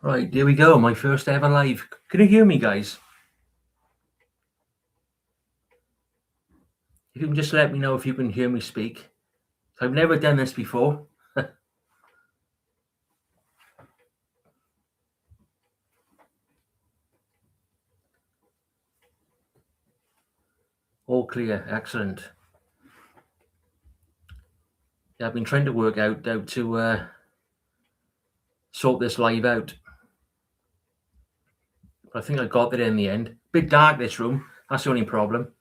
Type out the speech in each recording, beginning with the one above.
Right, there we go. My first ever live. Can you hear me, guys? If you can just let me know if you can hear me speak. I've never done this before. All clear. Excellent. Yeah, I've been trying to work out how to sort this live out. But I think I got it in the end. Bit dark, this room. That's the only problem.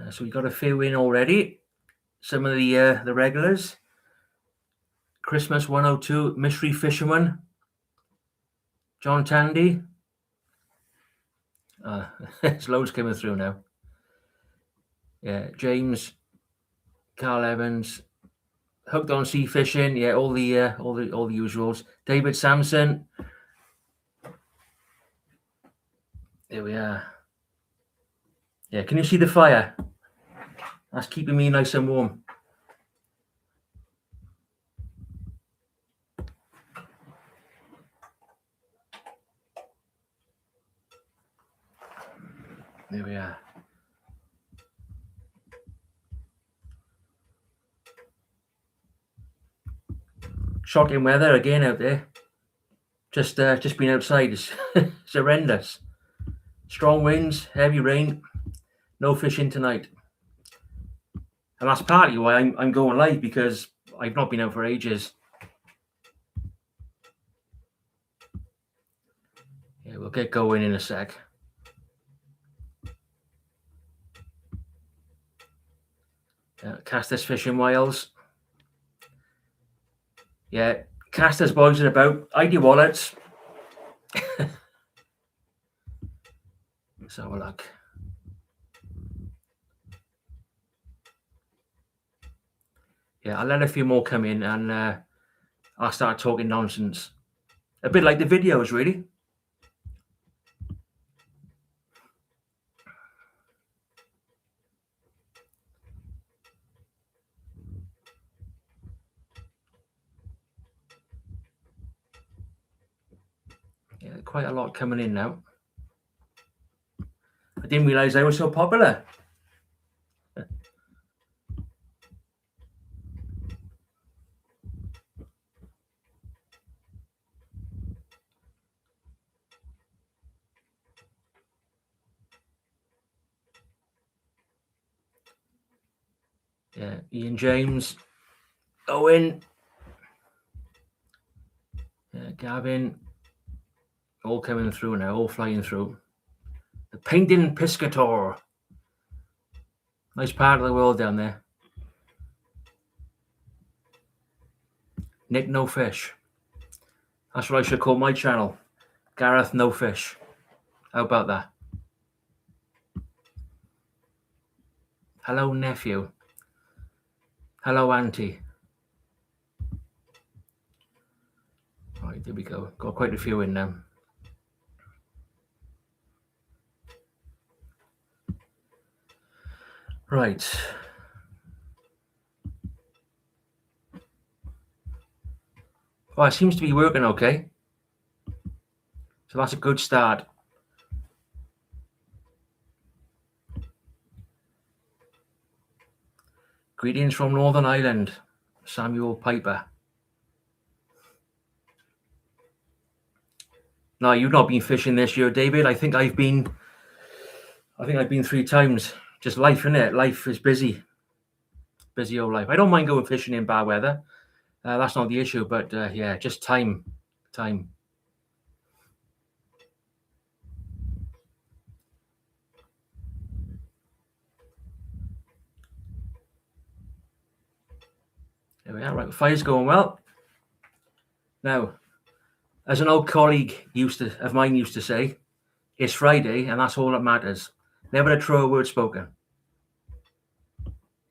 So we got a few in already. Some of the regulars. Christmas 102, Mystery Fisherman. John Tandy. There's loads coming through now. Yeah, James, Carl Evans, Hooked on Sea Fishing. Yeah, all the usuals. David Sampson. There we are. Yeah, can you see the fire? That's keeping me nice and warm. There we are. Shocking weather again out there. Just been outside. It's, it's horrendous. Strong winds, heavy rain. No fishing tonight. And that's partly why I'm going live, because I've not been out for ages. Yeah, we'll get going in a sec. Casters Fishing Wales. Yeah, Casters boys are about. ID wallets. Let's have a look. Yeah, I'll let a few more come in and I'll start talking nonsense. A bit like the videos, really. Yeah, quite a lot coming in now. I didn't realize I was so popular. Yeah, Ian James, Owen, Gavin, all coming through now, all flying through. The Painting Piscator. Nice part of the world down there. Nick No Fish. That's what I should call my channel. Gareth No Fish. How about that? Hello, nephew. Hello, auntie. Right, there we go. Got quite a few in now. Right. Well, it seems to be working okay. So that's a good start. Greetings from Northern Ireland, Samuel Piper. No, you've not been fishing this year, David. I think I've been 3 times. Just life, innit? Life is busy. Busy old life. I don't mind going fishing in bad weather. That's not the issue, but yeah, just time. There we are. Right, the fire's going well. Now, as an old colleague of mine used to say, it's Friday and that's all that matters. Never a truer word spoken.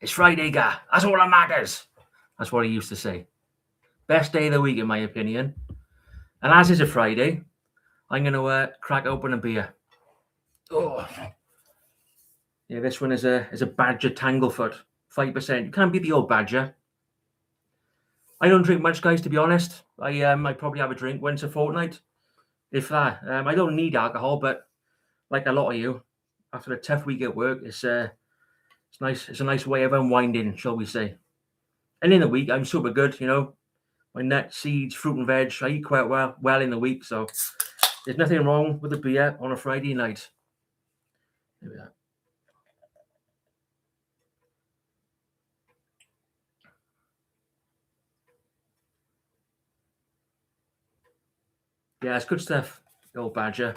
It's Friday, guy. That's all that matters. That's what he used to say. Best day of the week, in my opinion. And as it's a Friday, I'm going to crack open a beer. Oh, Yeah, this one is a Badger Tanglefoot, 5%. You can't beat the old Badger. I don't drink much, guys, to be honest. I probably have a drink once a fortnight, if that. I don't need alcohol, but like a lot of you, after a tough week at work, it's nice. It's a nice way of unwinding, shall we say. And in the week, I'm super good, My nuts, seeds, fruit and veg, I eat quite well in the week, so there's nothing wrong with a beer on a Friday night. There we are. Yeah, it's good stuff, the old Badger.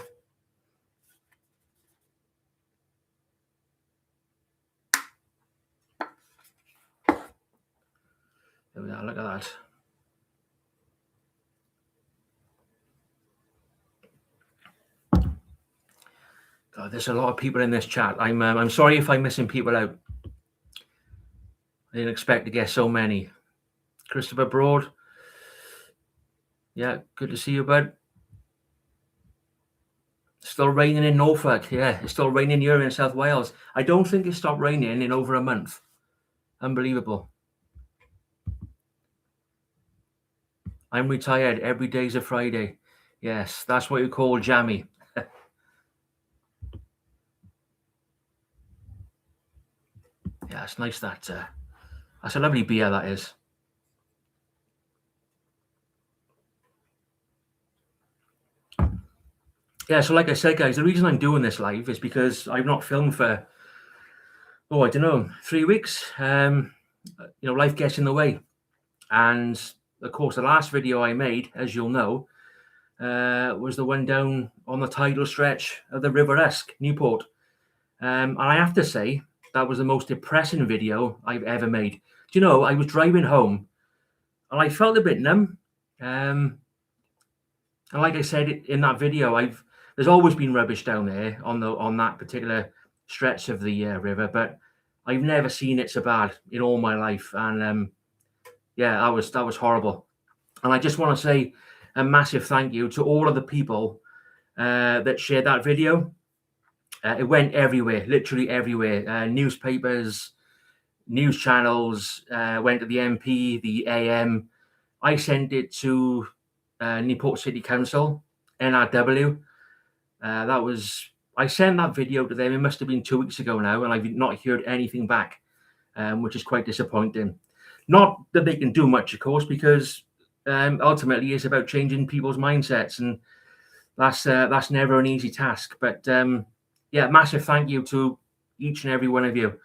There we are, look at that. God, there's a lot of people in this chat. I'm sorry if I'm missing people out. I didn't expect to get so many. Christopher Broad. Yeah, good to see you, bud. Still raining in Norfolk. Yeah, it's still raining here in South Wales. I don't think it stopped raining in over a month. Unbelievable. I'm retired. Every day's a Friday. Yes, that's what you call jammy. Yeah, it's nice that's a lovely beer, that is. Yeah, so like I said, guys, the reason I'm doing this live is because I've not filmed for, I don't know, 3 weeks. Life gets in the way. And of course, the last video I made, as you'll know, was the one down on the tidal stretch of the Riverside, Newport. And I have to say, that was the most depressing video I've ever made. Do you know, I was driving home and I felt a bit numb. And like I said in that video, there's always been rubbish down there on that particular stretch of the river, but I've never seen it so bad in all my life. And yeah, that was horrible. And I just want to say a massive thank you to all of the people that shared that video. It went everywhere, literally everywhere. Newspapers, news channels, went to the MP, the AM. I sent it to Newport City Council, NRW. I sent that video to them. It must have been 2 weeks ago now, and I've not heard anything back, which is quite disappointing. Not that they can do much, of course, because ultimately it's about changing people's mindsets, and that's never an easy task. But yeah, massive thank you to each and every one of you.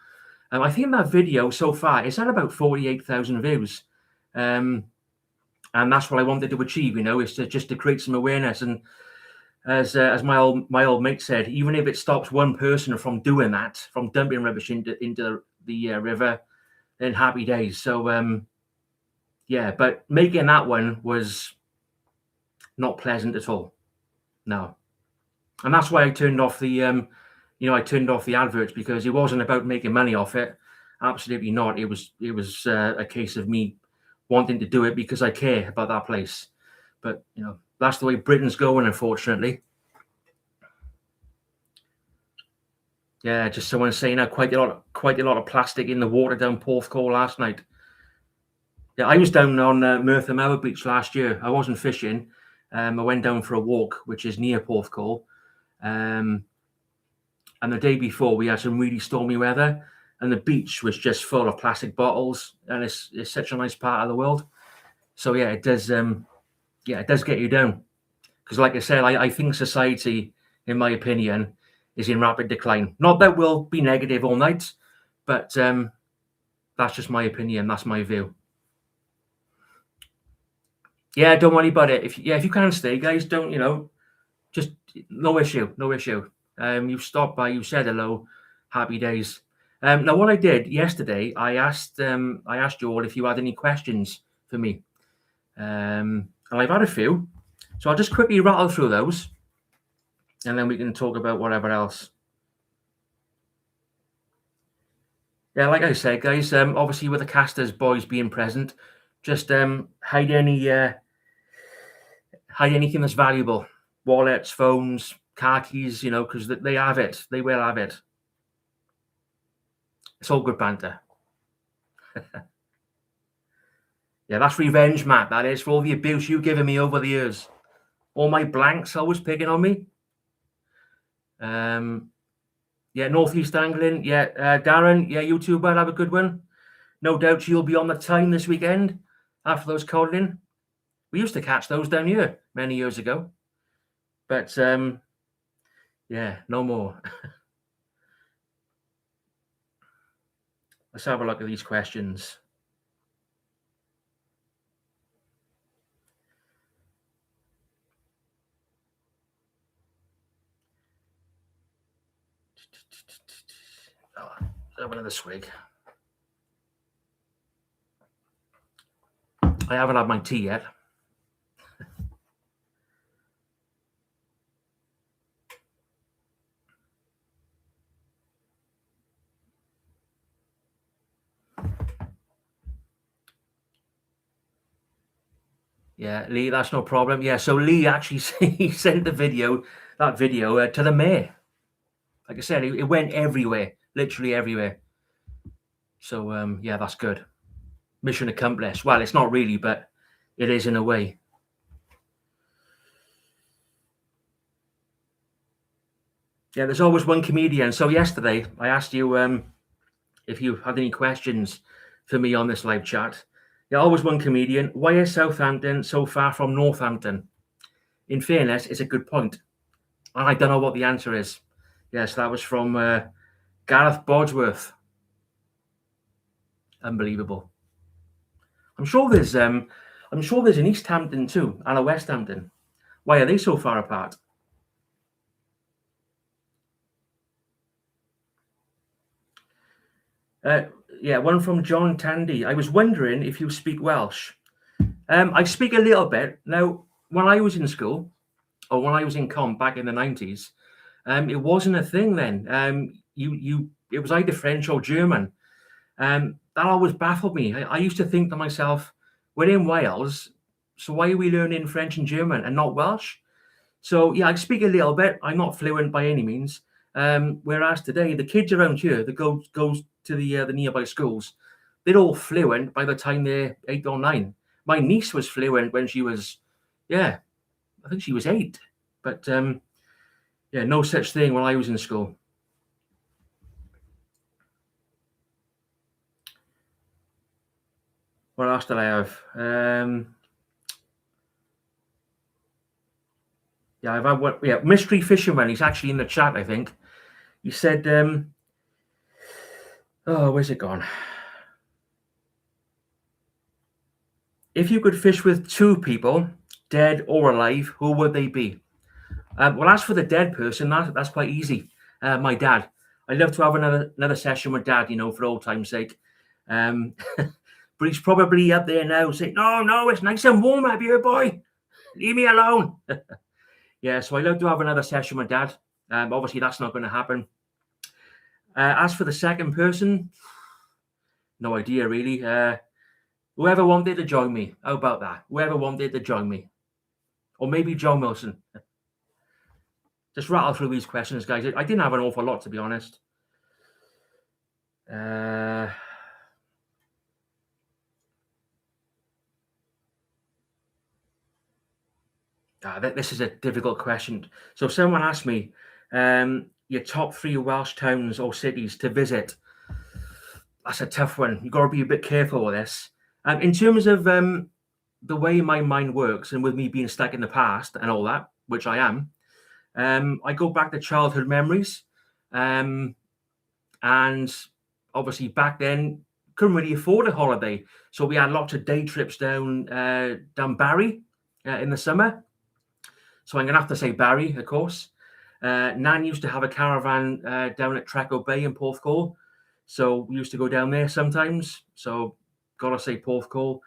I think that video so far it's had about 48,000 views, and that's what I wanted to achieve. Is to create some awareness. And as my old mate said, even if it stops one person from doing that, from dumping rubbish into the river, then happy days. So yeah, but making that one was not pleasant at all. No, and that's why I turned off the adverts, because it wasn't about making money off it. Absolutely not. It was a case of me wanting to do it because I care about that place. But that's the way Britain's going, unfortunately. Yeah, just someone saying quite a lot of plastic in the water down Porthcawl last night. Yeah, I was down on Merthyr Mawr Beach last year. I wasn't fishing. I went down for a walk, which is near Porthcawl. And the day before, we had some really stormy weather, and the beach was just full of plastic bottles. And it's such a nice part of the world. So yeah, it does. It does get you down, because, like I said, I think society, in my opinion, is in rapid decline. Not that we'll be negative all night, but that's just my opinion. That's my view. Yeah, don't worry about it. If you can't stay, guys, don't, just no issue. You've stopped by, you said hello, happy days. Now, what I did yesterday, I asked you all if you had any questions for me, and I've had a few, so I'll just quickly rattle through those, and then we can talk about whatever else. Yeah, like I said, guys, obviously with the Casters boys being present, just hide anything that's valuable, wallets, phones, car keys, because they have it. They will have it. It's all good banter. Yeah, that's revenge, Matt. That is for all the abuse you've given me over the years. All my blanks always picking on me. Yeah, Northeast Angling. Yeah, Darren. Yeah, you too, bud. Have a good one. No doubt you'll be on the time this weekend after those codling. We used to catch those down here many years ago. But yeah, no more. Let's have a look at these questions. Oh, let's have another swig. I haven't had my tea yet. Yeah, Lee, that's no problem. Yeah, so Lee actually he sent that video to the mayor. Like I said, it went everywhere, literally everywhere. So yeah, that's good. Mission accomplished. Well, it's not really, but it is in a way. Yeah, there's always one comedian. So yesterday I asked you if you had any questions for me on this live chat. Yeah, always one comedian. Why is Southampton so far from Northampton? In fairness, it's a good point. And I don't know what the answer is. Yes, that was from Gareth Bodsworth. Unbelievable. I'm sure there's an East Hampton too and a West Hampton. Why are they so far apart? Yeah, one from John Tandy. I was wondering if you speak Welsh. I speak a little bit. Now, when I was in school, or when I was in comp back in the 90s, it wasn't a thing then. It was either French or German. That always baffled me. I used to think to myself, we're in Wales, so why are we learning French and German and not Welsh? So yeah, I speak a little bit. I'm not fluent by any means. Whereas today, the kids around here that goes to the nearby schools, they're all fluent by the time they're 8 or 9. My niece was fluent when she was, yeah, I think she was 8. But yeah, no such thing when I was in school. What else did I have? Yeah, I've had what? Yeah, mystery fisherman. He's actually in the chat, I think. He said, "Oh, where's it gone? If you could fish with 2 people, dead or alive, who would they be?" Well, as for the dead person, that's quite easy. My dad. I'd love to have another session with Dad, for old time's sake. But he's probably up there now saying, "No, it's nice and warm up here, boy. Leave me alone." Yeah, so I'd love to have another session with Dad. Obviously, that's not going to happen. As for the second person, no idea really. Whoever wanted to join me. How about that? Whoever wanted to join me. Or maybe John Wilson. Just rattle through these questions, guys. I didn't have an awful lot, to be honest. This is a difficult question. So someone asked me, your top 3 Welsh towns or cities to visit. That's a tough one. You've got to be a bit careful with this. In terms of the way my mind works and with me being stuck in the past and all that, which I am, I go back to childhood memories. And obviously back then, couldn't really afford a holiday. So we had lots of day trips down Barry in the summer. So I'm going to have to say Barry, of course. Nan used to have a caravan down at Treco Bay in Porthcawl. So we used to go down there sometimes. So got to say Porthcawl.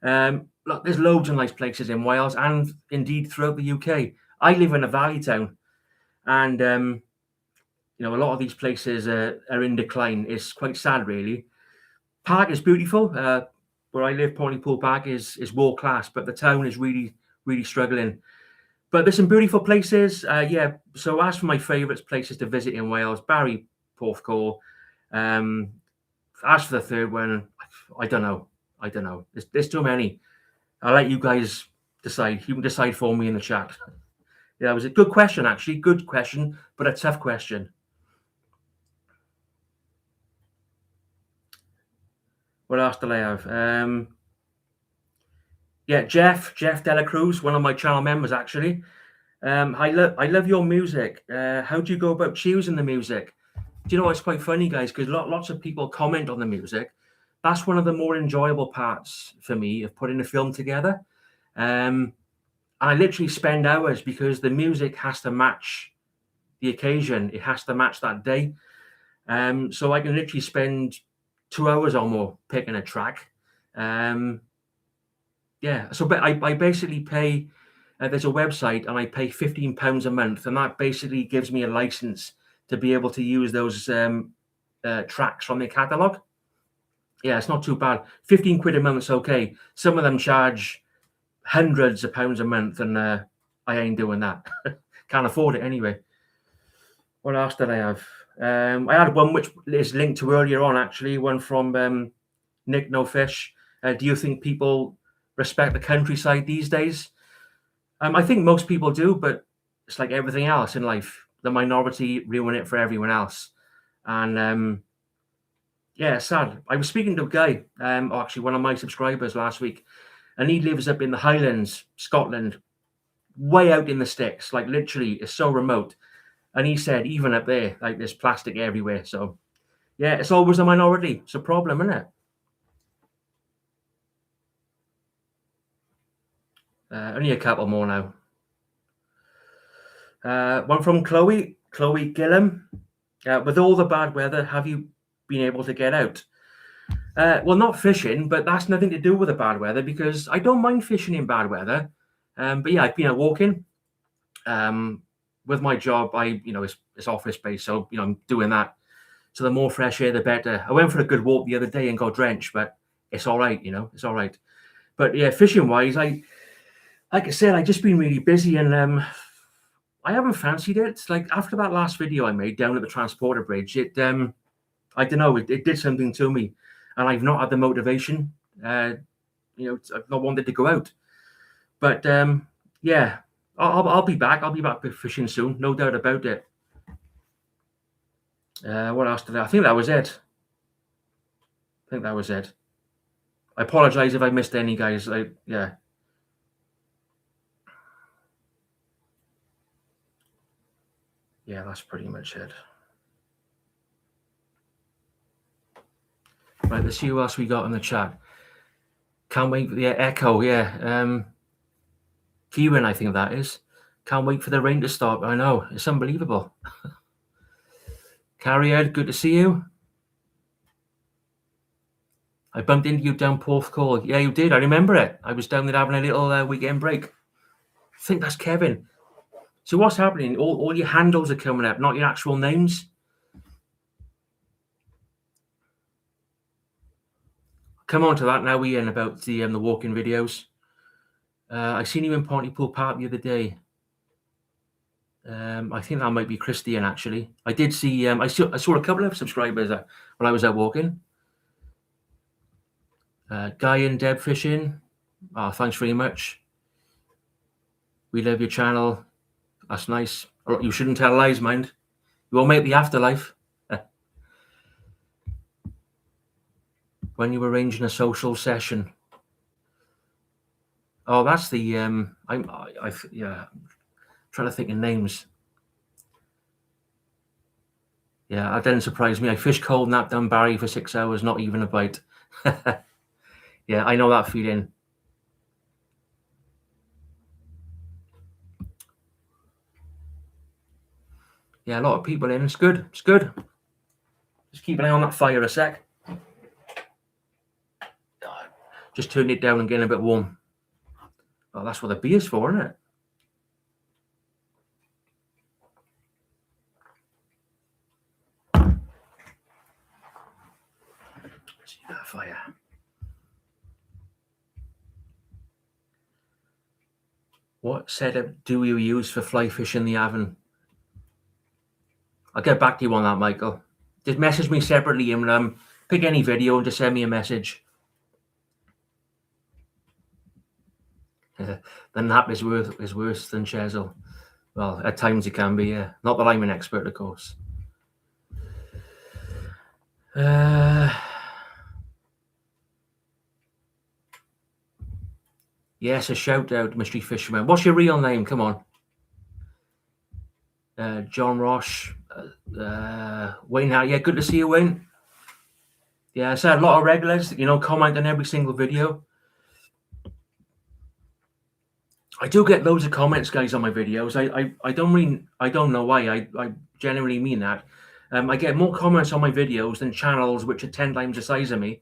Look, there's loads of nice places in Wales and indeed throughout the UK. I live in a valley town. And, a lot of these places are in decline. It's quite sad, really. Park is beautiful. Where I live, Pontypool Park is world class, but the town is really, really struggling. But there's some beautiful places. So as for my favourite places to visit in Wales, Barry, Porthcawl, As for the third one, I don't know. There's too many. I'll let you guys decide. You can decide for me in the chat. Yeah, it was a good question, actually. Good question, but a tough question. What else did I have? Yeah, Jeff Dela Cruz, one of my channel members, actually. I love your music. How do you go about choosing the music? Do you know it's quite funny, guys? Because lots of people comment on the music. That's one of the more enjoyable parts for me of putting a film together. And I literally spend hours because the music has to match the occasion. It has to match that day. So I can literally spend 2 hours or more picking a track. Yeah, so but I basically pay. There's a website, and I pay £15 a month, and that basically gives me a license to be able to use those tracks from the catalog. Yeah, it's not too bad. 15 quid a month's okay. Some of them charge hundreds of pounds a month, and I ain't doing that. Can't afford it anyway. What else did I have? I had one which is linked to earlier on, actually, one from Nick No Fish. Do you think people respect the countryside these days? I think most people do, but it's like everything else in life. The minority ruin it for everyone else. And yeah, it's sad. I was speaking to a guy, actually one of my subscribers last week, and he lives up in the Highlands, Scotland, way out in the sticks, like literally it's so remote. And he said, even up there, like there's plastic everywhere. So yeah, it's always a minority. It's a problem, isn't it? Only a couple more now. One from Chloe Gillam. With all the bad weather, have you been able to get out? Well, not fishing, but that's nothing to do with the bad weather because I don't mind fishing in bad weather. But yeah, I've been out walking. With my job, it's office based, so I'm doing that. So the more fresh air, the better. I went for a good walk the other day and got drenched, but it's all right, it's all right. But yeah, fishing wise, like I said, I've just been really busy and I haven't fancied it. Like after that last video I made down at the transporter bridge, I don't know, it did something to me, and I've not had the motivation. I've not wanted to go out, but yeah, I'll be back. I'll be back fishing soon, no doubt about it. What else did I think that was it. I apologize if I missed any, guys. Yeah, that's pretty much it. Right, let's see who else we got in the chat. Can't wait for the Echo. Yeah, Kieran, I think that is. Can't wait for the rain to stop. I know, it's unbelievable. Carrier, good to see you. I bumped into you down Porthcawl. Yeah, you did. I remember it. I was down there having a little weekend break. I think that's Kevin. So what's happening? All your handles are coming up, not your actual names. Come on to that now, Ian, about the walking videos. I seen you in Pontypool Park the other day. I think that might be Christian, actually. I did see. I saw a couple of subscribers when I was out walking. Guy and Deb fishing. Oh, thanks very much. We love your channel. That's nice. You shouldn't tell lies, mind. You won't make the afterlife. When you arranging a social session. Oh, that's the yeah. Trying to think of names. Yeah, that didn't surprise me. I fished cold napped down Barry for 6 hours, not even a bite. Yeah, I know that feeling. Yeah, a lot of people in. It's good. It's good. Just keep an eye on that fire a sec. Just turn it down and getting a bit warm. Oh, that's what the beer's for, isn't it? See that fire. What setup do you use for fly fishing the Avon? I'll get back to you on that, Michael. Just message me separately and Pick any video and just send me a message. The nap is worse than Chesil. Well, at times it can be, yeah. Not that I'm an expert, of course. Yes, a shout out, Mystery Fisherman. What's your real name? Come on. John Roche. Wayne, yeah, good to see you, Wayne. Yeah, so a lot of regulars, comment on every single video. I do get loads of comments, guys, on my videos. I don't know why. I genuinely mean that. I get more comments on my videos than channels which are 10 times the size of me.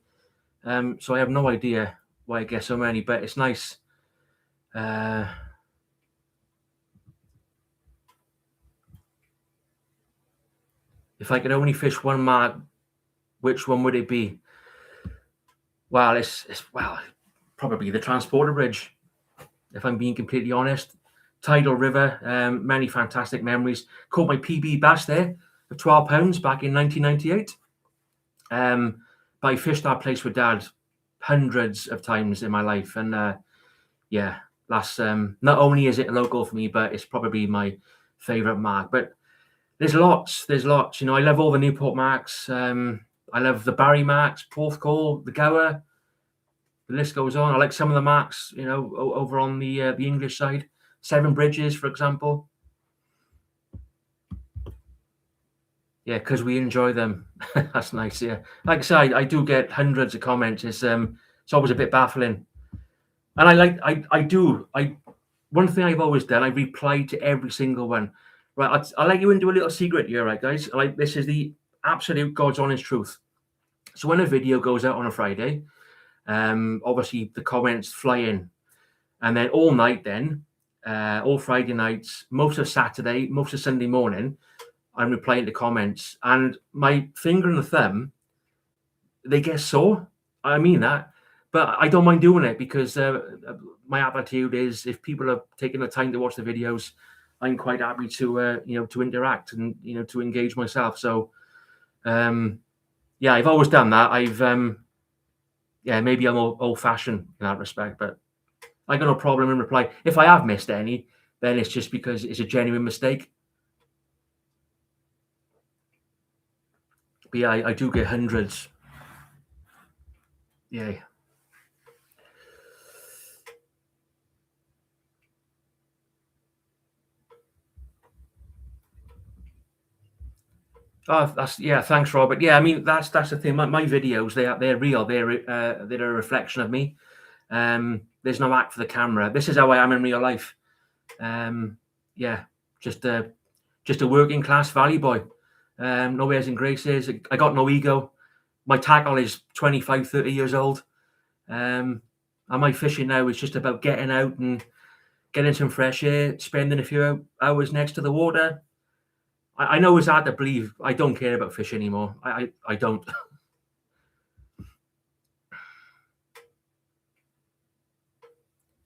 So I have no idea why I get so many, but it's nice. If I could only fish one mark, which one would it be? Well, it's probably the Transporter Bridge, if I'm being completely honest. Tidal River, many fantastic memories. Caught my PB bass there of 12 pounds back in 1998. But I fished that place with Dad hundreds of times in my life, and yeah, that's not only is it a local for me, but it's probably my favorite mark. But there's lots. I love all the Newport marks. I love the Barry marks, Porthcawl, the Gower. The list goes on. I like some of the marks, over on the English side. Seven Bridges, for example. Yeah, because we enjoy them. That's nice. Yeah, like I said, I do get hundreds of comments. It's always a bit baffling, and one thing I've always done, I reply to every single one. Right, I'll let you into a little secret here, right, guys? This is the absolute God's honest truth. So when a video goes out on a Friday, obviously the comments fly in, and then all night, all Friday nights, most of Saturday, most of Sunday morning, I'm replying to comments, and my finger and the thumb, they get sore. I mean that, but I don't mind doing it because my attitude is, if people are taking the time to watch the videos, I'm quite happy to to interact and to engage myself. So yeah, I've always done that. Maybe I'm old-fashioned in that respect, but I got no problem in reply. If I have missed any, then it's just because it's a genuine mistake. But yeah, I do get hundreds. Yeah. Oh, thanks, Robert. Yeah, I mean that's the thing. My videos, they're real. They're a reflection of me. There's no act for the camera. This is how I am in real life. Just a working class valley boy. No airs and graces. I got no ego. My tackle is 25, 30 years old. And my fishing now is just about getting out and getting some fresh air, spending a few hours next to the water. I know it's hard to believe. I don't care about fish anymore. I don't.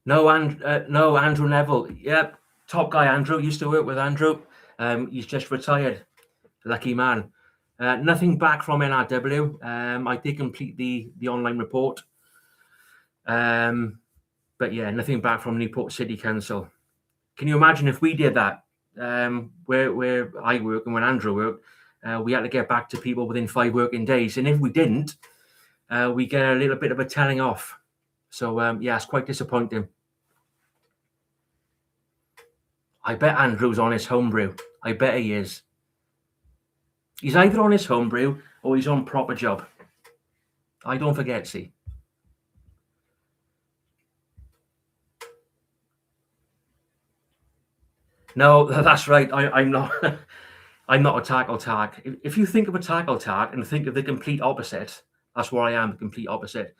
No, Andrew Neville. Yep, top guy. Andrew used to work with Andrew. He's just retired. Lucky man. Nothing back from NRW. I did complete the online report. But yeah, nothing back from Newport City Council. Can you imagine if we did that? Where I work and when Andrew worked, we had to get back to people within 5 working days, and if we didn't, we get a little bit of a telling off. So yeah, it's quite disappointing. I bet Andrew's on his homebrew. I bet he is. He's either on his homebrew or he's on proper job. I don't forget, see. No, that's right. I'm not. I'm not a tackle tark. If you think of a tackle tark and think of the complete opposite, that's where I am. The complete opposite.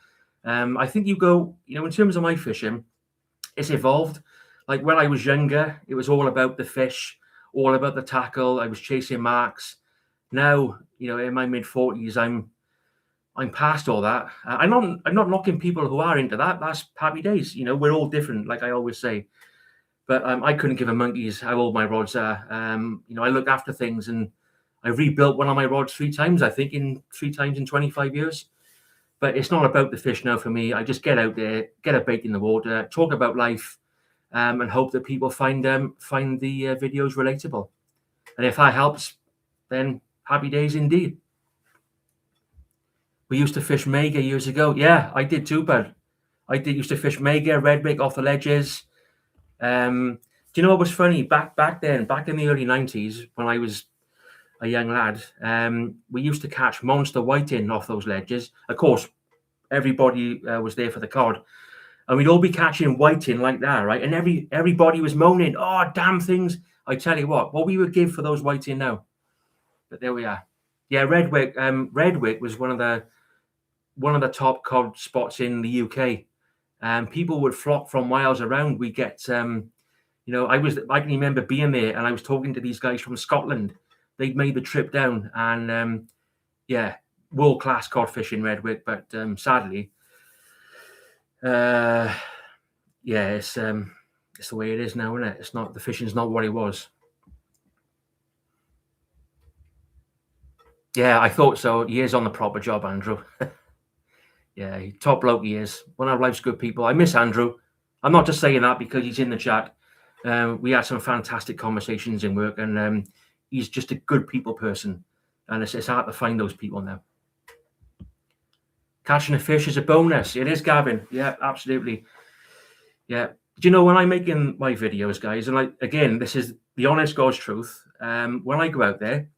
I think you go. In terms of my fishing, it's evolved. Like when I was younger, it was all about the fish, all about the tackle. I was chasing marks. Now, in my mid-40s, I'm past all that. I'm not knocking people who are into that. That's happy days. We're all different, like I always say. But I couldn't give a monkey's how old my rods are. I look after things, and I rebuilt one of my rods 3 times, I think, in 3 times in 25 years. But it's not about the fish now for me. I just get out there, get a bait in the water, talk about life, and hope that people find the videos relatable. And if that helps, then happy days indeed. We used to fish mega years ago. Yeah, I did too, bud. I did used to fish mega, redwick off the ledges. Do you know what was funny? Back then, back in the early 90s, when I was a young lad, we used to catch monster whiting off those ledges. Of course, everybody was there for the cod, and we'd all be catching whiting like that, right? And everybody was moaning, "Oh, damn things!" I tell you what we would give for those whiting now. But there we are. Yeah, Redwick. Redwick was one of the top cod spots in the UK. People would flock from miles around. We get, I can remember being there, and I was talking to these guys from Scotland. They'd made the trip down, and yeah, world class cod fishing Redwick. But sadly, yeah, it's the way it is now, isn't it? It's not, the fishing's not what it was. Yeah, I thought so. He is on the proper job, Andrew. Yeah, top bloke he is. One of life's good people. I miss Andrew. I'm not just saying that because he's in the chat. We had some fantastic conversations in work, and he's just a good people person. And it's hard to find those people now. Catching a fish is a bonus. It is, Gavin. Yeah, absolutely. Yeah. Do you know, when I'm making my videos, guys, and again, this is the honest God's truth. When I go out there,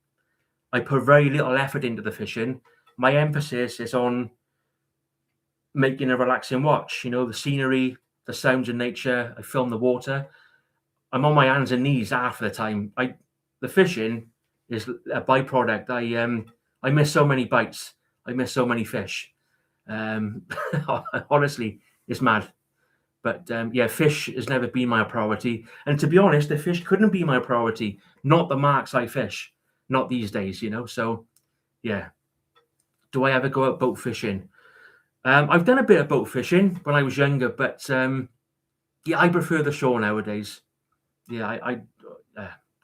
I put very little effort into the fishing. My emphasis is on making a relaxing watch. You know, the scenery, the sounds of nature. I film the water. I'm on my hands and knees half the time. The fishing is a byproduct. I miss so many bites. I miss so many fish. Honestly, it's mad. But yeah, fish has never been my priority. And to be honest, the fish couldn't be my priority. Not the marks I fish. Not these days, you know. So yeah. Do I ever go out boat fishing? I've done a bit of boat fishing when I was younger, but yeah, I prefer the shore nowadays. Yeah, I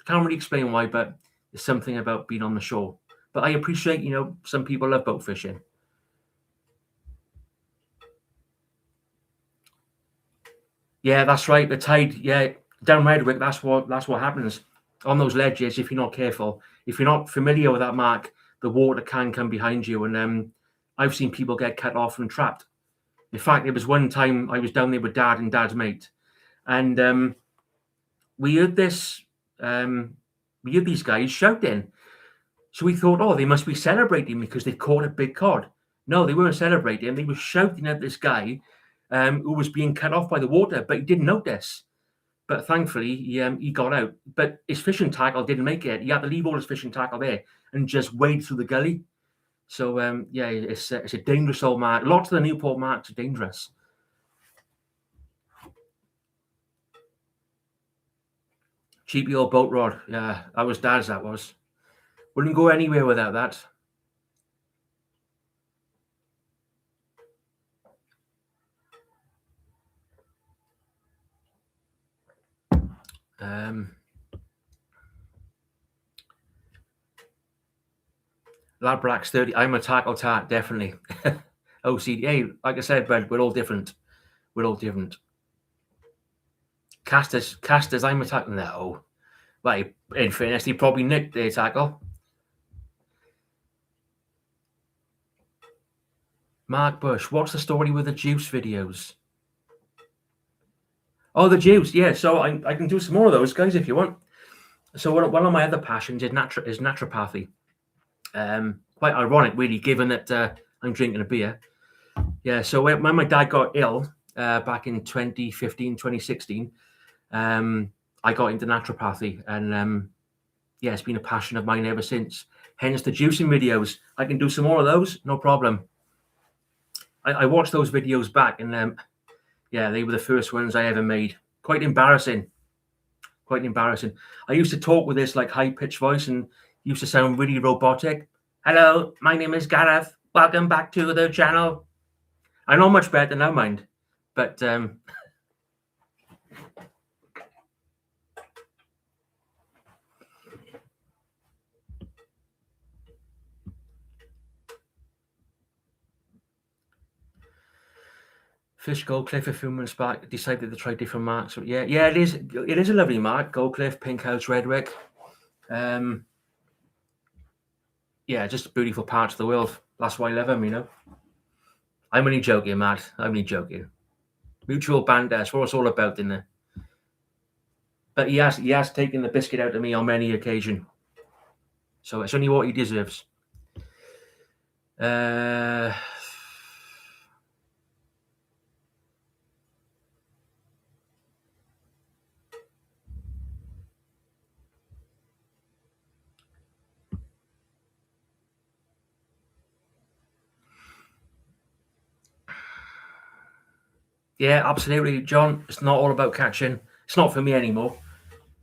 can't really explain why, but there's something about being on the shore. But I appreciate, some people love boat fishing. Yeah, that's right. The tide, yeah, down Redwick, that's what happens on those ledges. If you're not careful, if you're not familiar with that mark, the water can come behind you, and I've seen people get cut off and trapped. In fact, there was one time I was down there with Dad and Dad's mate, and we heard this. We heard these guys shouting. So we thought, oh, they must be celebrating because they caught a big cod. No, they weren't celebrating. They were shouting at this guy who was being cut off by the water, but he didn't notice. But thankfully, he got out. But his fishing tackle didn't make it. He had to leave all his fishing tackle there and just wade through the gully. So, yeah, it's a dangerous old mark. Lots of the Newport marks are dangerous. Cheapy old boat rod. Yeah, that was Dad's, that was. Wouldn't go anywhere without that. Ladbrokes 30. I'm a tackle tart, definitely. OCD. Hey, like I said, bud, we're all different. We're all different. Casters, I'm a tackle. No. Like, in fairness, he probably nicked their tackle. Mark Bush, what's the story with the juice videos? Oh, the juice, yeah. So I can do some more of those, guys, if you want. So one of my other passions is naturopathy. Quite ironic, really, given that I'm drinking a beer. Yeah, so when my dad got ill back in 2015, 2016, I got into naturopathy, and yeah, it's been a passion of mine ever since. Hence the juicing videos. I can do some more of those, no problem. I watched those videos back, and yeah, they were the first ones I ever made. Quite embarrassing. I used to talk with this like high-pitched voice and used to sound really robotic. Hello, my name is Gareth. Welcome back to the channel. I know much better now, mind. But Fish Gold Cliff a few months back. Decided to try different marks. So yeah, it is. It is a lovely mark. Gold Cliff, Pink House, Redwick. Yeah, just beautiful parts of the world. That's why I love them. You know. I'm only joking, Matt. I'm only joking. Mutual banter. That's what it's all about, isn't it? But he has taken the biscuit out of me on many occasions. So it's only what he deserves. Yeah, absolutely, John. It's not all about catching. It's not for me anymore.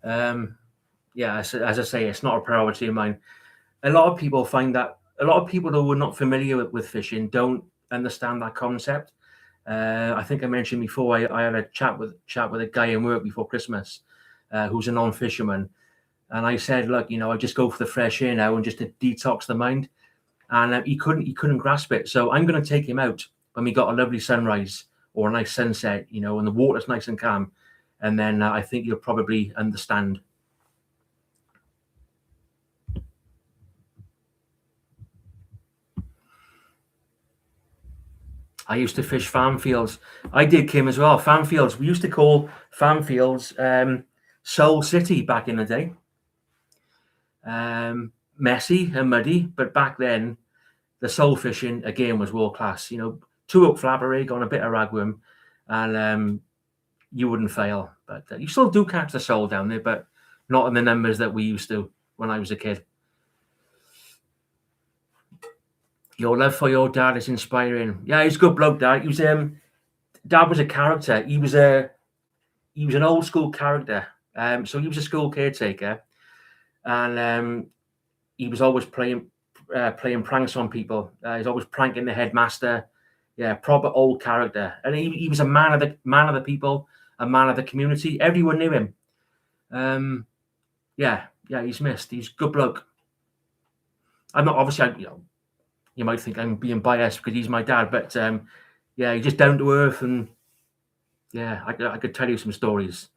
Yeah, as I say, it's not a priority of mine. A lot of people find that a lot of people who are not familiar with fishing don't understand that concept. I think I mentioned before I had a chat with a guy in work before Christmas, who's a non-fisherman, and I said, look, you know, I just go for the fresh air now and just to detox the mind, and he couldn't grasp it. So I'm going to take him out when we got a lovely sunrise or a nice sunset, you know, and the water's nice and calm, and then I think you'll probably understand. I used to fish farm fields. I did, Kim, as well. Farm fields. We used to call farm fields Soul City back in the day. Messy and muddy, but back then the soul fishing again was world class. You know, 2-hook flapper rig on a bit of ragworm, and you wouldn't fail. But you still do catch the soul down there, but not in the numbers that we used to when I was a kid. Your love for your dad is inspiring. Yeah, he's a good bloke, Dad. He was Dad was a character. He was an old school character. So he was a school caretaker, and he was always playing pranks on people. He's always pranking the headmaster. Yeah, proper old character. And he was a man of the people, a man of the community. Everyone knew him. Yeah, he's missed. He's a good bloke. I'm not obviously, you might think I'm being biased because he's my dad, but yeah, he's just down to earth, and yeah, I could tell you some stories.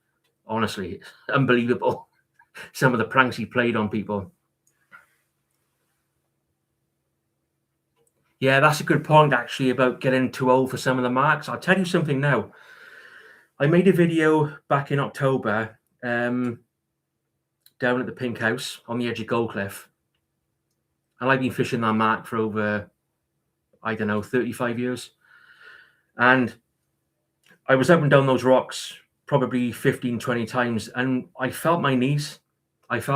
Honestly, it's unbelievable. Some of the pranks he played on people. Yeah, that's a good point actually about getting too old for some of the marks. I'll tell you something now. I made a video back in October down at the Pink House on the edge of Gold Cliff, and I've been fishing that mark for over, I don't know, 35 years. And I was up and down those rocks probably 15, 20 times, and I felt my knees. And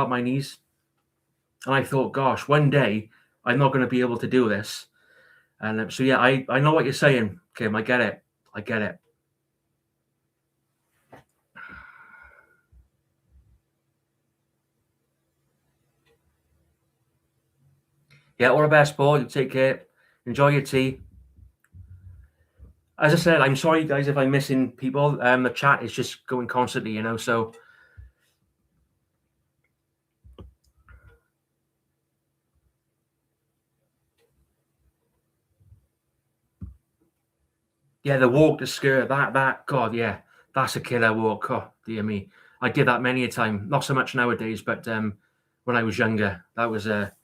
I thought, gosh, one day I'm not going to be able to do this. And so, yeah, I know what you're saying, Kim. I get it. Yeah, all the best, Paul. You take care. Enjoy your tea. As I said, I'm sorry, guys, if I'm missing people. The chat is just going constantly, so. Yeah, the walk to skirt, that, God, yeah, that's a killer walk. Oh, dear me. I did that many a time. Not so much nowadays, but when I was younger, that was a...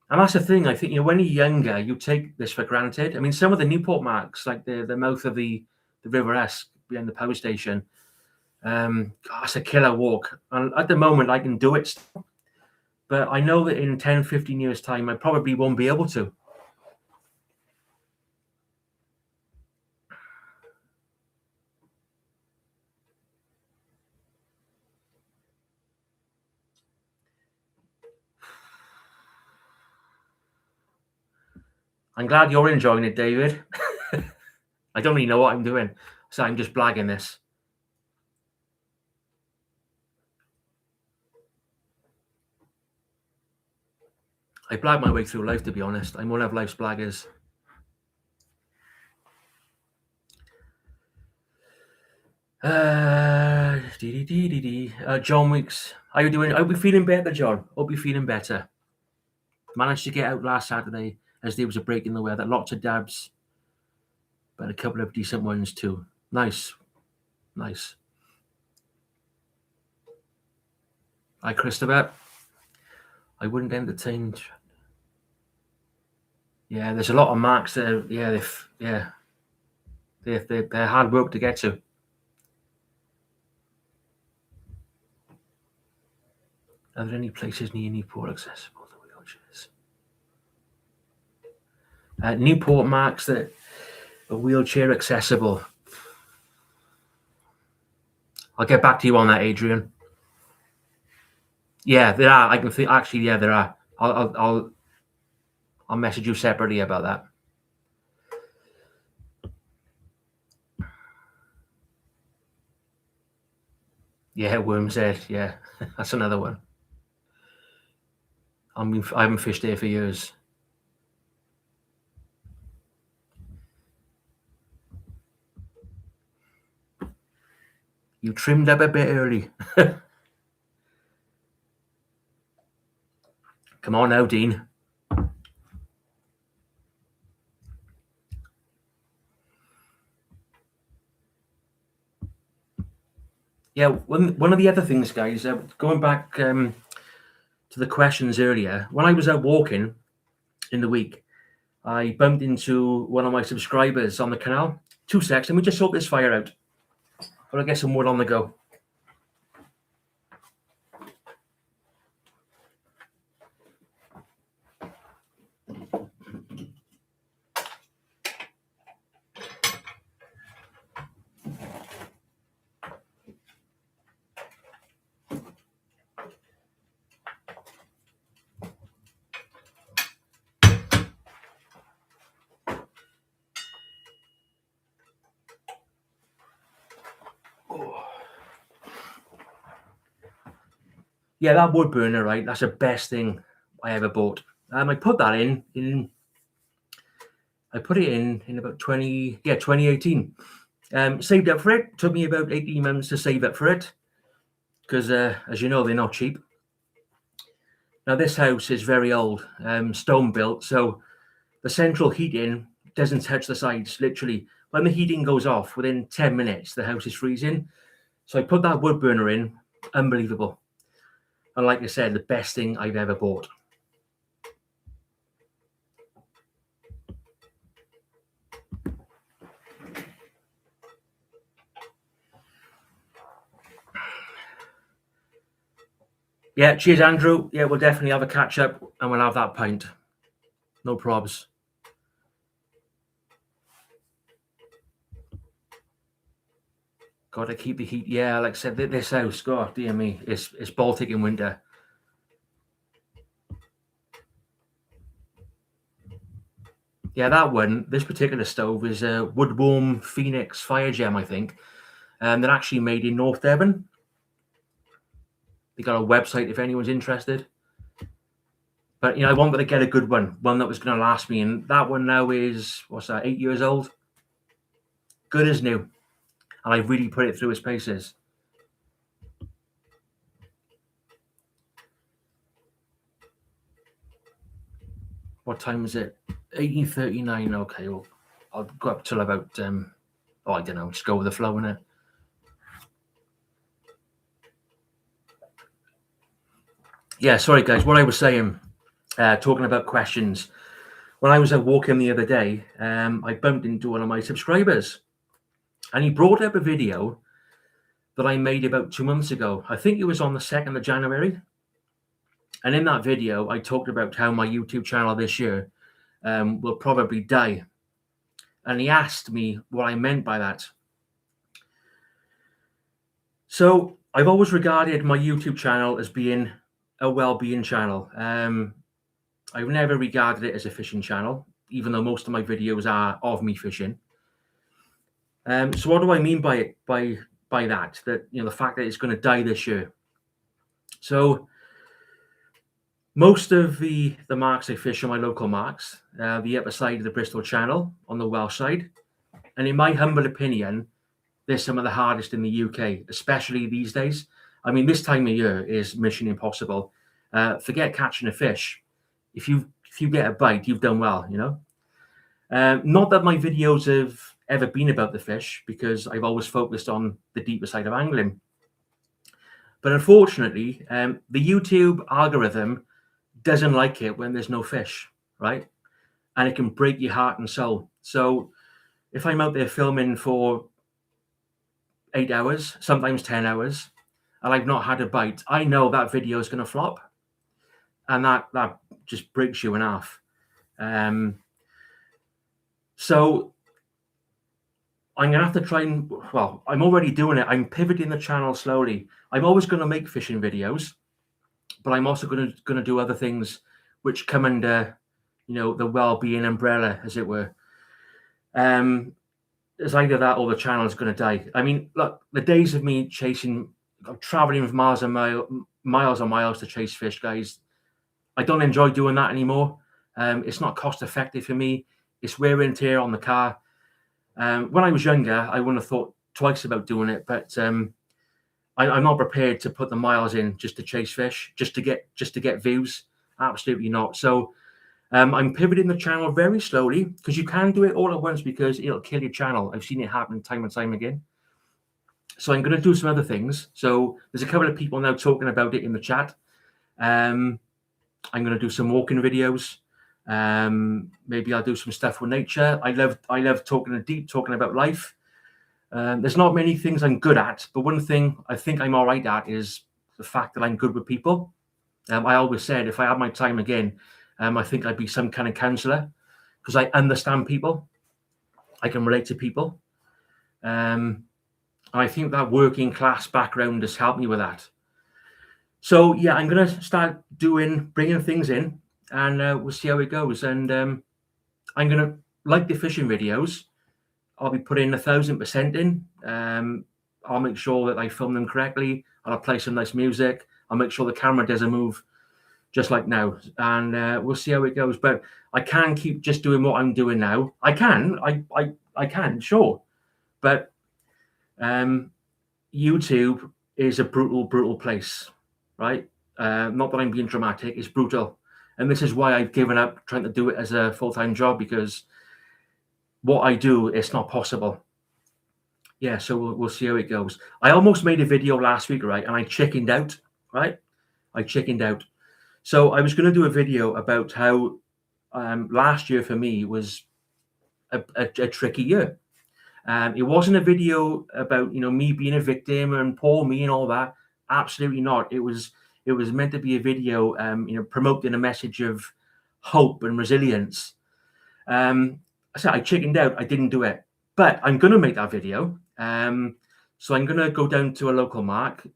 And that's the thing, I think, when you're younger, you take this for granted. I mean, some of the Newport marks, like the mouth of the River S behind the power station, that's a killer walk. And at the moment, I can do it still. But I know that in 10, 15 years' time, I probably won't be able to. I'm glad you're enjoying it, David. I don't really know what I'm doing, so I'm just blagging this. I blag my way through life, to be honest. I'm one of life's blaggers. John Weeks, how you doing? Hope you're feeling better, John. Hope you're feeling better. Managed to get out last Saturday as there was a break in the weather. Lots of dabs. but a couple of decent ones too. Nice. Hi, Christopher. I wouldn't entertain. Yeah, there's a lot of marks that are, they're hard work to get to. Are there any places near Newport accessible to wheelchairs? Newport marks that are wheelchair accessible. I'll get back to you on that, Adrian. Yeah, there are. I can think. Actually, yeah, there are. I'll message you separately about that. Yeah, Worm's Head. Yeah, that's another one. I haven't fished there for years. You trimmed up a bit early. Come on now, Dean. Yeah, one of the other things, guys, going back to the questions earlier, when I was out walking in the week, I bumped into one of my subscribers on the canal. 2 seconds, let me just sort this fire out. But I get some wood on the go. Yeah, that wood burner, right? That's the best thing I ever bought. I put that in. I put it in about 2018. Saved up for it. Took me about 18 months to save up for it, because as you know, they're not cheap. Now this house is very old, stone built, so the central heating doesn't touch the sides. Literally, when the heating goes off, within 10 minutes, the house is freezing. So I put that wood burner in. Unbelievable. And like I said, the best thing I've ever bought. Yeah, cheers, Andrew. Yeah, we'll definitely have a catch up and we'll have that pint. No probs. Got to keep the heat. Yeah, like I said, this house, God, dear me, it's Baltic in winter. Yeah, that one, this particular stove is a Woodwarm Phoenix Fire Gem, I think. They're actually made in North Devon. They got a website if anyone's interested. But, I wanted to get a good one that was going to last me. And that one now is, 8 years old? Good as new. And I really put it through its paces. What time is it? 18:39. Okay, well, I'll go up till about, I don't know, just go with the flow, innit? Yeah, sorry, guys. What I was saying, talking about questions. When I was out walking the other day, I bumped into one of my subscribers. And he brought up a video that I made about 2 months ago. I think it was on the 2nd of January. And in that video, I talked about how my YouTube channel this year will probably die. And he asked me what I meant by that. So I've always regarded my YouTube channel as being a well-being channel. I've never regarded it as a fishing channel, even though most of my videos are of me fishing. So what do I mean by it? By that, the fact that it's going to die this year. So most of the marks I fish are my local marks, the upper side of the Bristol Channel on the Welsh side. And in my humble opinion, they're some of the hardest in the UK, especially these days. I mean, this time of year is mission impossible. Forget catching a fish. If you get a bite, you've done well, Not that my videos have ever been about the fish because I've always focused on the deeper side of angling. But unfortunately, the YouTube algorithm doesn't like it when there's no fish, right? And it can break your heart and soul. So if I'm out there filming for 8 hours, sometimes 10 hours, and I've not had a bite, I know that video is going to flop. And that just breaks you in half. So I'm going to have to try and, well, I'm already doing it. I'm pivoting the channel slowly. I'm always going to make fishing videos, but I'm also going to do other things which come under, the well-being umbrella, as it were. It's either that or the channel is going to die. I mean, look, the days of me traveling with miles and miles to chase fish, guys, I don't enjoy doing that anymore. It's not cost effective for me. It's wear and tear on the car. When I was younger, I wouldn't have thought twice about doing it, but I'm not prepared to put the miles in just to chase fish, just to get views. Absolutely not. So I'm pivoting the channel very slowly, because you can do it all at once because it'll kill your channel. I've seen it happen time and time again. So I'm going to do some other things. So there's a couple of people now talking about it in the chat. I'm going to do some walking videos. Maybe I'll do some stuff with nature. I love talking about life. There's not many things I'm good at, but one thing I think I'm all right at is the fact that I'm good with people. I always said if I had my time again, I think I'd be some kind of counselor, because I understand people. I can relate to people. I think that working class background has helped me with that. So yeah, I'm going to start bringing things in, and we'll see how it goes. And I'm going to, like the fishing videos, I'll be putting 1,000% in. I'll make sure that I film them correctly. I'll play some nice music. I'll make sure the camera doesn't move, just like now. And we'll see how it goes. But I can't keep just doing what I'm doing now. I can, sure. But YouTube is a brutal place, right? Not that I'm being dramatic, it's brutal. And this is why I've given up trying to do it as a full-time job, because what I do, it's not possible. Yeah, so we'll see how it goes. I almost made a video last week, right? And I chickened out, right? So I was going to do a video about how last year for me was a tricky year. It wasn't a video about, me being a victim and poor me and all that. Absolutely not. It was meant to be a video, promoting a message of hope and resilience. So I chickened out. I didn't do it, but I'm going to make that video. So I'm going to go down to a local mark,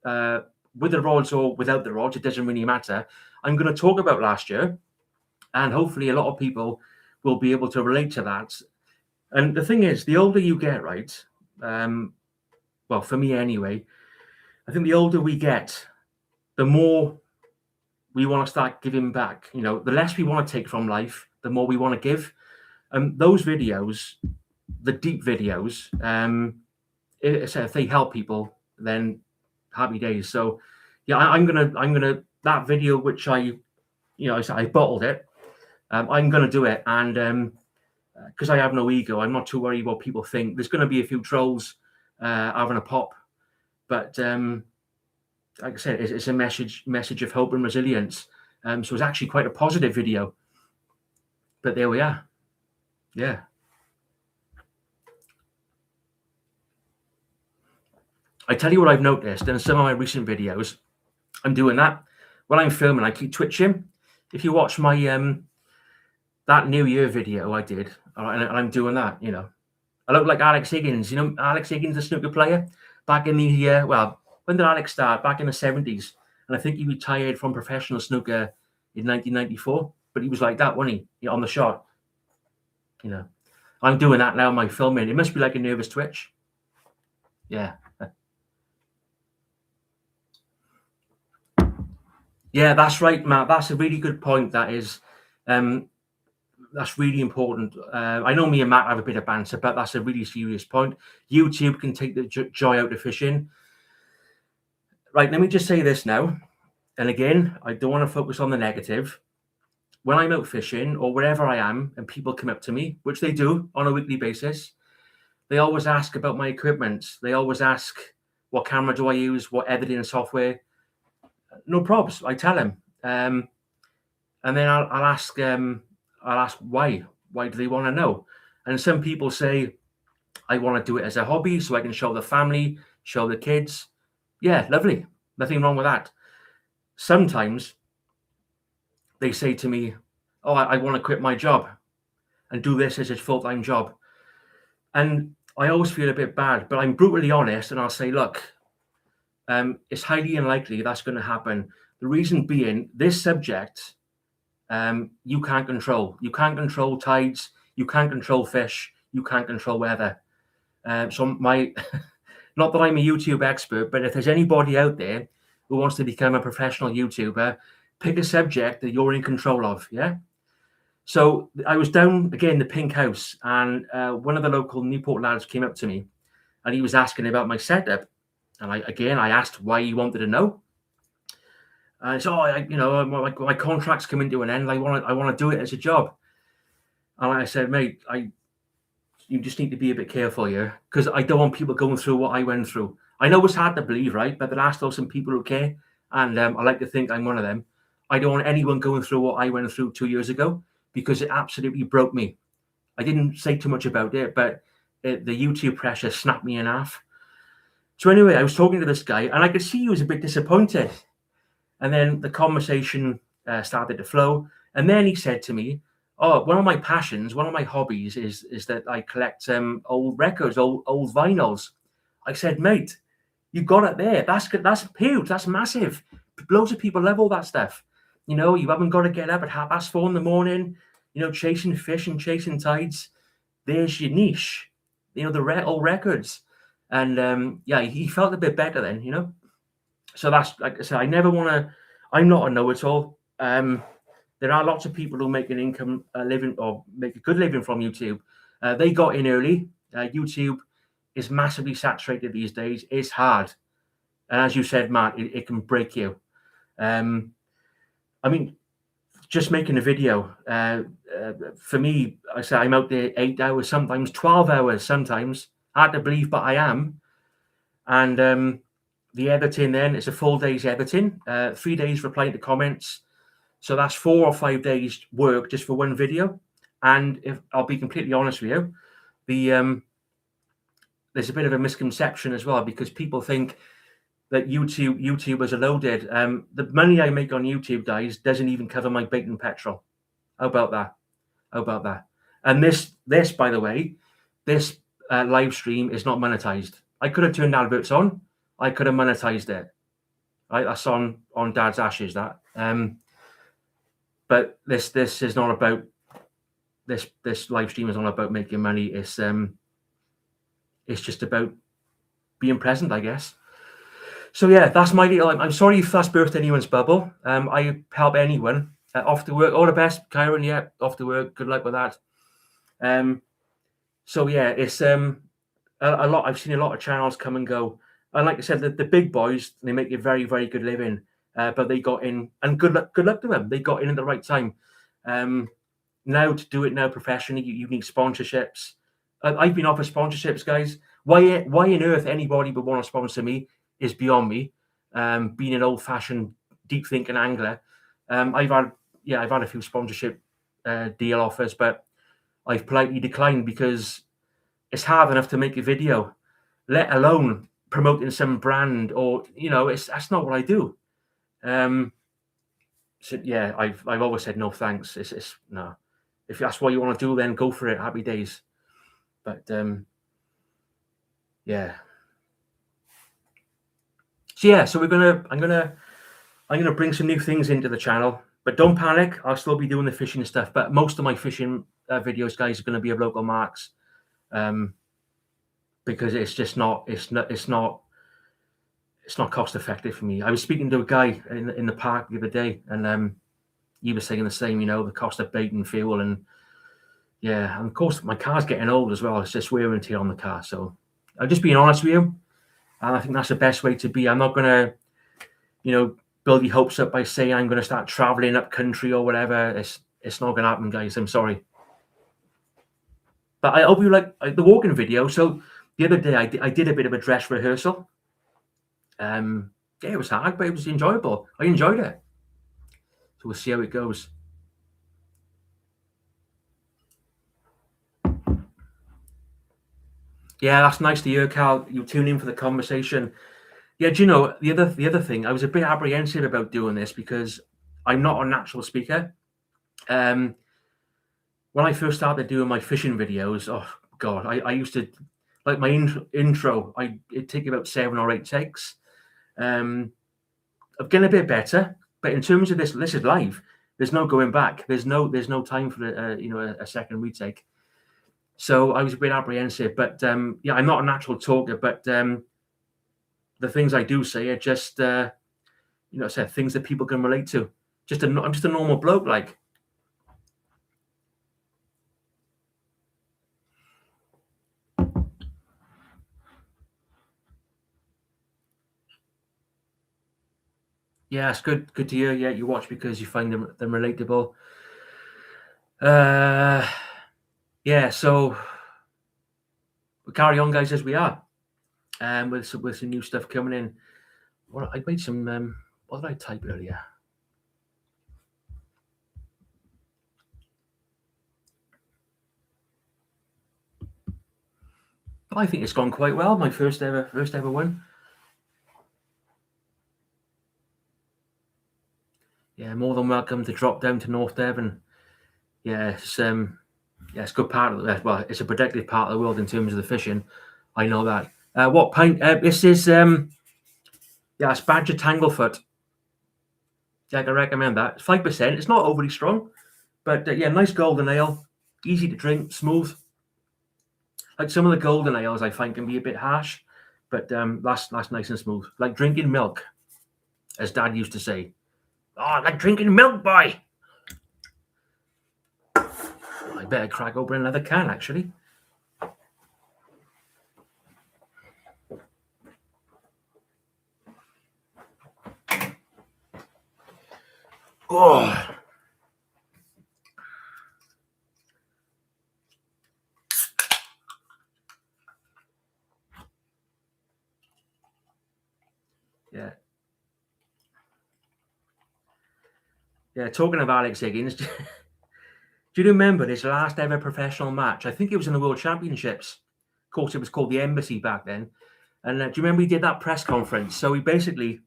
with the rods or without the rods. It doesn't really matter. I'm going to talk about last year, and hopefully a lot of people will be able to relate to that. And the thing is, the older you get, right? Well, for me anyway, I think the older we get, the more we want to start giving back. The less we want to take from life, the more we want to give. Those videos, the deep videos, if they help people, then happy days. So yeah, I'm gonna that video, which I bottled it. I'm gonna do it, and because I have no ego, I'm not too worried what people think. There's going to be a few trolls having a pop, but like I said, it's a message of hope and resilience. So it's actually quite a positive video. But there we are. Yeah. I tell you what I've noticed in some of my recent videos. I'm doing that when I'm filming. I keep twitching. If you watch my that New Year video I did, and I'm doing that, I look like Alex Higgins. Alex Higgins, the snooker player, back in the when did Alex start? Back in the 70s, and I think he retired from professional snooker in 1994. But he was like that, wasn't he? On the shot. I'm doing that now in my filming. It must be like a nervous twitch. Yeah. Yeah, that's right, Matt. That's a really good point. That is, that's really important. I know me and Matt have a bit of banter, but that's a really serious point. YouTube can take the joy out of fishing. Right, let me just say this now. And again, I don't want to focus on the negative. When I'm out fishing or wherever I am and people come up to me, which they do on a weekly basis, They always ask about my equipment. They always ask what camera do I use, what editing software. No probs. I tell them, and then I'll ask why. Why do they want to know? And some people say, I want to do it as a hobby so I can show the family, show the kids. Yeah, lovely. Nothing wrong with that. Sometimes they say to me, oh, I want to quit my job and do this as a full-time job. And I always feel a bit bad, but I'm brutally honest and I'll say, look, it's highly unlikely that's going to happen. The reason being, this subject, you can't control. You can't control tides. You can't control fish. You can't control weather. So not that I'm a YouTube expert, but if there's anybody out there who wants to become a professional YouTuber, pick a subject that you're in control of. Yeah. So I was down again, the Pink House, and one of the local Newport lads came up to me and he was asking about my setup. And I asked why he wanted to know. And so, my contract's coming to an end. I want to do it as a job. And I said, mate, you just need to be a bit careful here, because I don't want people going through what I went through. I know it's hard to believe, right? But there are still some people who care. And I like to think I'm one of them. I don't want anyone going through what I went through 2 years ago, because it absolutely broke me. I didn't say too much about it, but the YouTube pressure snapped me in half. So anyway, I was talking to this guy and I could see he was a bit disappointed. And then the conversation started to flow. And then he said to me, oh, one of my passions, one of my hobbies is that I collect old records, old vinyls. I said, mate, you got it there. That's good. That's huge. That's massive. Loads of people love all that stuff. You haven't got to get up at 4:30 in the morning, chasing fish and chasing tides. There's your niche, the old records. And he felt a bit better then, So that's, like I said, I never want to, I'm not a know-it-all. There are lots of people who make an income living or make a good living from YouTube. They got in early. YouTube is massively saturated these days. It's hard. And as you said, Matt, it can break you. Just making a video, for me, I say I'm out there 8 hours, sometimes 12 hours, sometimes. Hard to believe, but I am. And the editing then is a full day's editing, 3 days replying to comments. So that's 4 or 5 days work just for one video. And if I'll be completely honest with you, there's a bit of a misconception as well, because people think that YouTubers are loaded. The money I make on YouTube, guys, doesn't even cover my bait and petrol. How about that? And this, by the way, this live stream is not monetized. I could have turned adverts on. I could have monetized it. Right, that's on Dad's Ashes. That. But this is not about this live stream is not about making money. It's just about being present, I guess. So yeah, that's my little. I'm sorry if that's burst anyone's bubble. I help anyone off to work. All the best, Kyron. Yeah, off to work. Good luck with that. So yeah, it's a lot. I've seen a lot of channels come and go, and like I said, the big boys, they make a very, very good living. But they got in, and good luck to them. They got in at the right time. Now to do it now professionally, you need sponsorships. I've been offered sponsorships, guys. Why on earth anybody would want to sponsor me is beyond me. Being an old-fashioned, deep-thinking angler, I've had a few sponsorship deal offers, but I've politely declined because it's hard enough to make a video, let alone promoting some brand or that's not what I do. So yeah, I've always said no thanks. It's no. If that's what you want to do, then go for it. Happy days. But yeah. So yeah, so I'm gonna bring some new things into the channel, but don't panic. I'll still be doing the fishing stuff, but most of my fishing videos, guys, are going to be of local marks, because it's not cost effective for me. I was speaking to a guy in the park the other day, and he was saying the same. The cost of bait and fuel, and yeah, and of course my car's getting old as well. It's just wear and tear on the car. So I'm just being honest with you. And I think that's the best way to be. I'm not going to, build your hopes up by saying I'm going to start traveling up country or whatever. It's not going to happen, guys. I'm sorry. But I hope you like the walking video. So the other day I did a bit of a dress rehearsal. Yeah, it was hard, but it was enjoyable. I enjoyed it. So we'll see how it goes. Yeah, that's nice to hear, Cal. You tune in for the conversation. Yeah, do you know the other thing? I was a bit apprehensive about doing this because I'm not a natural speaker. When I first started doing my fishing videos, oh god, I used to like my intro. It'd take about 7 or 8 takes. I'm getting a bit better, but in terms of this is live. There's no going back. There's no time for a second retake. So I was a bit apprehensive, but yeah, I'm not a natural talker, but the things I do say are just things that people can relate to. I'm just a normal bloke, like. Yeah, it's good to hear. Yeah, you watch because you find them relatable. Yeah, so we carry on, guys, as we are, with some new stuff coming in. Well, I made some. What did I type earlier? I think it's gone quite well. My first ever win. Yeah, more than welcome to drop down to North Devon. Yeah, it's a good part of the well, it's a protected part of the world in terms of the fishing. I know that. What pint? This is it's Badger Tanglefoot. Yeah, I can recommend that. It's 5%. It's not overly strong, but yeah, nice golden ale, easy to drink, smooth. Like some of the golden ales, I find can be a bit harsh, but that's nice and smooth. Like drinking milk, as Dad used to say. Oh, like drinking milk, boy. I better crack open another can, actually. Oh. Yeah. Yeah, talking of Alex Higgins, do you remember his last ever professional match? I think it was in the World Championships. Of course, it was called the Embassy back then. And do you remember he did that press conference? So he basically,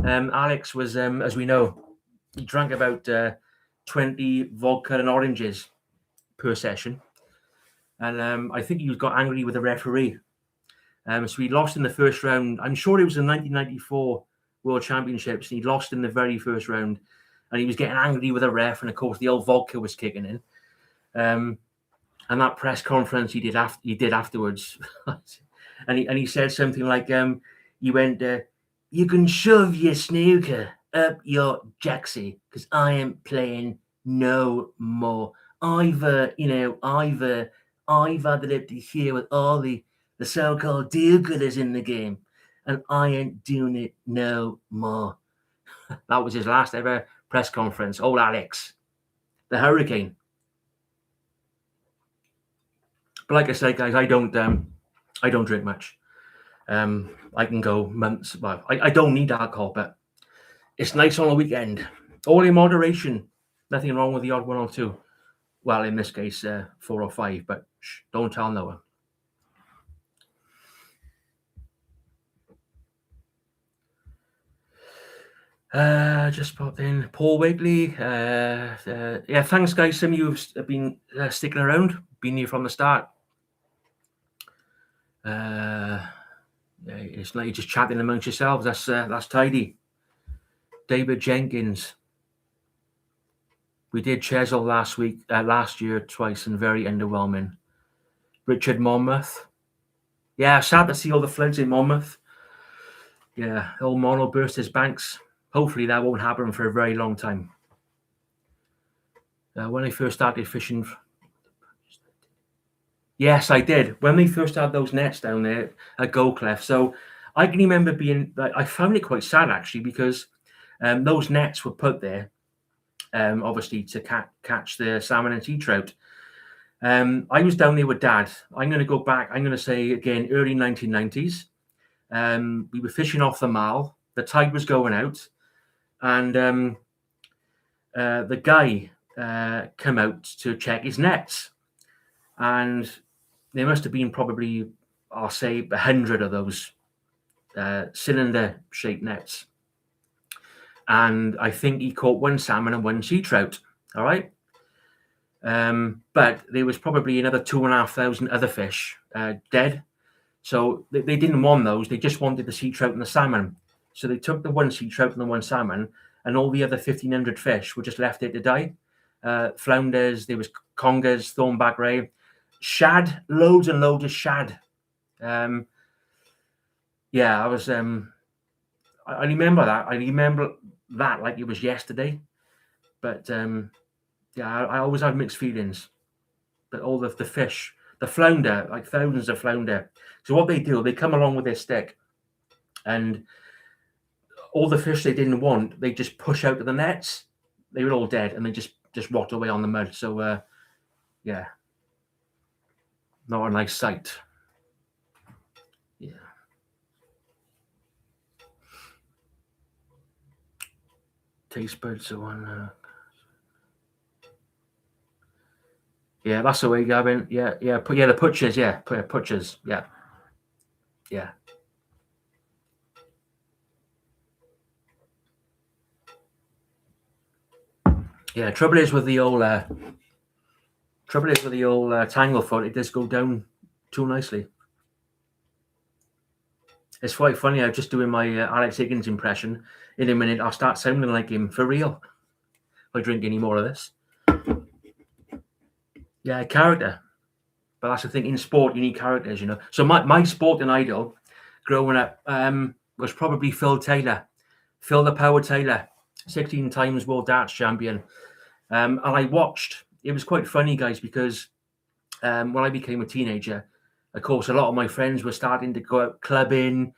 Alex was, as we know, he drank about 20 vodka and oranges per session. And I think he got angry with the referee. So he lost in the first round. I'm sure it was in 1994 World Championships. And he lost in the very first round. And he was getting angry with the ref. And, of course, the old vodka was kicking in. And that press conference he did afterwards. and he said something like, he went, you can shove your snooker up your jacksie because I am playing no more. I've had it up to here with all the so-called do-gooders in the game, and I ain't doing it no more. That was his last ever press conference. Old Alex, the Hurricane. But like I said, guys, I don't drink much. I can go months. Well, I don't need alcohol, but it's nice on a weekend. All in moderation. Nothing wrong with the odd 1 or 2. Well, in this case, 4 or 5, but don't tell no one. Just popped in. Paul Wakely. Yeah, thanks, guys. Some of you have been sticking around, been here from the start. Yeah, it's like you're just chatting amongst yourselves. That's tidy. David Jenkins. We did Chesil last year twice, and very underwhelming. Richard Monmouth. Yeah, sad to see all the floods in Monmouth. Yeah, old Mono burst his banks. Hopefully that won't happen for a very long time. When I first started fishing, yes, I did. When they first had those nets down there at Goldcliff, so I can remember I found it quite sad actually because those nets were put there, obviously to catch the salmon and sea trout. I was down there with Dad. I'm going to go back. I'm going to say again, early 1990s. We were fishing off the Mall. The tide was going out, and the guy came out to check his nets, and there must have been probably, I'll say, 100 of those cylinder-shaped nets. And I think he caught one salmon and one sea trout. All right. But there was probably another 2,500 other fish dead. So they didn't want those. They just wanted the sea trout and the salmon. So they took the one sea trout and the one salmon, and all the other 1,500 fish were just left there to die. Flounders, there was congers, thornback ray, shad, loads and loads of shad. Yeah, I was. I remember that. I remember that like it was yesterday. But yeah, I always had mixed feelings. But all the fish, the flounder, like thousands of flounder. So what they do, they come along with their stick, and all the fish they didn't want, they just push out of the nets. They were all dead, and they just rot away on the mud. So yeah, not a nice sight. Yeah. Taste buds are on. Yeah, that's the way, Gavin. Yeah. The putchers. Yeah, putchers. Yeah. Yeah. Trouble is with the old tanglefoot, it does go down too nicely. It's quite funny. I'm just doing my Alex Higgins impression. In a minute, I'll start sounding like him for real. If I drink any more of this. Yeah, character. But that's the thing. In sport, you need characters, you know. So my sporting idol growing up was probably Phil Taylor. Phil the Power Taylor, 16 times world darts champion. And I watched. It was quite funny, guys, because when I became a teenager, of course, a lot of my friends were starting to go out clubbing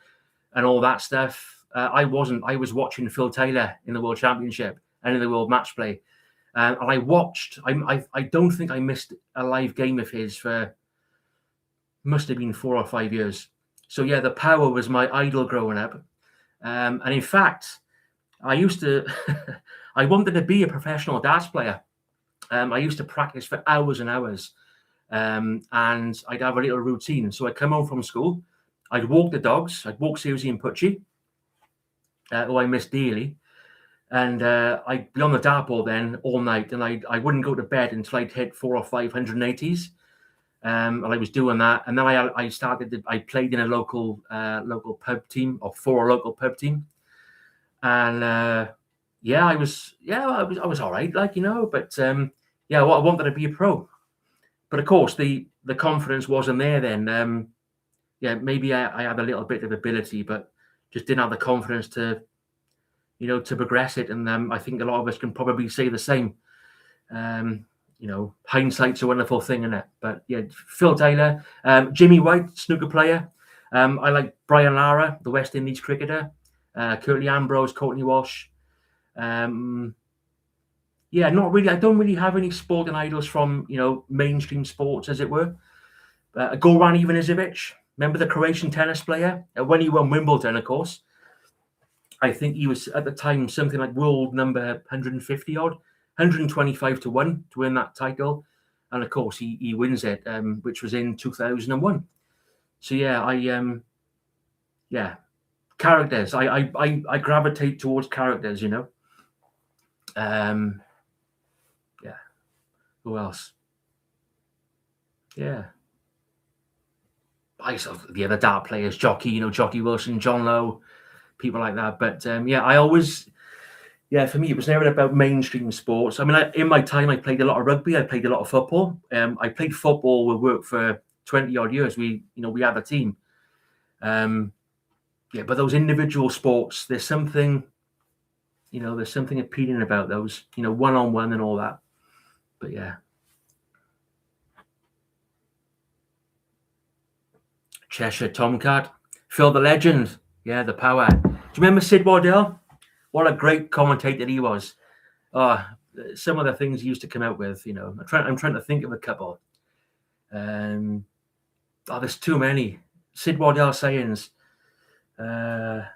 and all that stuff. I wasn't. I was watching Phil Taylor in the World Championship and in the World Match Play. And I watched. I don't think I missed a live game of his for must have been 4 or 5 years. So yeah, the Power was my idol growing up. And in fact, I used to. I wanted to be a professional darts player. I used to practice for hours and hours, and I'd have a little routine. So I'd come home from school, I'd walk the dogs, I'd walk Susie and Putchie, who I miss dearly. And I'd be on the dartboard then all night, and I wouldn't go to bed until I'd hit 400 or 500 180s. And I was doing that, and then I played in a local pub team, or for a local pub team, and I was all right, like, you know. But I wanted to be a pro, but of course the confidence wasn't there then. Maybe I had a little bit of ability, but just didn't have the confidence to progress it. And I think a lot of us can probably say the same. Hindsight's a wonderful thing, isn't it? But yeah, Phil Taylor, Jimmy White, snooker player. I like Brian Lara, the West Indies cricketer. Curtly Ambrose, Courtney Walsh. Not really. I don't really have any sporting idols from mainstream sports, as it were. Goran Ivanisevic, remember the Croatian tennis player when he won Wimbledon, of course. I think he was at the time something like world number 150 odd, 125 to 1 to win that title, and of course he wins it, which was in 2001. So characters. I gravitate towards characters, you know. Who else? Yeah. I saw the other dart players, Jockey Wilson, John Lowe, people like that. But I always, for me, it was never about mainstream sports. I mean, in my time, I played a lot of rugby. I played a lot of football. I played football with work for 20 odd years. We had a team. But those individual sports, there's something appealing about those, one-on-one and all that. But yeah. Cheshire Tomcat, Phil the Legend, the Power. Do you remember Sid Waddell? What a great commentator he was. Some of the things he used to come out with, I'm trying to think of a couple. There's too many. Sid Waddell sayings. Taylor,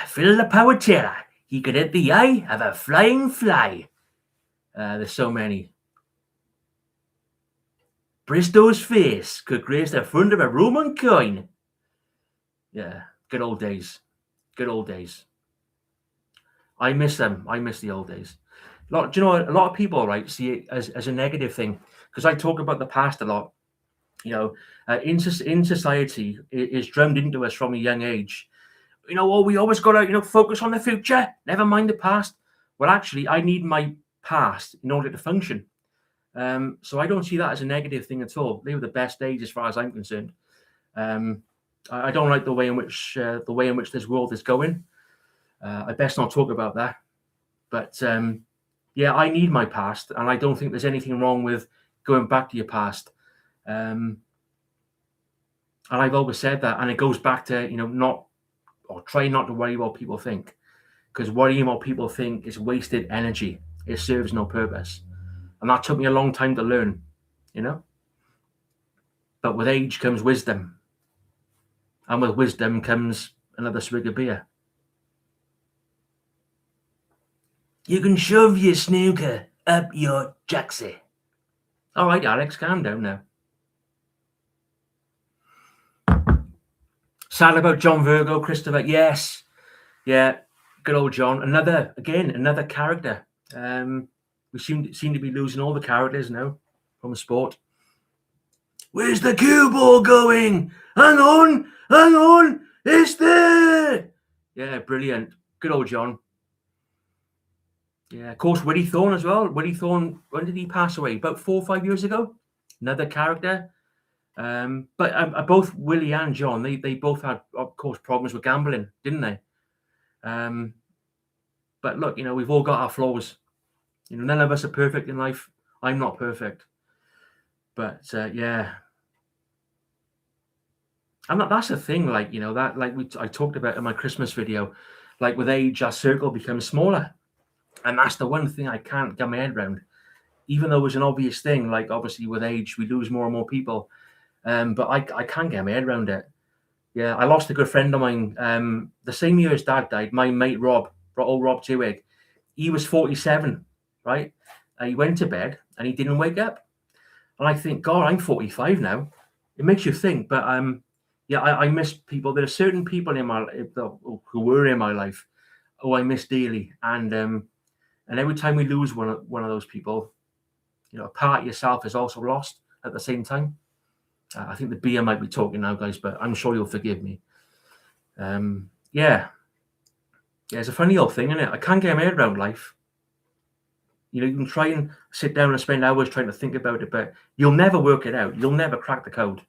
fill the power Taylor. He could hit the eye of a flying fly. There's so many. Bristow's face could grace the front of a Roman coin. Yeah, good old days. Good old days. I miss them. I miss the old days. A lot of people, right, see it as a negative thing, because I talk about the past a lot. In society, is drummed into us from a young age. We always got to, focus on the future, never mind the past. Well, actually, I need my past in order to function. So I don't see that as a negative thing at all. They were the best days as far as I'm concerned. I don't like the way in which this world is going. I best not talk about that. But I need my past, and I don't think there's anything wrong with going back to your past. And I've always said that, and it goes back to try not to worry what people think, because worrying what people think is wasted energy. It serves no purpose, and that took me a long time to learn. But with age comes wisdom, and with wisdom comes another swig of beer. You can shove your snooker up your jacksie. All right, Alex, calm down now. Sad about John Virgo, Christopher. Yes. Yeah, good old John. Another character. We seem to be losing all the characters now from the sport. Where's the cue ball going? Hang on, it's there. Yeah, brilliant. Good old John. Yeah, of course, Willie Thorne as well. Willie Thorne, when did he pass away? About 4 or 5 years ago. Another character. But both Willie and John, they both had, of course, problems with gambling, didn't they? But look, we've all got our flaws. None of us are perfect in life. I'm not perfect. But yeah. And that's the thing, I talked about in my Christmas video, like with age, our circle becomes smaller. And that's the one thing I can't get my head around. Even though it's an obvious thing, like obviously with age, we lose more and more people. But I can't get my head around it. Yeah, I lost a good friend of mine the same year his dad died. My mate Rob Tewig, he was 47, right? He went to bed and he didn't wake up. And I think, God, I'm 45 now. It makes you think. But I miss people. There are certain people who were in my life who I miss dearly. And every time we lose one of those people, a part of yourself is also lost at the same time. I think the beer might be talking now, guys, but I'm sure you'll forgive me. Yeah, it's a funny old thing, isn't it? I can't get my head around life. You can try and sit down and spend hours trying to think about it, but you'll never work it out. You'll never crack the code.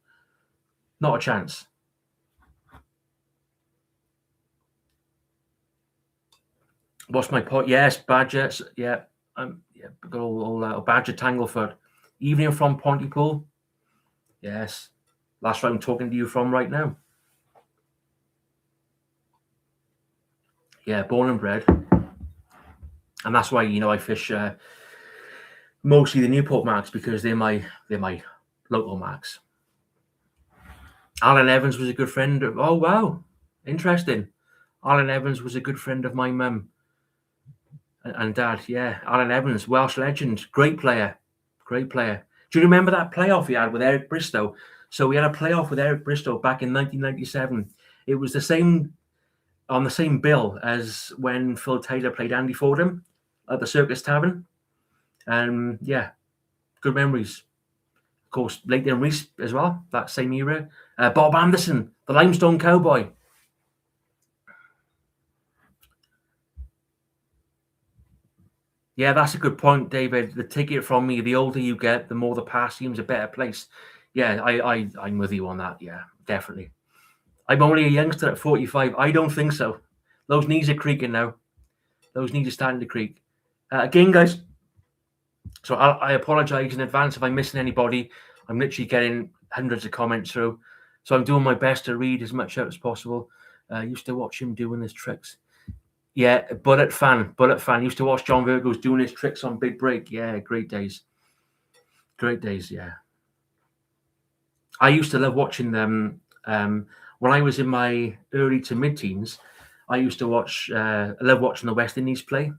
Not a chance. What's my point? Yes, Badger. Yeah, got all Badger Tanglefoot. Evening from Pontypool. Yes, that's where I'm talking to you from right now. Yeah, born and bred, and that's why I fish mostly the Newport marks, because they're my local marks. Alan Evans was a good friend of. Oh wow, interesting. Alan Evans was a good friend of my mum and dad. Yeah, Alan Evans, Welsh legend, great player. Do you remember that playoff he had with Eric Bristow? So we had a playoff with Eric Bristow back in 1997. It was on the same bill as when Phil Taylor played Andy Fordham at the Circus Tavern. And yeah, good memories. Of course, Leighton Reese as well, that same era. Bob Anderson, the Limestone Cowboy. Yeah, that's a good point, David. The ticket from me, the older you get, the more the past seems a better place. Yeah, I'm with you on that. Yeah, definitely. I'm only a youngster at 45. I don't think so. Those knees are creaking now. Those knees are starting to creak. Again, guys, so I apologize in advance if I'm missing anybody. I'm literally getting hundreds of comments through. So I'm doing my best to read as much out as possible. Used to watch him doing his tricks. Yeah, Bullet fan. Used to watch John Virgo's doing his tricks on Big Break. Yeah, great days. Yeah. I used to love watching them when I was in my early to mid-teens. I used to love watching the West Indies play.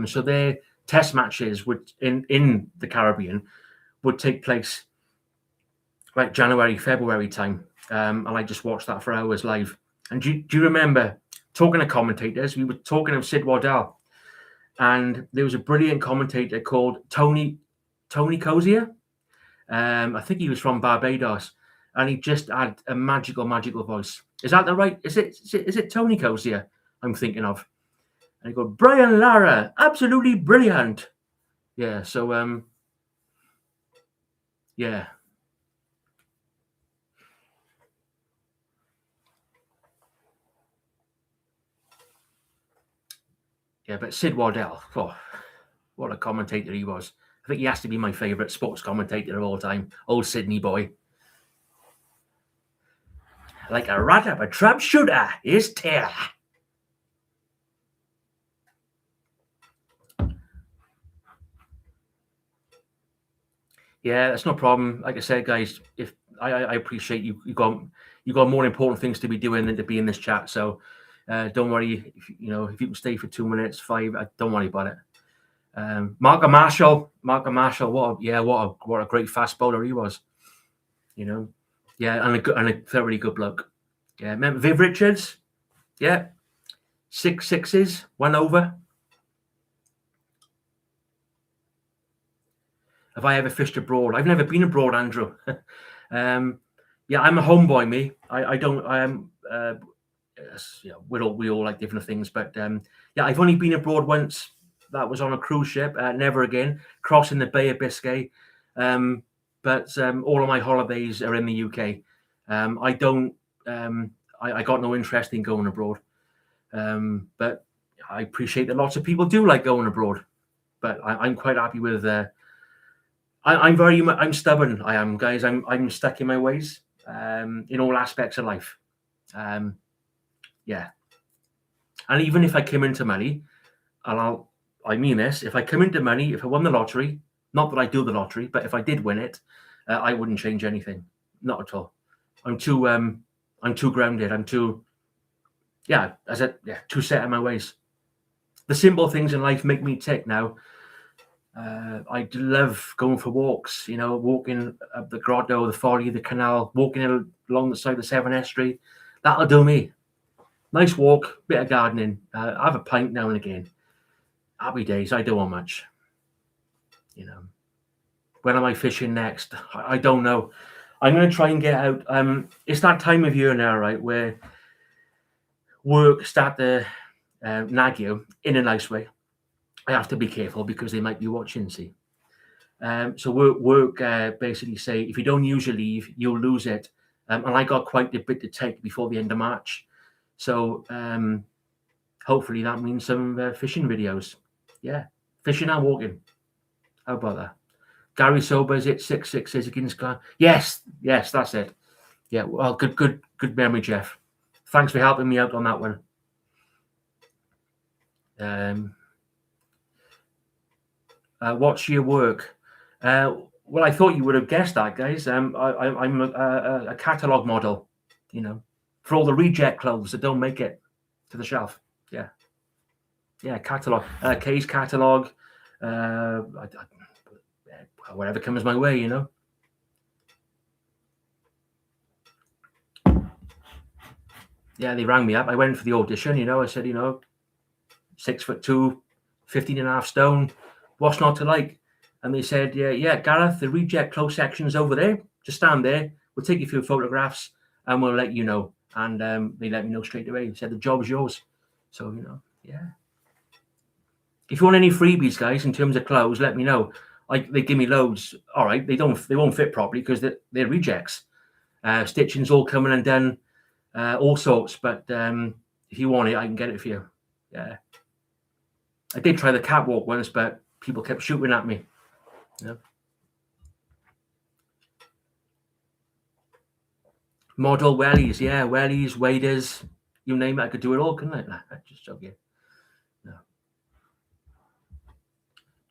So their test matches would in the Caribbean would take place like January, February time, and I just watched that for hours live. And do you remember talking to commentators? We were talking of Sid Waddell, and there was a brilliant commentator called Tony Cozier. I think he was from Barbados, and he just had a magical voice. Is that the right? Is it Tony Cozier I'm thinking of? And he go, Brian Lara, absolutely brilliant. Yeah. So yeah. Yeah, but Sid Waddell, oh, what a commentator he was. I think he has to be my favourite sports commentator of all time. Old Sydney boy. Like a rat up a trap shooter, his tail. Yeah, that's no problem. Like I said, guys, if I appreciate you got more important things to be doing than to be in this chat. So don't worry. If you can stay for 2 minutes, 5, don't worry about it. Marco Marshall, what a great fast bowler he was. Yeah, and a thoroughly good bloke. Yeah, remember Viv Richards? Yeah, 6 sixes, 1 over. Have I ever fished abroad? I've never been abroad, Andrew. Yeah, I'm a homeboy, me. I don't. I am. We all like different things, but yeah, I've only been abroad once. That was on a cruise ship. Never again. Crossing the Bay of Biscay. But all of my holidays are in the UK. I don't. I got no interest in going abroad. But I appreciate that lots of people do like going abroad. But I'm quite happy with. I'm stubborn. I am, guys. I'm stuck in my ways in all aspects of life. Yeah. And even if I come into money, and I mean this, if I come into money, if I won the lottery, not that I do the lottery, but if I did win it, I wouldn't change anything. Not at all. I'm too grounded. I'm too too set in my ways. The simple things in life make me tick now. I love going for walks, walking up the grotto, the folly, the canal, walking along the side of the Severn Estuary. That'll do me. Nice walk, bit of gardening, have a pint now and again. Happy days. I don't want much. When am I fishing next? I don't know. I'm going to try and get out. It's that time of year now, right, where work start to nag you in a nice way. I have to be careful because they might be watching, see. So work basically say, if you don't use your leave, you'll lose it. And I got quite a bit to take before the end of March. So hopefully that means some fishing videos. Yeah, fishing and walking. How about that? Gary Sobers, it 6 sixes against Glenn. Yes, that's it. Yeah, well, good memory, Jeff. Thanks for helping me out on that one. What's your work? Well, I thought you would have guessed that, guys. I'm a catalogue model, for all the reject clothes that don't make it to the shelf. Yeah, catalogue, case catalogue, whatever comes my way, Yeah, they rang me up. I went for the audition, I said, 6'2", 15.5 stone. What's not to like? And they said, yeah, Gareth, the reject close section's over there. Just stand there. We'll take a few photographs and we'll let you know. And they let me know straight away. They said, the job's yours. So, yeah. If you want any freebies, guys, in terms of clothes, let me know. They give me loads. All right, they won't fit properly because they're rejects. Stitching's all coming and done, all sorts. But if you want it, I can get it for you. Yeah. I did try the catwalk once, but people kept shooting at me. Yeah. Model wellies, wellies, waders, you name it. I could do it all, couldn't I? Nah, just joking. No.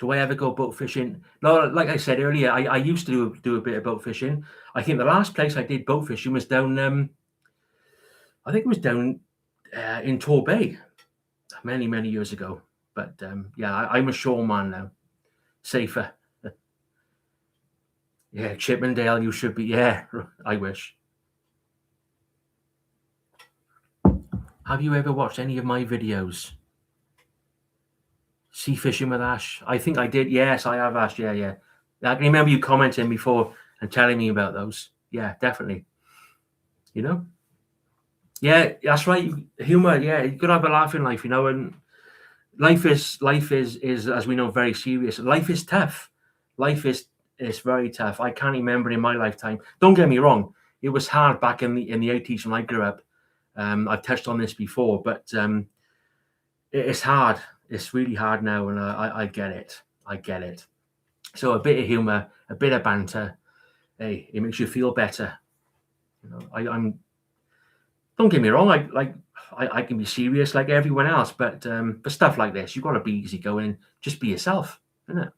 Do I ever go boat fishing? No, like I said earlier, I used to do a bit of boat fishing. I think the last place I did boat fishing was down, I think it was down in Torbay many, many years ago. But yeah, I'm a shoreman now. Safer. Yeah, Chippendale, you should be. Yeah, I wish. Have you ever watched any of my videos? Sea fishing with Ash? I think I did. Yes, I have, Ash. Yeah, yeah. I can remember you commenting before and telling me about those. Yeah, definitely. You know? Yeah, that's right. Humor. Yeah, you gotta have a laugh in life, and life is as we know very serious. Life is tough. Life is very tough. I can't remember in my lifetime. Don't get me wrong. It was hard back in the 80s when I grew up. I've touched on this before, but it's hard. It's really hard now, and I get it. I get it. So a bit of humor, a bit of banter, hey, it makes you feel better. I'm. Don't get me wrong. I can be serious like everyone else, but for stuff like this, you've got to be easygoing and just be yourself, isn't it?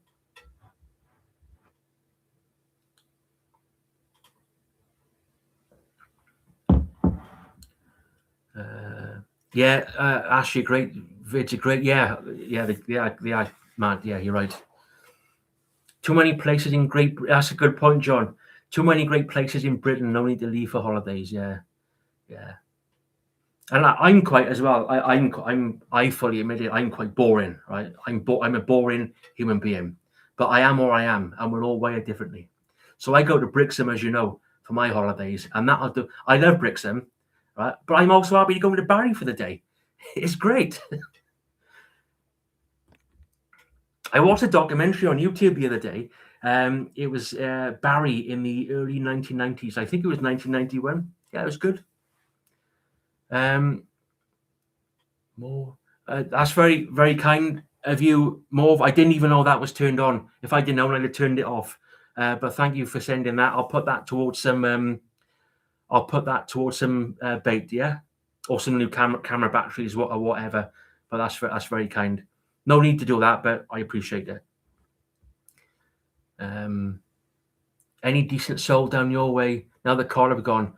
Yeah, Ash, you're great. It's a great, yeah, yeah, Matt, yeah, you're right. Too many places in Great. That's a good point, John. Too many great places in Britain. No need to leave for holidays. Yeah, yeah. And I'm quite as well. I fully admit it. I'm quite boring, right? I'm a boring human being, but I am or I am, and we're all wired differently. So I go to Brixham, as you know, for my holidays, and that'll do. I love Brixham, right? But I'm also happy to go to Barry for the day. It's great. I watched a documentary on YouTube the other day. It was Barry in the early 1990s. I think it was 1991. Yeah, it was good. More. That's very, very kind of you, Morv. I didn't even know that was turned on. If I didn't know, I'd have turned it off. But thank you for sending that. I'll put that towards some. I'll put that towards some bait, yeah, or some new camera batteries, or whatever. But that's very kind. No need to do that, but I appreciate it. Any decent soul down your way now the cod have gone?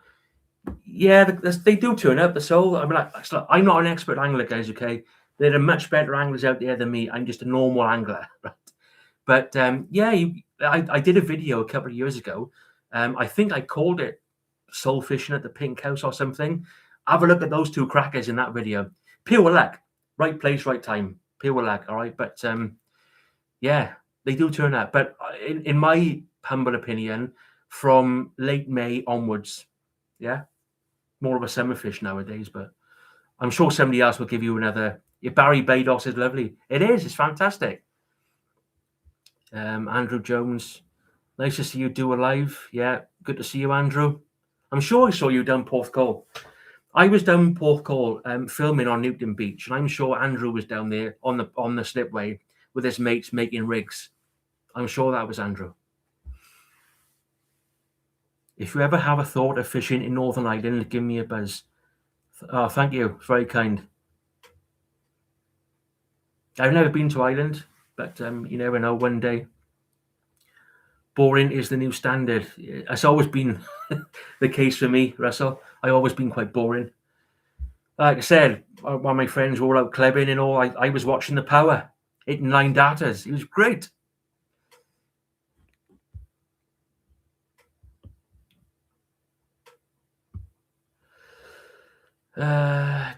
Yeah, they do turn up the soul. I mean, I'm not an expert angler, guys. Okay, there are much better anglers out there than me. I'm just a normal angler, right? But yeah, I did a video a couple of years ago. I think I called it "Soul Fishing at the Pink House" or something. Have a look at those two crackers in that video. Pure luck, right place, right time. Pure luck. All right, but yeah, they do turn up. But in my humble opinion, from late May onwards, yeah, more of a summer fish nowadays. But I'm sure somebody else will give you another. Yeah, Barry Bados is lovely. It is. It's fantastic. Andrew Jones, nice to see you do a live. Yeah, good to see you, Andrew. I'm sure I saw you down Porthcawl. I was down Porthcawl filming on Newton Beach, and I'm sure Andrew was down there on the slipway with his mates making rigs. I'm sure that was Andrew. If you ever have a thought of fishing in Northern Ireland, give me a buzz. Oh, thank you. It's very kind. I've never been to Ireland, but you never know, one day. Boring is the new standard. It's always been the case for me, Russell. I've always been quite boring. Like I said, while my friends were all out clubbing and all, I was watching the power, hitting 9 datas. It was great. Can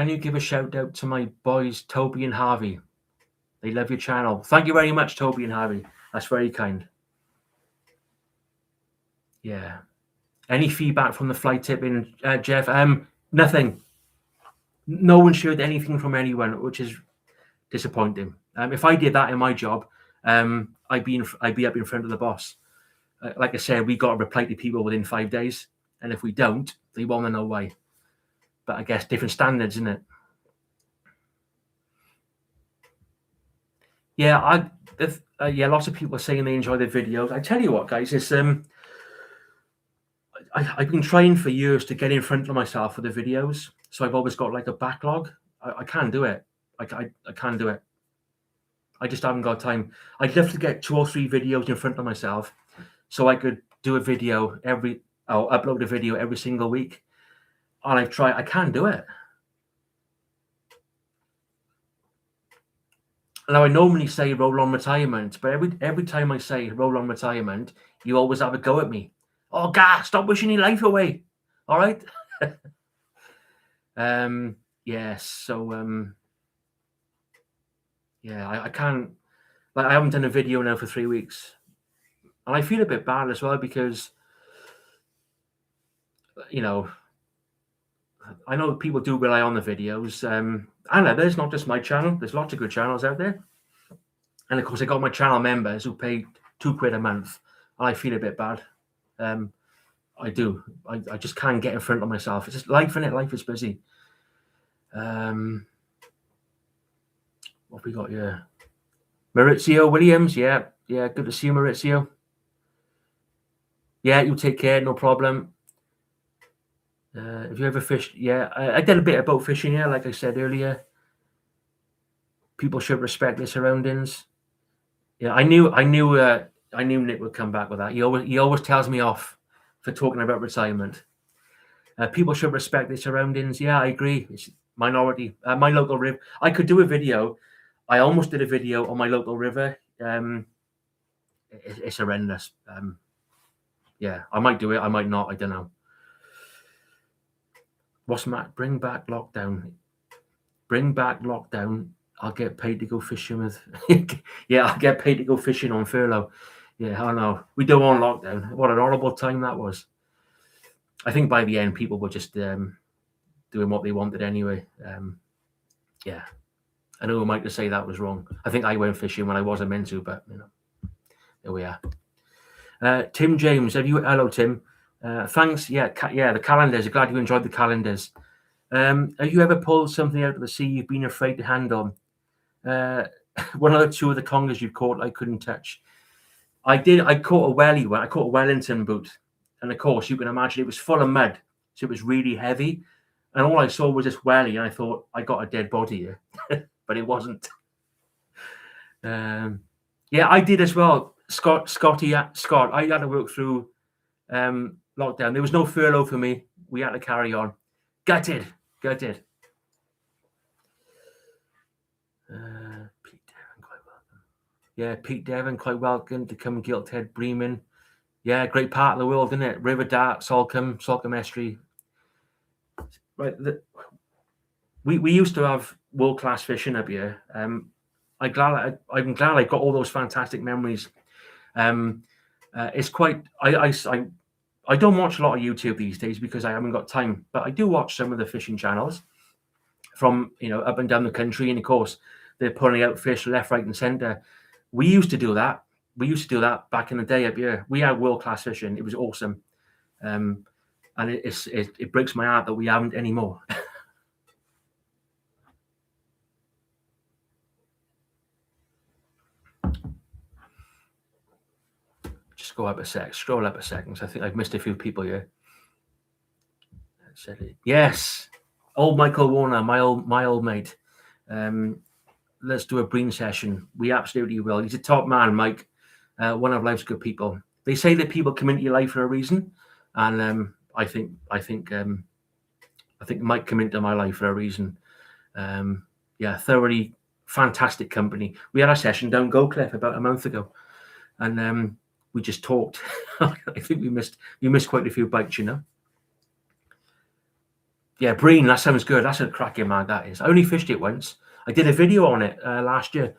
you give a shout out to my boys, Toby and Harvey? They love your channel. Thank you very much, Toby and Harvey. That's very kind. Yeah. Any feedback from the fly tipping, Jeff? Nothing. No one shared anything from anyone, which is disappointing. If I did that in my job, I'd be up in front of the boss. Like I said, we got to reply to people within 5 days, and if we don't, they want to know why. But I guess different standards, isn't it? Yeah, lots of people are saying they enjoy the videos. I tell you what, guys, it's I've been trying for years to get in front of myself with the videos, so I've always got like a backlog. I can't do it. I can't do it. I just haven't got time. I'd love to get 2 or 3 videos in front of myself so I could do a video upload a video every single week. And I've tried, I can't do it. Now, I normally say roll on retirement, but every time I say roll on retirement, you always have a go at me. Oh, Gareth, stop wishing your life away. All right. Yes. So, yeah, I can't, like, I haven't done a video now for 3 weeks. And I feel a bit bad as well because, you know, I know people do rely on the videos. I know there's not just my channel. There's lots of good channels out there. And of course, I got my channel members who pay £2 a month. And I feel a bit bad. I do. I just can't get in front of myself. It's just life, innit? Life is busy. What have we got here? Maurizio Williams. Yeah. Yeah. Good to see you, Maurizio. Yeah, you take care. No problem. Have you ever fished? Yeah, I did a bit of boat fishing. Yeah, like I said earlier. People should respect their surroundings. Yeah, I knew Nick would come back with that. He always tells me off for talking about retirement. People should respect their surroundings. Yeah, I agree. It's minority. My local river. I could do a video. I almost did a video on my local river. It's horrendous. Yeah, I might do it. I might not. I don't know. What's Matt? Bring back lockdown. Bring back lockdown. I'll get paid to go fishing with. Yeah, I'll get paid to go fishing on furlough. Yeah, I know. We don't want lockdown. What an horrible time that was. I think by the end, people were just doing what they wanted anyway. Yeah, I know we might just say that was wrong. I think I went fishing when I wasn't meant to, but you know, there we are. Tim James, hello Tim. Thanks. Yeah, the calendars. I'm glad you enjoyed the calendars. Have you ever pulled something out of the sea you've been afraid to handle? One of the 2 of the congers you've caught I couldn't touch. I did. I caught a welly one. I caught a Wellington boot, and of course you can imagine it was full of mud, so it was really heavy. And all I saw was this welly, and I thought I got a dead body here, but it wasn't. Yeah, I did as well. Scott. I had to work through lockdown. There was no furlough for me. We had to carry on. Gutted. Pete Devon, quite welcome. Yeah, Pete Devon, quite welcome to come Gilthead, Bremen. Yeah, great part of the world, isn't it? River Dart, Salcombe Estuary. Right. We used to have world-class fishing up here. I'm glad I got all those fantastic memories. It's quite. I don't watch a lot of YouTube these days because I haven't got time, but I do watch some of the fishing channels from up and down the country, and of course they're pulling out fish left, right, and centre. We used to do that. Back in the day up here. We had world-class fishing. It was awesome, and it breaks my heart that we haven't anymore. Just scroll up a second. So I think I've missed a few people here. Yes, old Michael Warner, my old mate. Let's do a bream session. We absolutely will. He's a top man, Mike. One of life's good people. They say that people come into your life for a reason, and I think Mike came into my life for a reason. Yeah, thoroughly fantastic company. We had a session down Goldcliff about a month ago, and we just talked. I think we missed quite a few bites, Yeah, bream. That sounds good. That's a cracking mag. That is. I only fished it once. I did a video on it last year.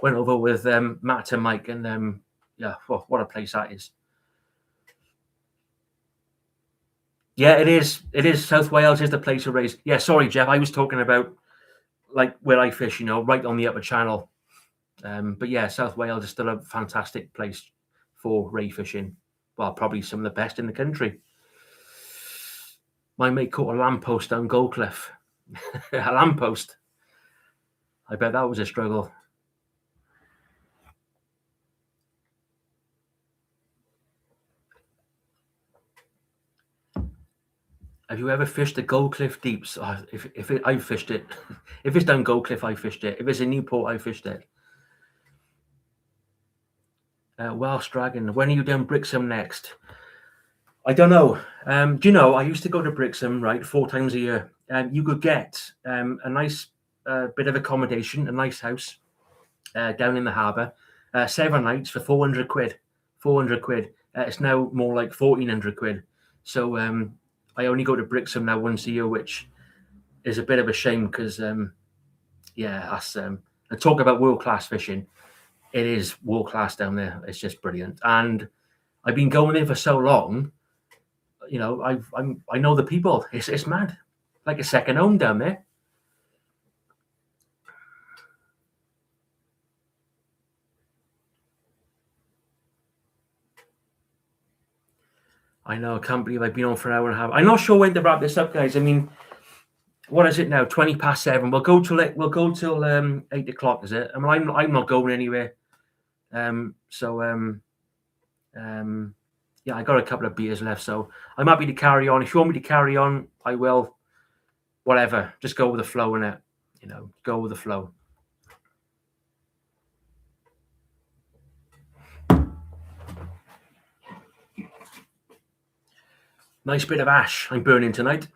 Went over with Matt and Mike, and yeah, what a place that is. Yeah, it is. It is. South Wales is the place to raise. Yeah, sorry, Jeff. I was talking about like where I fish, right on the upper channel. But yeah, South Wales is still a fantastic place for ray fishing. Well, probably some of the best in the country. My mate caught a lamppost down Goldcliff. A lamppost. I bet that was a struggle. Have you ever fished the Goldcliff Deeps? I've fished it. If it's down Goldcliff, I fished it. If it's in Newport, I fished it. Welsh Dragon, when are you down Brixham next? I don't know. Do you know, I used to go to Brixham, right, 4 times a year. You could get a nice bit of accommodation, a nice house down in the harbour, 7 nights for 400 quid. 400 quid. It's now more like 1,400 quid. So I only go to Brixham now once a year, which is a bit of a shame because, that's and talk about world-class fishing. It is world-class down there. It's just brilliant. And I've been going there for so long. You know, I know the people. It's mad, like a second home down there. I know. I can't believe I've been on for an hour and a half. I'm not sure when to wrap this up, guys. I mean, what is it now? 20 past 7. We'll go till 8 o'clock. Is it? I mean, I'm not going anywhere. Yeah, I got a couple of beers left, so I'm happy to carry on. If you want me to carry on, I will. Whatever, just go with the flow, innit? You know, go with the flow. Nice bit of ash I'm burning tonight.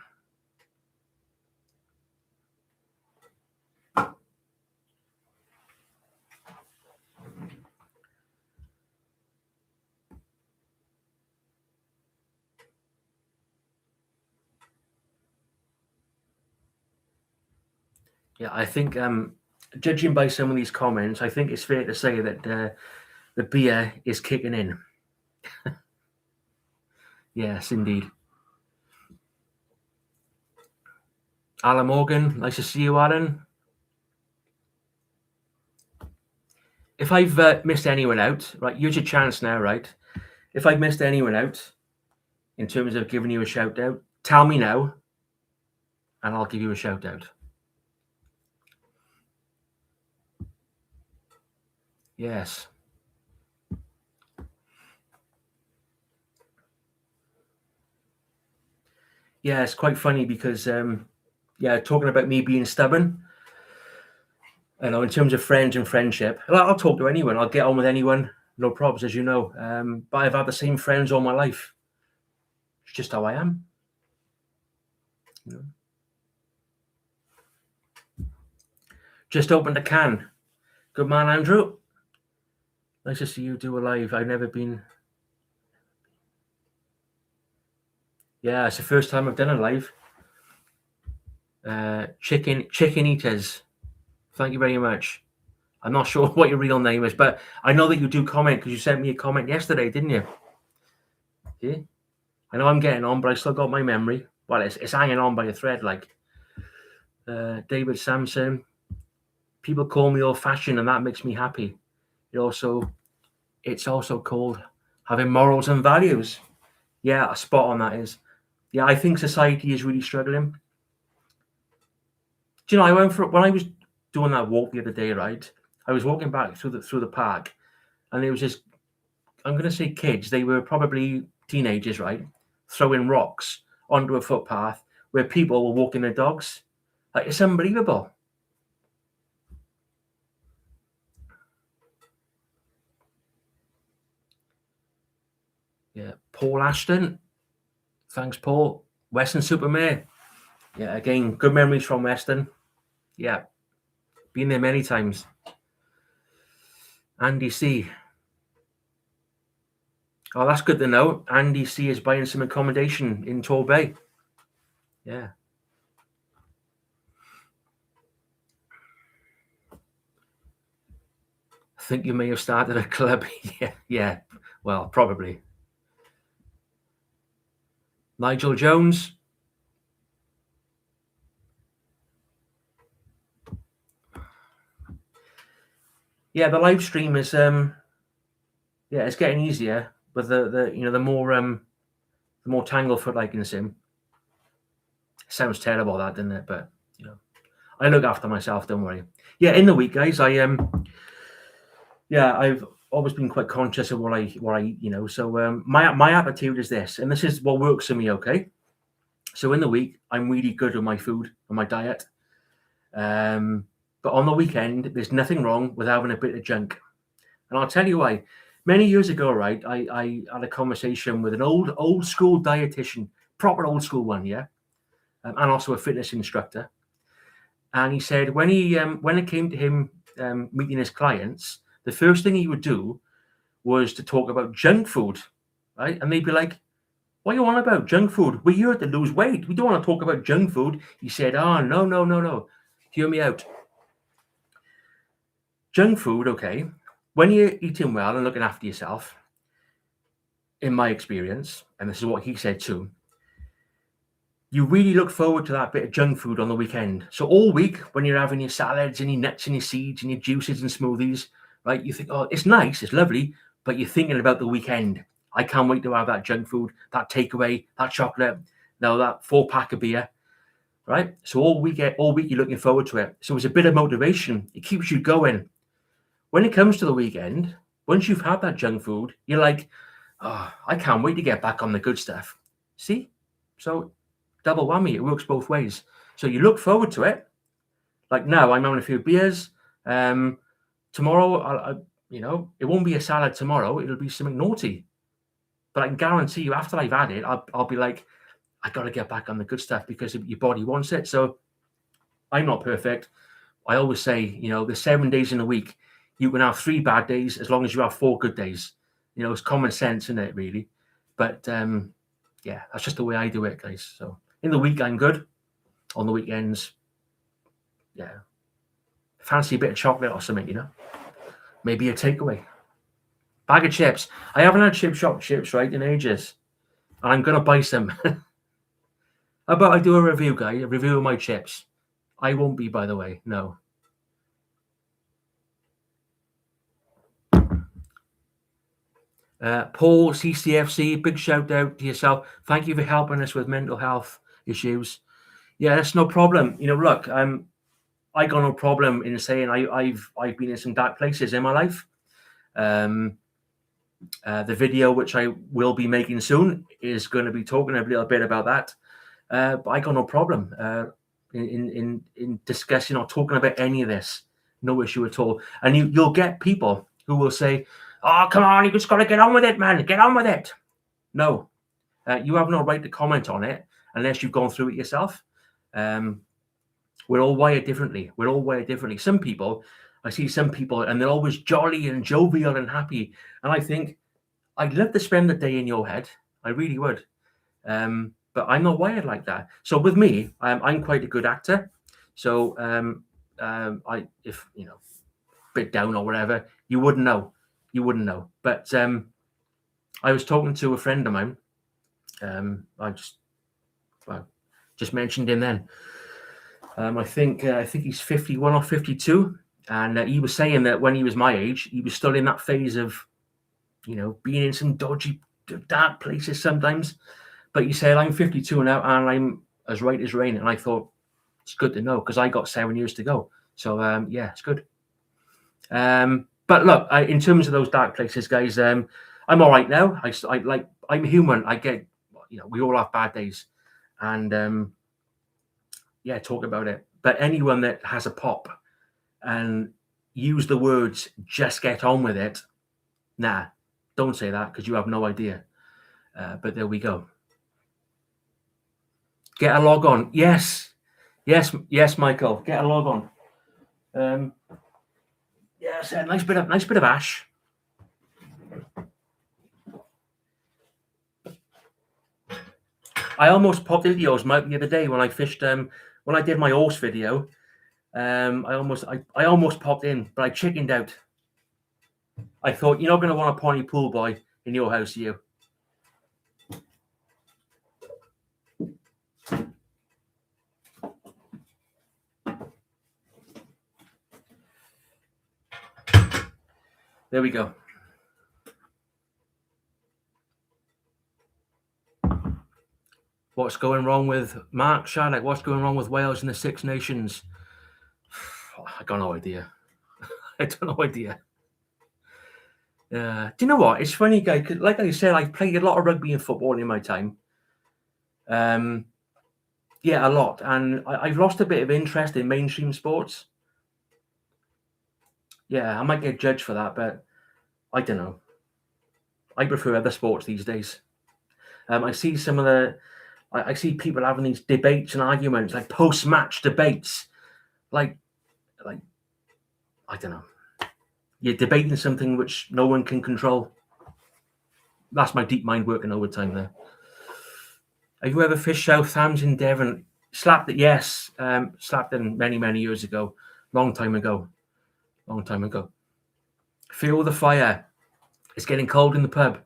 Yeah, I think judging by some of these comments, I think it's fair to say that the beer is kicking in. Yes, indeed. Alan Morgan, nice to see you, Alan. If I've missed anyone out, right, here's your chance now, right? If I've missed anyone out in terms of giving you a shout out, tell me now, and I'll give you a shout out. Yes. Yeah, it's quite funny because, talking about me being stubborn, you know, in terms of friends and friendship, I'll talk to anyone. I'll get on with anyone. No problems, as you know. But I've had the same friends all my life. It's just how I am. You know? Just opened a can. Good man, Andrew. Nice to see you do a live. I've never been. Yeah, it's the first time I've done a live. Chicken eaters. Thank you very much. I'm not sure what your real name is, but I know that you do comment because you sent me a comment yesterday, didn't you? Yeah. I know I'm getting on, but I still got my memory. Well, it's hanging on by a thread. Like David Sampson. People call me old-fashioned, and that makes me happy. It's also called having morals and values. Yeah, a spot on that is. Yeah, I think society is really struggling. Do you know, when I was doing that walk the other day, right? I was walking back through the park, and there was this. I'm going to say kids. They were probably teenagers, right? Throwing rocks onto a footpath where people were walking their dogs. Like, it's unbelievable. Yeah, Paul Ashton. Thanks, Paul. Western Supermare. Yeah, again, good memories from Western. Yeah, been there many times. Andy C. Oh, that's good to know. Andy C is buying some accommodation in Torbay. Yeah. I think you may have started a club. Yeah. Well, probably. Nigel Jones. Yeah, the live stream is it's getting easier, but the more Tanglefoot I can sim. Sounds terrible, that, doesn't it? But I look after myself. Don't worry. Yeah, in the week, guys, I've always been quite conscious of what I eat. So my attitude is this, and this is what works for me. Okay. So in the week, I'm really good with my food and my diet. But on the weekend, there's nothing wrong with having a bit of junk. And I'll tell you why. Many years ago, right, I had a conversation with an old school dietitian, proper old school one, yeah, and also a fitness instructor. And he said when it came to him meeting his clients, the first thing he would do was to talk about junk food, right? And they'd be like, "What are you on about junk food? We're here to lose weight. We don't want to talk about junk food." He said, "Oh, no, no, no, no. Hear me out. Junk food, okay. When you're eating well and looking after yourself, in my experience, and this is what he said too, you really look forward to that bit of junk food on the weekend. So all week, when you're having your salads and your nuts and your seeds and your juices and smoothies, right, you think, oh, it's nice, it's lovely, but you're thinking about the weekend. I can't wait to have that junk food, that takeaway, that chocolate, now that 4-pack of beer, right? So all week you're looking forward to it. So it's a bit of motivation. It keeps you going. When it comes to the weekend, once you've had that junk food, you're like, oh, I can't wait to get back on the good stuff. See? So double whammy. It works both ways. So you look forward to it. Like now, I'm having a few beers. Tomorrow, it won't be a salad tomorrow. It'll be something naughty. But I can guarantee you, after I've had it, I'll be like, I got to get back on the good stuff because your body wants it. So I'm not perfect. I always say, there's 7 days in a week. You can have 3 bad days as long as you have 4 good days. It's common sense, isn't it, really? But that's just the way I do it, guys. So in the week, I'm good. On the weekends, fancy a bit of chocolate or something, maybe a takeaway. Bag of chips. I haven't had chip shop chips, right, in ages. And I'm going to buy some. How about I do a review, guy? A review of my chips. I won't be, by the way. No. Paul, CCFC, big shout out to yourself. Thank you for helping us with mental health issues. Yeah, that's no problem. Look, I got no problem in saying I've been in some dark places in my life. The video which I will be making soon is going to be talking a little bit about that. But I got no problem in discussing or talking about any of this. No issue at all. And you'll get people who will say, "Oh, come on, you just got to get on with it, man. Get on with it." No, you have no right to comment on it unless you've gone through it yourself. We're all wired differently. I see some people and they're always jolly and jovial and happy. And I think, I'd love to spend the day in your head. I really would. But I'm not wired like that. So with me, I'm quite a good actor. So if bit down or whatever, you wouldn't know. But I was talking to a friend of mine. I just mentioned him then. I think he's 51 or 52, and he was saying that when he was my age, he was still in that phase of, being in some dodgy, dark places sometimes. But he said, I'm 52 now, and I'm as right as rain. And I thought, it's good to know because I got 7 years to go. So it's good. But look, in terms of those dark places, guys, I'm all right now. I'm human. I get, we all have bad days, and talk about it. But anyone that has a pop and use the words "just get on with it," nah, don't say that because you have no idea. But there we go. Get a log on. Yes, Michael. Get a log on. Yes, a nice bit of ash. I almost popped into yours, Mike, the other day when I fished. When I did my horse video, I almost popped in, but I chickened out. I thought, you're not going to want a pony pool boy in your house, you. There we go. What's going wrong with Mark Sharlock? What's going wrong with Wales and the Six Nations? I got no idea. I don't know idea. Do you know what? It's funny, guy. Like I said, I've played a lot of rugby and football in my time. A lot. And I've lost a bit of interest in mainstream sports. Yeah, I might get judged for that, but I don't know. I prefer other sports these days. I see some of the, I see people having these debates and arguments, like post-match debates, like I don't know. You're debating something which no one can control. That's my deep mind working overtime there. Have you ever fished South Hams in Devon? Slapped it, yes. Slapped in many years ago. Long time ago. Feel the fire. It's getting cold in the pub.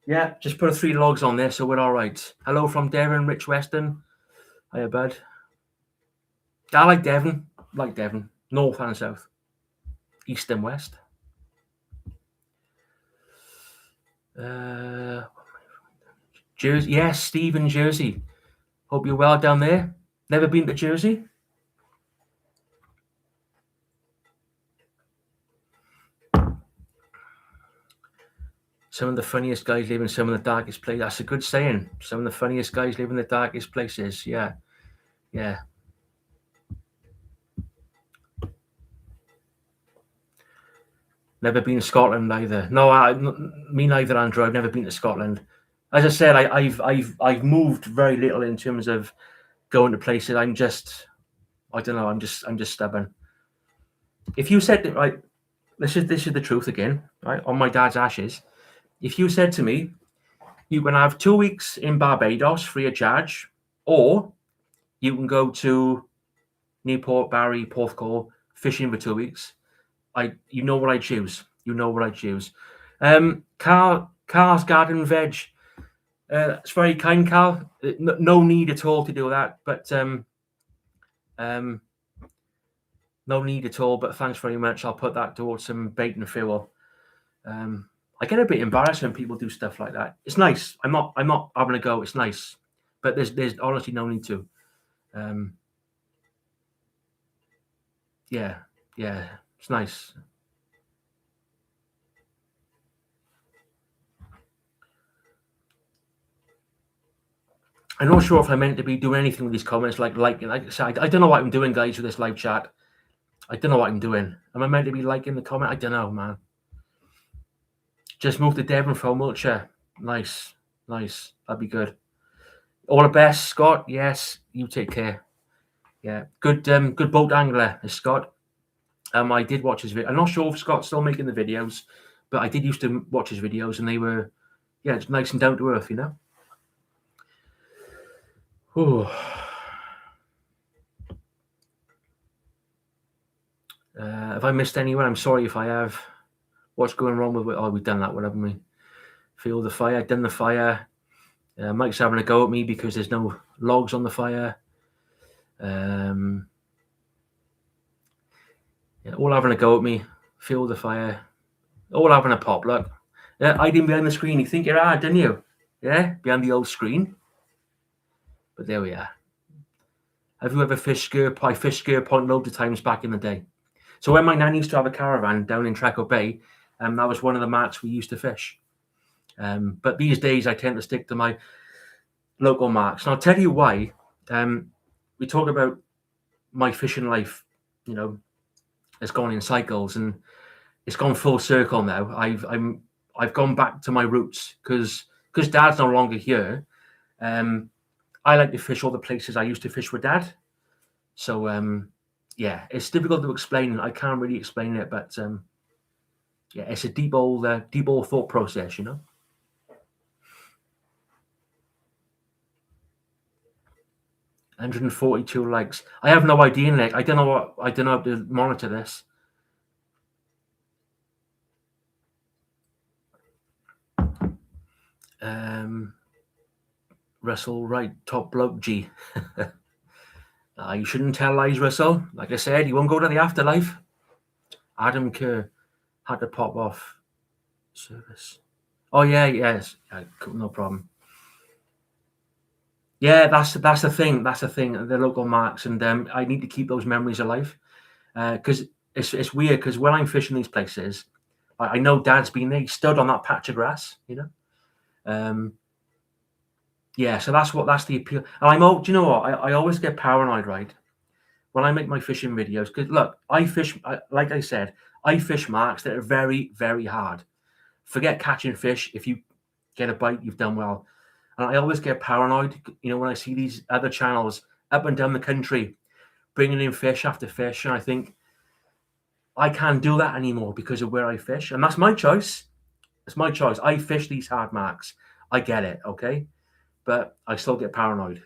Yeah, just put 3 logs on there, so we're all right. Hello from Devon, Rich Weston. Hiya, bud. I like Devon. North and south. East and west. Jersey. Yes, Stephen, Jersey. Hope you're well down there. Never been to Jersey? Some of the funniest guys live in some of the darkest places. That's a good saying. Some of the funniest guys live in the darkest places. Yeah. Never been to Scotland either. No, me neither, Andrew. I've never been to Scotland. As I said, I've moved very little in terms of going to places. I don't know. I'm just stubborn. If you said, right, this is the truth again, right? On my dad's ashes, if you said to me, you can have 2 weeks in Barbados free of charge, or you can go to Newport, Barry, Porthcawl, fishing for 2 weeks. You know what I choose. Carl's Garden Veg. It's very kind, Carl. No need at all to do that, but no need at all. But thanks very much. I'll put that towards some bait and fuel. I get a bit embarrassed when people do stuff like that. It's nice. I'm not having a go. It's nice, but there's honestly no need to. Yeah, it's nice. I'm not sure if I meant to be doing anything with these comments, like I said, I don't know what I'm doing, guys, with this live chat. I don't know what I'm doing. Am I meant to be liking the comment? I don't know, man. Just moved to Devon from Wiltshire. Nice. That'd be good. All the best, Scott. Yes, you take care. Yeah, good boat angler is Scott. I did watch his video. I'm not sure if Scott's still making the videos, but I did used to watch his videos, and they were, it's nice and down to earth, you know. Ooh. Have I missed anyone? I'm sorry if I have. What's going wrong with it? Oh, we've done that one, haven't we? Feel the fire. Done the fire. Mike's having a go at me because there's no logs on the fire. All having a go at me. Feel the fire. All having a pop. Look. Hiding behind the screen. You think you're hard, didn't you? Yeah, behind the old screen. But there we are. Have you ever fished Sker? I fished Sker Point loads of times back in the day. So when my nan used to have a caravan down in Treacle Bay, that was one of the marks we used to fish. But these days I tend to stick to my local marks. And I'll tell you why. We talk about my fishing life, it's gone in cycles, and it's gone full circle now. I've gone back to my roots because Dad's no longer here. I like to fish all the places I used to fish with Dad. So it's difficult to explain. I can't really explain it, but it's a deep old thought process, 142 likes. I have no idea, Nick. I don't know how to monitor this. Russell, right, top bloke G. You shouldn't tell lies, Russell. Like I said, you won't go to the afterlife. Adam Kerr had to pop off service. Oh yes, no problem. Yeah, that's the thing. The local marks, and I need to keep those memories alive. Because it's weird. Because when I'm fishing these places, I know Dad's been there. He stood on that patch of grass, So that's the appeal. And do you know what? I always get paranoid, right? When I make my fishing videos, because look, like I said, I fish marks that are very, very hard. forget catching fish. If you get a bite, you've done well. And I always get paranoid, when I see these other channels up and down the country bringing in fish after fish, and I think I can't do that anymore because of where I fish, and that's my choice. It's my choice. I fish these hard marks. I get it, okay, but I still get paranoid.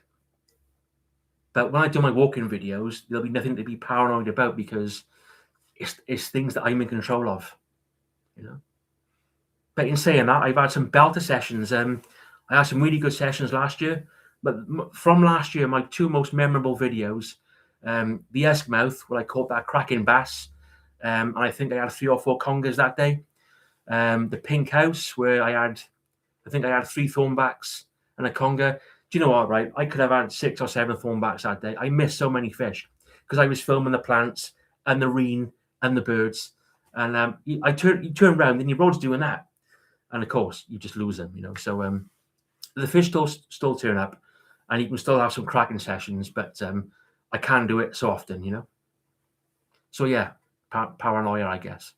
But when I do my walking videos, there'll be nothing to be paranoid about because it's things that I'm in control of, But in saying that, I've had some belter sessions. I had some really good sessions last year. But from last year, my two most memorable videos, the Eskmouth, where I caught that cracking bass, and I think I had 3 or 4 congers that day. The Pink House, where I think I had 3 thornbacks and a conger. Do you know what, right? I could have had 6 or 7 thornbacks that day. I missed so many fish because I was filming the plants and the reen and the birds. And you turn around and your road's doing that. And of course, you just lose them, So the fish still turn up, and you can still have some cracking sessions, but I can't do it so often, So yeah, paranoia, I guess.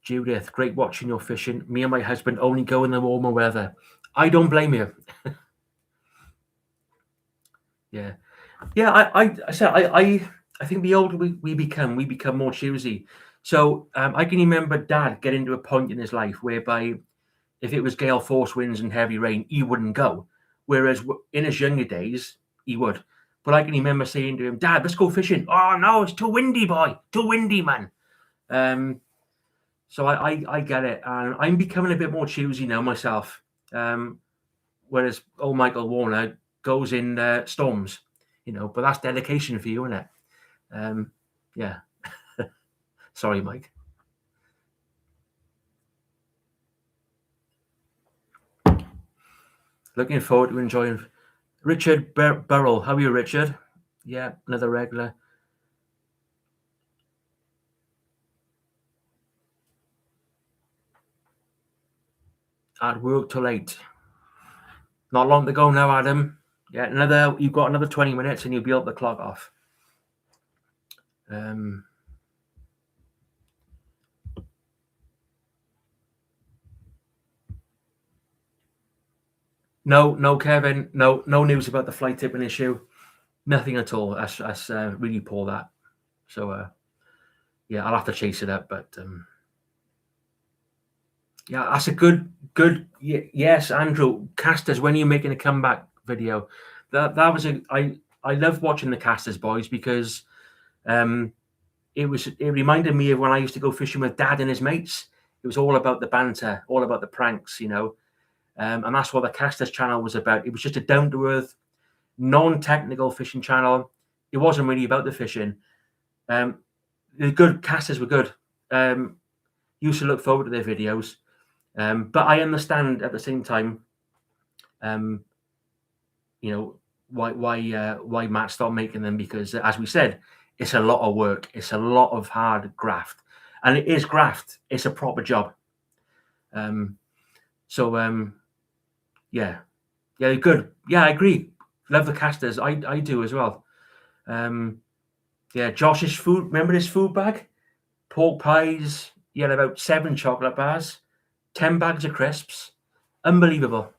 Judith, great watching your fishing. Me and my husband only go in the warmer weather. I don't blame you. Yeah. I think the older we become more choosy. So I can remember Dad getting to a point in his life whereby if it was gale force winds and heavy rain, he wouldn't go. Whereas in his younger days, he would. But I can remember saying to him, Dad, let's go fishing. Oh, no, it's too windy, boy. Too windy, man. So I get it. And I'm becoming a bit more choosy now myself. Whereas old Michael Warner goes in storms, but that's dedication for you, isn't it? Yeah. Sorry, Mike. Looking forward to enjoying. Richard Burrell. How are you, Richard? Yeah, another regular. At work till 8. Not long to go now, Adam. Yeah, you've got another 20 minutes and you'll be able to clock off. No, Kevin. No news about the fly tipping issue. Nothing at all. That's really poor, that. So, yeah, I'll have to chase it up. But yeah, that's a good. Yes, Andrew. Casters, when you're making a comeback video, that was I love watching the Casters boys because it reminded me of when I used to go fishing with Dad and his mates. It was all about the banter, all about the pranks, and that's what the Casters channel was about. It was just a down-to-earth, non-technical fishing channel. It wasn't really about the fishing. The good casters were good. Used to look forward to their videos, but I understand at the same time, why Matt stopped making them, because, as we said, it's a lot of work. It's a lot of hard graft, and it is graft. It's a proper job. Yeah, good. Yeah, I agree. Love the casters. I do as well. Yeah, Josh's food. Remember his food bag? Pork pies. He had about 7 chocolate bars, 10 bags of crisps. Unbelievable.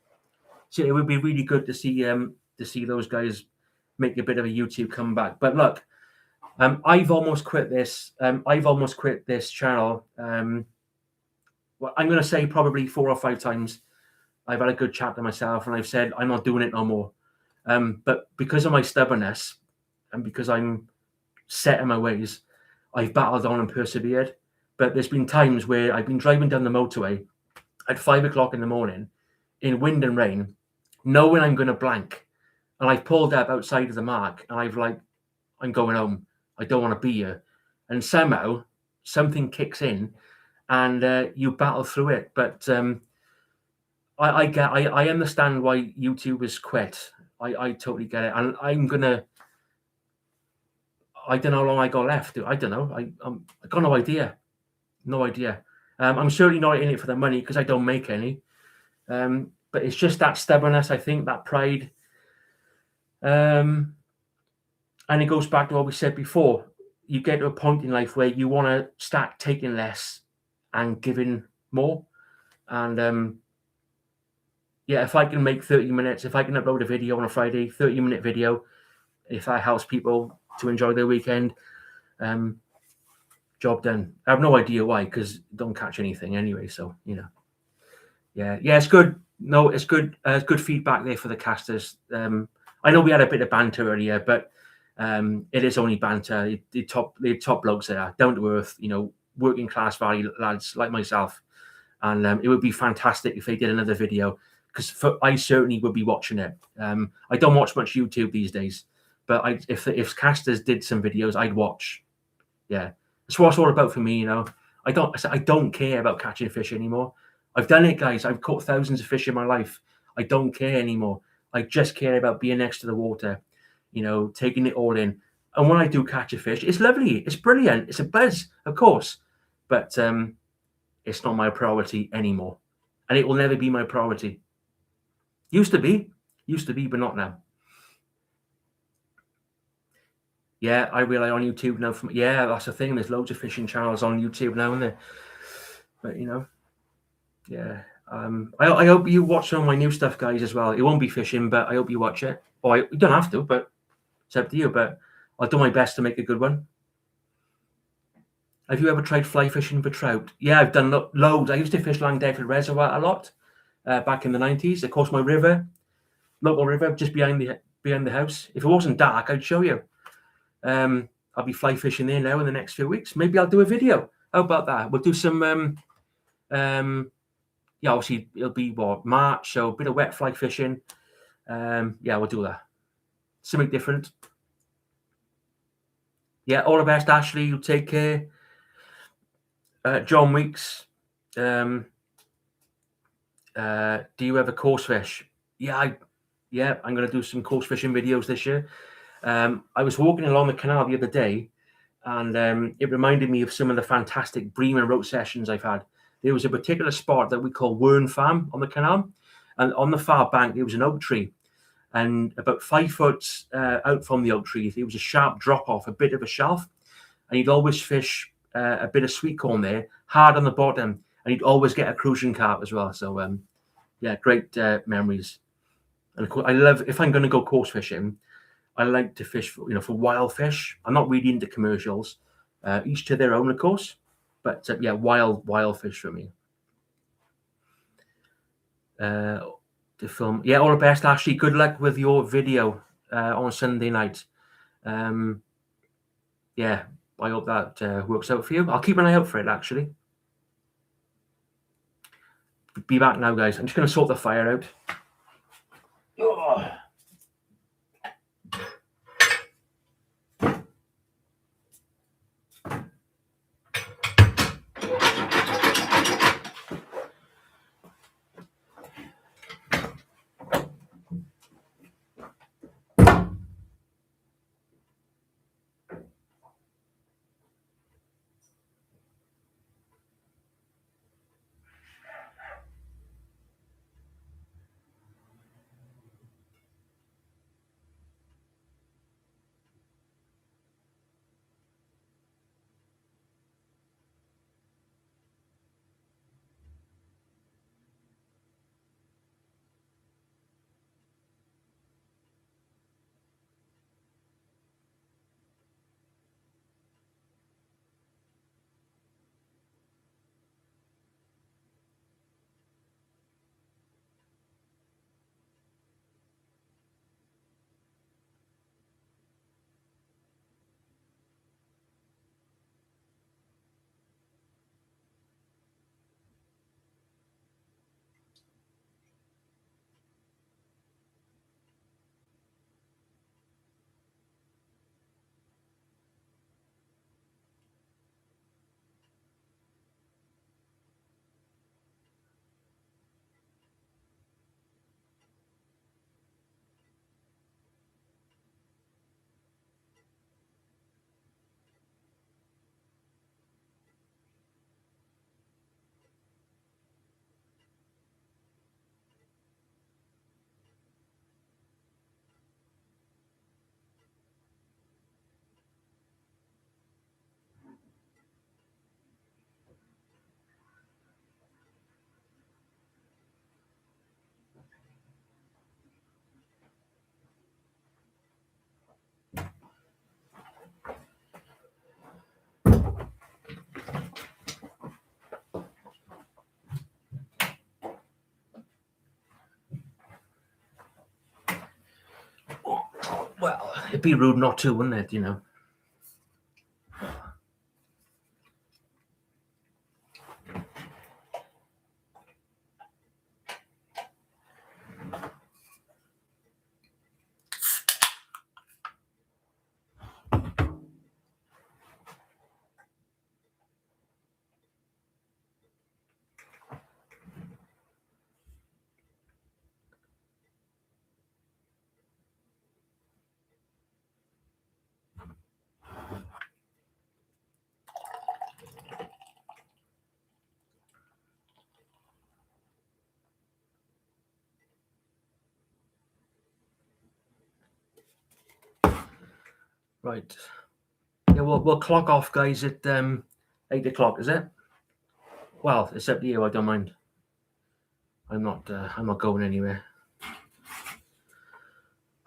So it would be really good to see those guys make a bit of a YouTube comeback. But look, I've almost quit this. I've almost quit this channel. Well, I'm going to say probably 4 or 5 times. I've had a good chat to myself, and I've said I'm not doing it no more. But because of my stubbornness, and because I'm set in my ways, I've battled on and persevered. But there's been times where I've been driving down the motorway at 5 o'clock in the morning in wind and rain, knowing I'm going to blank. And I've pulled up outside of the mark, and I'm going home. I don't want to be here. And somehow something kicks in, and you battle through it. But I understand why YouTubers quit. I totally get it. And I don't know how long I got left. I don't know. I got no idea. No idea. I'm certainly not in it for the money because I don't make any. But it's just that stubbornness, I think, that pride. And it goes back to what we said before. you get to a point in life where you want to start taking less and giving more. And yeah, if I can make 30 minutes, if I can upload a video on a Friday, 30-minute video, if that helps people to enjoy their weekend, job done. I have no idea why, because don't catch anything anyway. So, yeah, it's good. No, it's good. It's good feedback there for the casters. I know we had a bit of banter earlier, but it is only banter. The top blokes there, down to earth, working class valley lads like myself, and it would be fantastic if they did another video, because I certainly would be watching it. I don't watch much YouTube these days, but if casters did some videos, I'd watch. Yeah, that's what it's all about for me. I don't care about catching fish anymore. I've done it, guys. I've caught thousands of fish in my life. I don't care anymore. I just care about being next to the water, taking it all in. And when I do catch a fish, it's lovely. It's brilliant. It's a buzz, of course, but it's not my priority anymore, and it will never be my priority. Used to be, but not now. Yeah, I rely on YouTube now. Yeah, that's the thing. There's loads of fishing channels on YouTube now, isn't there? But yeah. I hope you watch some of my new stuff, guys, as well. It won't be fishing, but I hope you watch it. Or you don't have to, but it's up to you. But I'll do my best to make a good one. Have you ever tried fly fishing for trout? Yeah, I've done loads. I used to fish Langdeford Reservoir a lot back in the 90s. Of course, my local river, just behind the house. If it wasn't dark, I'd show you. I'll be fly fishing there now in the next few weeks. Maybe I'll do a video. How about that? We'll do some. Yeah, obviously it'll be March, so a bit of wet fly fishing. Yeah, we'll do that. Something different. Yeah, all the best, Ashley. You take care. John Weeks. Do you ever course fish? Yeah, I'm going to do some course fishing videos this year. I was walking along the canal the other day, and it reminded me of some of the fantastic bream and roach sessions I've had. There was a particular spot that we call Wern Farm on the canal, and on the far bank there was an oak tree, and about 5 foot out from the oak tree there was a sharp drop off, a bit of a shelf, and you'd always fish a bit of sweet corn there, hard on the bottom, and you'd always get a crucian carp as well. So yeah, great memories. And of course, I love, if I'm going to go course fishing, I like to fish for wild fish. I'm not really into commercials. Each to their own, of course. But yeah, wild fish for me. To film. Yeah, all the best, Ashley. Good luck with your video on Sunday night. Yeah, I hope that works out for you. I'll keep an eye out for it, actually. Be back now, guys. I'm just going to sort the fire out. Oh. It'd be rude not to, wouldn't it? You know. Right. Yeah, we'll clock off, guys, at 8 o'clock. Is it? Well, it's up to you. I don't mind. I'm not going anywhere.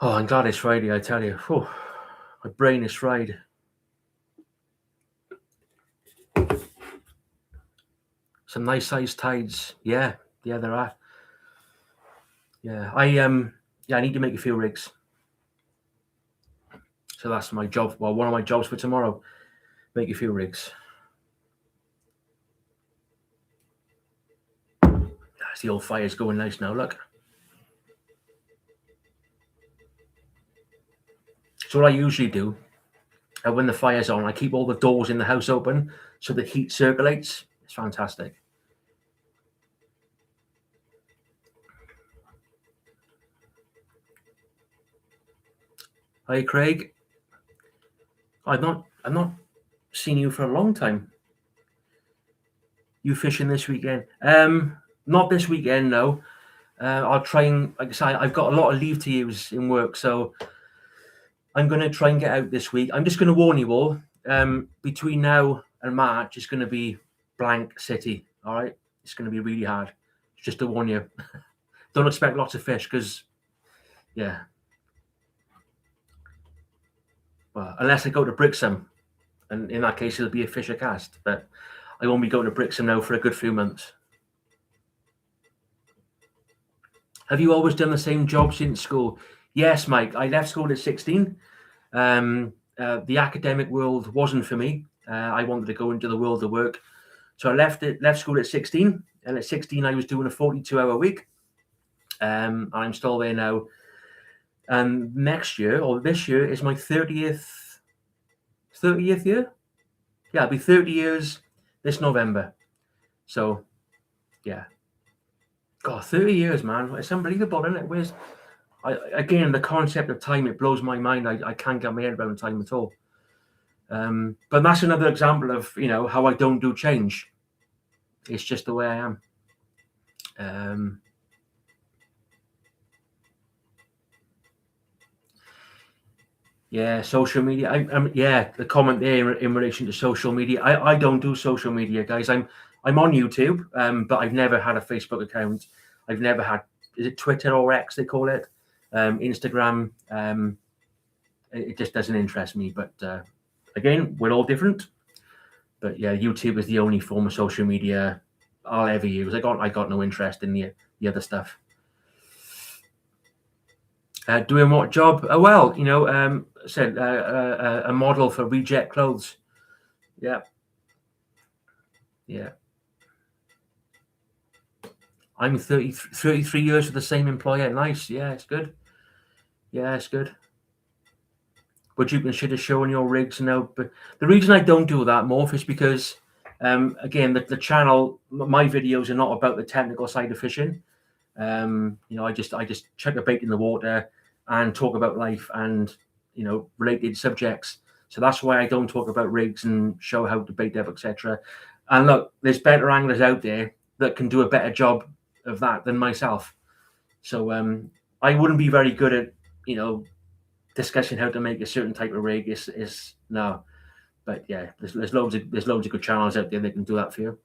Oh, I'm glad it's Friday. I tell you, whew, my brain is fried. Some nice sized tides. Yeah, there are. Yeah, I need to make a few rigs. So that's my job. Well, one of my jobs for tomorrow. Make a few rigs. That's the old fire's going nice now. Look. So what I usually do, when the fire's on, I keep all the doors in the house open so the heat circulates. It's fantastic. Hi, Craig. I've not seen you for a long time. You fishing this weekend? Not this weekend, no. I'll try and, like I say, I've got a lot of leave to use in work, so I'm going to try and get out this week. I'm just going to warn you all. Between now and March, it's going to be blank city. All right, it's going to be really hard. Just to warn you. Don't expect lots of fish because, yeah. Well, unless I go to Brixham, and in that case, it'll be a fisher cast. But I won't be going to Brixham now for a good few months. Have you always done the same job since school? Yes, Mike. I left school at 16. The academic world wasn't for me. I wanted to go into the world of work. So I left school at 16. And at 16, I was doing a 42-hour week. And I'm still there now. And next year, or this year, is my 30th year. Yeah, I'll be 30 years this November. So, yeah. God, 30 years, man. It's unbelievable, isn't it? Again, the concept of time, it blows my mind. I can't get my head around time at all. But that's another example of, how I don't do change. It's just the way I am. Yeah, social media. The comment there in relation to social media. I don't do social media, guys. I'm on YouTube, but I've never had a Facebook account. I've never had, is it Twitter or X they call it? Instagram. It just doesn't interest me. But again, we're all different. But yeah, YouTube is the only form of social media I'll ever use. I got no interest in the other stuff. Doing what job? Well, said a model for reject clothes. Yeah. I'm 33 years with the same employer. Nice. Yeah, it's good. But you consider showing your rigs now. But the reason I don't do that, Morph, is because, again, the channel, my videos are not about the technical side of fishing. I just chuck a bait in the water and talk about life and, related subjects. So that's why I don't talk about rigs and show how to bait up, etc. And look, there's better anglers out there that can do a better job of that than myself. So I wouldn't be very good at, discussing how to make a certain type of rig. Is no, but yeah, there's loads of good channels out there that can do that for you.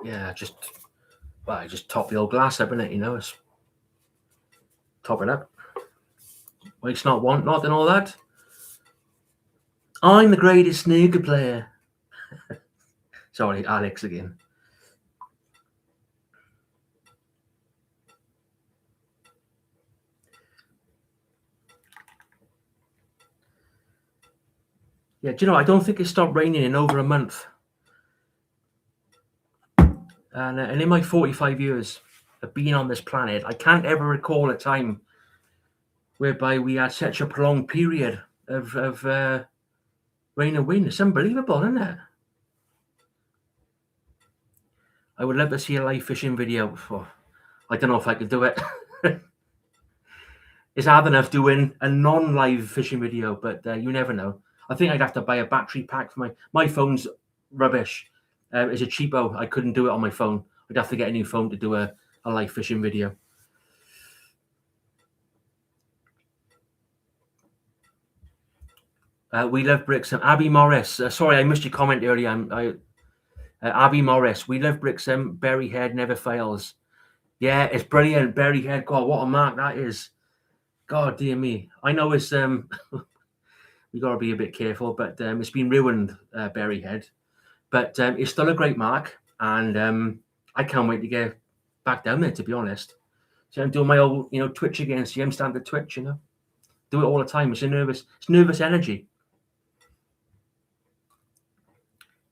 Yeah, just top the old glass up, innit? It's top it up. Waste not, want not, and all that. I'm the greatest snooker player. Sorry, Alex again. Yeah, do you know, I don't think it stopped raining in over a month. And in my 45 years of being on this planet, I can't ever recall a time whereby we had such a prolonged period of rain and wind. It's unbelievable, isn't it? I would love to see a live fishing video. I don't know if I could do it. It's hard enough doing a non-live fishing video, but you never know. I think I'd have to buy a battery pack for my phone's rubbish. It's a cheapo. I couldn't do it on my phone. I'd have to get a new phone to do a live fishing video. We love Brixham. Abby Morris. Sorry, I missed your comment earlier. Abby Morris. We love Brixham. Berryhead never fails. Yeah, it's brilliant. Berryhead. God, what a mark that is. God, dear me. I know it's we got to be a bit careful, but it's been ruined, Berryhead. But it's still a great mark, and I can't wait to get back down there. To be honest, so I'm doing my old, twitch again. See, I'm starting to twitch. Do it all the time. It's nervous energy.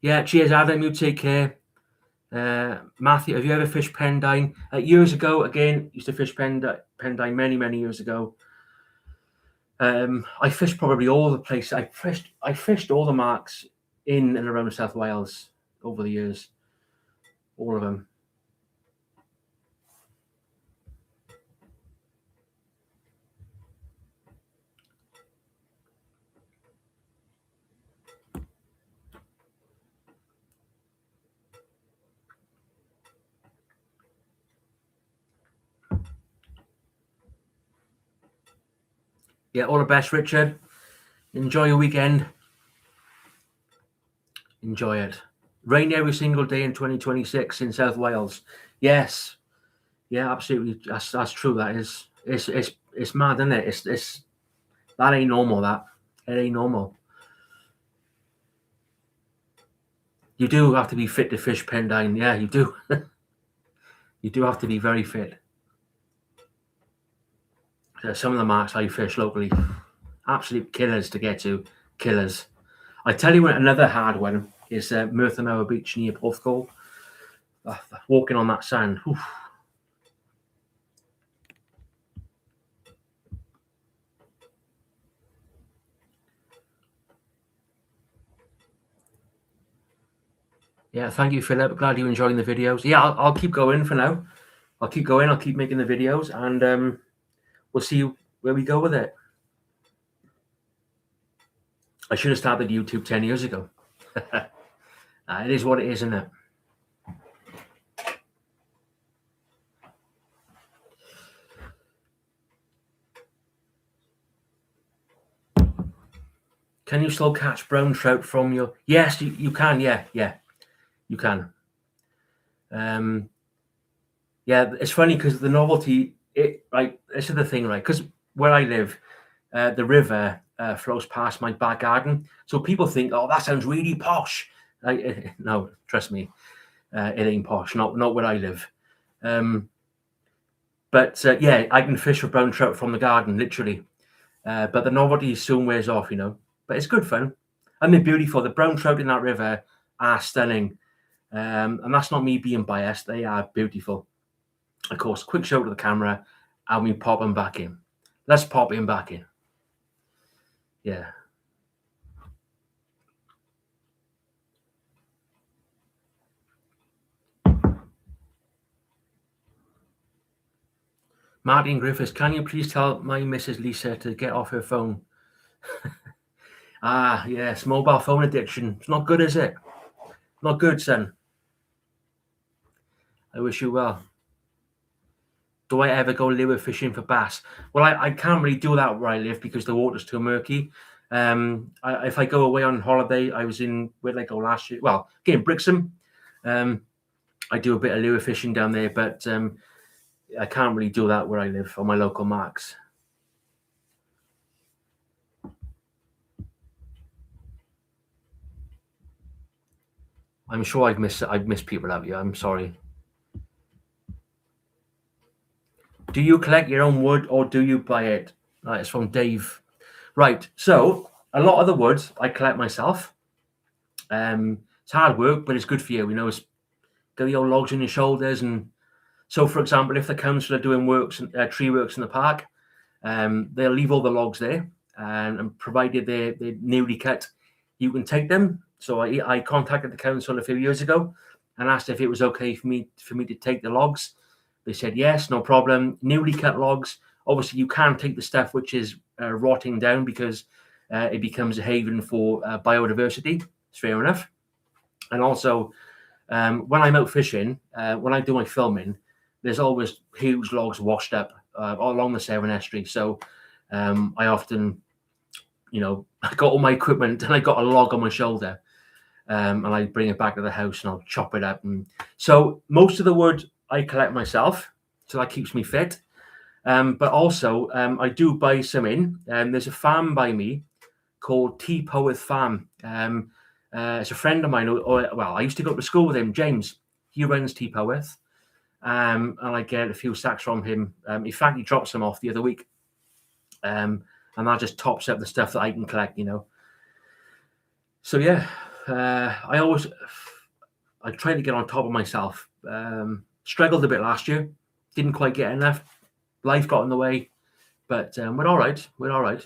Yeah, cheers, Adam. You take care. Matthew, have you ever fished Pendine? Years ago, again, used to fish Pendine many years ago. I fished probably all the places. I fished all the marks in and around South Wales over the years. All of them. Yeah, all the best, Richard. Enjoy your weekend. Enjoy it. Rain every single day in 2026 in South Wales. Yes. Yeah, absolutely. That's true. That is. It's mad, isn't it? It's that ain't normal. It ain't normal. You do have to be fit to fish Pendine. Yeah, you do. You do have to be very fit. Some of the marks I fish locally, absolute killers to get to. Killers. I tell you what, another hard one is Merthyr Beach near Porthcawl. Walking on that sand. Oof. Yeah, thank you, Philip. Glad you're enjoying the videos. Yeah, I'll keep going for now. I'll keep going. I'll keep making the videos, and we'll see where we go with it. I should have started YouTube 10 years ago. It is what it is, isn't it? Can you still catch brown trout from your... Yes, you can. Yeah, you can. Yeah, it's funny because the novelty, this is the thing, right? Because where I live, the river flows past my back garden. So people think, oh, that sounds really posh. No, trust me, it ain't posh, not where I live. But yeah, I can fish for brown trout from the garden, literally. But the novelty soon wears off, But it's good fun. And they're beautiful. The brown trout in that river are stunning. And that's not me being biased. They are beautiful. Of course, quick show to the camera, and we pop them back in. Let's pop him back in. Yeah. Martin Griffiths, can you please tell my Mrs. Lisa to get off her phone? Yes, mobile phone addiction. It's not good, is it? Not good, son. I wish you well. Do I ever go lure fishing for bass? Well, I can't really do that where I live because the water's too murky. If I go away on holiday, where did I go last year? Well, again, Brixham. I do a bit of lure fishing down there, but I can't really do that where I live on my local marks. I'm sure I've missed people out here. I'm sorry. Do you collect your own wood or do you buy it? It's from Dave. Right. So a lot of the wood I collect myself. It's hard work, but it's good for you. It's got the old logs on your shoulders. And so, for example, if the council are doing tree works in the park, they'll leave all the logs there, and provided they're newly cut, you can take them. So I contacted the council a few years ago and asked if it was okay for me to take the logs. They said yes, no problem. Newly cut logs. Obviously, you can't take the stuff which is rotting down because it becomes a haven for biodiversity. It's fair enough. And also, when I'm out fishing, when I do my filming, there's always huge logs washed up along the Severn Estuary. So I often, I got all my equipment and I got a log on my shoulder, and I bring it back to the house and I'll chop it up. And so most of the wood I collect myself, so that keeps me fit. But also I do buy some in. There's a farm by me called Tea Powith Farm. It's a friend of mine. I used to go to school with him, James. He runs Tea Powith. And I get a few sacks from him. In fact, he dropped some off the other week. And that just tops up the stuff that I can collect, So yeah, I try to get on top of myself. Struggled a bit last year. Didn't quite get enough. Life got in the way. But we're all right. We're all right.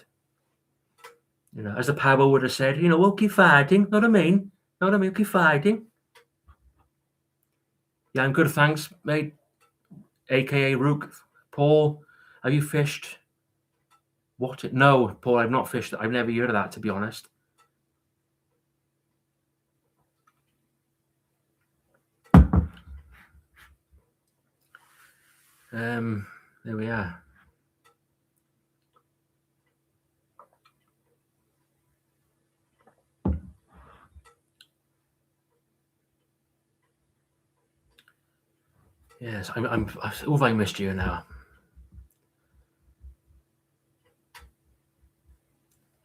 As the Pablo would have said, we'll keep fighting. Know what I mean? We'll keep fighting. Yeah, I'm good, thanks, mate. AKA Rook. Paul, have you fished? What? No, Paul, I've not fished. I've never heard of that, to be honest. There we are. Yes, who have I missed you now?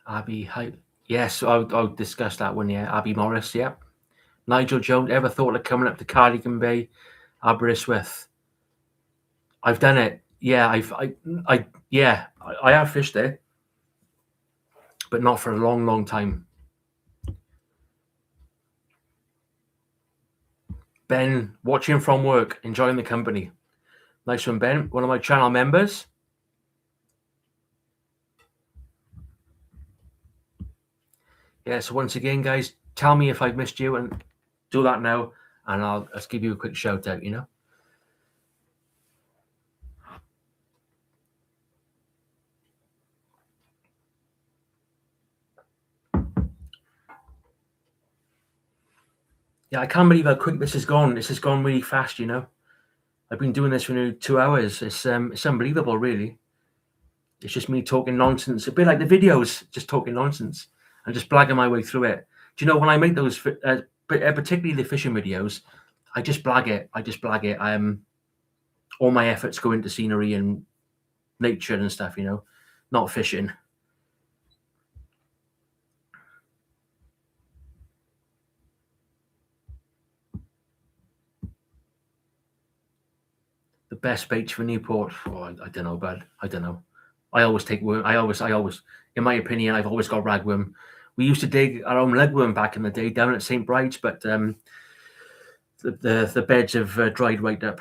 Abby, hi. Yes, I'll discuss that one. Yeah, Abby Morris. Yeah, Nigel Jones. Ever thought of coming up to Cardigan Bay, Aberystwyth? I've done it. Yeah, I have fished there, but not for a long, long time. Ben, watching from work, enjoying the company. Nice one, Ben. One of my channel members. Yeah, so once again, guys, tell me if I've missed you and do that now, and I'll just give you a quick shout out, Yeah, I can't believe how quick this has gone. This has gone really fast, I've been doing this for nearly 2 hours. It's unbelievable, really. It's just me talking nonsense, a bit like the videos, just talking nonsense and just blagging my way through it. Do you know when I make those, particularly the fishing videos, I just blag it. All my efforts go into scenery and nature and stuff, not fishing. The best bait for Newport. Oh, I don't know, bud. I don't know. I always take worm. I always, in my opinion, I've always got ragworm. We used to dig our own legworm back in the day down at St. Bride's, but the beds have dried right up.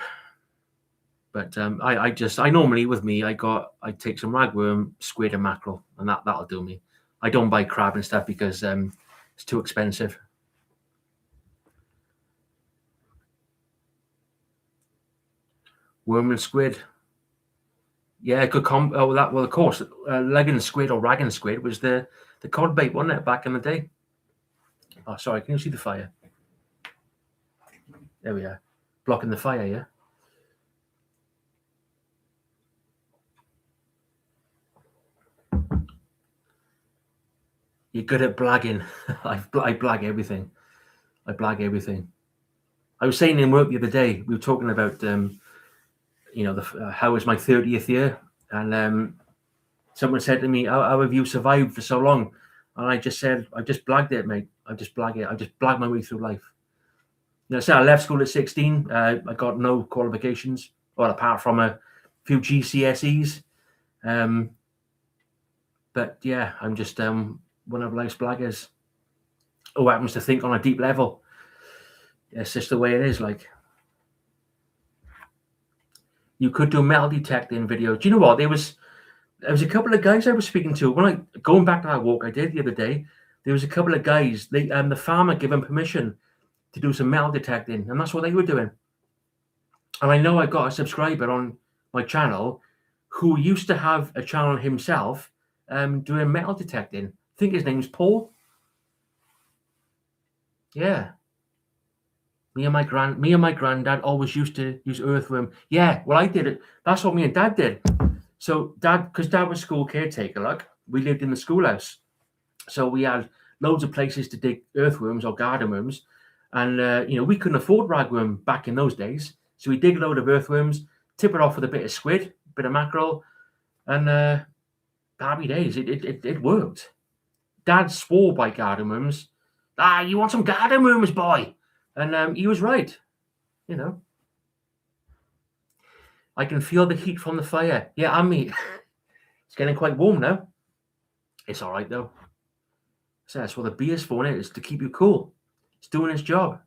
But I normally, with me, I take some ragworm, squid, and mackerel, and that'll do me. I don't buy crab and stuff because it's too expensive. Worm and squid. Yeah, good comp. Oh, well, of course, legging squid or ragging squid was the cod bait, wasn't it, back in the day? Oh, sorry, can you see the fire? There we are, blocking the fire. Yeah. You're good at blagging. I blag everything. I blag everything. I was saying in work the other day, we were talking about, how was my 30th year, and someone said to me, how have you survived for so long? And I just said, I just blagged it, mate. I just blag it. I just blag my way through life. So I left school at 16. I got no qualifications, well, apart from a few GCSEs. But yeah, I'm just one of life's blaggers who happens to think on a deep level. It's just the way it is. Like, you could do metal detecting videos. Do you know what? There was a couple of guys I was speaking to when I going back to that walk I did the other day. There was a couple of guys. The farmer gave them permission to do some metal detecting, and that's what they were doing. And I know I got a subscriber on my channel who used to have a channel himself doing metal detecting. I think his name's Paul. Yeah. Me and my granddad always used to use earthworm. Yeah, well, I did it. That's what me and Dad did. So because Dad was school caretaker, like, we lived in the schoolhouse. So we had loads of places to dig earthworms or garden worms. And, we couldn't afford ragworm back in those days. So we dig a load of earthworms, tip it off with a bit of squid, bit of mackerel, and happy days. It worked. Dad swore by garden worms. You want some garden worms, boy? And he was right. I can feel the heat from the fire. Yeah, and me. It's getting quite warm now. It's all right, though. So that's what the beer's for, is to keep you cool. It's doing its job.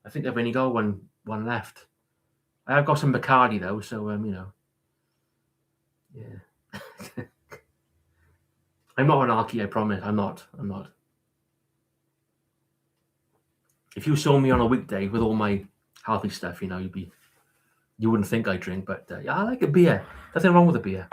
I think I've only got one left. I have got some Bacardi, though, so, yeah. I'm not an alky, I promise. I'm not. If you saw me on a weekday with all my healthy stuff, you wouldn't think I drink, but yeah, I like a beer. Nothing wrong with a beer.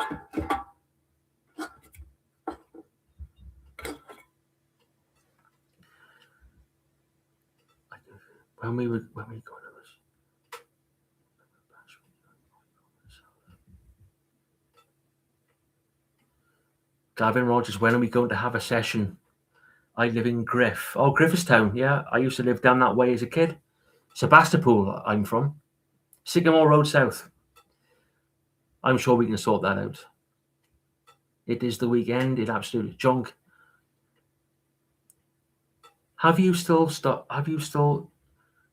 When we go to this, Gavin Rogers, when are we going to have a session? I live in Griffithstown. Yeah, I used to live down that way as a kid. Sebastopol, I'm from. Sycamore Road South. I'm sure we can sort that out. It is the weekend. It absolutely junk. Have you still,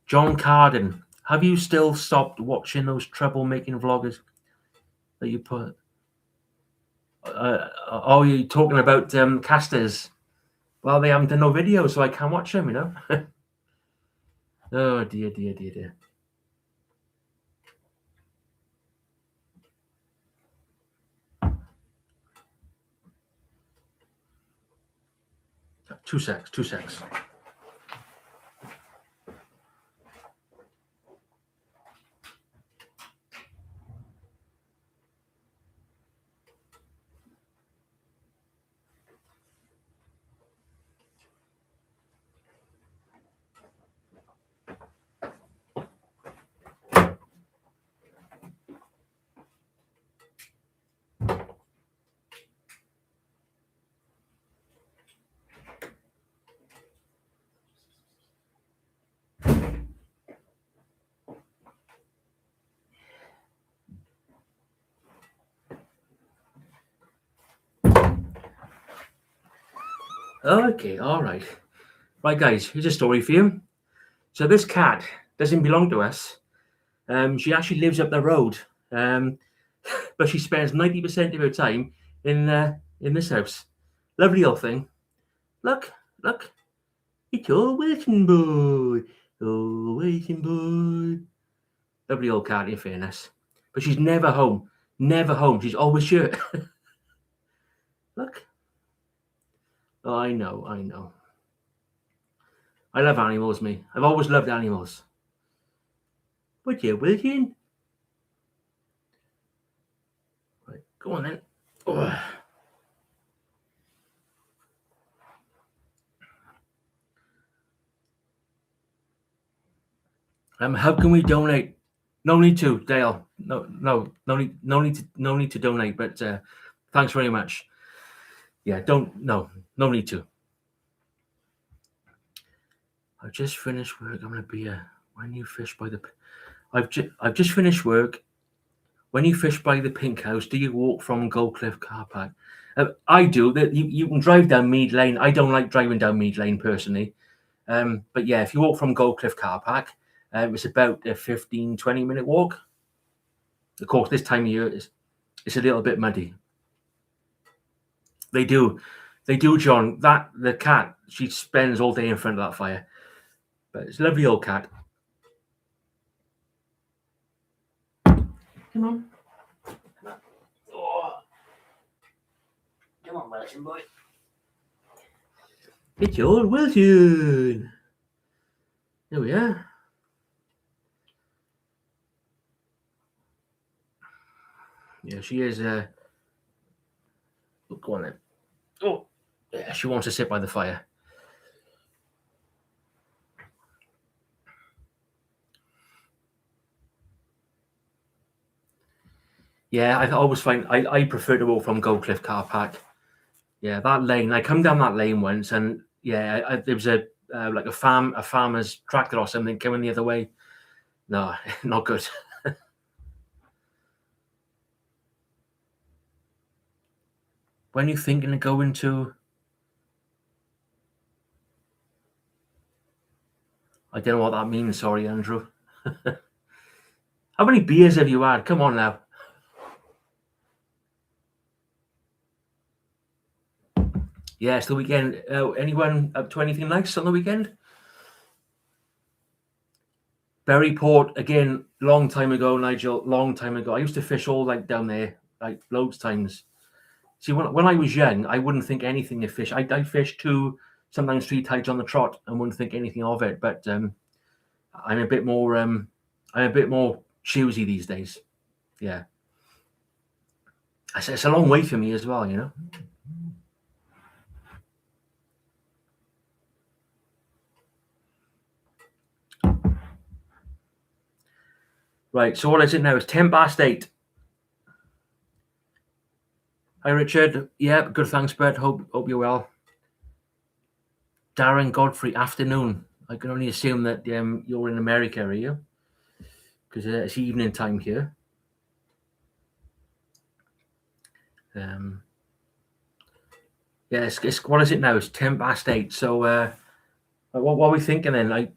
John Carden, have you still stopped watching those troublemaking vloggers that you put? You're talking about casters. Well, they haven't done no videos, so I can't watch them, Oh, dear. 2 secs. Okay, all right. Right, guys, here's a story for you. So this cat doesn't belong to us. She actually lives up the road, but she spends 90% of her time in this house. Lovely old thing. Look, it's all waiting boy. Lovely old cat, in fairness. But she's never home. She's always here. Look. Oh, I know. I love animals, me. I've always loved animals. But you're waiting. Right, go on then. Oh. How can we donate? No need to, Dale. No need to donate. But thanks very much. Yeah, no need to. I've just finished work. I'm gonna be when you fish by the. I've just finished work. When you fish by the Pink House, do you walk from Gold Cliff Car Park? I do. That you can drive down Mead Lane. I don't like driving down Mead Lane personally. But yeah, if you walk from Gold Cliff car park, it's about a 15-20 minute walk. Of course, this time of year it's a little bit muddy. They do, John. The cat, she spends all day in front of that fire, but it's a lovely old cat. Come on. Oh. Come on, Wilson boy. It's your Wilson. There we are. Yeah, she is. Go on then. Oh, yeah, she wants to sit by the fire. Yeah, I always find I prefer to walk from Gold Cliff car park. Yeah, that lane. I come down that lane once, and yeah, there was a like a farmer's tractor or something coming the other way. No, not good. When are you thinking of going to? I don't know what that means. Sorry, Andrew. How many beers have you had? Come on now. Yeah, it's the weekend. Anyone up to anything nice on the weekend? Berryport again. Long time ago, Nigel. Long time ago. I used to fish all like down there, like loads of times. See, when I was young, I wouldn't think anything of fish. I'd fish 2, sometimes 3 tides on the trot, and wouldn't think anything of it. But I'm a bit more choosy these days. Yeah, it's a long way for me as well, you know. Right. So what is it now? It's 8:10. Hi, Richard. Yeah, good. Thanks, Bert. Hope you're well. Darren Godfrey, afternoon. I can only assume that you're in America, are you? Because it's evening time here. Yeah, it's what is it now? It's 8:10. So what are we thinking then? I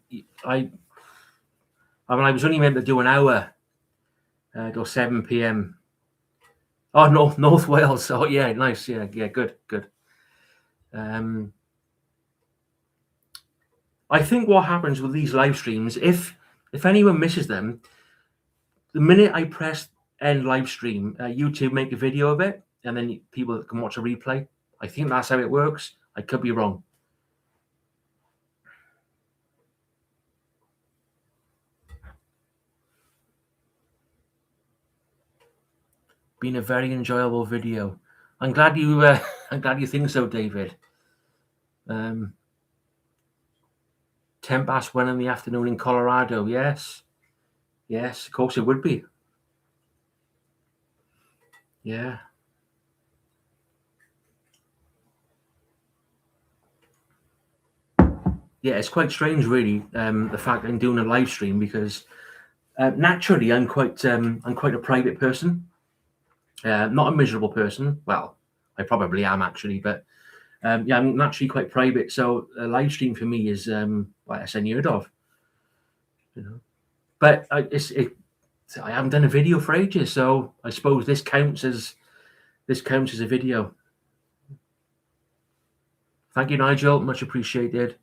mean, I was only meant to do an hour till 7 p.m. Oh, North Wales. Oh, yeah, nice. Yeah, good. I think what happens with these live streams, if anyone misses them, the minute I press end live stream, YouTube make a video of it, and then people can watch a replay. I think that's how it works. I could be wrong. Been a very enjoyable video. I'm glad you think so, David. 1:10 in the afternoon in Colorado. Yes, of course it would be. Yeah. Yeah, it's quite strange, really, the fact I'm doing a live stream, because naturally I'm quite a private person, not a miserable person. Well, I probably am actually, but yeah, I'm naturally quite private. So a live stream for me is like I said, unheard of, you know. But I haven't done a video for ages, so I suppose this counts as a video. Thank you, Nigel. Much appreciated.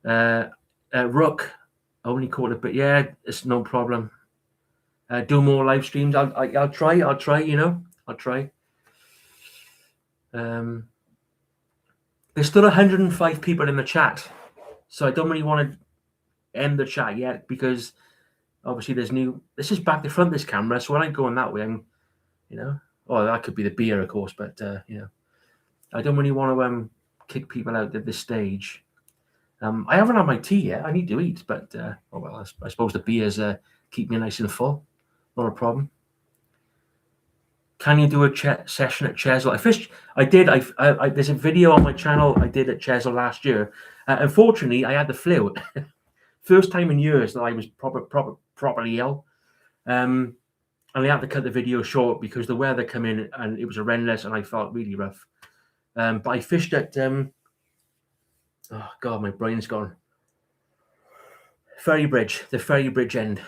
Rook only caught it, but yeah, it's no problem. Do more live streams. I'll try. You know, I'll try. There's still 105 people in the chat, so I don't really want to end the chat yet, because obviously there's new. This is back to front, this camera, so when I go in that way, I'm, you know, oh, that could be the beer, of course, but you know, I don't really want to kick people out at this stage. I haven't had my tea yet. I need to eat, but oh well, I suppose the beers keep me nice and full. Not a problem. Can you do a session at Chesil? I fished. I did. I there's a video on my channel I did at Chesil last year. Unfortunately, I had the flu. First time in years that I was properly ill. And I had to cut the video short because the weather came in and it was horrendous, and I felt really rough. But I fished at oh god, my brain's gone. Ferry Bridge, the Ferry Bridge end.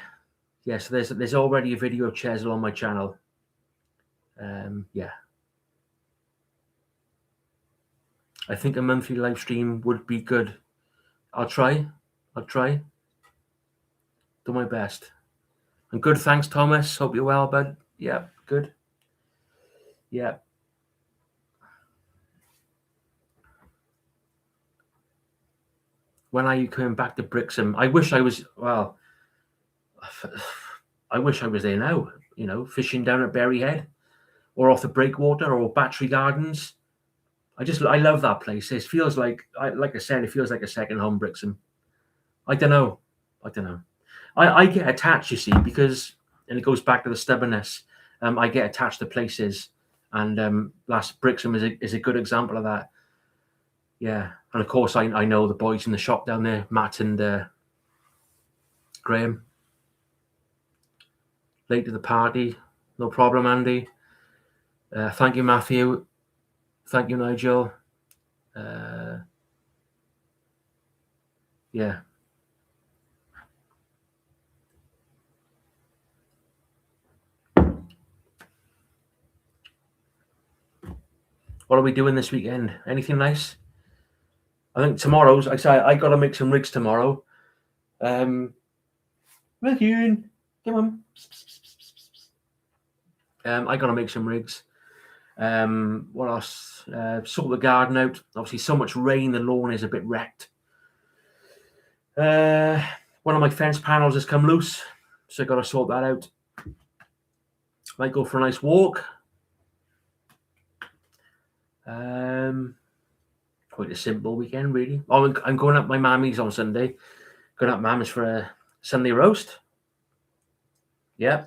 Yeah, so there's already a video of Chesil on my channel. Yeah. I think a monthly live stream would be good. I'll try. Do my best. And good, thanks, Thomas. Hope you're well, bud. Yeah, good. Yeah. When are you coming back to Brixham? I wish I was, well, I wish I was there now, you know, fishing down at Berryhead or off the Breakwater or Battery Gardens. I love that place. It feels like I said, it feels like a second home, Brixham. I don't know. I get attached, you see, because, and it goes back to the stubbornness. I get attached to places, and last Brixham is a good example of that. Yeah, and of course I know the boys in the shop down there, Matt and Graham. Late to the party, no problem, Andy. Thank you, Matthew. Thank you, Nigel. Yeah. What are we doing this weekend? Anything nice? I think tomorrow's. I got to make some rigs tomorrow. Matthew, come on. I got to make some rigs. What else? Sort the garden out. Obviously, so much rain, the lawn is a bit wrecked. One of my fence panels has come loose, so I got to sort that out. Might go for a nice walk. Quite a simple weekend, really. Oh, I'm going up my mammy's on Sunday. Going up mammy's for a Sunday roast. Yeah,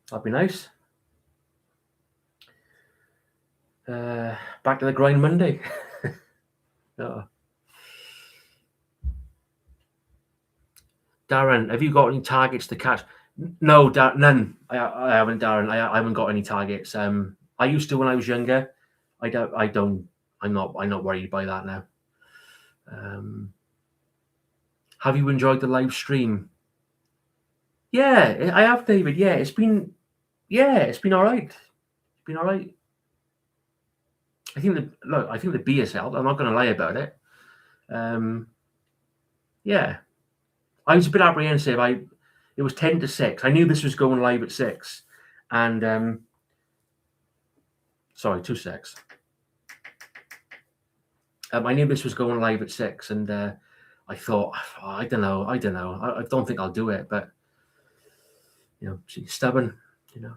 that'd be nice. Back to the grind Monday. Darren, have you got any targets to catch? No, none. I haven't, Darren. I haven't got any targets. I used to when I was younger. I'm not worried by that now. Have you enjoyed the live stream? Yeah, I have, David. Yeah, it's been all right. It's been all right. I think the beer has helped. I'm not going to lie about it. Yeah, I was a bit apprehensive. It was 10 to 6. I knew this was going live at 6, and sorry, 2 6. I knew this was going live at 6, and I thought, I don't know. I don't think I'll do it, but you know, she's stubborn, you know.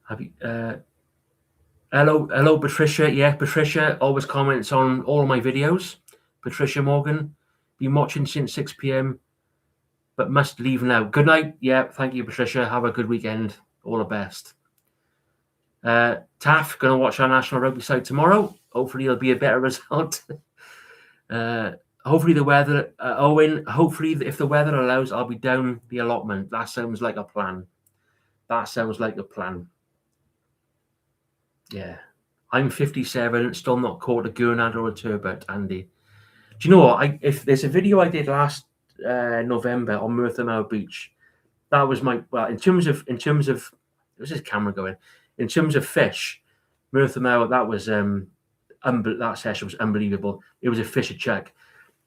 Have you? Hello, Patricia. Yeah, Patricia always comments on all of my videos. Patricia Morgan, been watching since 6 p.m, but must leave now. Good night. Yeah, thank you, Patricia. Have a good weekend. All the best. Taff, going to watch our National Rugby side tomorrow. Hopefully it'll be a better result. Hopefully the weather, Owen, hopefully if the weather allows, I'll be down the allotment. That sounds like a plan. Yeah. I'm 57, still not caught a gurnard or a turbot, Andy. Do you know what? If there's a video I did last November on Merthyr Mawr Beach, that was my, well, in terms of, where's this camera going? In terms of fish, Merthyr Mawr, that was, that session was unbelievable. It was a fish a chuck.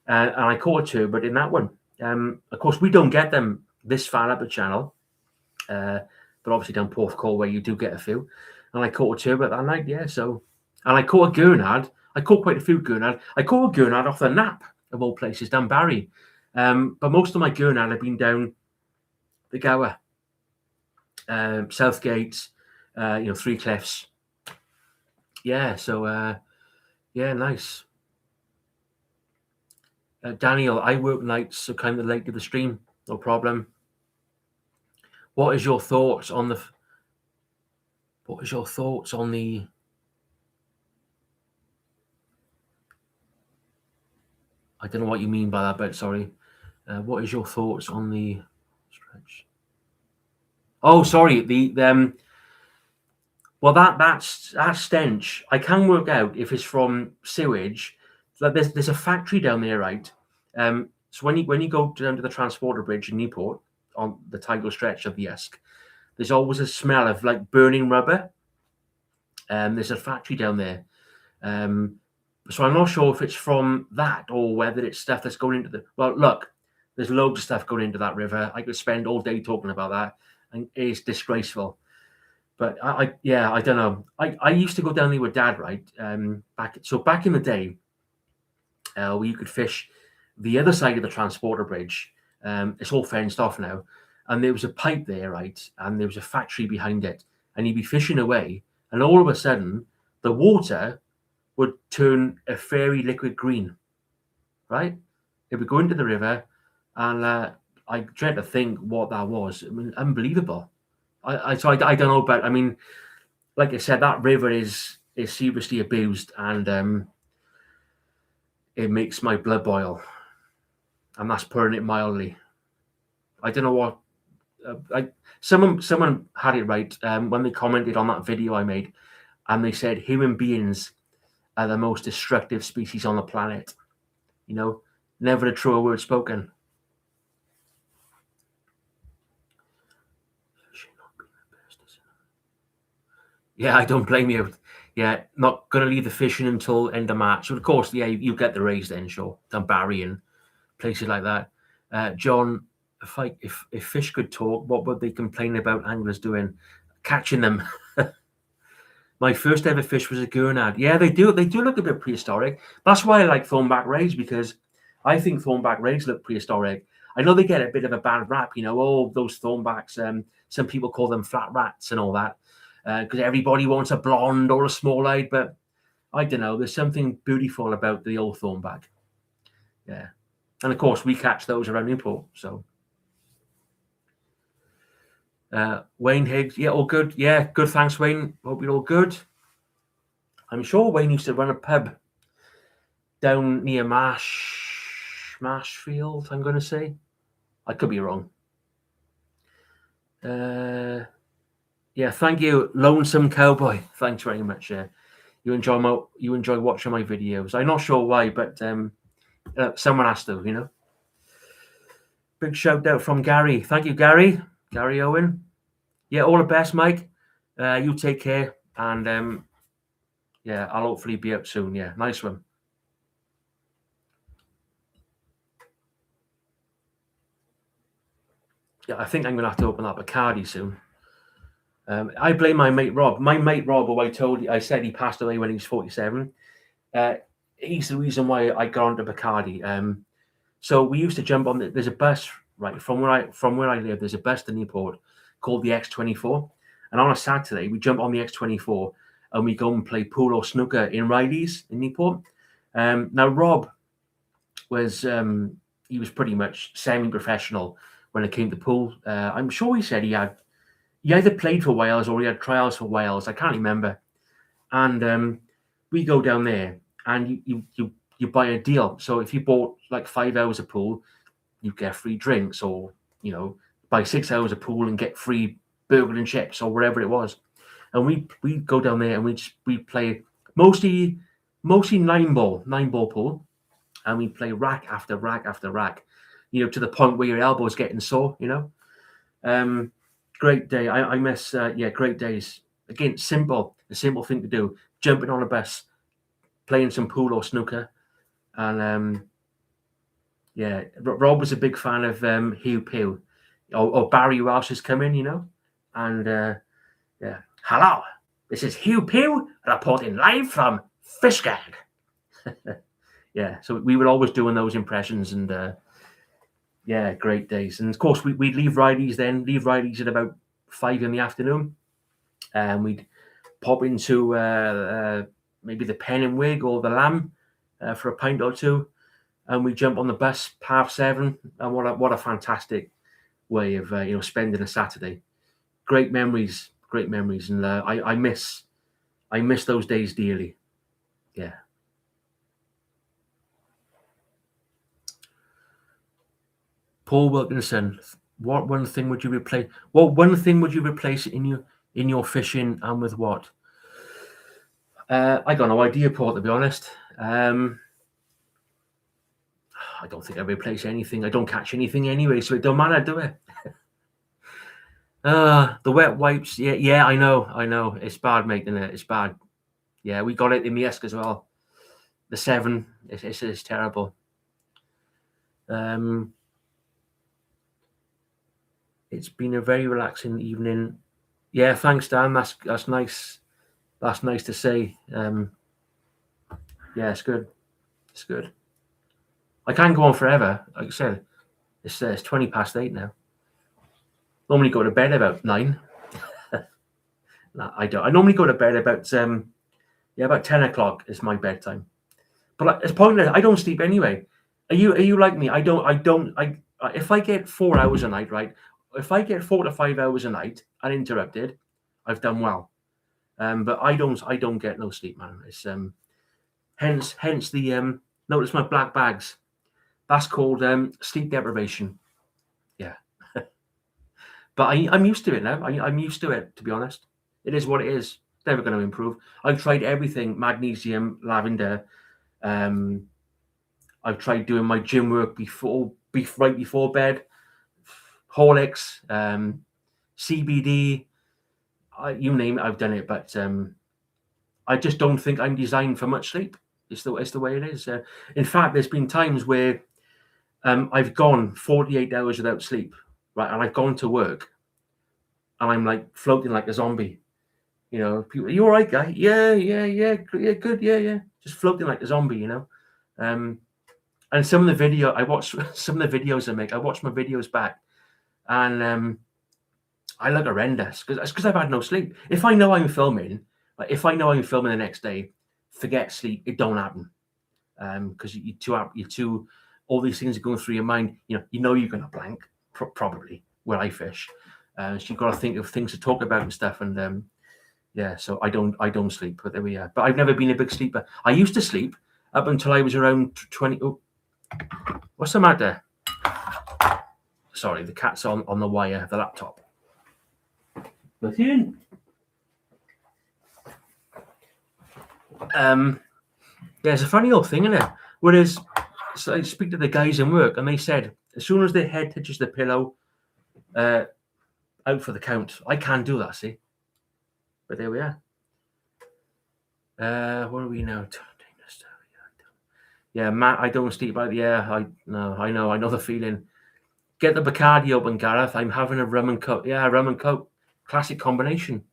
And I caught a turbot in that one. Of course, we don't get them this far up the channel, but obviously down Porthcawl where you do get a few. And I caught a turbot that night, yeah. So, and I caught a gurnard. I caught quite a few gurnard. I caught a gurnard off the Nap, of all places, down Barry. But most of my gurnard have been down the Gower, Southgate, Three Cliffs. Yeah, so, yeah, nice. Daniel, I work nights, so kind of late to the stream. No problem. What is your thoughts on the... I don't know what you mean by that, but sorry. What is your thoughts on the stretch? Oh, sorry. Well, that stench, I can work out if it's from sewage So there's a factory down there, right? So when you go down to the transporter bridge in Newport on the tidal stretch of the Usk, there's always a smell of like burning rubber. There's a factory down there. So I'm not sure if it's from that or whether it's stuff that's going into the. Well, look, there's loads of stuff going into that river. I could spend all day talking about that, and it's disgraceful. But I don't know. I used to go down there with Dad, right? Back in the day, where you could fish the other side of the transporter bridge. It's all fenced off now, and there was a pipe there, right? And there was a factory behind it, and you'd be fishing away, and all of a sudden, the water would turn a fairy liquid green, right? It would go into the river, and I dread to think what that was. I mean, unbelievable. I don't know, but I mean, like I said, that river is seriously abused, and it makes my blood boil, and that's putting it mildly. I don't know what. Someone had it right when they commented on that video I made, and they said human beings are the most destructive species on the planet. You know, never a truer word spoken. Yeah, I don't blame you. Yeah, not going to leave the fishing until end of March. So of course, yeah, you get the raise then, sure. Down Barry and places like that. John, if fish could talk, what would they complain about anglers doing? Catching them. My first ever fish was a gurnard. Yeah, they do. They do look a bit prehistoric. That's why I like thornback rays, because I think thornback rays look prehistoric. I know they get a bit of a bad rap, oh, those thornbacks. Some people call them flat rats and all that, because everybody wants a blonde or a small-eyed. But I don't know. There's something beautiful about the old thornback. Yeah, and of course we catch those around Newport. So Wayne Higgs, yeah, all good. Yeah, good. Thanks, Wayne. Hope you're all good. I'm sure Wayne used to run a pub down near Marshfield, I'm going to say. I could be wrong. Yeah, thank you, Lonesome Cowboy. Thanks very much. You enjoy watching my videos. I'm not sure why, but someone has to, Big shout out from Gary. Thank you, Gary. Gary Owen. Yeah, all the best, Mike. You take care, and yeah, I'll hopefully be up soon. Yeah, nice one. Yeah, I think I'm going to have to open up a Bacardi soon. I blame my mate Rob. My mate Rob, who I said he passed away when he was 47. He's the reason why I got onto Bacardi. So we used to jump on. There's a bus right from where I live. There's a bus to Newport called the X24, and on a Saturday we jump on the X24 and we go and play pool or snooker in Riley's in Newport. Now Rob was he was pretty much semi-professional when it came to pool. I'm sure he said he either played for Wales or he had trials for Wales. I can't remember. And we go down there, and you buy a deal. So if you bought like 5 hours of pool, you get free drinks, or buy 6 hours of pool and get free burger and chips or whatever it was. And we go down there and we play mostly 9-ball pool, and we play rack after rack after rack, to the point where your elbow's getting sore. Great day. I miss great days. Again, a simple thing to do. Jumping on a bus, playing some pool or snooker, and Rob was a big fan of Hugh Pugh or Barry Welsh has come in, and hello, this is Hugh Pugh reporting live from Fishguard. Yeah, so we were always doing those impressions, and great days. And of course, we'd leave Riley's at about 5 in the afternoon, and we'd pop into maybe the Pen and Wig or the Lamb for a pint or two, and we jump on the bus 7:30. And what a fantastic way of spending a Saturday. Great memories, and I miss those days dearly. Yeah. Paul Wilkinson, what one thing would you replace? What one thing would you replace in your fishing, and with what? I got no idea, Paul, to be honest. I don't think I replace anything. I don't catch anything anyway, so it don't matter, do it? The wet wipes. Yeah, I know. It's bad, mate, isn't it? It's bad. Yeah, we got it in the Esk as well. The 7. It's terrible. It's been a very relaxing evening. Yeah, thanks, Dan. That's nice. That's nice to say. Yeah, it's good. It's good. I can't go on forever. Like I said, it's 8:20 now. Normally go to bed about 9. No, I don't. I normally go to bed about about 10 o'clock is my bedtime. But it's pointless. I don't sleep anyway. Are you like me? I don't. If I get 4 hours a night, right? If I get 4 to 5 hours a night uninterrupted, I've done well. But I don't get no sleep, man. It's hence the notice my black bags. That's called sleep deprivation. Yeah. But I'm used to it now. I'm used to it, to be honest. It is what it is. It's never going to improve. I've tried everything: magnesium, lavender. I've tried doing my gym work right before bed. Horlicks, CBD, you name it, I've done it. But I just don't think I'm designed for much sleep. It's the way it is. In fact, there's been times where I've gone 48 hours without sleep, right? And I've gone to work, and I'm like floating like a zombie. You know, people, are you all right, guy? Yeah, good, yeah. Just floating like a zombie, you know. And some of the video I watch, some of the videos I make, I watch my videos back, and I look horrendous because I've had no sleep. If I know I'm filming, the next day, forget sleep. It don't happen, because you're too. All these things are going through your mind. You know you're going to blank probably where I fish. So you've got to think of things to talk about and stuff. And yeah, so I don't sleep. But there we are. But I've never been a big sleeper. I used to sleep up until I was around 20. Oh, what's the matter? Sorry, the cat's on the wire of the laptop. Nothing. Yeah, it's a funny old thing, isn't it? Whereas, so I speak to the guys in work, and they said as soon as their head touches the pillow, out for the count. I can't do that, see. But there we are. What are we now? Yeah, Matt, I don't sleep like. Yeah, I know the feeling. Get the Bacardi open, Gareth. I'm having a rum and coke. Yeah, rum and coke. Classic combination.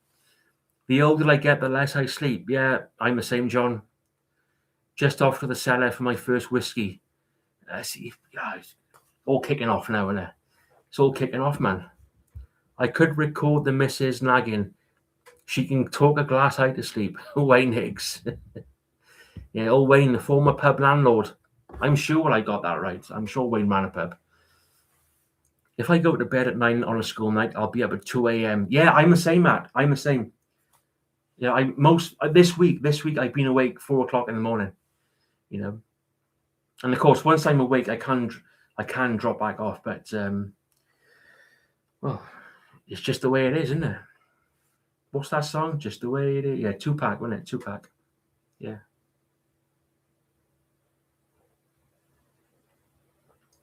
The older I get, the less I sleep. Yeah, I'm the same, John. Just off to the cellar for my first whiskey. See, it's all kicking off now, isn't it? It's all kicking off, man. I could record the missus nagging. She can talk a glass eye to sleep. Wayne Higgs. Yeah, old Wayne, the former pub landlord. I'm sure I got that right. I'm sure Wayne ran a pub. If I go to bed at 9 on a school night, I'll be up at 2 a.m. Yeah, I'm the same, Matt. I'm the same. Yeah, this week I've been awake 4 o'clock in the morning. You know, and of course, once I'm awake, I can drop back off. But well, it's just the way it is, isn't it? What's that song? Just the way it is. Yeah, Tupac, wasn't it? Tupac. Yeah.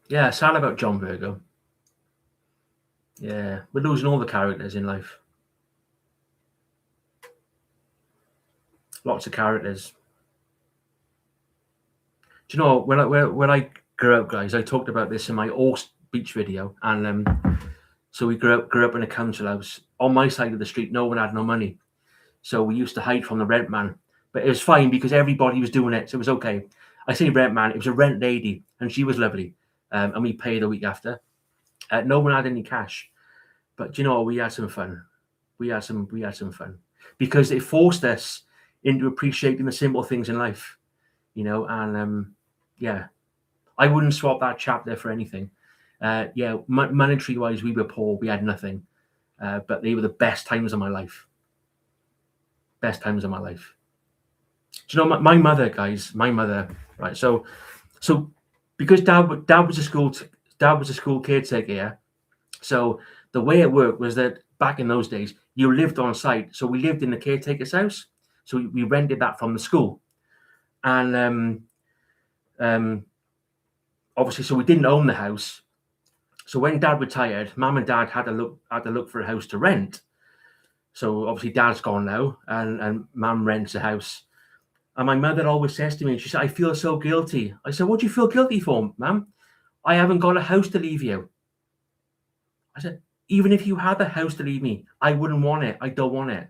Yeah, sad about John Virgo. Yeah, we're losing all the characters in life. Lots of characters. Do you know when I grew up, guys? I talked about this in my Orst Beach video, and so we grew up in a council house. On my side of the street, no one had no money, so we used to hide from the rent man. But it was fine because everybody was doing it, so it was okay. I say rent man; it was a rent lady, and she was lovely, and we paid a week after. No one had any cash, but you know we had some fun. We had some fun because it forced us into appreciating the simple things in life, you know. And yeah, I wouldn't swap that chapter for anything. Yeah, monetary wise, we were poor. We had nothing, but they were the best times of my life. Best times of my life. Do you know my mother, guys? My mother, right? So because dad was a school caretaker. Yeah? So the way it worked was that back in those days, you lived on site. So we lived in the caretaker's house. So we rented that from the school, and obviously, so we didn't own the house. So when Dad retired, Mum and Dad had to look for a house to rent. So obviously Dad's gone now, and Mum rents a house. And my mother always says to me, she said, "I feel so guilty." I said, "What do you feel guilty for, Mum? I haven't got a house to leave you." I said, "Even if you had a house to leave me, I wouldn't want it. I don't want it.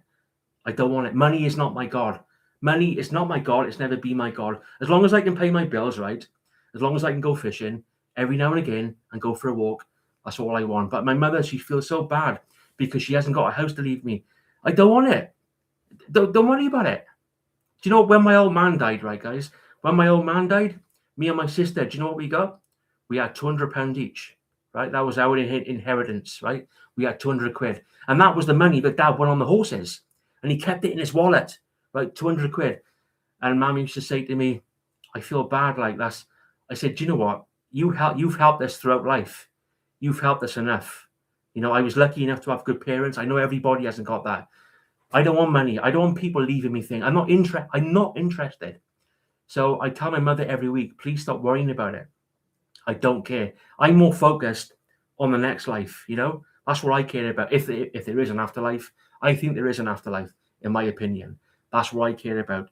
I don't want it. Money is not my God. Money is not my God. It's never been my God. As long as I can pay my bills, right? As long as I can go fishing every now and again and go for a walk, that's all I want." But my mother, she feels so bad because she hasn't got a house to leave me. I don't want it. Don't worry about it. Do you know when my old man died, right, guys? When my old man died, me and my sister, do you know what we got? We had £200 each, right? That was our inheritance, right? We had 200 quid. And that was the money that Dad went on the horses. And he kept it in his wallet, right? 200 quid. And Mum used to say to me, "I feel bad like that." I said, "Do you know what? You've helped us throughout life. You've helped us enough. You know, I was lucky enough to have good parents. I know everybody hasn't got that. I don't want money. I don't want people leaving me things. I'm not interested." So I tell my mother every week, "Please stop worrying about it. I don't care. I'm more focused on the next life. You know, that's what I care about. If there is an afterlife, I think there is an afterlife, in my opinion. That's what I care about.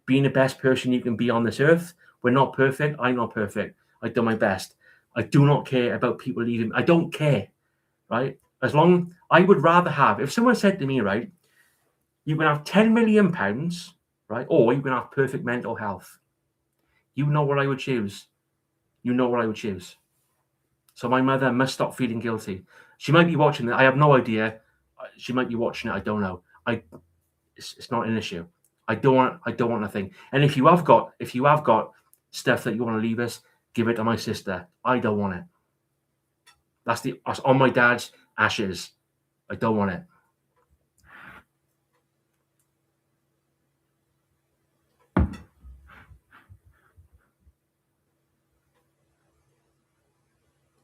Being the best person you can be on this earth. We're not perfect. I'm not perfect. I've done my best. I do not care about people leaving. I don't care, right? As long I would rather have, if someone said to me, right, you can have £10 million, right, or you can have perfect mental health. You know what I would choose. You know what I would choose. So my mother must stop feeling guilty. She might be watching it. I have no idea. She might be watching it. I don't know. It's not an issue. I don't want a thing. And if you have got stuff that you want to leave us, give it to my sister. I don't want it. That's on my dad's ashes. I don't want it.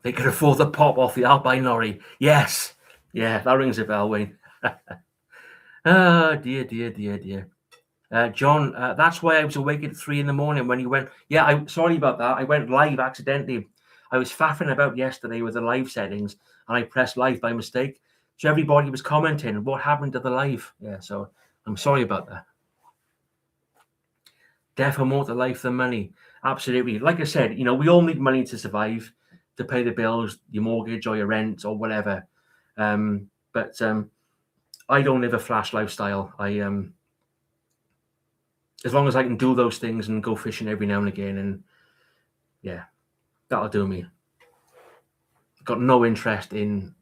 They could afford the pop off the Alpine lorry. Yes. Yeah, that rings a bell, Wayne. Oh, dear. John, that's why I was awake at 3 a.m. when you went. Yeah, I'm sorry about that. I went live accidentally. I was faffing about yesterday with the live settings, and I pressed live by mistake. So everybody was commenting, "What happened to the live?" Yeah, so I'm sorry about that. Death are more to life than money. Absolutely. Like I said, you know, we all need money to survive, to pay the bills, your mortgage or your rent or whatever. But I don't live a flash lifestyle. As long as I can do those things and go fishing every now and again, and yeah, that'll do me. Got no interest in,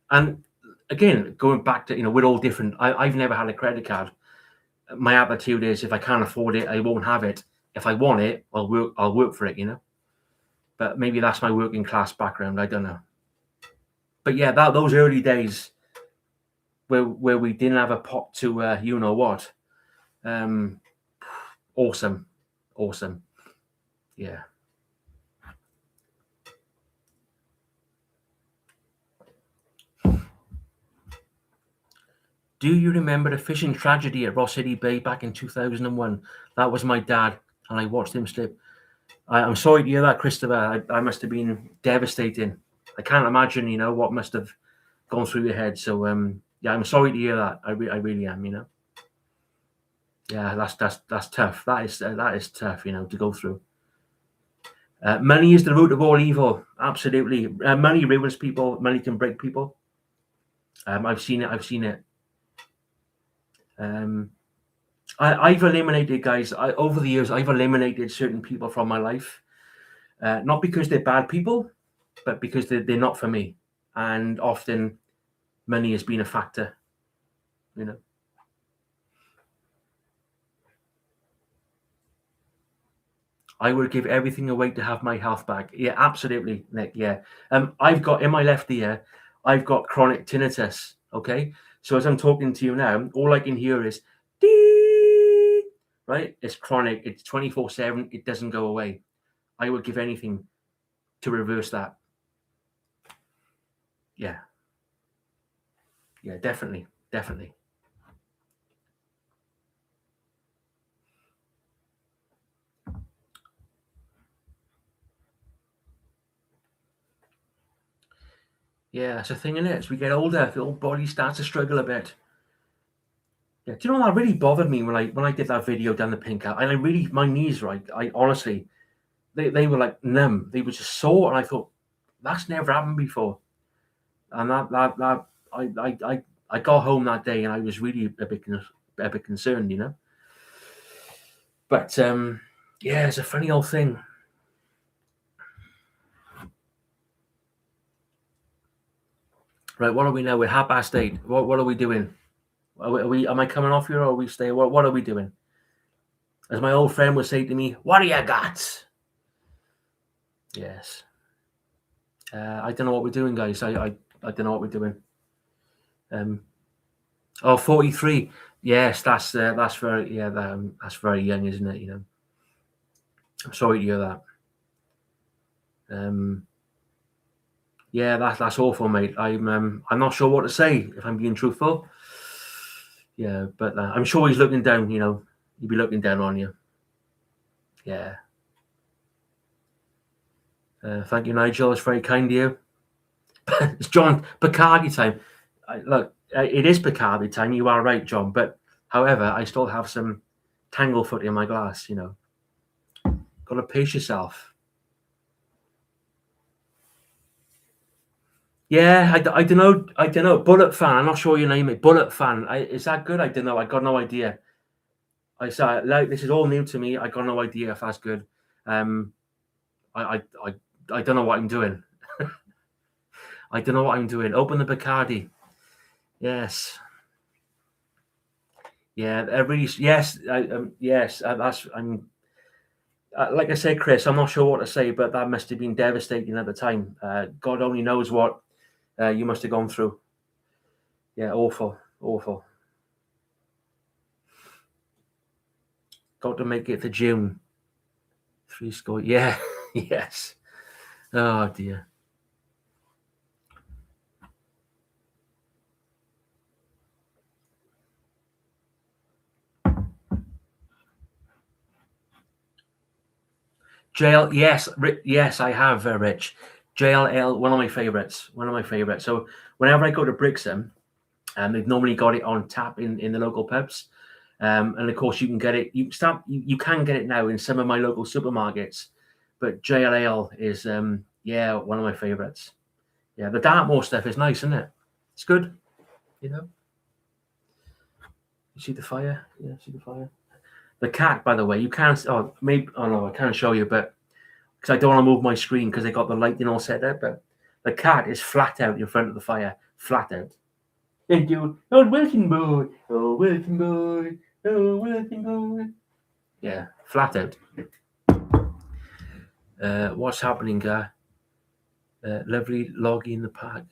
and again, going back to, you know, we're all different. I've never had a credit card. My attitude is, if I can't afford it, I won't have it. If I want it, I'll work for it, you know. But maybe that's my working class background. I don't know. But yeah, those early days where we didn't have a pot to you know what, awesome. Yeah. Do you remember the fishing tragedy at Ross City Bay back in 2001? That was my dad, and I watched him slip. I'm sorry to hear that, Christopher. I must have been devastating. I can't imagine, you know, what must have gone through your head. So, yeah, I'm sorry to hear that. I really am, you know. Yeah, that's tough. That is tough, you know, to go through. Money is the root of all evil. Absolutely. Money ruins people. Money can break people. I've seen it. I've eliminated, guys. Over the years, I've eliminated certain people from my life. Not because they're bad people, but because they're not for me. And often money has been a factor, you know. I would give everything away to have my health back. Yeah, absolutely, Nick. Yeah. I've got in my left ear, I've got chronic tinnitus. Okay. So as I'm talking to you now, all I can hear is dee, right? It's chronic. It's 24/7. It doesn't go away. I would give anything to reverse that. Yeah. Yeah, definitely. Yeah, that's the thing, isn't it? As we get older, the old body starts to struggle a bit. Yeah, do you know that really bothered me when I did that video down the pink out? And I really, my knees, right? I honestly, they were like numb. They were just sore, and I thought that's never happened before. And that I got home that day, and I was really a bit concerned, you know. But yeah, it's a funny old thing. Right, what are we now? We're 8:30. What are we doing? Are we? Am I coming off here, or are we stay? What are we doing? As my old friend would say to me, "What do you got?" Yes. I don't know what we're doing, guys. I don't know what we're doing. Oh, 43. Yes, that's very that's very young, isn't it? You know. I'm sorry to hear that. Yeah, that's awful, mate. I'm not sure what to say if I'm being truthful. Yeah, but I'm sure he's looking down. You know, he'd be looking down on you. Yeah. Thank you, Nigel. It's very kind of you. It's John Bacardi time. Look, it is Bacardi time. You are right, John. But however, I still have some Tanglefoot in my glass. You know, got to pace yourself. Yeah, I don't know. I don't know. Bullet fan. I'm not sure your name. Bullet fan. Is that good? I don't know. I got no idea. I saw like this is all new to me. I got no idea if that's good. Um, I don't know what I'm doing. I don't know what I'm doing. Open the Bacardi. Yes. Yeah. Really. Yes. Yes. That's. I'm. Like I said, Chris. I'm not sure what to say, but that must have been devastating at the time. God only knows what you must have gone through. Yeah. Awful. Awful. Got to make it to June. 3 score. Yeah. Yes. Oh dear. JL, yes, yes, I have, Rich. JLL, one of my favorites. One of my favorites. So whenever I go to Brixham, they've normally got it on tap in the local pubs, and of course you can get it. You can get it now in some of my local supermarkets, but JLL is yeah, one of my favorites. Yeah, the Dartmoor stuff is nice, isn't it? It's good. You know, you see the fire. Yeah, see the fire. The cat, by the way, you can't. Oh, maybe. Oh no, I can't show you, but because I don't want to move my screen because they got the lighting all set up. But the cat is flat out in front of the fire, flat out. And you, oh Wilton boy, oh Wilton boy, oh Wilton boy. Yeah, flat out. What's happening, guy? Lovely loggy in the park.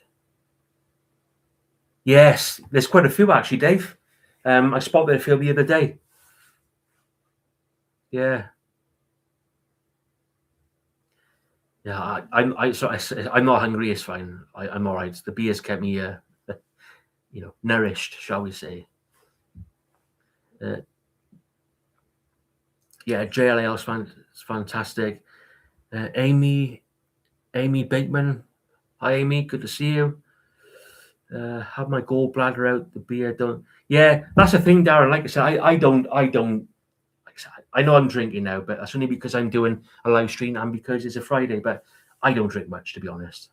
Yes, there's quite a few actually, Dave. I spotted a few the other day. Yeah. Yeah, I'm not hungry. It's fine. I'm all right. The beer's kept me, nourished, shall we say? Yeah, JLL is fantastic. Amy Bateman. Hi, Amy. Good to see you. Have my gallbladder out. The beer done. Yeah, that's the thing, Darren. Like I said, I don't. Like I said, I know I'm drinking now, but that's only because I'm doing a live stream and because it's a Friday. But I don't drink much, to be honest.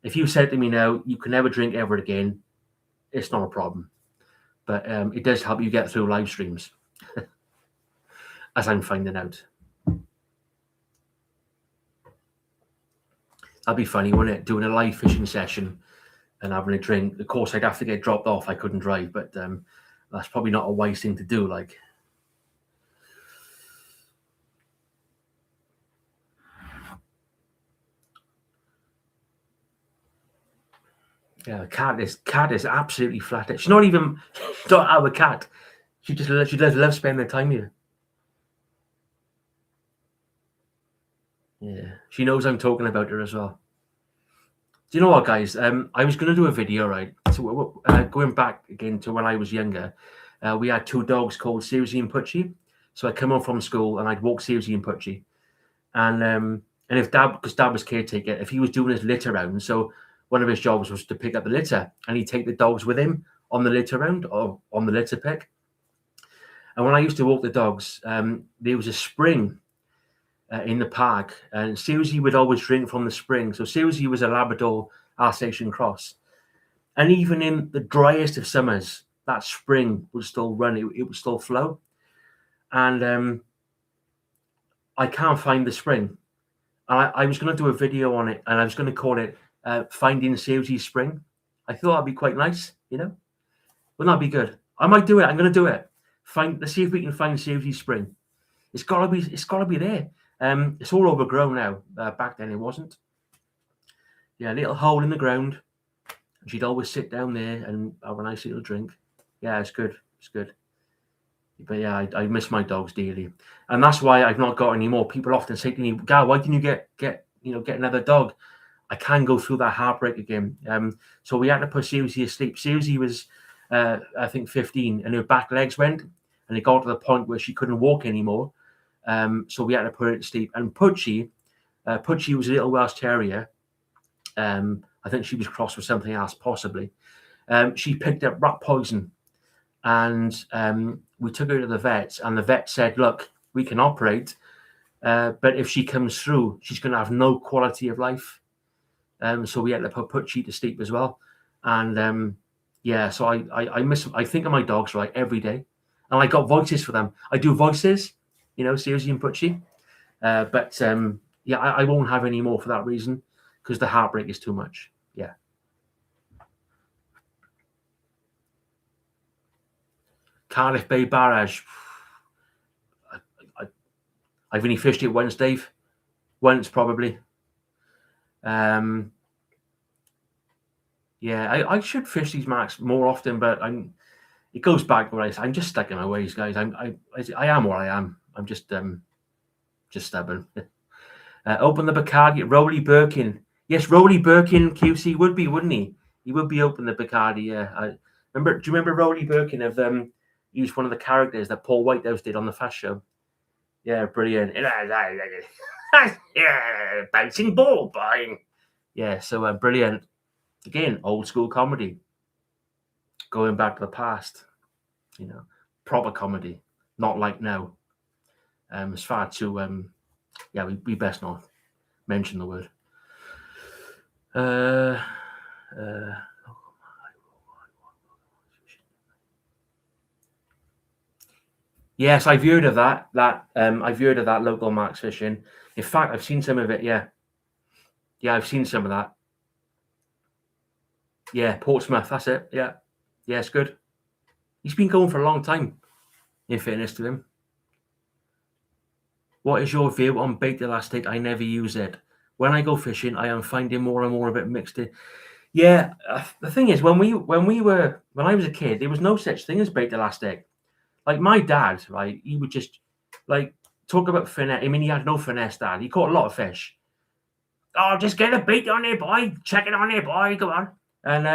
If you said to me now, you can never drink ever again, it's not a problem. But it does help you get through live streams, as I'm finding out. That'd be funny, wouldn't it? Doing a live fishing session and having a drink. Of course, I'd have to get dropped off. I couldn't drive, but that's probably not a wise thing to do. Like, yeah, the cat is absolutely flat. She's not even she's not our cat. She does love spending time here. Yeah, she knows I'm talking about her as well. Do you know what, guys? I was going to do a video, right? So going back again to when I was younger, we had 2 dogs called Susie and Putchie. So I'd come home from school and I'd walk Susie and Putchie, and if because Dad was caretaker, if he was doing his litter round, so one of his jobs was to pick up the litter, and he'd take the dogs with him on the litter round or on the litter pick. And when I used to walk the dogs, there was a spring in the park, and Susie would always drink from the spring. So Susie was a Labrador Alsatian cross, and even in the driest of summers, that spring would still run. It would still flow, and I can't find the spring. I was going to do a video on it, and I was going to call it "Finding Susie's Spring." I thought that'd be quite nice, wouldn't that be good? I might do it. I'm going to do it. Let's see if we can find Susie's spring. It's gotta be there. It's all overgrown now. Back then it wasn't. Yeah, a little hole in the ground. She'd always sit down there and have a nice little drink. Yeah, it's good. It's good. But yeah, I miss my dogs dearly, and that's why I've not got any more. People often say to me, "Gal, why didn't you get another dog?" I can't go through that heartbreak again. So we had to put Susie asleep. Susie was, I think, 15, and her back legs went, and it got to the point where she couldn't walk anymore. So we had to put her to sleep. And Pudgy was a little Welsh Terrier. I think she was crossed with something else, possibly. She picked up rat poison, and we took her to the vet, and the vet said, "Look, we can operate, but if she comes through, she's going to have no quality of life." So we had to put Pudgy to sleep as well. And so I think of my dogs right every day, and I got voices for them. I do voices, Susie and Pudgy, but I won't have any more for that reason, because the heartbreak is too much. Yeah. Cardiff Bay Barrage. I've only fished it once, Dave. Once, probably. I should fish these marks more often, but it goes back where I'm just stuck in my ways, guys. I am what I am. I'm just stubborn. Open the Bacardi. Rowley Birkin. Yes, Rowley Birkin QC would be, wouldn't he? He would be open the Bacardi. Yeah. Do you remember Rowley Birkin of used one of the characters that Paul Whitehouse did on the Fast Show? Yeah, brilliant. Yeah, bouncing ball, boy. Yeah, so brilliant. Again, old school comedy. Going back to the past, proper comedy, not like now. As far to we best not mention the word. Yes, I've heard of that. I've heard of that local marks fishing. In fact, I've seen some of it. Yeah, I've seen some of that. Yeah, Portsmouth. That's it. Yeah, it's good. He's been going for a long time. In fairness to him. What is your view on bait elastic? I never use it. When I go fishing, I am finding more and more of it mixed in. Yeah, the thing is, when I was a kid, there was no such thing as bait elastic. Like my dad, right? He would just talk about finesse. I mean, he had no finesse, Dad. He caught a lot of fish. Oh, just get a bait on it, boy. Check it on it, boy. Come on. And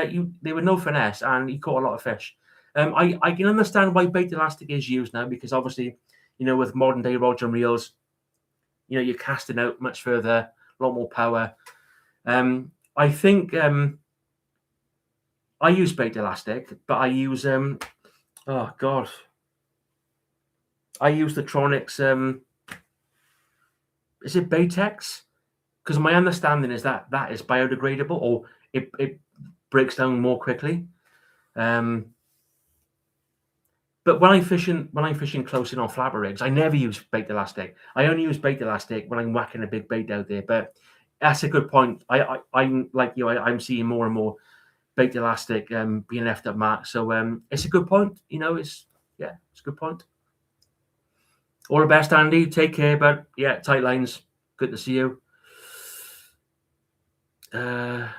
there was no finesse, and he caught a lot of fish. I can understand why bait elastic is used now, because obviously, with modern day rods and reels, you're casting out much further, a lot more power. I think I use bait elastic, but I use I use the Tronics. Is it Baitex? Because my understanding is that is biodegradable, or it breaks down more quickly. But when I'm fishing close in on flabber rigs, I never use bait elastic. I only use bait elastic when I'm whacking a big bait out there. But that's a good point. I'm like you. I'm seeing more and more bait elastic being left at mark. So it's a good point. It's a good point. All the best, Andy. Take care. But yeah, tight lines. Good to see you. I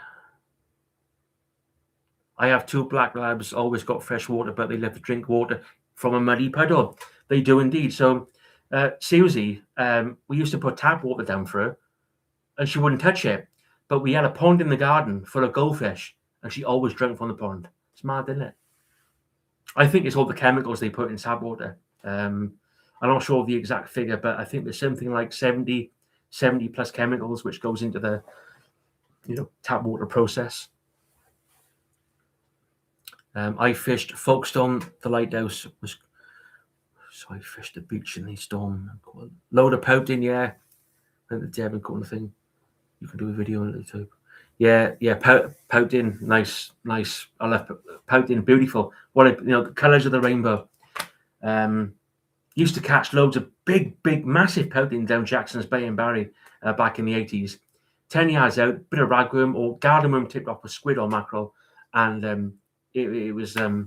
have 2 black labs, always got fresh water, but they love to drink water from a muddy puddle. They do indeed. So Susie, we used to put tap water down for her, and she wouldn't touch it. But we had a pond in the garden full of goldfish, and she always drank from the pond. It's mad, isn't it? I think it's all the chemicals they put in tap water. I'm not sure of the exact figure, but I think there's something like 70 plus chemicals which goes into the tap water process. I fished Folkestone, the lighthouse. So I fished the beach in the storm. Load of pouting, yeah. The Devon kind of thing. You can do a video on it too. Yeah, pouting, nice. I love pouting, beautiful. The colours of the rainbow. Used to catch loads of big, massive pouting down Jackson's Bay in Barry back in the 80s. 10 yards out, bit of ragworm or garden worm tipped off with squid or mackerel, and it was it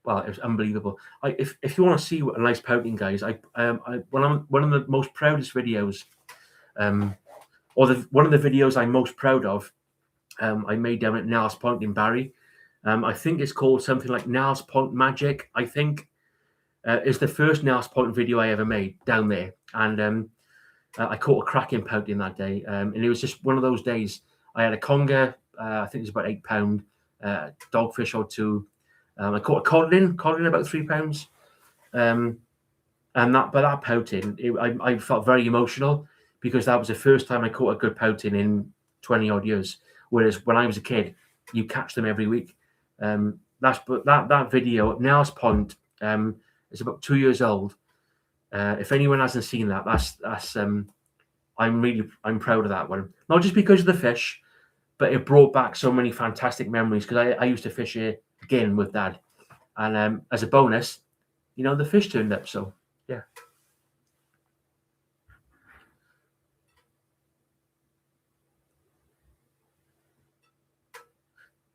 was unbelievable. If you want to see a nice pouting, guys, one of the most proudest videos, one of the videos I'm most proud of, I made down at Nels Point in Barry. I think it's called something like Nels Point Magic. I think it's the first Nels Point video I ever made down there, and I caught a cracking pouting that day, and it was just one of those days. I had a conger, I think it was about £8, dogfish or two. I caught a codlin about £3, and that pouting, I felt very emotional because that was the first time I caught a good pouting in 20 odd years. Whereas when I was a kid, you catch them every week. That video, Nels Point, is about 2 years old. If anyone hasn't seen that, that's I'm proud of that one. Not just because of the fish, but it brought back so many fantastic memories because I used to fish here again with Dad, and as a bonus, the fish turned up. So yeah.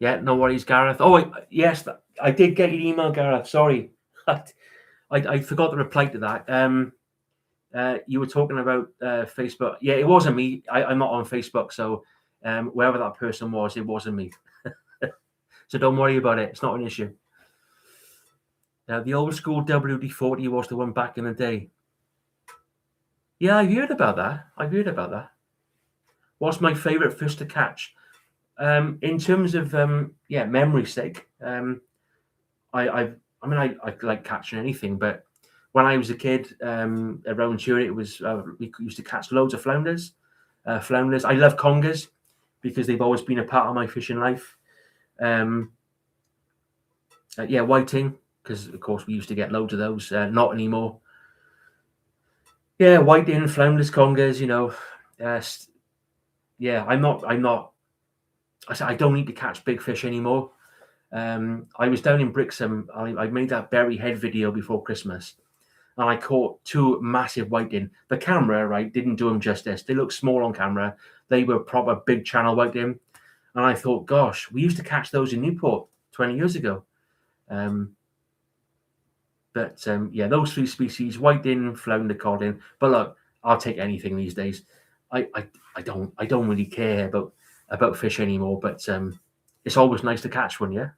Yeah, no worries, Gareth. Oh, yes, I did get your email, Gareth. Sorry, I forgot to reply to that. You were talking about Facebook. Yeah, it wasn't me. I'm not on Facebook, so whoever that person was, it wasn't me. So don't worry about it. It's not an issue. The old school WD-40 was the one back in the day. Yeah, I've heard about that. What's my favourite fish to catch? In terms of memory's sake, I like catching anything, but when I was a kid, around here, it was we used to catch loads of flounders. I love congers because they've always been a part of my fishing life. Whiting, because of course we used to get loads of those. Not anymore. Yeah, whiting, flounders, congers. I'm not. I don't need to catch big fish anymore. I was down in Brixham. I made that berry head video before Christmas, and I caught two massive whiting. The camera, didn't do them justice. They looked small on camera. They were proper big channel whiting, and I thought, gosh, we used to catch those in Newport 20 years ago. Those three species: whiting, flounder, codling. But look, I'll take anything these days. I don't really care about fish anymore. But it's always nice to catch one, yeah.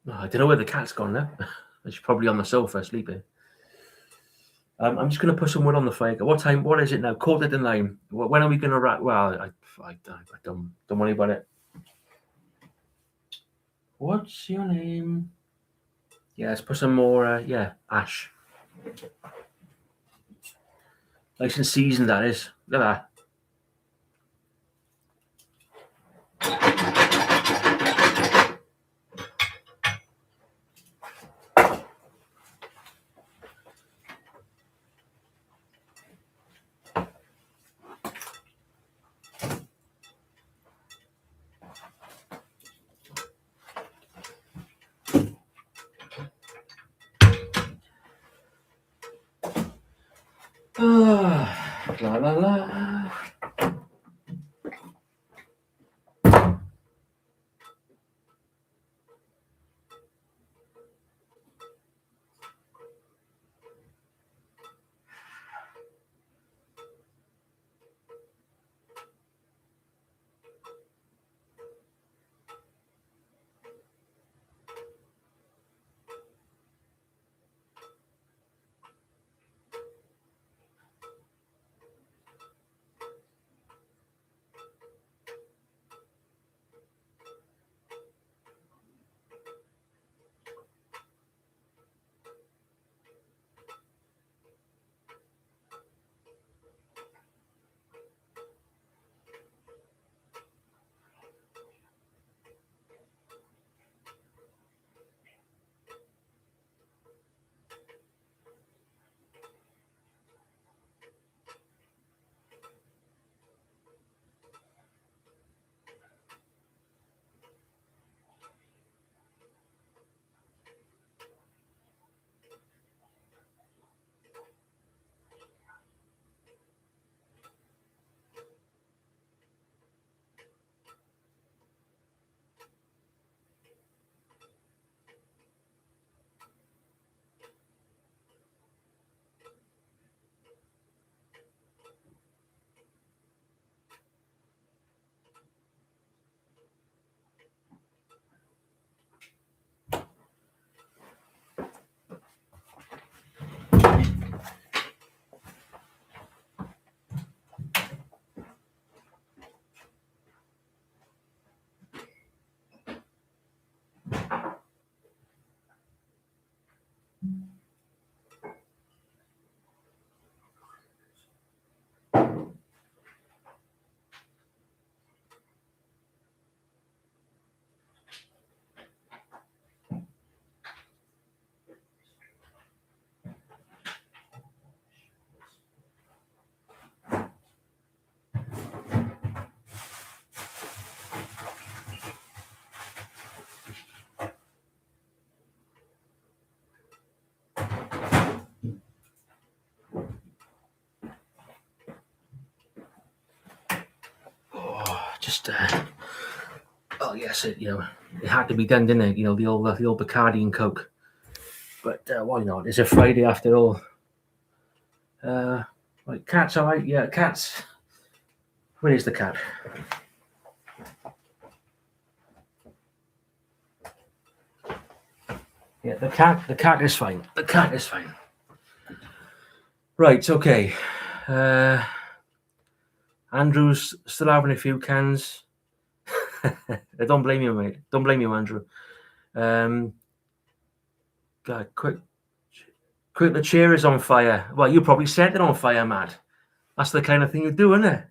I don't know where the cat's gone now. She's probably on the sofa sleeping. I'm just going to put some wood on the fire. What time? What is it now? 9:15. When are we going to wrap? Well, I don't worry about it. What's your name? Yeah, let's put some more. Ash. Nice and seasoned, that is. Look at that. La la la. just oh yes, it had to be done, didn't it? The old Bacardi and Coke. But why not? It's a Friday after all. Right, cats, all right? Yeah, cats. Where is the cat? Yeah, the cat is fine. The cat is fine. Right, okay. Andrew's still having a few cans. Don't blame you, mate. Don't blame you, Andrew. God, quick, the chair is on fire. Well, you probably set it on fire, Matt. That's the kind of thing you do, isn't it?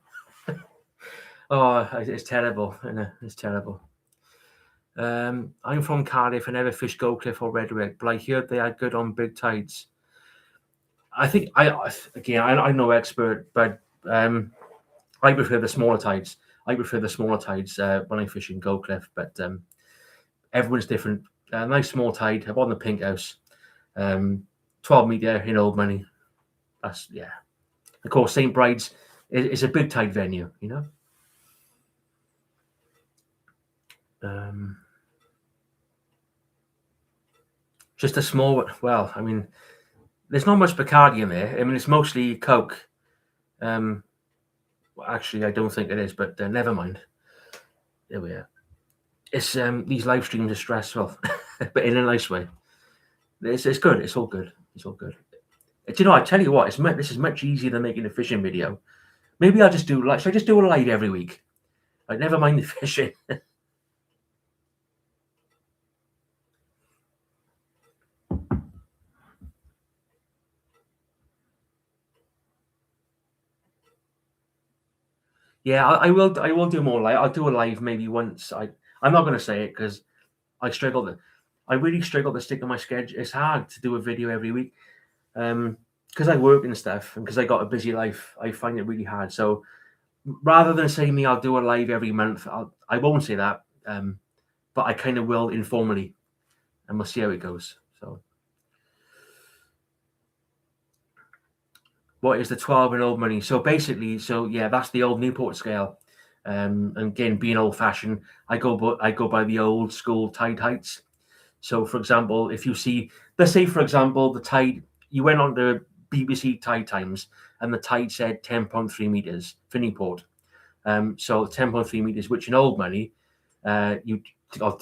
Oh, it's terrible. It's terrible. I'm from Cardiff. I never fished Gold Cliff or Redrick, but I heard they are good on big tides. I think I'm no expert, but I prefer the smaller tides. When I fish in Gold Cliff, but everyone's different. Nice small tide. I'm on the Pink House, 12 meter in Old Money. That's Of course, St. Bride's is a big tide venue, Just a small. Well, I mean, there's not much Bacardi in there. I mean, it's mostly Coke. Well, actually, I don't think it is, but never mind. There we are. It's these live streams are stressful, but in a nice way. It's good. It's all good. It's all good. Do you know? I tell you what, this is much easier than making a fishing video. Maybe I'll just do should I just do a live every week? Like, never mind the fishing. Yeah, I will. I will do more live. I'll do a live maybe once. I'm not going to say it because I really struggle to stick to my schedule. It's hard to do a video every week because I work and stuff, and because I got a busy life. I find it really hard. So rather than saying I'll do a live every month, I won't say that. But I kind of will informally, and we'll see how it goes. So, what is the 12 in Old Money? So basically, that's the old Newport scale. And again, being old-fashioned, I go by the old school tide heights. So, for example, if you see, let's say, for example, the tide, you went on to BBC Tide Times, and the tide said 10.3 meters for Newport. So 10.3 meters, which in Old Money, to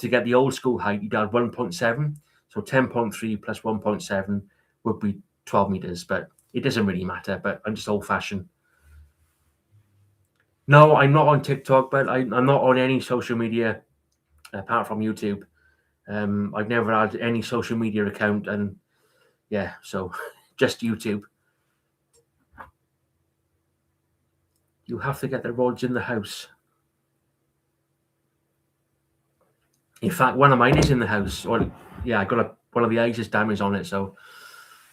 get the old school height, you'd add 1.7. So 10.3 plus 1.7 would be 12 meters, but it doesn't really matter. But I'm just old-fashioned. No, I'm not on TikTok, but I'm not on any social media apart from YouTube. I've never had any social media account, and so just YouTube. You have to get the rods in the house. In fact, one of mine is in the house. I got one of the eyes is damaged on it, so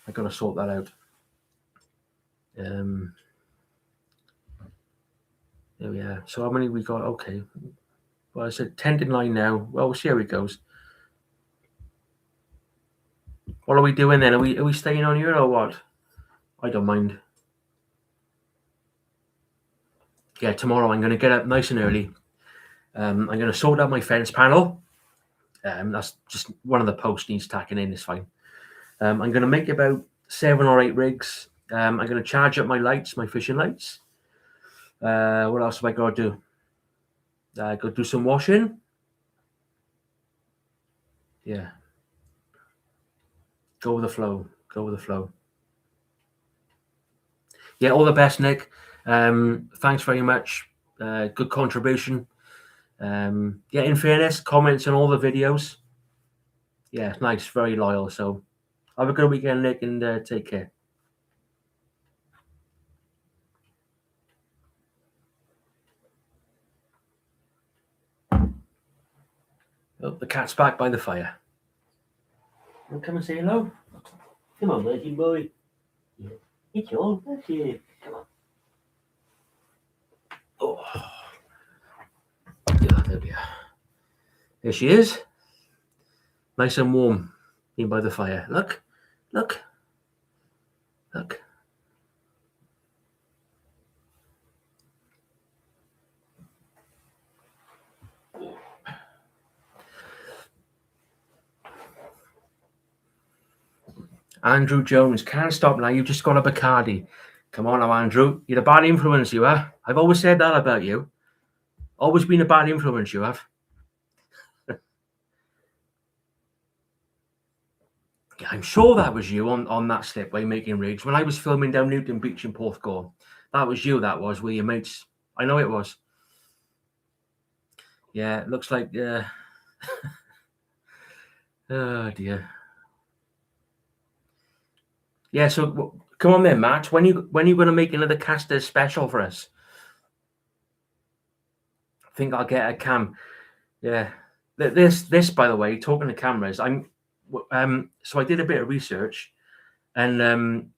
I got to sort that out. There we are. So how many we got? Okay. Well, I said 10 to 9 now. Well, we'll see how it goes. What are we doing then? Are we staying on here or what? I don't mind. Yeah, tomorrow I'm going to get up nice and early. I'm going to sort out my fence panel. That's just one of the posts needs tacking in. It's fine. I'm going to make about 7 or 8 rigs. I'm going to charge up my lights, my fishing lights. What else have I got to do? Go do some washing. Yeah. Go with the flow. Yeah, all the best, Nick. Thanks very much. Good contribution. In fairness, comments on all the videos. Yeah, nice, very loyal. So have a good weekend, Nick, and take care. Oh, the cat's back by the fire. Well, come and say hello. Come on, Virgin boy. Yeah. It's all. That's it. Come on. Oh. Yeah, there we are. There she is. Nice and warm in by the fire. Look. Andrew Jones, can't stop now. You've just got a Bacardi. Come on now, Andrew. You're a bad influence, you are. I've always said that about you. Always been a bad influence, you have. Yeah, I'm sure that was you on that slipway making rigs. When I was filming down Newton Beach in Porthcawl, that was you, that was, with your mates. I know it was. Yeah, it looks like... oh, dear. Yeah, so come on then, Matt. When you going to make another Casters special for us? I think I'll get a cam. Yeah. This, by the way, talking to cameras, so I did a bit of research, and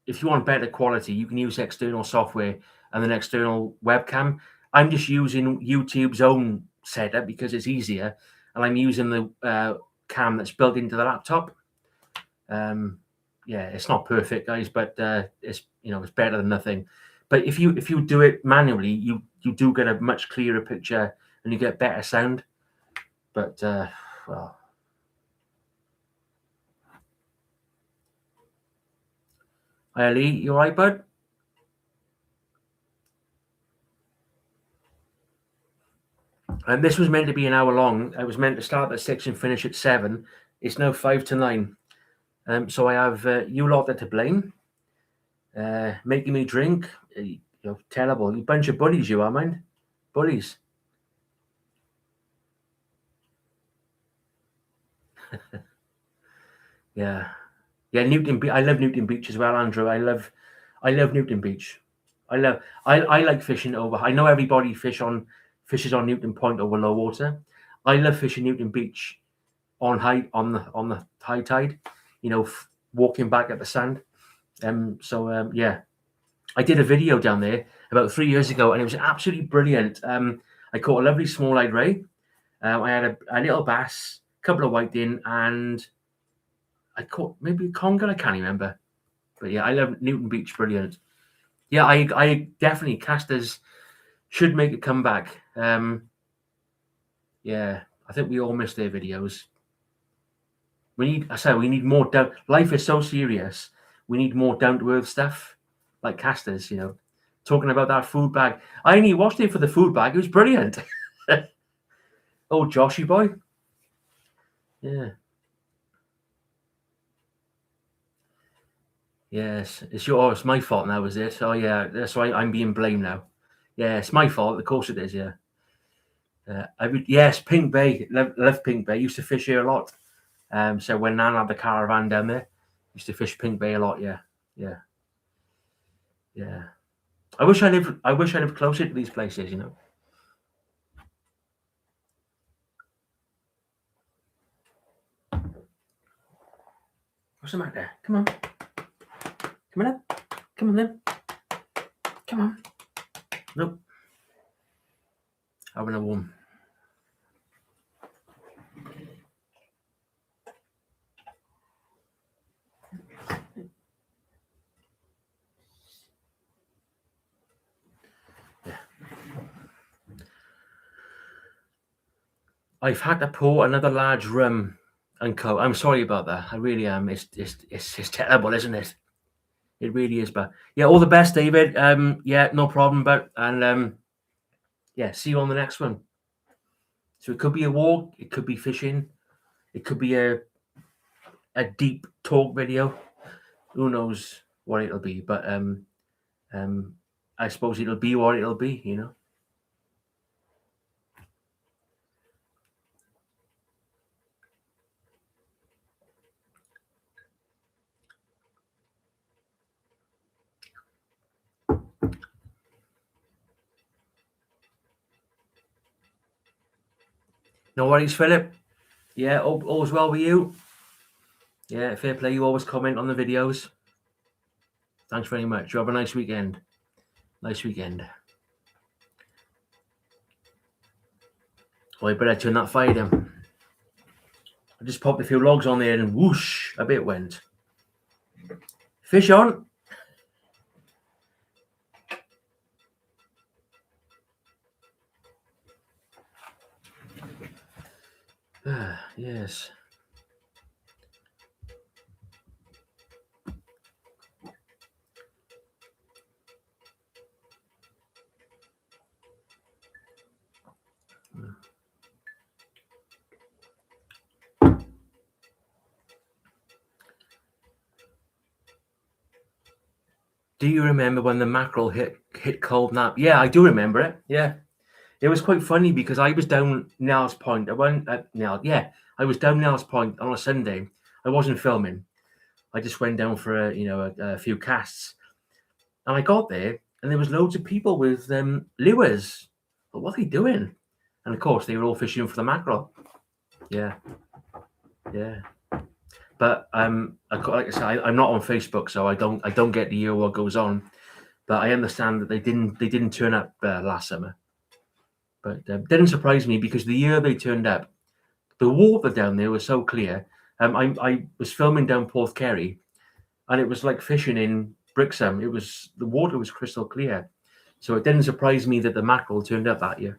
if you want better quality, you can use external software and an external webcam. I'm just using YouTube's own setup because it's easier, and I'm using the cam that's built into the laptop. Yeah, it's not perfect, guys, but it's it's better than nothing. But if you do it manually, you do get a much clearer picture and you get better sound. But well, hi Ali, you all right, bud? And this was meant to be an hour long. I was meant to start at 6 and finish at 7. It's now 5 to 9. So I have you lot to blame. Making me drink. You're terrible. You bunch of bullies, you are, man. Bullies. Yeah. Yeah, Newton Beach. I love Newton Beach as well, Andrew. I love Newton Beach. I like fishing over. I know everybody fishes on Newton Point over low water. I love fishing Newton Beach on the high tide. Walking back at the sand. Yeah, I did a video down there about 3 years ago, and it was absolutely brilliant. I caught a lovely small-eyed ray. I had a little bass, a couple of whiting, and I caught maybe a conger. I can't remember, but yeah, I love Newton Beach. Brilliant. Yeah, I definitely Casters should make a comeback. Yeah, I think we all miss their videos. We need more down. Life is so serious. We need more down to earth stuff, like Casters. Talking about that food bag. I only watched it for the food bag. It was brilliant. Oh, Joshy boy. Yeah. Yes, it's my fault now, is it? Oh yeah, that's why I'm being blamed now. Yeah, it's my fault. Of course it is. Yeah. Yes, Pink Bay. Love Pink Bay. Used to fish here a lot. So when Nan had the caravan down there, used to fish Pink Bay a lot. Yeah, yeah, yeah. I wish I lived closer to these places. What's the matter? Come on, come on, come on, then. Come on. Nope. Having a warm. Yeah. I've had to pour another large rum and coke. I'm sorry about that. I really am. It's terrible, isn't it? It really is. But yeah, all the best, David. Yeah, no problem. But yeah, see you on the next one. So it could be a walk, it could be fishing, it could be a deep talk video. Who knows what it'll be? But I suppose it'll be what it'll be. No worries, Philip. Yeah, all's well with you. Yeah, fair play. You always comment on the videos. Thanks very much. You have a nice weekend. Nice weekend. Oh, I better turn that fire down. I just popped a few logs on there and whoosh, a bit went. Fish on. Yes. Do you remember when the mackerel hit Cold Nap? Yeah, I do remember it. Yeah. It was quite funny because I was down Nels Point. I was down Nels Point on a Sunday. I wasn't filming. I just went down for a few casts, and I got there, and there was loads of people with lures. But what are they doing? And of course, they were all fishing for the mackerel. Yeah, yeah. But like I said, I'm not on Facebook, so I don't get to hear what goes on. But I understand that they didn't turn up last summer. But didn't surprise me because the year they turned up, the water down there was so clear. I was filming down Porthkerry, and it was like fishing in Brixham. The water was crystal clear, so it didn't surprise me that the mackerel turned up that year.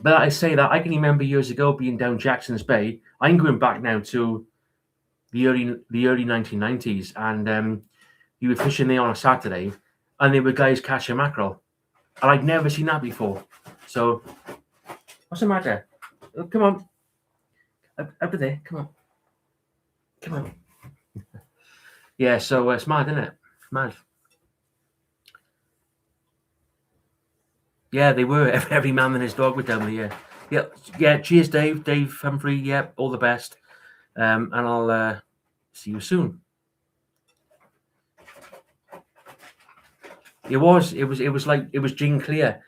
But I say that I can remember years ago being down Jackson's Bay. I'm going back now to the early 1990s, and you were fishing there on a Saturday, and there were guys catching mackerel, and I'd never seen that before. So, what's the matter? Come on, up there. Come on. Yeah, so it's mad, isn't it? Mad. Yeah, they were. Every man and his dog were down there. Yeah. Cheers, Dave Humphrey. Yeah, all the best. And I'll see you soon. It was gin clear.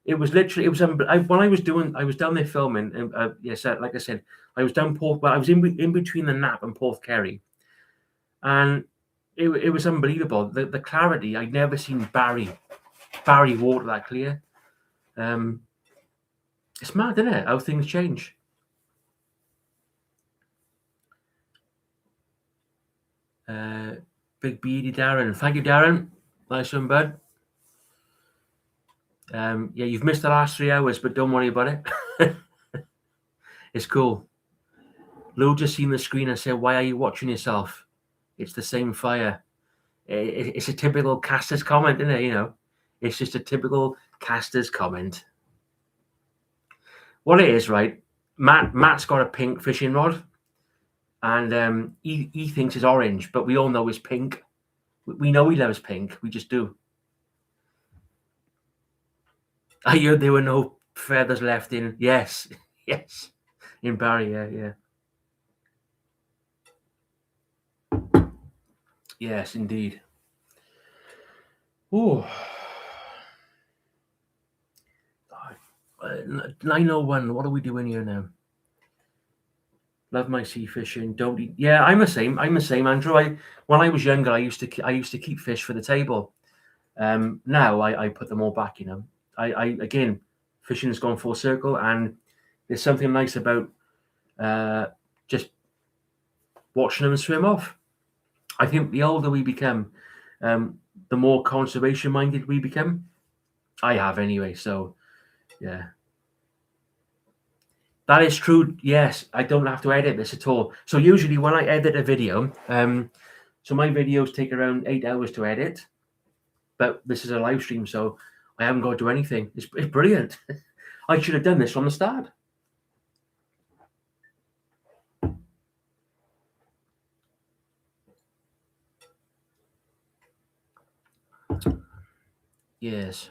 It was literally. It was when I was down there filming. And like I said, I was down I was in between the Nap and Porthkerry, and it was unbelievable. The clarity. I'd never seen Barry water that clear. It's mad, isn't it? How things change. Big beady Darren. Thank you, Darren. Nice one, bud. Yeah, you've missed the last 3 hours, but don't worry about it. It's cool. Lou just seen the screen and said, "Why are you watching yourself? It's the same fire." It's a typical caster's comment, isn't it? It's just a typical caster's comment. What it is, right? Matt's got a pink fishing rod, and he thinks it's orange, but we all know it's pink. We know he loves pink. We just do. I heard there were no feathers left in. Yes, in Barry. Yeah. Yes, indeed. Oh. 9:01. What are we doing here now? Love my sea fishing. Don't eat. Yeah, I'm the same, Andrew. When I was younger, I used to keep fish for the table. Now I put them all back. I again, fishing has gone full circle, and there's something nice about just watching them swim off. I think the older we become, the more conservation minded we become. I have anyway. So, yeah. That is true. Yes, I don't have to edit this at all. So usually when I edit a video, so my videos take around 8 hours to edit, but this is a live stream, so I haven't got to do anything. It's brilliant. I should have done this from the start. Yes.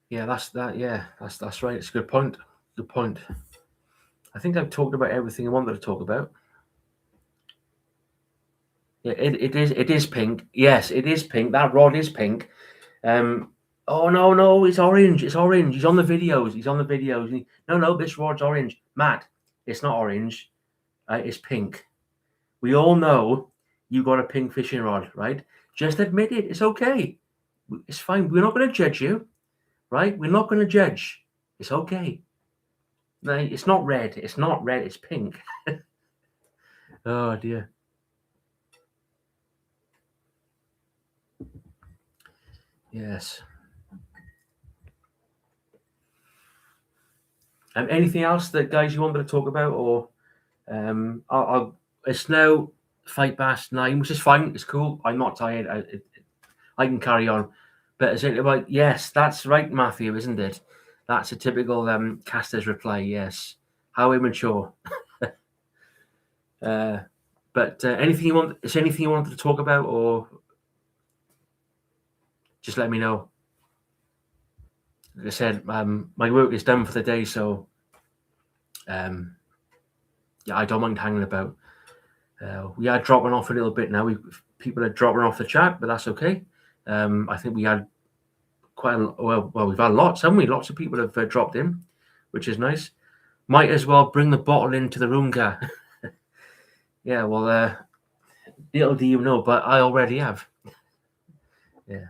Yeah, that's that. Yeah, that's right. It's a good point. Good point. I think I've talked about everything I wanted to talk about. Yeah, it is pink. Yes, it is pink. That rod is pink. Oh no, it's orange. It's orange. He's on the videos. No, this rod's orange. Matt, it's not orange. It's pink. We all know you got a pink fishing rod, right? Just admit it. It's okay. It's fine. We're not going to judge you, right? We're not going to judge. It's okay. No, it's not red. It's not red. It's pink. Oh dear. Yes. Anything else that guys you wanted to talk about, or it's now 9:05, which is fine. It's cool. I'm not tired. I can carry on. But is it about? Yes, that's right, Matthew, isn't it? That's a typical caster's reply. Yes. How immature. But anything you want? Is there anything you wanted to talk about, or just let me know? Like I said, my work is done for the day, so yeah, I don't mind hanging about. We are dropping off a little bit now. People are dropping off the chat, but that's okay. I think we had quite a well. We've had lots, haven't we? Lots of people have dropped in, which is nice. Might as well bring the bottle into the room, guy. Yeah, well, little do you know, but I already have. Yeah.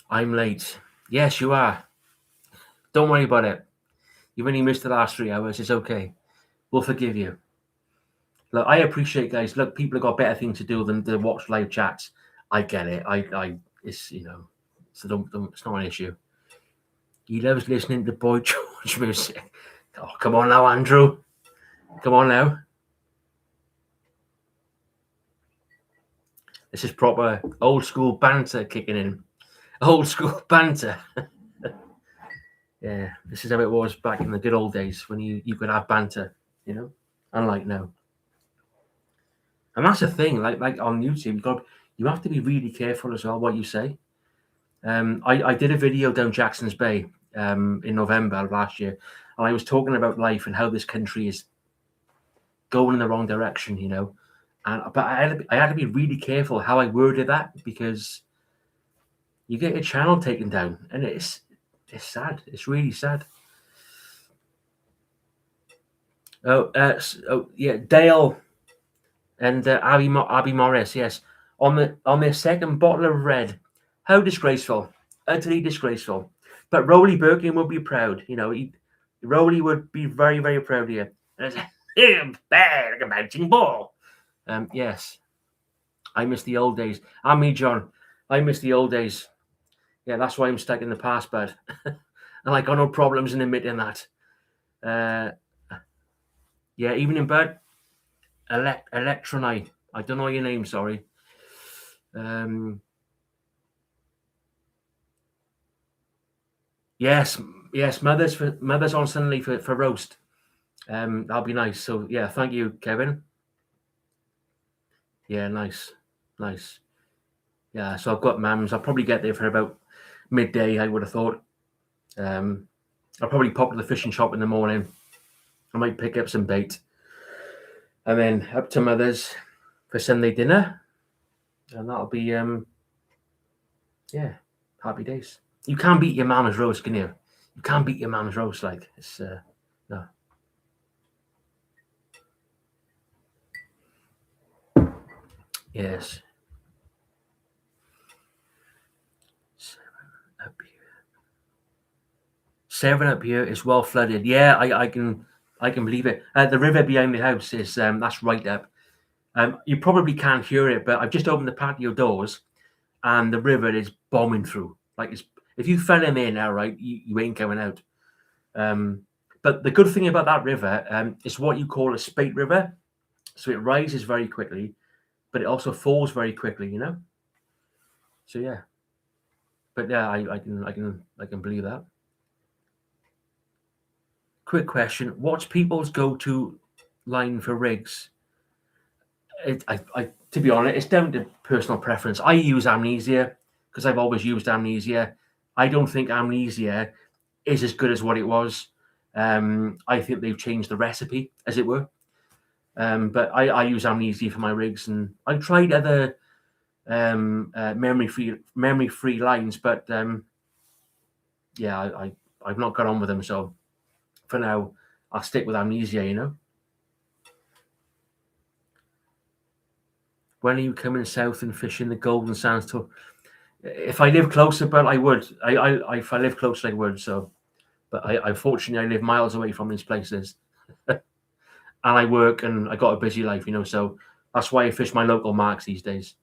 I'm late. Yes, you are. Don't worry about it. You've only missed the last 3 hours. It's okay. We'll forgive you. Look, I appreciate, guys. Look, people have got better things to do than to watch live chats. I get it. It's so don't. It's not an issue. He loves listening to Boy George music. Oh, come on now, Andrew. Come on now. This is proper old school banter kicking in. Old school banter. Yeah, this is how it was back in the good old days when you could have banter, unlike now. And that's the thing, like on YouTube, you have to be really careful as well what you say. I did a video down Jackson's Bay in November of last year, and I was talking about life and how this country is going in the wrong direction, but I had to be really careful how I worded that, because you get your channel taken down, and it's sad. It's really sad. Yeah, Dale and Abby Morris, yes, on their second bottle of red. How disgraceful! Utterly disgraceful. But Rowley Birkin would be proud. Rowley would be very, very proud of you. Bad like a bouncing ball. Yes, I miss the old days. And me, John. I miss the old days. Yeah, that's why I'm stuck in the past, bud. And I got no problems in admitting that. Yeah, evening, bud. Electronite. I don't know your name, sorry. Yes, Mother's on Sunday for roast. That'll be nice. So yeah, thank you, Kevin. Yeah, nice. Yeah, so I've got Mams. I'll probably get there for about midday, I would have thought. I'll probably pop to the fishing shop in the morning. I might pick up some bait. And then up to Mother's for Sunday dinner. And that'll be, yeah, happy days. You can't beat your mama's roast, can you? You can't beat your mama's roast, like, it's, no. Yes. 7 up here is well flooded. Yeah, I can believe it. The river behind the house is that's right up. You probably can't hear it, but I've just opened the patio doors, and the river is bombing through. Like, if you fell in there now, right, you ain't coming out. But the good thing about that river is what you call a spate river. So it rises very quickly, but it also falls very quickly. So yeah. But yeah, I can believe that. Quick question: what's people's go-to line for rigs? To be honest, it's down to personal preference. I use Amnesia because I've always used Amnesia. I don't think Amnesia is as good as what it was. I think they've changed the recipe, as it were. But I use Amnesia for my rigs, and I've tried other memory-free lines, but yeah, I've not got on with them. So for now, I'll stick with Amnesia. When are you coming south and fishing the Golden Sands tour? If I live closer, but I would. If I live closer, I would. So, but unfortunately, I live miles away from these places, and I work, and I got a busy life, So that's why I fish my local marks these days.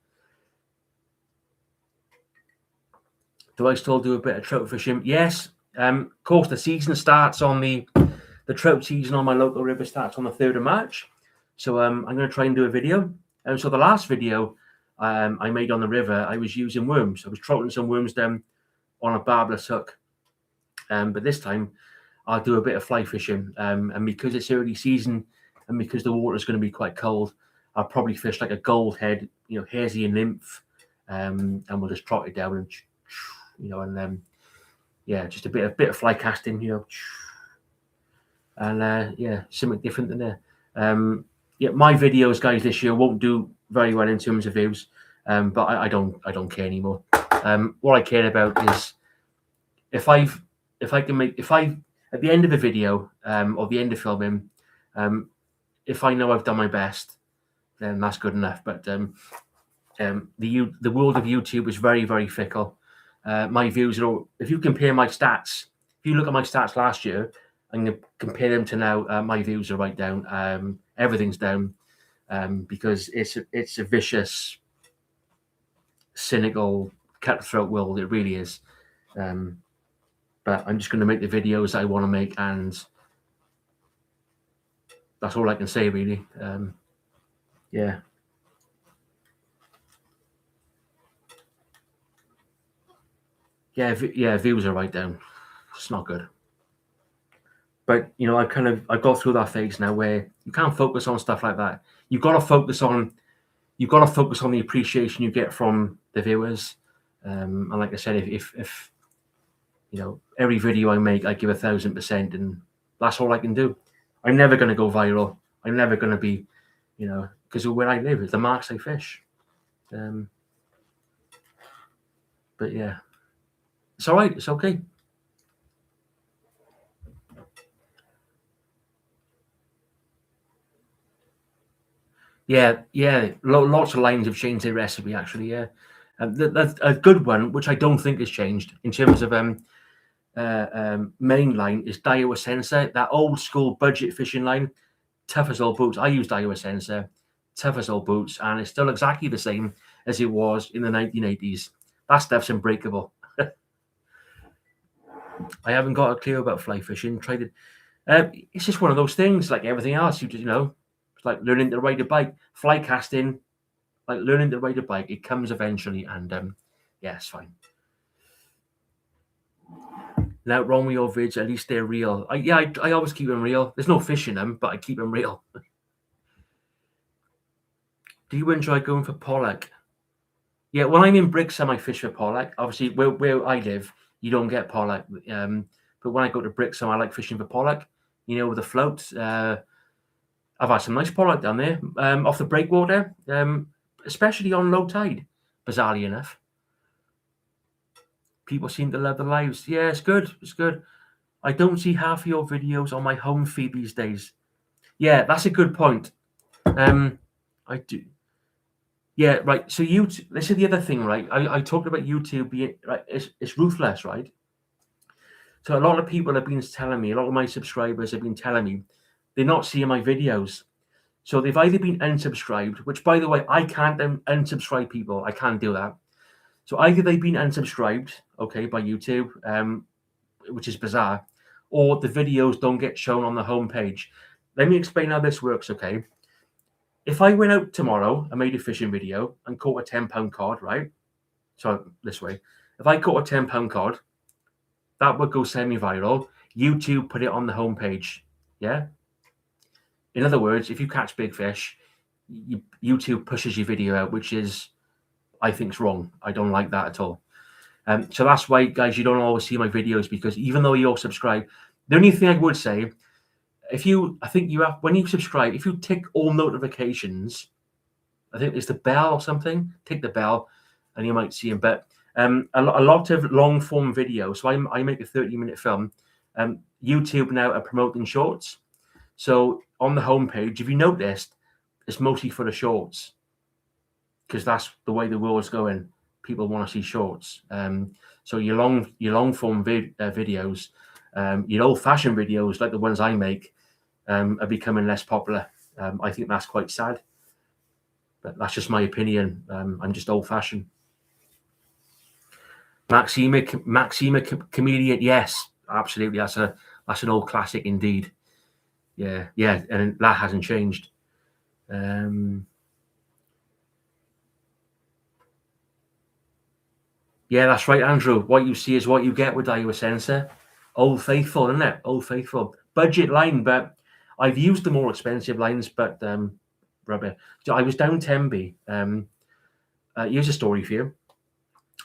Do I still do a bit of trout fishing? Yes. Of course, the season starts on the trout season on my local river starts on the 3rd of March. So I'm going to try and do a video. And so the last video I made on the river, I was using worms. I was trolling some worms down on a barbless hook. But this time I'll do a bit of fly fishing. And because it's early season and because the water's going to be quite cold, I'll probably fish like a gold head, hazy and nymph, and we'll just trot it down and and then just a bit of fly casting, and something different than there. My videos, guys, this year won't do very well in terms of views, but I don't care anymore. What I care about is if I at the end of a video or the end of filming, if I know I've done my best, then that's good enough. But the world of YouTube is very, very fickle. My views are, if you compare my stats, if you look at my stats last year and compare them to now, my views are right down. Everything's down because it's a vicious, cynical, cutthroat world. It really is. But I'm just going to make the videos I want to make, and that's all I can say, really. Views are right down. It's not good. But I've got through that phase now where you can't focus on stuff like that. You've got to focus on the appreciation you get from the viewers. And like I said, if every video I make, I give 1,000%, and that's all I can do. I'm never going to go viral. I'm never going to be, because of where I live, it's the marks I fish. But yeah, it's all right. It's okay. Yeah. Lots of lines have changed their recipe, actually. Yeah, that's a good one, which I don't think has changed in terms of main line is Daiwa Sensor, that old school budget fishing line, tough as old boots. I used Daiwa Sensor, tough as old boots, and it's still exactly the same as it was in the 1980s. That stuff's unbreakable. I haven't got a clue about fly fishing. Tried it. It's just one of those things, like everything else. You just, it's like learning to ride a bike. Fly casting, like learning to ride a bike. It comes eventually, and it's fine. Now, wrong with your vids, at least they're real. I always keep them real. There's no fish in them, but I keep them real. Do you enjoy going for pollock? Yeah, when I'm in Brixham, I fish for pollock. Obviously, where I live, you don't get pollock. But when I go to Brixham, I like fishing for pollock. With the floats. I've had some nice pollock down there off the breakwater, especially on low tide, bizarrely enough. People seem to love the lives. Yeah, it's good. It's good. I don't see half of your videos on my home feed these days. Yeah, that's a good point. I do. Yeah, right. So YouTube, this is the other thing, right? I talked about YouTube being right. It's ruthless, right? So a lot of people have been telling me, a lot of my subscribers have been telling me they're not seeing my videos. So they've either been unsubscribed, which, by the way, I can't unsubscribe people. I can't do that. So either they've been unsubscribed, okay, by YouTube, which is bizarre, or the videos don't get shown on the homepage. Let me explain how this works, okay? If I went out tomorrow and made a fishing video and caught a £10 cod, right? So this way, if I caught a £10 cod, that would go semi-viral. YouTube put it on the homepage, yeah? In other words, if you catch big fish, YouTube pushes your video out, which is, I think, is wrong. I don't like that at all. So that's why, guys, you don't always see my videos, because even though you're subscribed, the only thing I would say, when you subscribe, if you tick all notifications, I think it's the bell or something, tick the bell, and you might see them. But a lot of long form videos. So I make a 30-minute film. YouTube now are promoting shorts. So on the homepage, if you noticed, it's mostly for the shorts, because that's the way the world's going. People want to see shorts. So your long form videos, your old fashioned videos like the ones I make, are becoming less popular. I think that's quite sad, but that's just my opinion. I'm just old fashioned. Maxima Comedian, yes, absolutely. That's an old classic indeed. Yeah, and that hasn't changed. Yeah, that's right, Andrew. What you see is what you get with Daiwa Sensor. Old Faithful, isn't it? Old Faithful. Budget line, but I've used the more expensive lines, but rubber. So I was down Tenby. Here's a story for you.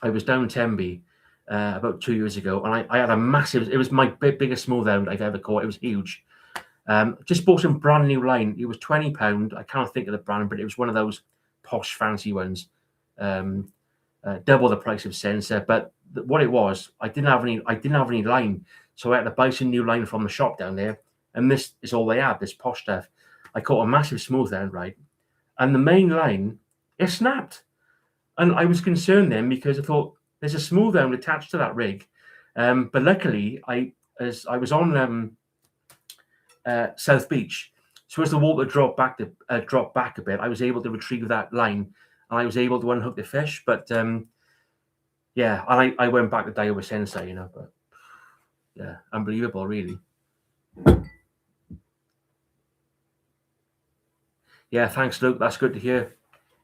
I was down Tenby about 2 years ago, and I had a massive. It was my biggest smooth hound I've ever caught. It was huge. Just bought some brand new line. It was £20. I can't think of the brand, but it was one of those posh, fancy ones. Double the price of Sensor. But what it was, I didn't have any line, so I had to buy some new line from the shop down there. And this is all they had. This posh stuff. I caught a massive smooth hound, right? And the main line, it snapped. And I was concerned then because I thought there's a smooth hound attached to that rig. But luckily, as I was on South Beach, so as the water dropped back a bit, I was able to retrieve that line, and I was able to unhook the fish. But yeah, I went back to Daiwa Sensei, But yeah, unbelievable, really. Yeah, thanks, Luke. That's good to hear.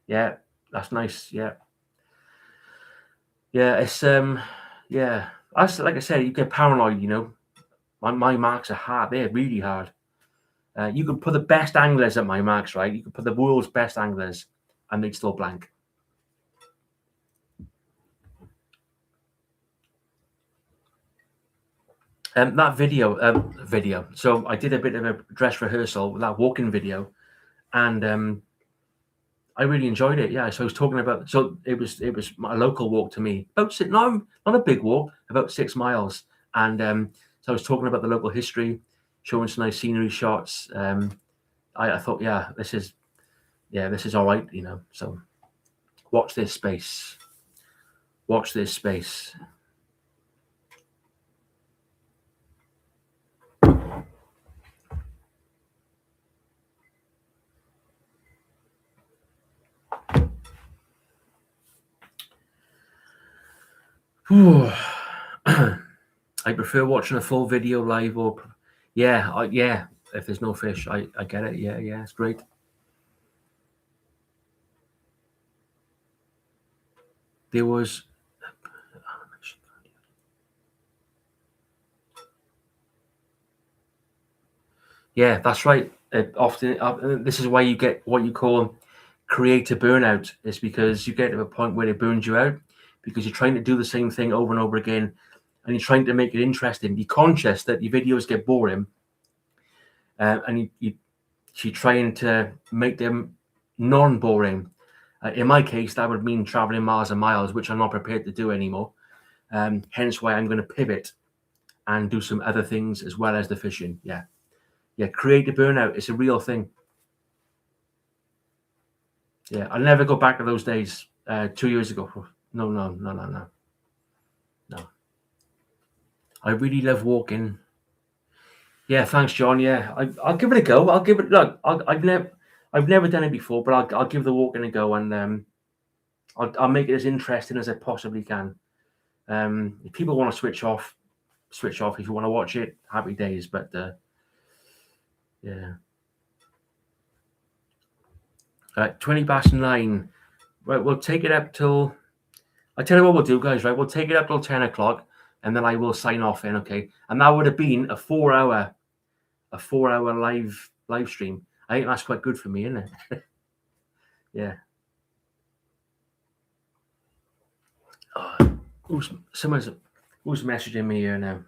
Yeah, that's nice. Yeah. Yeah, it's yeah. That's like I said, you get paranoid, My marks are hard. They're really hard. You can put the best anglers at my marks, right? You can put the world's best anglers, and they'd still blank. That video. So I did a bit of a dress rehearsal with that walking video, and I really enjoyed it. Yeah. So I was talking about. So it was a local walk to me. Not a big walk, about 6 miles, and so I was talking about the local history, showing some nice scenery shots. I thought, yeah, this is all right, So watch this space. Watch this space. I prefer watching a full video live, or yeah. If there's no fish, I get it. Yeah, it's great. There was. Yeah, that's right. Often, this is why you get what you call creative burnout. It's because you get to a point where it burns you out because you're trying to do the same thing over and over again, and you're trying to make it interesting. Be conscious that your videos get boring, and you're trying to make them non-boring. In my case, that would mean traveling miles and miles, which I'm not prepared to do anymore. Hence why I'm going to pivot and do some other things as well as the fishing. Yeah. Creative burnout is a real thing. Yeah, I'll never go back to those days 2 years ago. No. I really love walking. Yeah, thanks, John. Yeah, I'll give it a go. I'll give it. Look, I've never done it before, but I'll give the walking a go, and I'll make it as interesting as I possibly can. If people want to switch off. If you want to watch it, happy days. But yeah. 9:20. Right, we'll take it up till. I tell you what we'll do, guys. Right, we'll take it up till 10 o'clock, and then I will sign off. Then, okay. And that would have been a 4-hour live stream. I think that's quite good for me, isn't it? Yeah. Who's messaging me here now?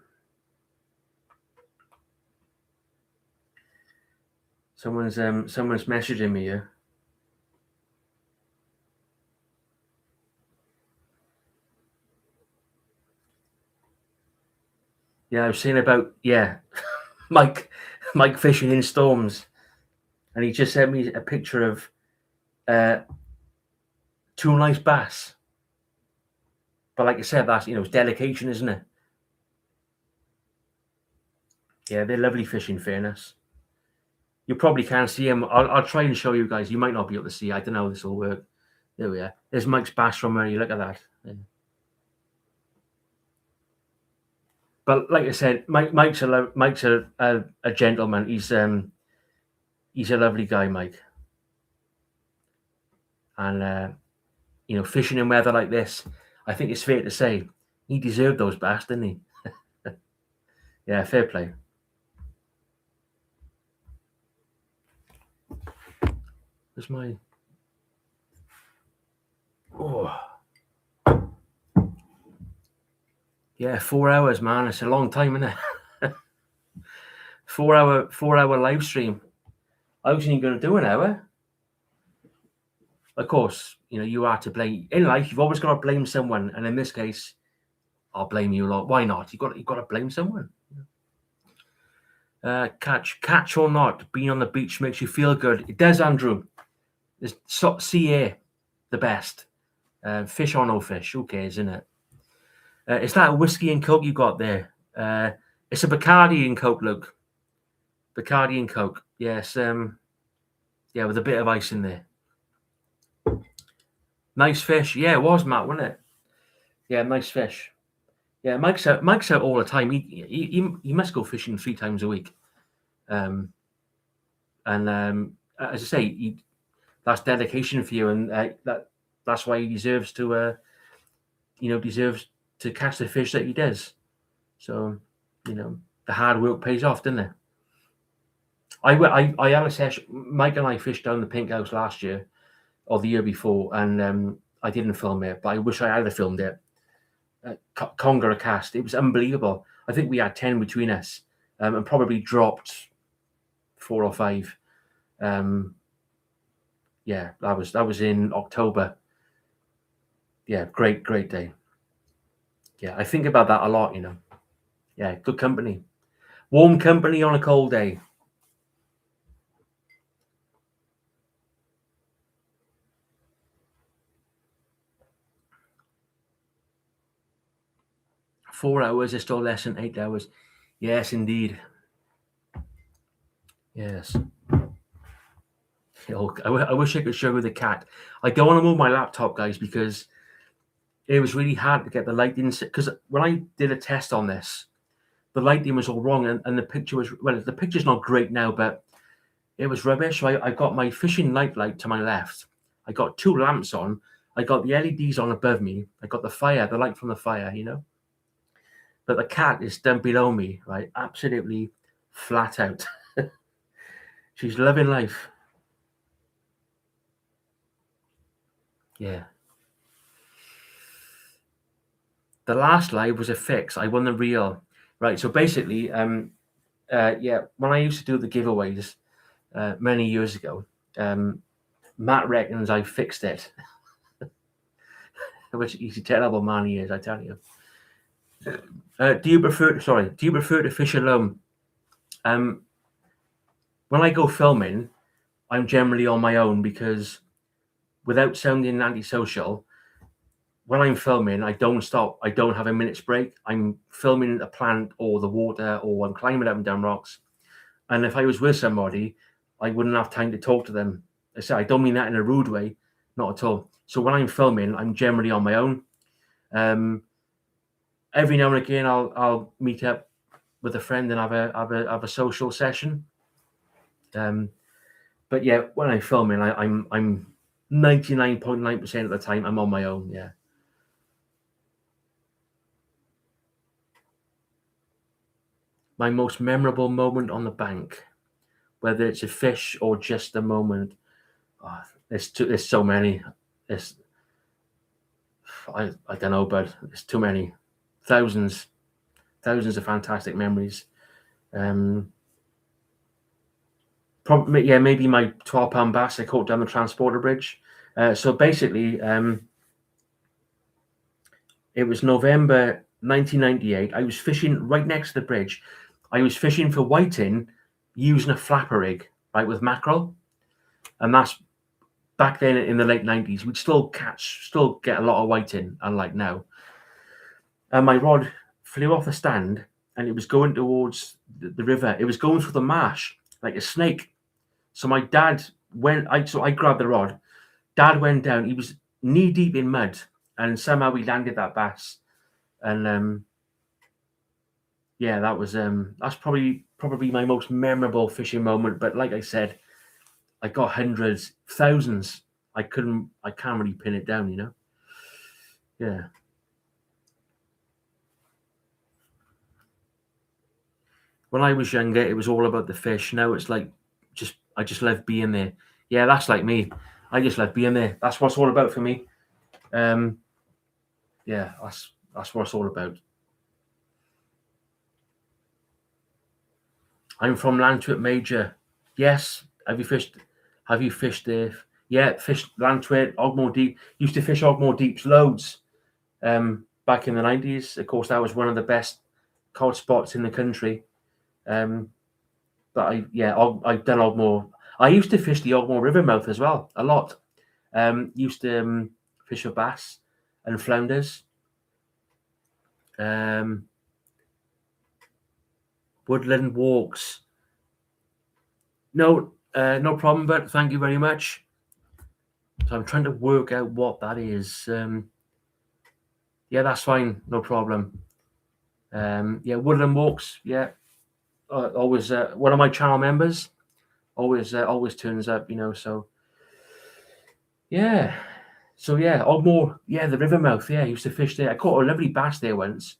Someone's messaging me here. Yeah, I was saying about Mike fishing in storms, and he just sent me a picture of 2 nice bass. But like I said, that's it's dedication, isn't it? Yeah, they're lovely fish, in fairness. You probably can't see them. I'll try and show you guys. You might not be able to see. I don't know how this will work. There we are. There's Mike's bass from where you look at that. Yeah. But like I said, Mike's a gentleman. He's a lovely guy, Mike. And fishing in weather like this, I think it's fair to say he deserved those bass, didn't he? Yeah, fair play. Where's my... Oh, yeah, 4 hours, man. It's a long time, isn't it? 4 hour live stream. I wasn't even going to do an hour. Of course, you are to blame. In life, you've always got to blame someone, and in this case, I'll blame you a lot. Why not? You've got to blame someone. Catch or not, being on the beach makes you feel good. It does, Andrew. There's sea air, the best. Fish or no fish, who cares, isn't it? Is that a whiskey and Coke you got there? It's a Bacardi and Coke, Luke. Bacardi and Coke. Yes. Yeah, with a bit of ice in there. Nice fish. Yeah, it was, Matt, wasn't it? Yeah, nice fish. Yeah, Mike's out all the time. He must go fishing 3 times a week. And as I say, that's dedication for you, and that's why he deserves to catch the fish that he does. So, the hard work pays off, doesn't it? I had a session. Mike and I fished down the Pink House last year or the year before, and I didn't film it, but I wish I had filmed it. Conger cast. It was unbelievable. I think we had 10 between us, and probably dropped 4 or 5. Yeah, that was in October. Yeah, great day. Yeah, I think about that a lot. Yeah, good company, warm company on a cold day. Four hours is still less than 8 hours. Yes, indeed. Yes. I wish I could show you the cat. I don't want to move my laptop, guys, because it was really hard to get the lighting. Because when I did a test on this, the lighting was all wrong, and the picture was, well, the picture's not great now, but it was rubbish. So I got my fishing night light to my left. I got 2 lamps on. I got the LEDs on above me. I got the light from the fire, But the cat is down below me, right? Absolutely flat out. She's loving life. Yeah. The last live was a fix. I won the reel. Right. So basically, when I used to do the giveaways many years ago, Matt reckons I fixed it. Which he's a terrible man he is, I tell you. Do you prefer to fish alone? When I go filming, I'm generally on my own because without sounding antisocial, when I'm filming, I don't stop. I don't have a minute's break. I'm filming a plant or the water, or I'm climbing up and down rocks. And if I was with somebody, I wouldn't have time to talk to them. I say I don't mean that in a rude way, not at all. So when I'm filming, I'm generally on my own. Every now and again, I'll meet up with a friend and have a social session. But yeah, when I'm filming, I'm 99.9% of the time I'm on my own. Yeah. My most memorable moment on the bank, whether it's a fish or just a moment. Oh, there's so many. I don't know, but there's too many. Thousands of fantastic memories. Probably, yeah, maybe my 12-pound bass I caught down the transporter bridge. So basically, it was November 1998. I was fishing right next to the bridge. I was fishing for whiting using a flapper rig, right, with mackerel. And that's back then in the late 90s. We'd still get a lot of whiting, unlike now. And my rod flew off the stand and it was going towards the river. It was going through the marsh like a snake. So my dad I grabbed the rod. Dad went down. He was knee deep in mud, and somehow we landed that bass. And yeah, that's probably my most memorable fishing moment. But like I said, I got hundreds, thousands. I can't really pin it down, Yeah. When I was younger, it was all about the fish. Now it's like I just love being there. Yeah, that's like me. I just love being there. That's what it's all about for me. Yeah, that's what it's all about. I'm from Lantwit Major. Yes. Have you fished? Have you fished there? Yeah, fished Lantwit, Ogmore Deep. Used to fish Ogmore Deeps loads. Back in the 90s. Of course, that was one of the best cod spots in the country. But I've done Ogmore. I used to fish the Ogmore River mouth as well a lot. Used to fish for bass and flounders. Woodland walks. No, no problem. But thank you very much. So I'm trying to work out what that is. Yeah, that's fine. No problem. Yeah, Woodland walks. Yeah, always one of my channel members. Always turns up. So yeah. So yeah, Ogmore. Yeah, the river mouth. Yeah, I used to fish there. I caught a lovely bass there once.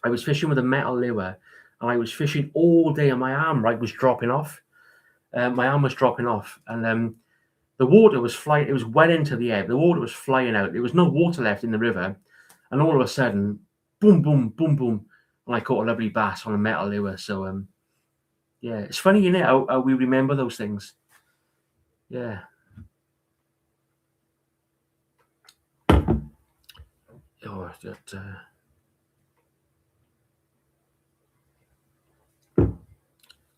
I was fishing with a metal lure, and I was fishing all day, and my arm was dropping off. My arm was dropping off, and the water was flying. It was well into the air. The water was flying out. There was no water left in the river, and all of a sudden, boom, boom, boom, boom, and I caught a lovely bass on a metal lure. So yeah, it's funny, isn't it, how we remember those things. Yeah. Oh, that.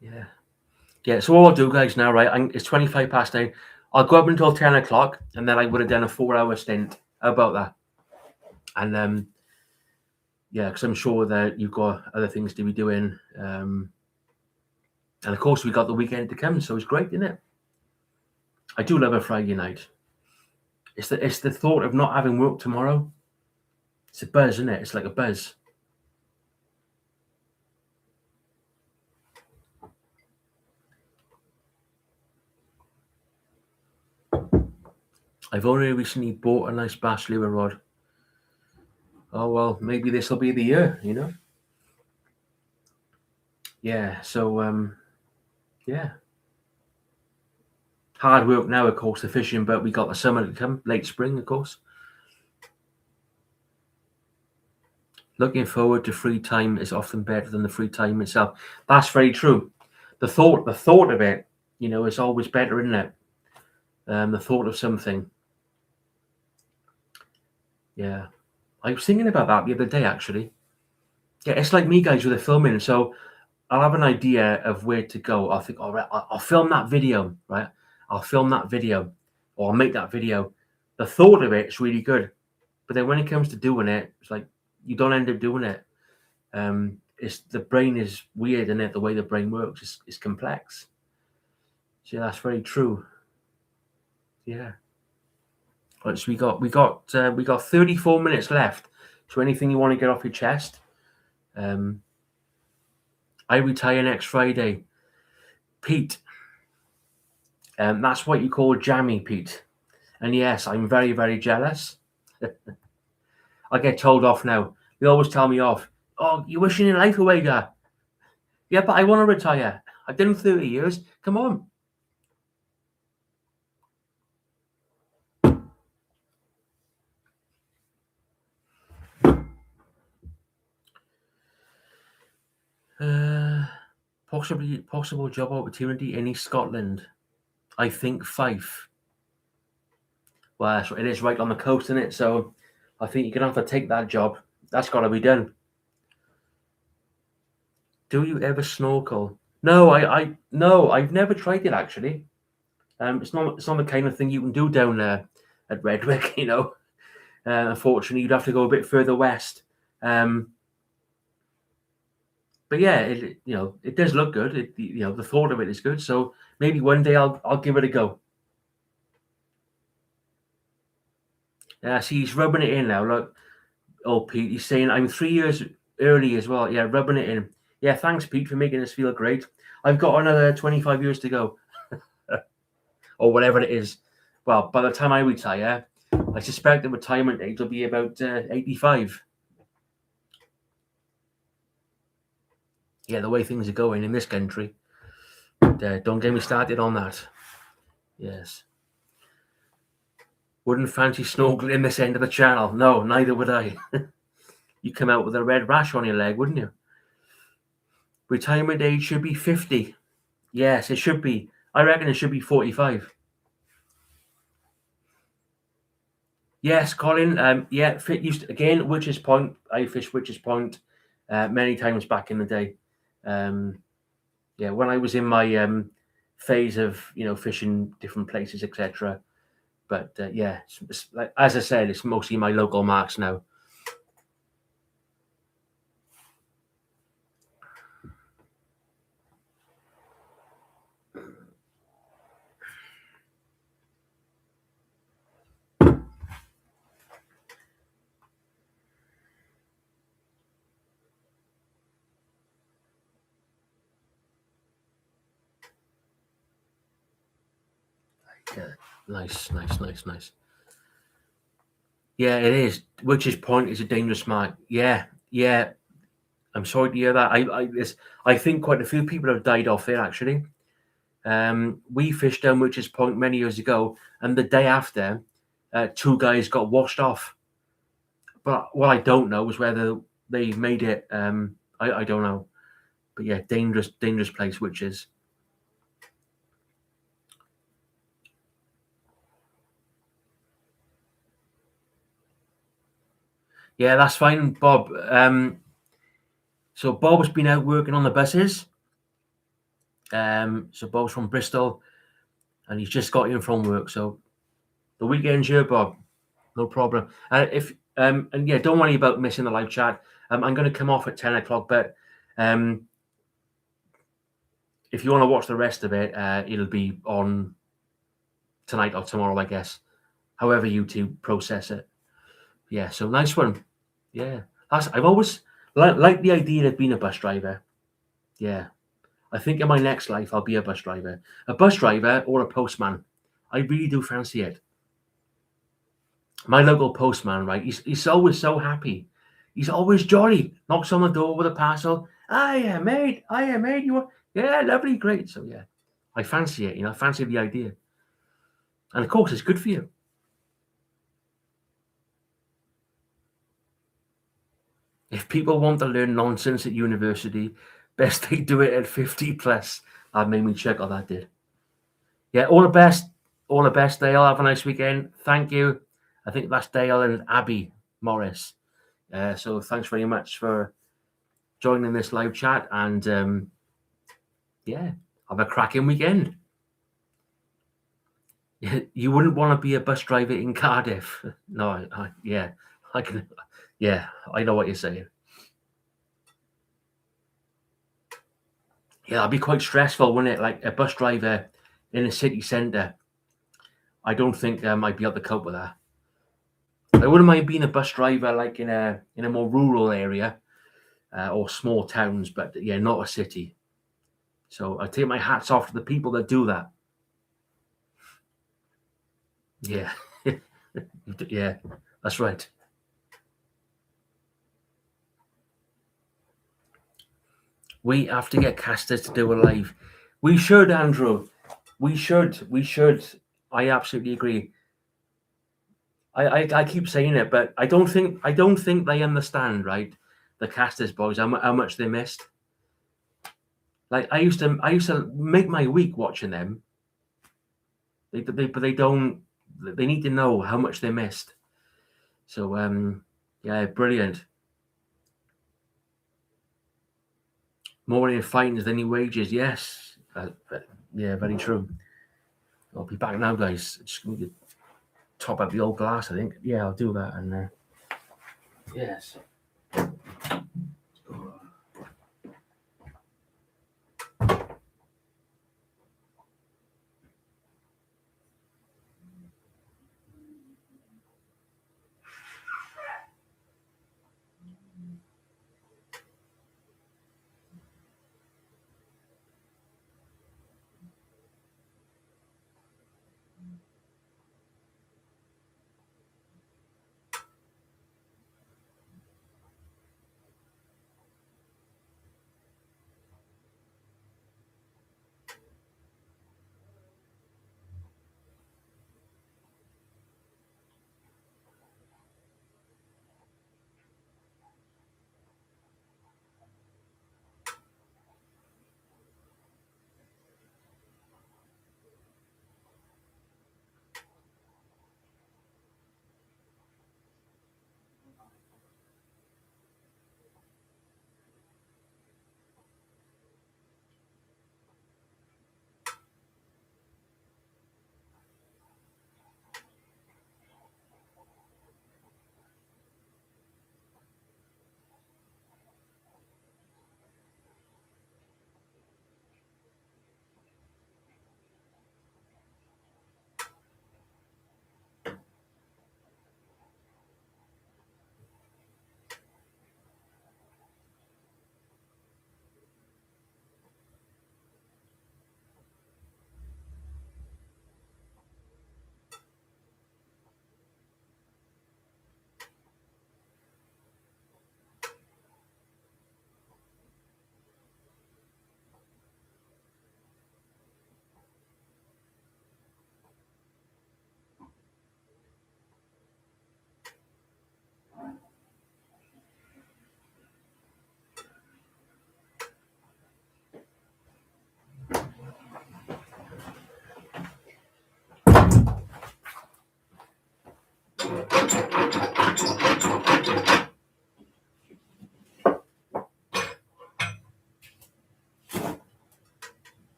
Yeah. Yeah, so what I'll do, guys, now, right, it's 25 past 9. I'll go up until 10 o'clock, and then I would have done a 4-hour stint. How about that? And, yeah, because I'm sure that you've got other things to be doing. And, of course, we got the weekend to come, so it's great, isn't it? I do love a Friday night. It's the thought of not having work tomorrow. It's a buzz, isn't it? It's like a buzz. I've only recently bought a nice bass lure rod. Oh, well, maybe this will be the year, Yeah, so, yeah. Hard work now, of course, the fishing, but we got the summer to come, late spring, of course. Looking forward to free time is often better than the free time itself. That's very true. The thought of it, is always better, isn't it? The thought of something. Yeah. I was thinking about that the other day, actually. Yeah, it's like me, guys, with the filming. So I'll have an idea of where to go. I'll think, all right, I'll film that video, right? I'll film that video, or I'll make that video. The thought of it is really good. But then when it comes to doing it, it's like you don't end up doing it. It's the brain is weird, isn't it? The way the brain works is complex. So that's very true. Yeah. Right, so we got 34 minutes left. So anything you want to get off your chest? I retire next Friday. Pete. That's what you call jammy, Pete. And yes, I'm very, very jealous. I get told off now. They always tell me off. Oh, you're wishing your life away, guy. Yeah, but I want to retire. I've done 30 years. Come on. Possible job opportunity in East Scotland. I think Fife. Well, it is right on the coast, isn't it? So I think you're going to have to take that job. That's got to be done. Do you ever snorkel? No, no, I've never tried it, actually. It's not the kind of thing you can do down there at Redwick, unfortunately, you'd have to go a bit further west. But yeah, it does look good. The thought of it is good. So maybe one day I'll give it a go. See, he's rubbing it in now. Look, Pete, he's saying I'm 3 years early as well. Yeah, rubbing it in. Yeah, thanks, Pete, for making us feel great. I've got another 25 years to go, or whatever it is. Well, by the time I retire, I suspect the retirement age will be about 85. Yeah, the way things are going in this country. Don't get me started on that. Yes. Wouldn't fancy snorkeling in this end of the channel. No, neither would I. You come out with a red rash on your leg, wouldn't you? Retirement age should be 50. Yes, it should be. I reckon it should be 45. Yes, Colin. Yeah, used again. Witch's Point. I fished Witch's Point many times back in the day. Yeah, when I was in my phase of fishing different places, etc. But yeah, like, as I said, it's mostly my local marks now. Yeah, nice. Yeah, it is. Witch's Point is a dangerous mark. Yeah, yeah. I'm sorry to hear that. I think quite a few people have died off there actually. We fished down Witch's Point many years ago, and the day after, two guys got washed off. But what I don't know is whether they made it. I don't know. But yeah, dangerous place, Witches. Yeah, that's fine, Bob. So Bob's been out working on the buses. So Bob's from Bristol, and he's just got in from work. So the weekend's here, Bob. No problem. If and yeah, don't worry about missing the live chat. I'm going to come off at 10 o'clock, but if you want to watch the rest of it, it'll be on tonight or tomorrow, I guess. However you two process it. Yeah. So nice one. Yeah. I've always liked the idea of being a bus driver. Yeah. I think in my next life I'll be a bus driver. A bus driver or a postman. I really do fancy it. My local postman, right? He's always so happy. He's always jolly. Knocks on the door with a parcel. Hiya, mate. Hiya, mate. You want? Yeah, lovely, great. So yeah, I fancy it. I fancy the idea, and of course, it's good for you. If people want to learn nonsense at university, best they do it at 50 plus. That made me check how that did. Yeah, all the best. All the best, Dale. Have a nice weekend. Thank you. I think that's Dale and Abby Morris. So thanks very much for joining this live chat, and yeah, have a cracking weekend. You wouldn't want to be a bus driver in Cardiff. No, yeah, I can. Yeah, I know what you're saying. Yeah, that'd be quite stressful, wouldn't it? Like a bus driver in a city centre. I don't think I'd be able to cope with that. I wouldn't mind being a bus driver, like in a more rural area or small towns, but yeah, not a city. So I take my hats off to the people that do that. Yeah, yeah, that's right. We have to get casters to do a live. We should, Andrew. We should. We should. I absolutely agree. I keep saying it, but I don't think they understand, right? The casters boys, how much they missed. Like I used to make my week watching them. But they don't. They need to know how much they missed. So yeah, brilliant. More in fines than in wages. Yes, yeah, very true. I'll be back now, guys. Just need to top up the old glass. I think. Yeah, I'll do that. And yes.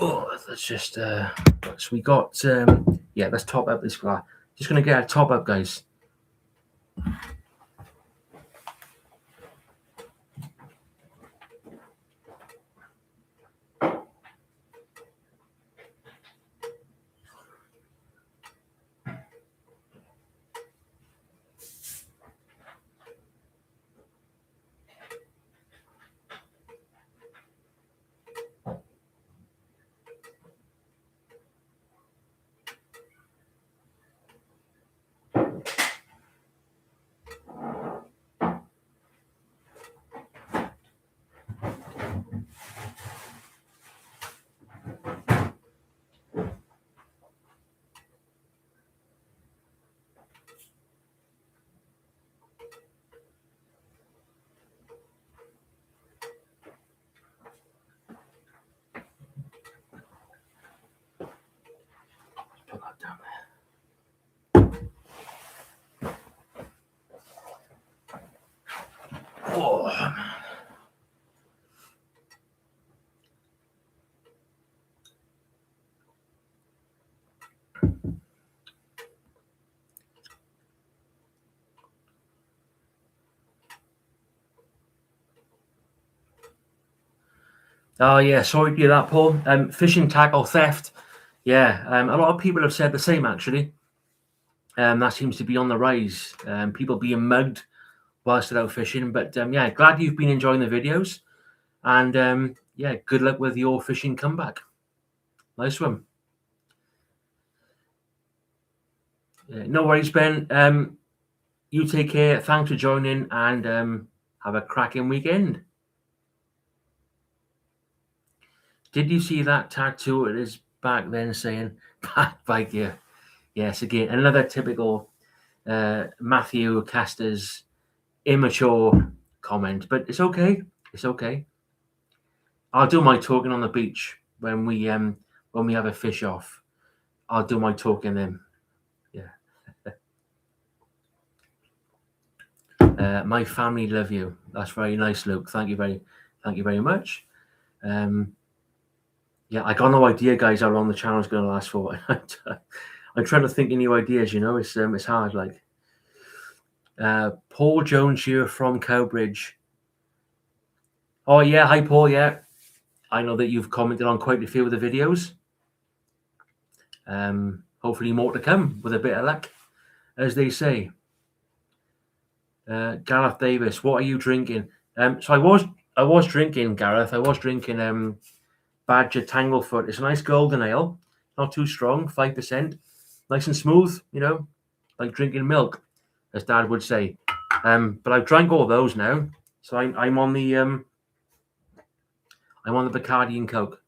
Oh, let's just so we got yeah, let's top up this glass. Just gonna get a top up, guys. Put that down there. Oh. Oh yeah, sorry to hear that, Paul. Fishing tackle theft. Yeah, a lot of people have said the same actually. That seems to be on the rise. People being mugged whilst they're out fishing. But yeah, glad you've been enjoying the videos. And yeah, good luck with your fishing comeback. Nice one. Yeah, no worries, Ben. You take care. Thanks for joining, and have a cracking weekend. Did you see that tattoo at his back then saying back by gear? Yes, again, another typical Matthew Caster's immature comment, but it's okay. It's okay. I'll do my talking on the beach when we have a fish off. I'll do my talking then. Yeah. My family love you. That's very nice, Luke. Thank you very much. Yeah, I got no idea, guys, how long the channel is going to last for. I'm trying to think of new ideas. It's hard. Like Paul Jones here from Cowbridge. Oh yeah, hi Paul. Yeah, I know that you've commented on quite a few of the videos. Hopefully more to come with a bit of luck, as they say. Gareth Davis, what are you drinking? So I was drinking, Gareth. I was drinking Badger Tanglefoot. It's a nice golden ale, not too strong, 5%, nice and smooth. Like drinking milk, as Dad would say. But I've drank all those now, so I'm on the Bacardi and Coke,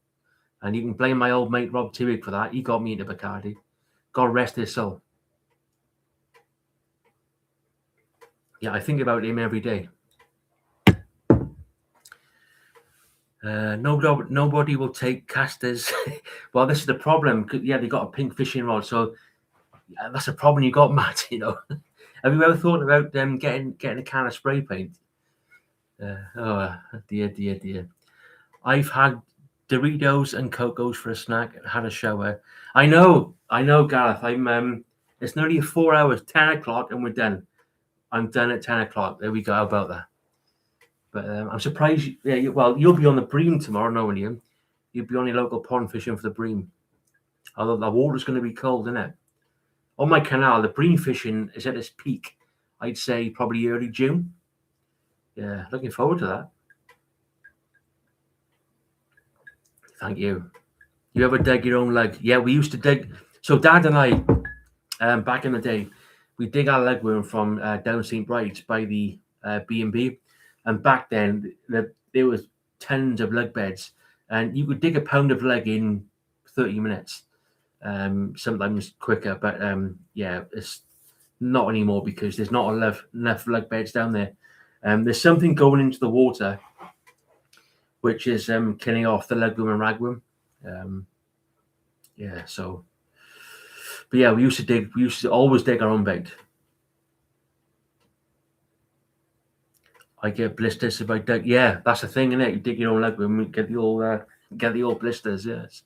and you can blame my old mate Rob Tywig for that. He got me into Bacardi. God rest his soul. Yeah, I think about him every day. Nobody will take casters. Well, this is the problem. Yeah, they got a pink fishing rod, so yeah, that's a problem you got, Matt. Have you ever thought about getting a can of spray paint? Oh dear. I've had Doritos and Cocos for a snack and had a shower. I know, Gareth. It's nearly 4 hours, 10 o'clock, and we're done. I'm done at 10 o'clock. There we go. How about that? But I'm surprised. Yeah, you'll be on the bream tomorrow, no, William. You'll be on your local pond fishing for the bream. Although the water's going to be cold, isn't it? On my canal, the bream fishing is at its peak. I'd say probably early June. Yeah, looking forward to that. Thank you. You ever dig your own leg? Yeah, we used to dig. So Dad and I, back in the day, we dig our legworm from down St. Bride's by the B&B. And back then, there was tons of leg beds. And you could dig a pound of leg in 30 minutes. Sometimes quicker. But yeah, it's not anymore because there's not enough leg beds down there. There's something going into the water which is killing off the legworm and ragworm. Yeah, so, but yeah, we used to always dig our own bait. I get blisters if I dig. Yeah, that's the thing, isn't it? You dig your own legworm, you get the old blisters. Yes.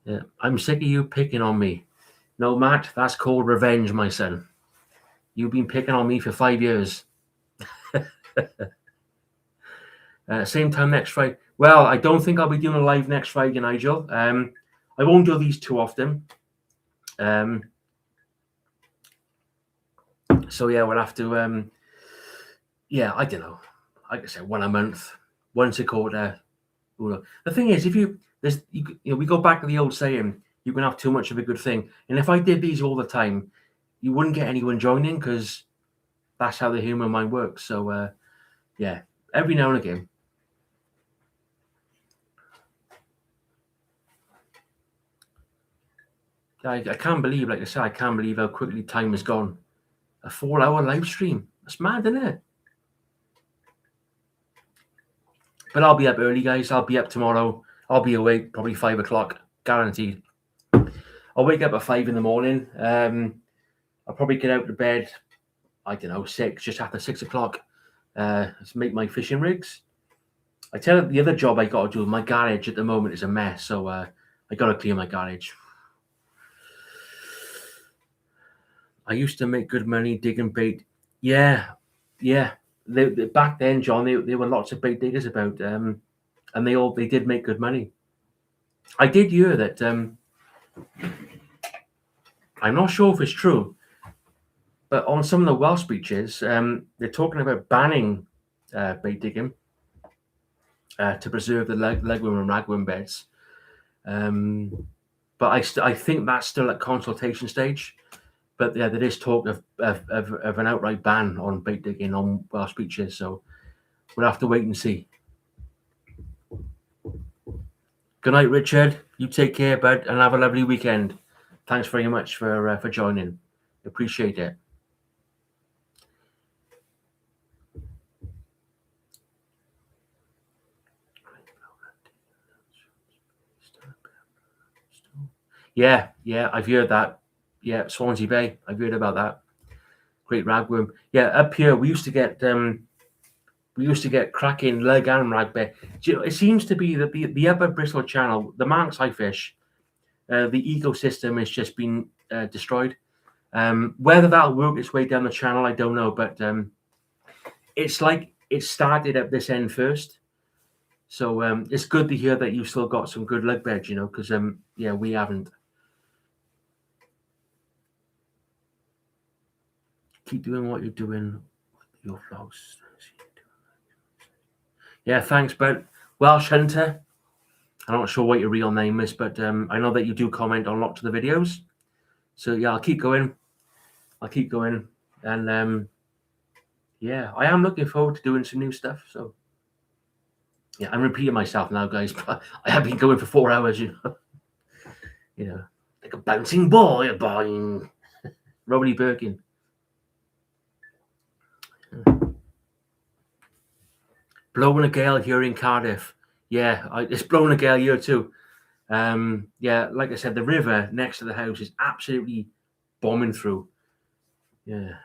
Yeah, I'm sick of you picking on me. No, Matt, that's called revenge, my son. You've been picking on me for 5 years. Same time next Friday. Well, I don't think I'll be doing a live next Friday, Nigel. I won't do these too often. So yeah, we'll have to. Yeah, I don't know. Like I said, one a month, once a quarter. The thing is, if you we go back to the old saying, you can have too much of a good thing. And if I did these all the time, you wouldn't get anyone joining because that's how the human mind works. So yeah, every now and again. I can't believe, like I said, I can't believe how quickly time has gone. A 4-hour live stream. That's mad, isn't it? But I'll be up early, guys. I'll be up tomorrow. I'll be awake probably 5 o'clock, guaranteed. I'll wake up at 5 in the morning. I'll probably get out of bed, I don't know, 6, just after 6 o'clock. To make my fishing rigs. I tell you, the other job I got to do, my garage at the moment is a mess. So I got to clear my garage. I used to make good money digging bait. Yeah. Back then, John, there were lots of bait diggers about, and they did make good money. I did hear that. I'm not sure if it's true, but on some of the Welsh beaches, they're talking about banning bait digging to preserve the legworm and ragworm beds. But I think that's still at consultation stage. But yeah, there is talk of an outright ban on bait digging on Welsh beaches. So we'll have to wait and see. Good night, Richard. You take care, bud, and have a lovely weekend. Thanks very much for joining. Appreciate it. Yeah, I've heard that. Yeah, Swansea Bay. I've heard about that. Great ragworm. Yeah, up here we used to get cracking leg and ragbear. You know, it seems to be that the Upper Bristol Channel, the marks I fish, the ecosystem has just been destroyed. Whether that'll work its way down the channel, I don't know. But it's like it started at this end first. So it's good to hear that you've still got some good leg beds, you know, because yeah, we haven't. Keep doing what you're doing with your vlogs. Yeah, thanks, bud. Welsh Hunter. I'm not sure what your real name is, but I know that you do comment on lots of the videos. So yeah, I'll keep going. And yeah, I am looking forward to doing some new stuff. So yeah, I'm repeating myself now, guys. But I have been going for 4 hours, you know, like a bouncing ball, boing. Robbie Birkin. Blowing a gale here in Cardiff. Yeah, it's blowing a gale here too. Yeah, like I said, the river next to the house is absolutely bombing through. Yeah.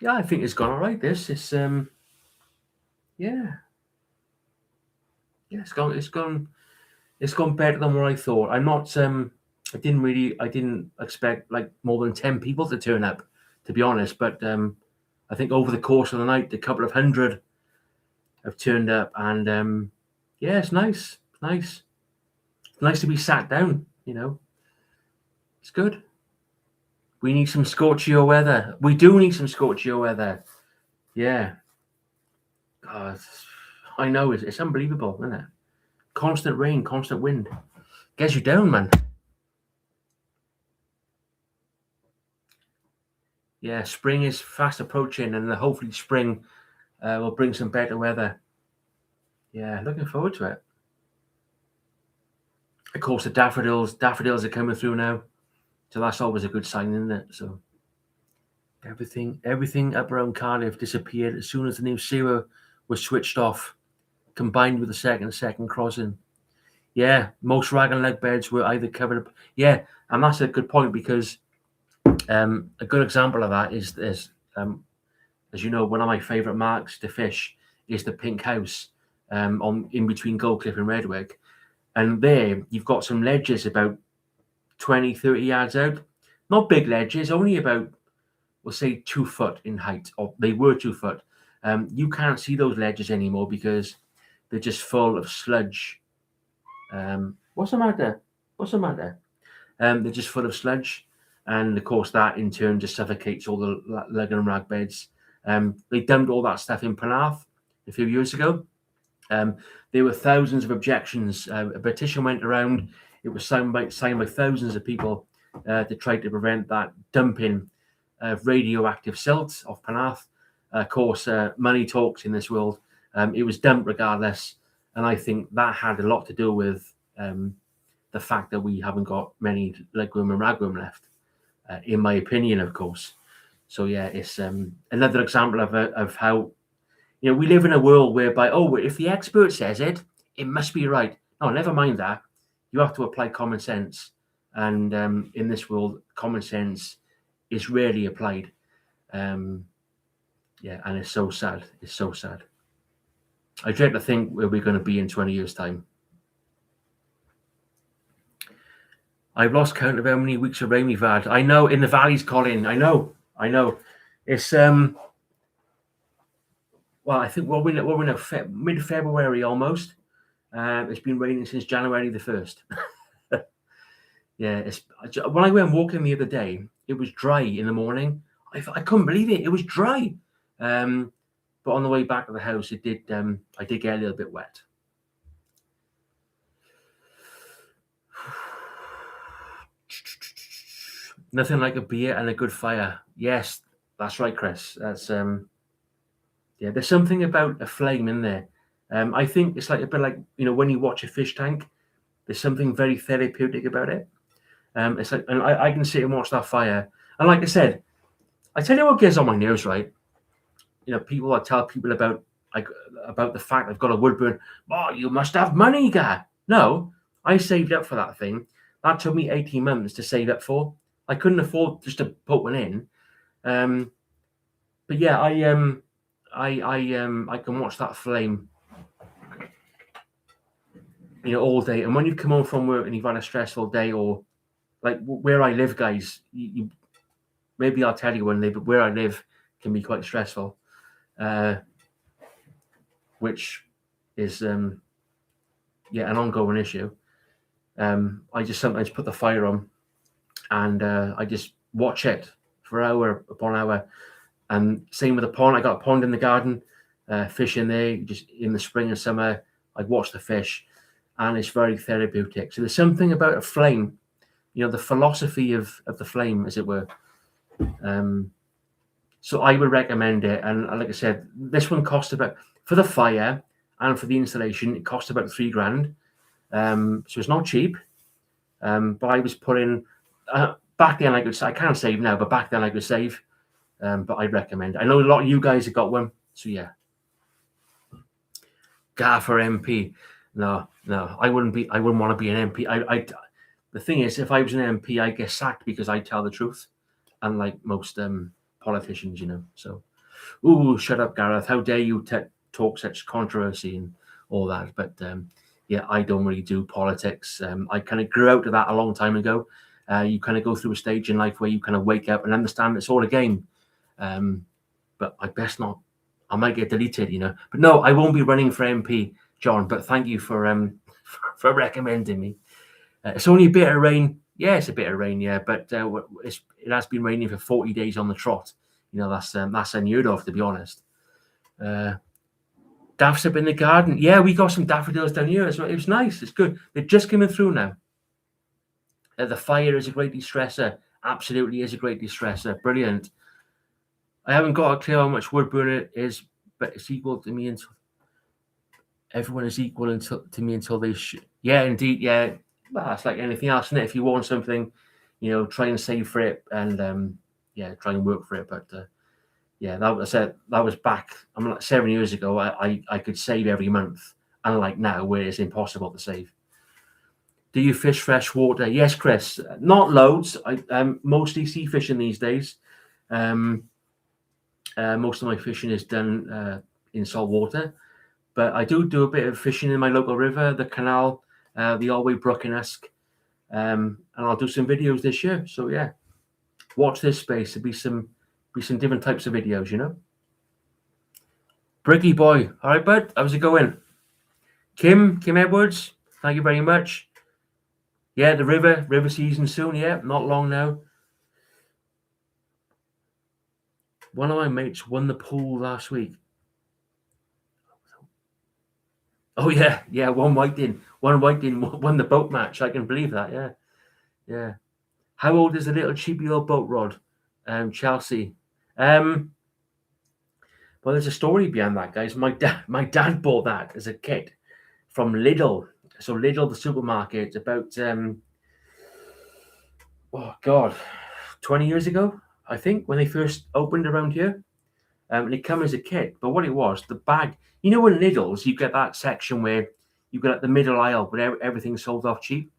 Yeah, I think it's gone all right. This is yeah, it's gone better than what I thought. I'm not I didn't expect like more than 10 people to turn up, to be honest. But I think over the course of the night, a couple of hundred have turned up, and yeah, it's nice. It's nice to be sat down, you know. It's good. We need some scorchio weather. We do need some scorchio weather. Yeah. God, I know it's unbelievable, isn't it? Constant rain, constant wind. Gets you down, man. Yeah, spring is fast approaching, and hopefully spring will bring some better weather. Yeah, looking forward to it. Of course, the daffodils are coming through now, so that's always a good sign, isn't it? So everything up around Cardiff disappeared as soon as the new sewer was switched off, combined with the second crossing. Yeah, most rag and leg beds were either covered up. Yeah, and that's a good point because A good example of that is as you know, one of my favourite marks to fish is the Pink House on in between Gold Cliff and Redwig. And there you've got some ledges about 20, 30 yards out. Not big ledges, only about, we'll say 2 foot in height, or they were 2 foot. You can't see those ledges anymore because they're just full of sludge. What's the matter? What's the matter? They're just full of sludge. And of course, that in turn just suffocates all the lug and rag beds. They dumped all that stuff in Penarth a few years ago. There were thousands of objections. A petition went around. It was signed by thousands of people to try to prevent that dumping of radioactive silt off Penarth. Of course, money talks in this world. It was dumped regardless. And I think that had a lot to do with the fact that we haven't got many legroom and ragroom left, in my opinion, of course. So yeah, it's another example of how, we live in a world whereby, if the expert says it, it must be right. No, never mind that. You have to apply common sense, and in this world, common sense is rarely applied. And it's so sad. It's so sad. I dread to think where we're going to be in 20 years' time. I've lost count of how many weeks of rain we've had. I know, in the valleys, Colin. I know. It's well, I think we're in mid-February almost. It's been raining since January the 1st. Yeah, when I went walking the other day, it was dry in the morning. I couldn't believe it. It was dry. But on the way back to the house, it did. I did get a little bit wet. Nothing like a beer and a good fire. Yes, that's right, Chris. That's there's something about a flame in there. I think it's like a bit like, when you watch a fish tank, there's something very therapeutic about it. It's like, and I can sit and watch that fire. And like I said, I tell you what gets on my nerves, right? People that tell people about the fact I've got a wood burn. Oh, you must have money, guy. No, I saved up for that thing. That took me 18 months to save up for. I couldn't afford just to put one in. But yeah, I can watch that flame, all day. And when you come home from work and you've had a stressful day, or like where I live, guys, maybe I'll tell you one day, but where I live can be quite stressful, which is an ongoing issue. I just sometimes put the fire on, and I just watch it for hour upon hour. And same with the pond. I got a pond in the garden, fish in there. Just in the spring and summer, I'd watch the fish, and it's very therapeutic. So there's something about a flame, the philosophy of the flame, as it were. So I would recommend it. And like I said, this one cost about, for the fire and for the installation, it cost about $3,000. So it's not cheap. But I was putting back then. I can't save now, but back then I could save. But I recommend. I know a lot of you guys have got one, so yeah. Gareth for MP. No, I wouldn't want to be an MP. The thing is, if I was an MP, I'd get sacked because I tell the truth, unlike most politicians, So, shut up, Gareth. How dare you talk such controversy and all that? But I don't really do politics. I kind of grew out of that a long time ago. You kind of go through a stage in life where you kind of wake up and understand it's all a game. But I best not. I might get deleted, But no, I won't be running for MP, John. But thank you for recommending me. It's only a bit of rain. Yeah, it's a bit of rain. Yeah, but it has been raining for 40 days on the trot. That's unheard of, to be honest. Daffs up in the garden. Yeah, we got some daffodils down here as well. It was nice. It's good. They're just coming through now. The fire is a great de-stressor. Absolutely is a great de-stressor. Brilliant. I haven't got a clue how much wood burn it is, but it's equal to me until everyone is equal to me until they yeah, indeed, yeah. Well, it's like anything else, isn't it? If you want something, try and save for it, and try and work for it. But that was back. I mean, like 7 years ago. I could save every month, unlike now, where it's impossible to save. Do you fish fresh water? Yes, Chris. Not loads. I'm mostly sea fishing these days. Most of my fishing is done in salt water, but I do a bit of fishing in my local river, the canal, the Olway Brook in Usk, and I'll do some videos this year. So yeah, watch this space. There'll be some different types of videos, you know. Briggy boy, all right, bud. How's it going? Kim Edwards, thank you very much. Yeah, the river season soon. Yeah, not long now. One of my mates won the pool last week. Oh yeah, one Whiting won the boat match. I can believe that. Yeah. How old is the little cheapy old boat rod? Chelsea. Well, there's a story behind that, guys. My dad bought that as a kit from Lidl. So Lidl, the supermarket, about 20 years ago, I think, when they first opened around here. And it came as a kit. But what it was, the bag, you know, in Lidl's, you get that section where you got the middle aisle where everything's sold off cheap.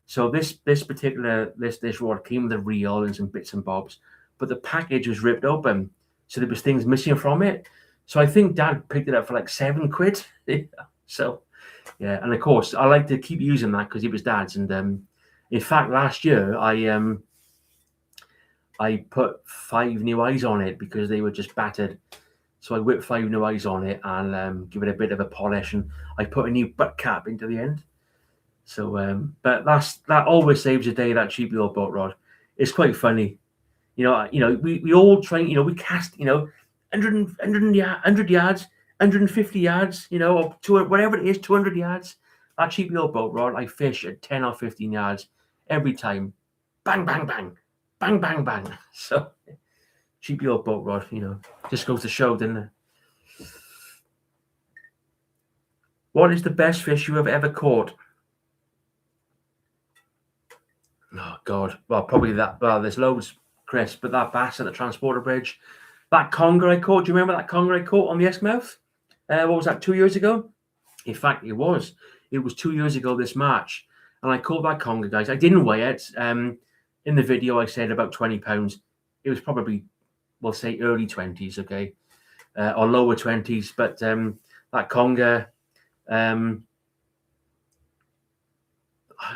So this particular rod came with a reel and some bits and bobs, but the package was ripped open, so there was things missing from it. So I think Dad picked it up for like £7. So yeah, and of course I like to keep using that because it was Dad's. And in fact, last year I put 5 new eyes on it because they were just battered. So I whipped 5 new eyes on it and give it a bit of a polish, and I put a new butt cap into the end. So, but that always saves a day. That cheap old boat rod. It's quite funny, you know. We all train. You know, we cast. 100 yards, 150 yards. You know, or whatever it is, 200 yards. That cheap old boat rod, I fish at 10 or 15 yards every time. Bang, bang, bang, bang, bang, bang. So, cheap old boat rod. You know, just goes to show, doesn't it? What is the best fish you have ever caught? Oh God! Well, probably that. Well, there's loads, Chris. But that bass at the transporter bridge, that conger I caught. Do you remember that conger I caught on the Exmouth? What was that? 2 years ago? In fact, it was. It was 2 years ago this March, and I caught that conger, guys. I didn't weigh it. In the video, I said about 20 pounds. It was probably, we'll say, early 20s, okay, or lower 20s. But that conger,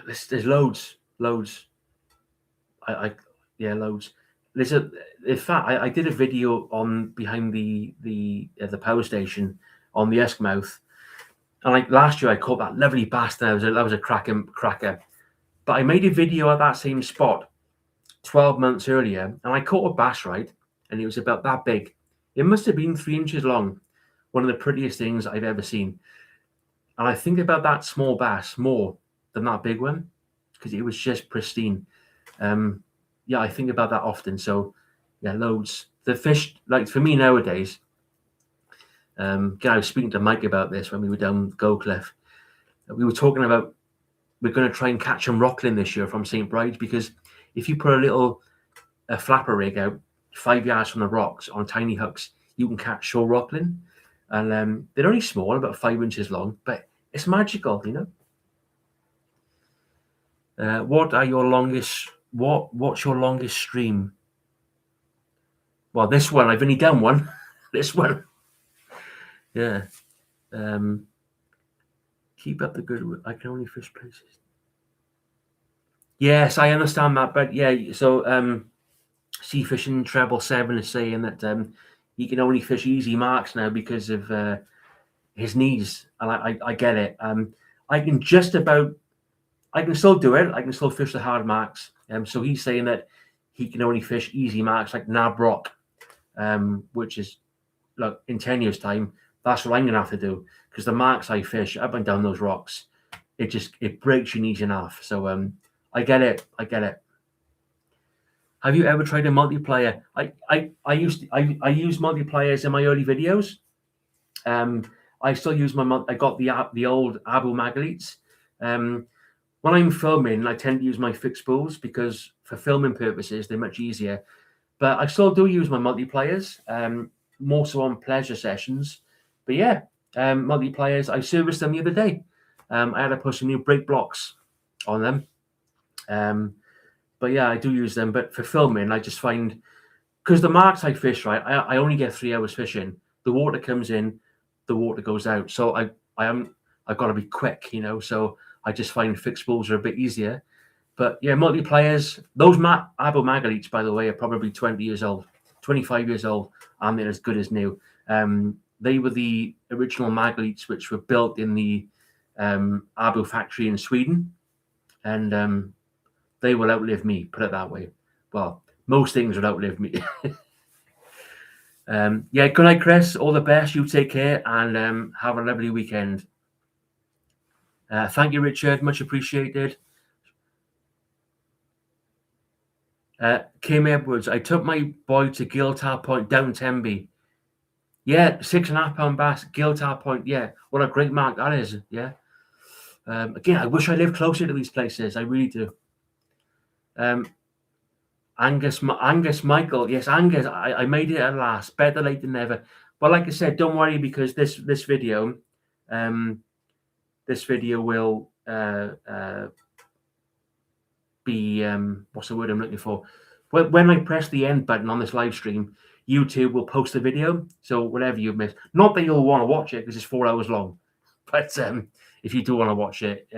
there's loads. Loads. Loads. In fact, I did a video on behind the power station on the Eskmouth, and like last year I caught that lovely bass. That was a cracker. But I made a video at that same spot 12 months earlier, and I caught a bass, right, and it was about that big. It must have been 3 inches long. One of the prettiest things I've ever seen. And I think about that small bass more than that big one, because it was just pristine. I think about that often. So yeah, loads. The fish, like for me nowadays, I was speaking to Mike about this when we were down Gold Cliff. We were talking about we're going to try and catch some rockling this year from St. Bride's, because if you put a flapper rig out 5 yards from the rocks on tiny hooks, you can catch shore rockling. And they're only small, about 5 inches long, but it's magical, you know. What's your longest stream? Well, this one, I've only done one. This one. Yeah. Keep up the good work. I can only fish places. Yes, I understand that, but yeah, so Sea Fishing Treble 7 is saying that he can only fish easy marks now because of his knees. And I get it. I can still do it. I can still fish the hard marks. So he's saying that he can only fish easy marks like Nab Rock, which is, look, in 10 years' time, that's what I'm going to have to do, because the marks I fish up and down those rocks, it breaks your knees in half. So I get it. Have you ever tried a multiplier? I used multipliers in my early videos. I still use I got the old Abu Magalites. When I'm filming, I tend to use my fixed spools because for filming purposes, they're much easier. But I still do use my multipliers, more so on pleasure sessions. But yeah, multipliers, I serviced them the other day. I had to put some new brake blocks on them. But yeah, I do use them. But for filming, I just find, because the marks I fish, right, I only get 3 hours fishing. The water comes in, the water goes out. So I've got to be quick, So I just find fixed balls are a bit easier. But yeah, multipliers. Those Abo Magalites, by the way, are probably 20 years old, 25 years old, and they're as good as new. They were the original Magalites, which were built in the Abo factory in Sweden, and they will outlive me. Put it that way. Well, most things will outlive me. Yeah, good night, Chris. All the best. You take care and have a lovely weekend. Thank you, Richard. Much appreciated. Kim Edwards, I took my boy to Giltar Point down Tenby. Yeah, 6.5 pound bass, Giltar Point. Yeah, what a great mark that is. Yeah. Again, I wish I lived closer to these places. I really do. Angus Michael. Yes, Angus. I made it at last. Better late than never. But like I said, don't worry, because this video, will be what's the word I'm looking for? When I press the end button on this live stream, YouTube will post the video. So whatever you miss, not that you'll want to watch it because it's 4 hours long, but if you do want to watch it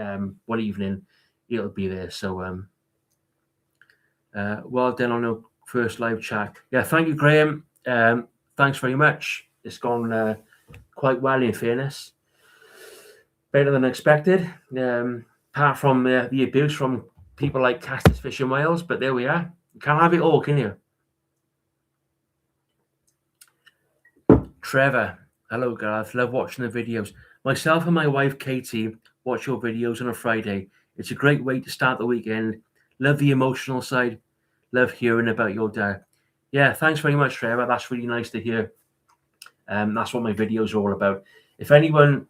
one evening, it'll be there. So well done on the first live chat. Yeah, thank you, Graham. Thanks very much. It's gone quite well, in fairness. Better than expected. Apart from the abuse from people like Casters Fish and Wales, but there we are. You can't have it all, can you? Trevor, hello, Gareth. Love watching the videos. Myself and my wife, Katie, watch your videos on a Friday. It's a great way to start the weekend. Love the emotional side. Love hearing about your dad. Yeah, thanks very much, Trevor. That's really nice to hear. That's what my videos are all about. If anyone,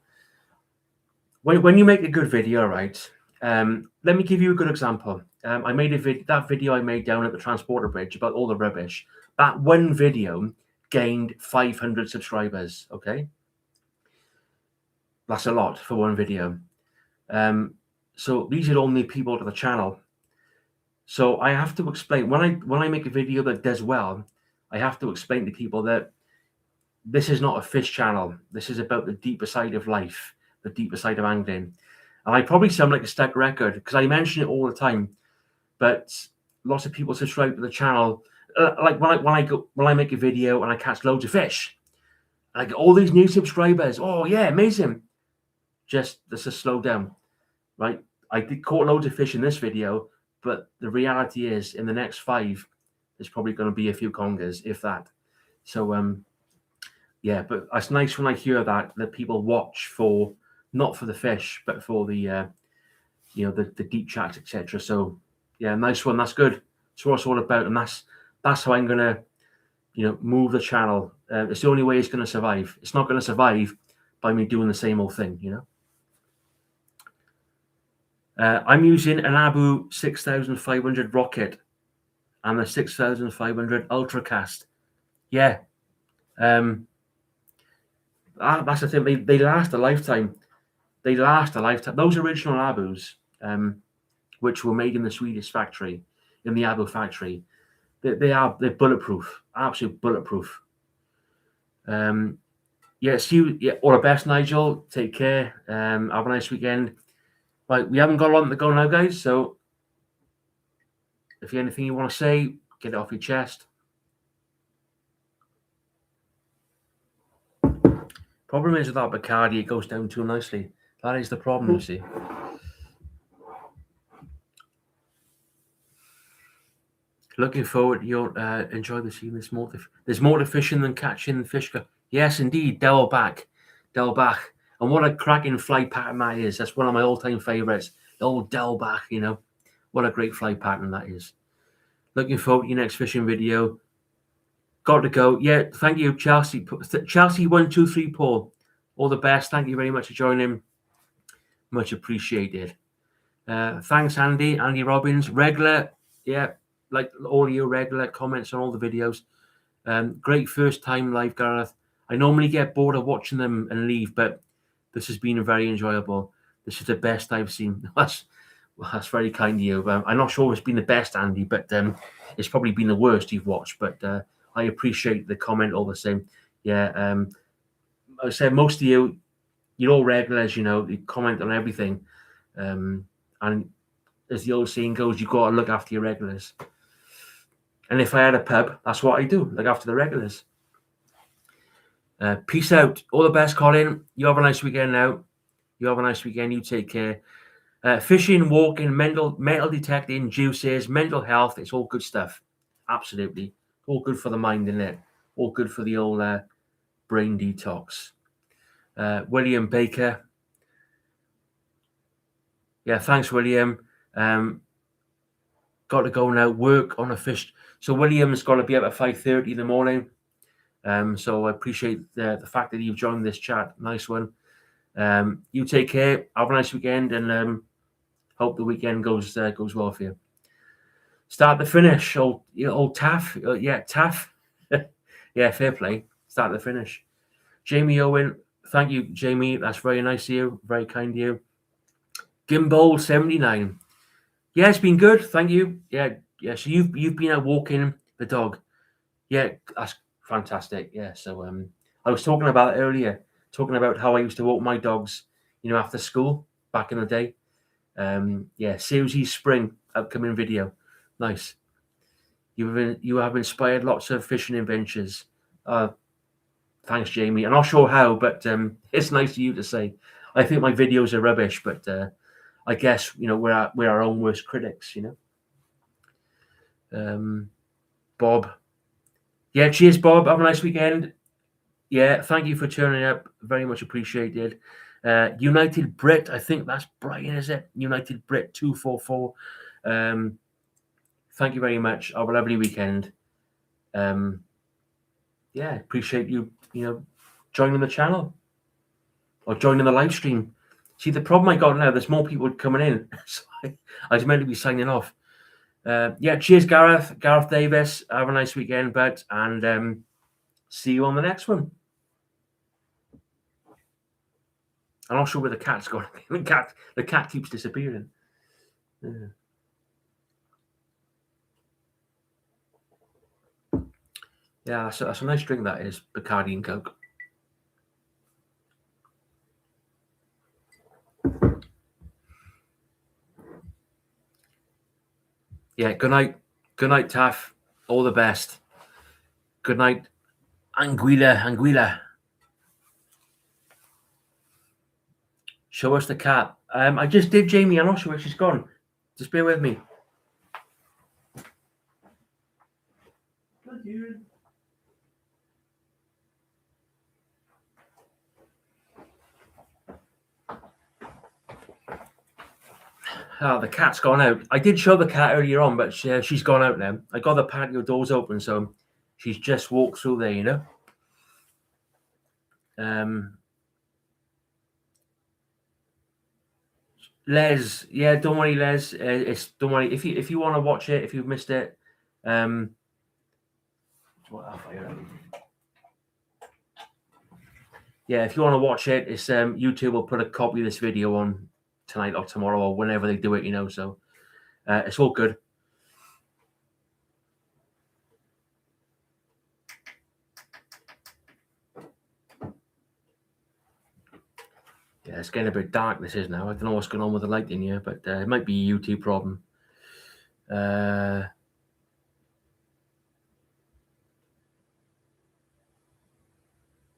when you make a good video, right? Let me give you a good example. I made that video I made down at the Transporter Bridge about all the rubbish. That one video gained 500 subscribers. Okay, that's a lot for one video. So these are all new people to the channel. So I have to explain, when I make a video that does well, I have to explain to people that this is not a fish channel. This is about the deeper side of life, the deeper side of angling. And I probably sound like a stuck record because I mention it all the time, but lots of people subscribe to the channel. Like when I make a video and I catch loads of fish, I get all these new subscribers. Oh yeah, amazing! Just slow down, right? I did caught loads of fish in this video, but the reality is, in the next 5, there's probably going to be a few congers, if that. So yeah, but it's nice when I hear that people watch for, not for the fish, but for the the deep chats, etc. So yeah, nice one. That's good. That's what it's all about, and that's how I'm gonna move the channel. It's the only way it's gonna survive. It's not gonna survive by me doing the same old thing, I'm using an Abu 6500 rocket and a 6500 Ultracast. Yeah, that's the thing. They last a lifetime. They last a lifetime. Those original Abus, which were made in the Swedish factory, in the Abu factory, they're bulletproof, absolute bulletproof. Yeah, see you. Yeah, all the best, Nigel. Take care. Have a nice weekend. Right, we haven't got a lot to go now, guys. So, if you have anything you want to say, get it off your chest. Problem is with that Bacardi, it goes down too nicely. That is the problem, you see. Looking forward to your enjoy the scene. There's more to fishing than catching fish. Yes, indeed, Delbach. And what a cracking fly pattern that is. That's one of my all-time favorites. The old Delbach, What a great fly pattern that is. Looking forward to your next fishing video. Got to go. Yeah, thank you, Chelsea. Chelsea 123 Paul. All the best. Thank you very much for joining. Much appreciated. Thanks, Andy. Andy Robbins. Regular. Yeah, like all your regular comments on all the videos. Great first time live, Gareth. I normally get bored of watching them and leave, but this has been very enjoyable. This is the best I've seen. Well, that's very kind of you. I'm not sure it's been the best, Andy, but it's probably been the worst you've watched. But I appreciate the comment all the same. Yeah, I said most of you're all regulars. You comment on everything, and as the old saying goes, you've got to look after your regulars. And if I had a pub, that's what I do, look after the regulars. Peace out. All the best, Colin. You have a nice weekend now. You have a nice weekend. You take care. Fishing, walking, metal detecting, juices, mental health. It's all good stuff. Absolutely. All good for the mind, isn't it? All good for the old brain detox. William Baker. Yeah, thanks, William. Got to go now. Work on a fish. So William's got to be up at 5:30 in the morning. So I appreciate the fact that you've joined this chat. Nice one. You take care. Have a nice weekend, and hope the weekend goes well for you. Start the finish. Old Taff. Yeah, Taff. Yeah, fair play. Start the finish. Jamie Owen. Thank you, Jamie. That's very nice of you. Very kind of you. Gimbal 79. Yeah, it's been good. Thank you. Yeah. So you've been out walking the dog. Yeah, that's fantastic. Yeah. So I was talking about it earlier, talking about how I used to walk my dogs, after school back in the day. Yeah, Susie's spring upcoming video. Nice. You have inspired lots of fishing adventures. Thanks, Jamie. I'm not sure how, but it's nice of you to say. I think my videos are rubbish, but I guess we're our own worst critics. Bob. Yeah, cheers, Bob. Have a nice weekend. Yeah, thank you for turning up. Very much appreciated. United Brit, I think that's Brian, is it? United Brit 244. Thank you very much. Have a lovely weekend. Yeah, appreciate you, joining the channel or joining the live stream. See, the problem I got now, there's more people coming in. So I was meant to be signing off. Yeah, cheers, Gareth Davis. Have a nice weekend, bud, and see you on the next one. I'm not sure where the cat's gone. The cat keeps disappearing. Yeah, that's a nice drink, that is. Bacardi and Coke. Yeah, good night. Good night, Taff. All the best. Good night, Anguilla. Show us the cat. I just did, Jamie. I'm not sure where she's gone. Just bear with me. Oh, the cat's gone out. I did show the cat earlier on, but she's gone out now. I got the patio doors open, so she's just walked through there, Les, yeah, don't worry, Les. Don't worry if you want to watch it, if you've missed it. Yeah, if you want to watch it, it's YouTube will put a copy of this video on tonight or tomorrow or whenever they do it, so it's all good. Yeah, it's getting a bit dark, this is now. I don't know what's going on with the lighting here, but it might be a YouTube problem.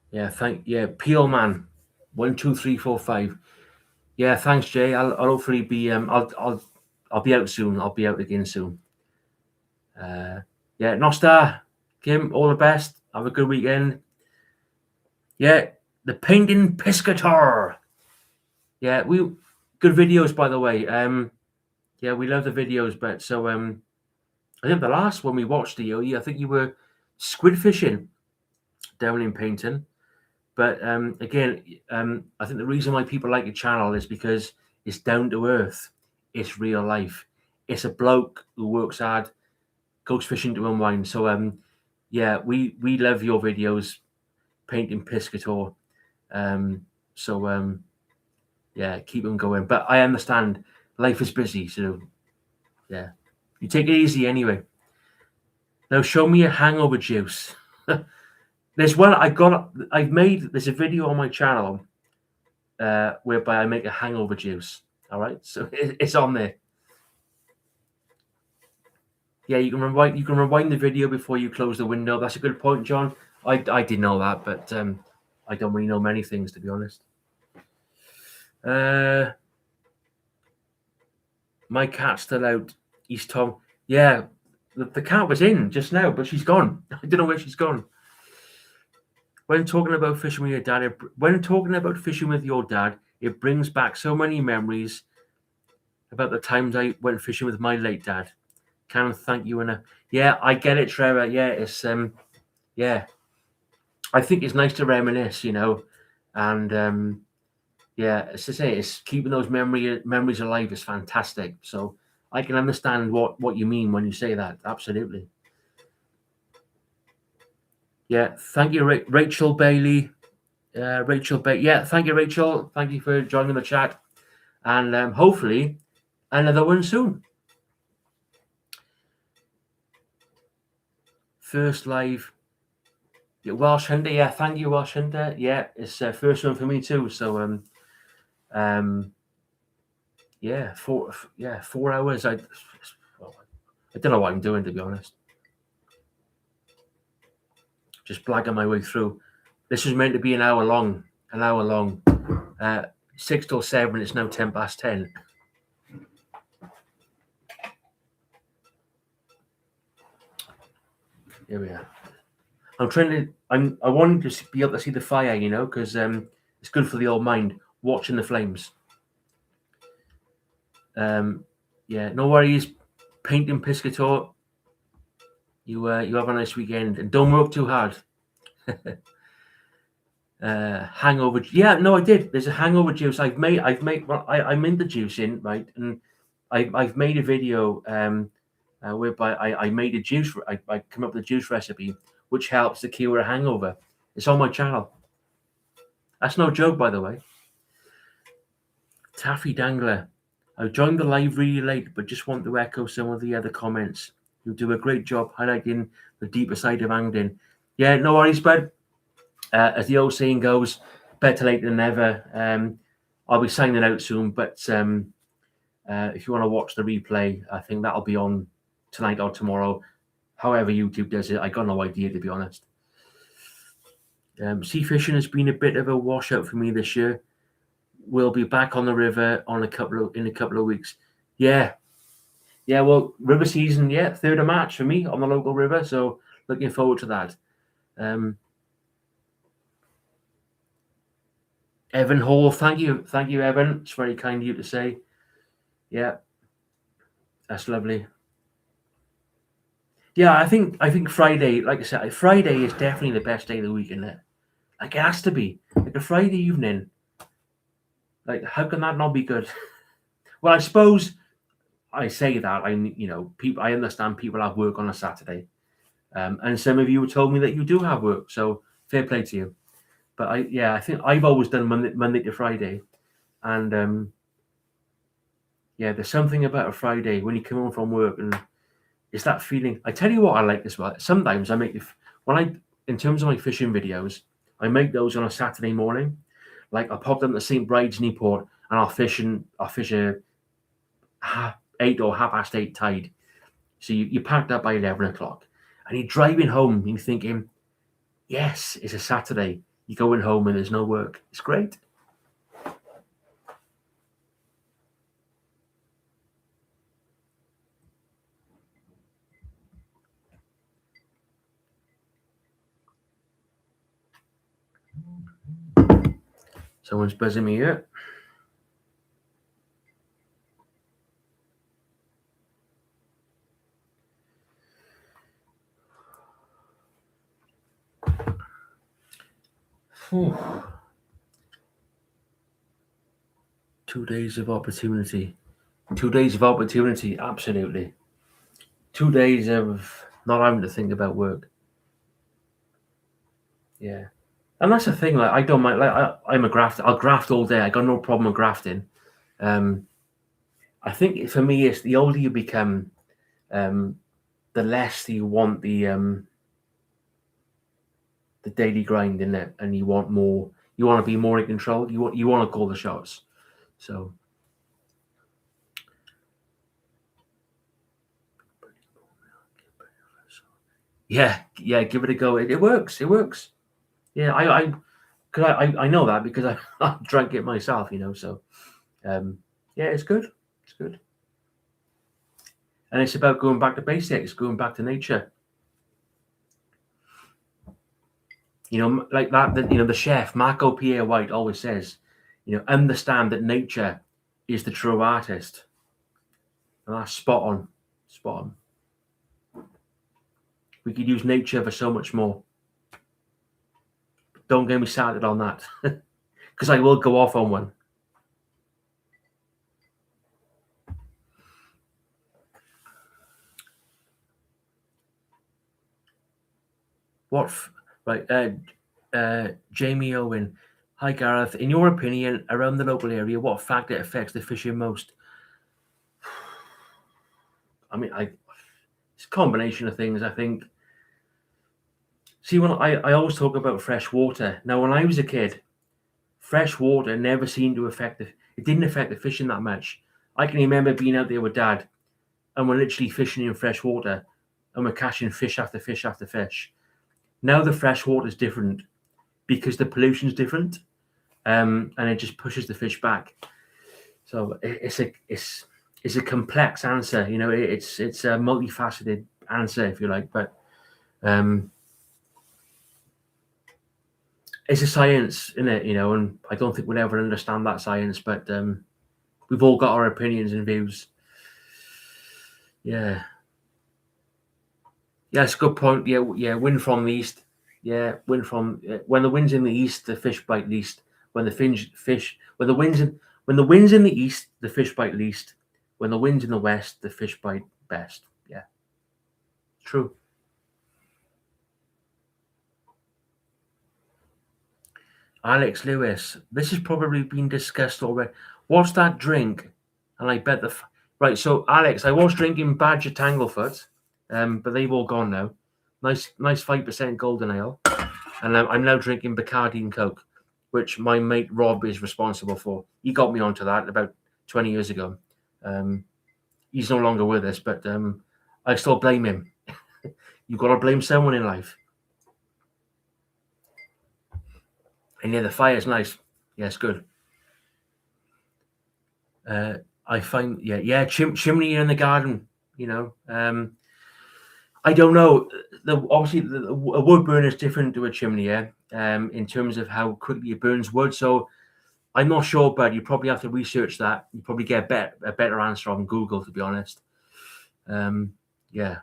Yeah, Peel Man 1 2 3 4 5. Yeah, thanks, Jay. I'll hopefully be I'll be out soon. I'll be out again soon. Yeah, Nostar, Kim, all the best. Have a good weekend. Yeah, the Painting Piscator. Yeah, good videos, by the way. Yeah, we love the videos, but so I think the last one we watched, I think you were squid fishing down in Painting. But again, I think the reason why people like your channel is because it's down to earth. It's real life. It's a bloke who works hard, goes fishing to unwind. So yeah, we love your videos, Painting Piscator. So yeah, keep them going. But I understand life is busy, so yeah. You take it easy anyway. Now show me a hangover juice. There's one there's a video on my channel whereby I make a hangover juice. All right, so it's on there. Yeah, you can rewind the video before you close the window. That's a good point, John. I didn't know that, but I don't really know many things, to be honest. My cat's still out. He's Tom. Yeah, the cat was in just now, but she's gone. I don't know where she's gone. When talking about fishing with your dad, it brings back so many memories about the times I went fishing with my late dad. Can't thank you enough. Yeah, I get it, Trevor. Yeah, it's yeah. I think it's nice to reminisce, and yeah, as I say, it's keeping those memories alive is fantastic. So I can understand what you mean when you say that. Absolutely. Yeah, thank you, Rachel Bailey. Yeah, thank you, Rachel. Thank you for joining the chat, and hopefully another one soon. First live. Yeah, Welsh Hunter. Yeah, thank you, Welsh Hunter. Yeah, it's first one for me too. So yeah, 4 hours. I don't know what I'm doing, to be honest. Just blagging my way through. This was meant to be an hour long. 6 till 7. It's now 10:10. Here we are. I wanted to be able to see the fire, because it's good for the old mind watching the flames. Yeah, no worries, painting Piscator. You have a nice weekend and don't work too hard. Hangover. Yeah, no, I did. There's a hangover juice I've made. Well, I'm in the juicing, right, and I've made a video whereby I made a juice. I come up with a juice recipe which helps to cure a hangover. It's on my channel. That's no joke, by the way. Taffy Dangler. I joined the live really late, but just want to echo some of the other comments. You do a great job highlighting the deeper side of angling. Yeah, no worries, bud. As the old saying goes, better late than never. I'll be signing out soon, but if you want to watch the replay, I think that'll be on tonight or tomorrow. However YouTube does it, I got no idea, to be honest. Sea fishing has been a bit of a washout for me this year. We'll be back on the river in a couple of weeks. Yeah. Well, river season, 3rd of March for me on the local river. So looking forward to that. Evan Hall, thank you, Evan. It's very kind of you to say. Yeah, that's lovely. Yeah, I think Friday, like I said, Friday is definitely the best day of the week, isn't it? Like it has to be. Like a Friday evening. Like how can that not be good? Well, I suppose I say that people. I understand people have work on a Saturday, and some of you told me that you do have work. So fair play to you. But I think I've always done Monday to Friday, and there's something about a Friday when you come home from work and it's that feeling. I tell you what I like as well. Sometimes I make in terms of my fishing videos, I make those on a Saturday morning. Like I pop them to St. Bride's Newport and I'll fish a 8 or 8:30 tide. So you packed up by 11 o'clock and you're driving home and you're thinking, yes, it's a Saturday. You're going home and there's no work. It's great. Someone's buzzing me here. Whew. 2 days of opportunity. 2 days of opportunity, absolutely. 2 days of not having to think about work. Yeah. And that's the thing, like I don't mind, like I'm a grafter. I'll graft all day. I got no problem with grafting. I I think for me, it's the older you become, the less you want the daily grind in it, and you want more. You want to be more in control. You want to call the shots. So yeah, give it a go. It works. It works. Yeah, I know that because I drank it myself. So yeah, it's good. It's good. And it's about going back to basics, going back to nature. Like that. The chef Marco Pierre White always says, understand that nature is the true artist, and that's spot on. Spot on. We could use nature for so much more. Don't get me started on that, because I will go off on one. Jamie Owen. Hi Gareth. In your opinion, around the local area, what factor affects the fishing most? I mean, it's a combination of things. I think. See, when I always talk about fresh water. Now, when I was a kid, fresh water never seemed to affect it didn't affect the fishing that much. I can remember being out there with Dad, and we're literally fishing in fresh water, and we're catching fish after fish after fish. Now the fresh water is different because the pollution's different, and it just pushes the fish back. So it's a complex answer. It's a multifaceted answer, if you like, but it's a science, isn't it? And I don't think we'll ever understand that science, but we've all got our opinions and views. Yeah. Yeah, it's a good point. Yeah, wind from the east. Yeah, wind from when the wind's in the east, the fish bite least. When the wind's in the east, the fish bite least. When the wind's in the west, the fish bite best. Yeah, true. Alex Lewis, this has probably been discussed already. What's that drink? And I bet right. So Alex, I was drinking Badger Tanglefoot, but they've all gone now. Nice 5% golden ale, and I'm now drinking Bacardi and Coke, which my mate Rob is responsible for. He got me onto that about 20 years ago. He's no longer with us, but I still blame him. You've got to blame someone in life. And yeah, the fire's nice. Yeah, it's good. I find, chimney in the garden. I don't know. Obviously, a wood burn is different to a chimney, yeah. In terms of how quickly it burns wood. So I'm not sure, but you probably have to research that. You probably get a better answer on Google, to be honest. Yeah.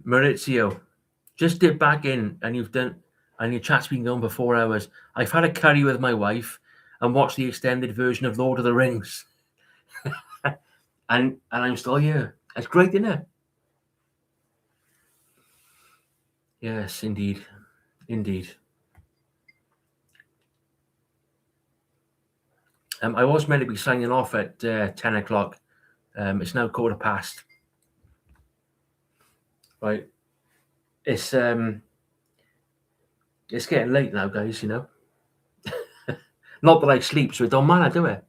Maurizio, just dip back in, and your chat's been going for 4 hours. I've had a curry with my wife and watched the extended version of Lord of the Rings, and I'm still here. It's great, isn't it? Yes, indeed. I was meant to be signing off at 10 o'clock. It's now 15:15. Right. It's getting late now, guys. Not that I sleep, so it don't matter, do it?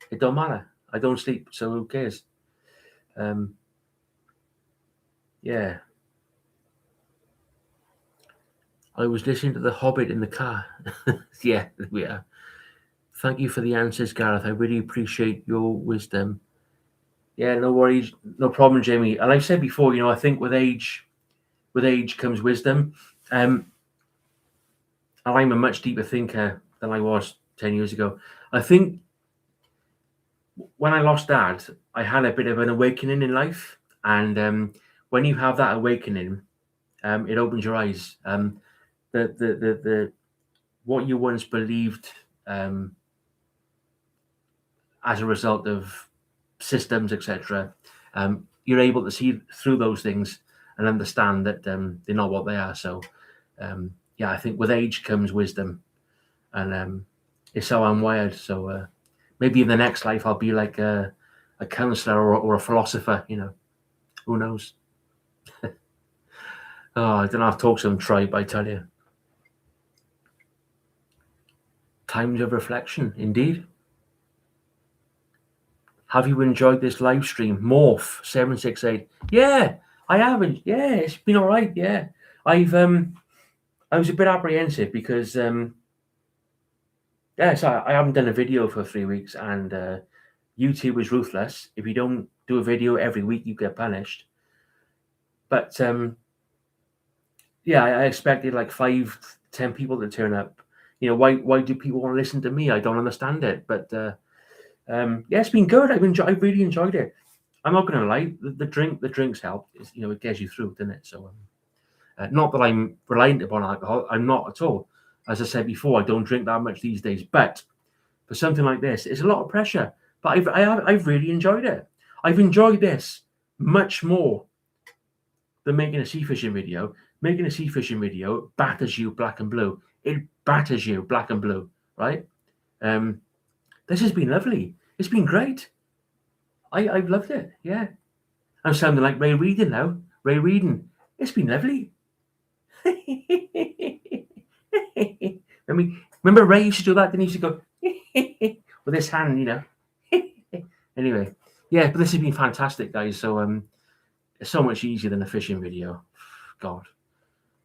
It don't matter. I don't sleep, so who cares? Yeah. I was listening to The Hobbit in the car. Yeah. Thank you for the answers, Gareth. I really appreciate your wisdom. Yeah, no worries, no problem, Jamie. And I've said before, I think with age comes wisdom. And I'm a much deeper thinker than I was 10 years ago. I think when I lost Dad, I had a bit of an awakening in life. And when you have that awakening, it opens your eyes. The what you once believed as a result of systems, etc., you're able to see through those things and understand that they're not what they are. So, I think with age comes wisdom, and It's how I'm wired. So maybe in the next life I'll be like a counselor or a philosopher. Who knows? Oh, I don't have to talk to some tribe, I tell you. Times of reflection, indeed. Have you enjoyed this live stream? Morph 768. Yeah, I haven't. Yeah, it's been all right. Yeah, I was a bit apprehensive because so I haven't done a video for 3 weeks, and YouTube is ruthless. If you don't do a video every week, you get punished. But I expected like 5-10 people to turn up. Why do people want to listen to me? I don't understand it. But it's been good. I really enjoyed it. I'm not going to lie. The drinks help. It gets you through, doesn't it? So not that I'm reliant upon alcohol. I'm not at all. As I said before, I don't drink that much these days. But for something like this, it's a lot of pressure. But I've really enjoyed it. I've enjoyed this much more than making a sea fishing video. Making a sea fishing video batters you black and blue. It batters you black and blue, right? This has been lovely. It's been great. I've loved it. Yeah. I'm sounding like Ray Reading now. Ray Reading. It's been lovely. Remember Ray used to do that? Then he used to go with his hand, Anyway, yeah, but this has been fantastic, guys. So it's so much easier than a fishing video. God,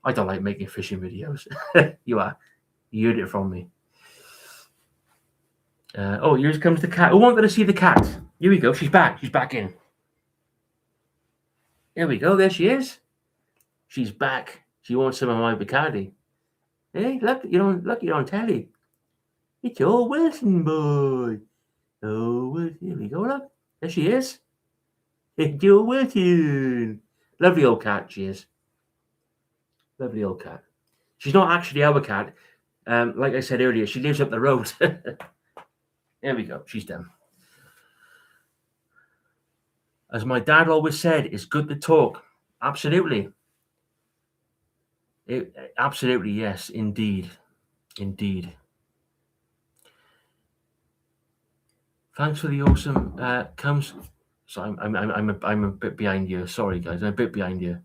I don't like making fishing videos. You heard it from me. Here comes the cat. Who wanted to see the cat? Here we go. She's back. She's back in. There we go. There she is. She's back. She wants some of my Bacardi. Hey, look, you're on telly. It's your Wilson boy. Oh, here we go. Look, there she is. It's your Wilson. Lovely old cat, she is. Lovely old cat. She's not actually our cat. Like I said earlier, she lives up the road. There we go. She's done. As my dad always said, it's good to talk. Absolutely. Absolutely, yes, indeed. Thanks for the awesome comes. So I'm a bit behind you. Sorry, guys, I'm a bit behind you.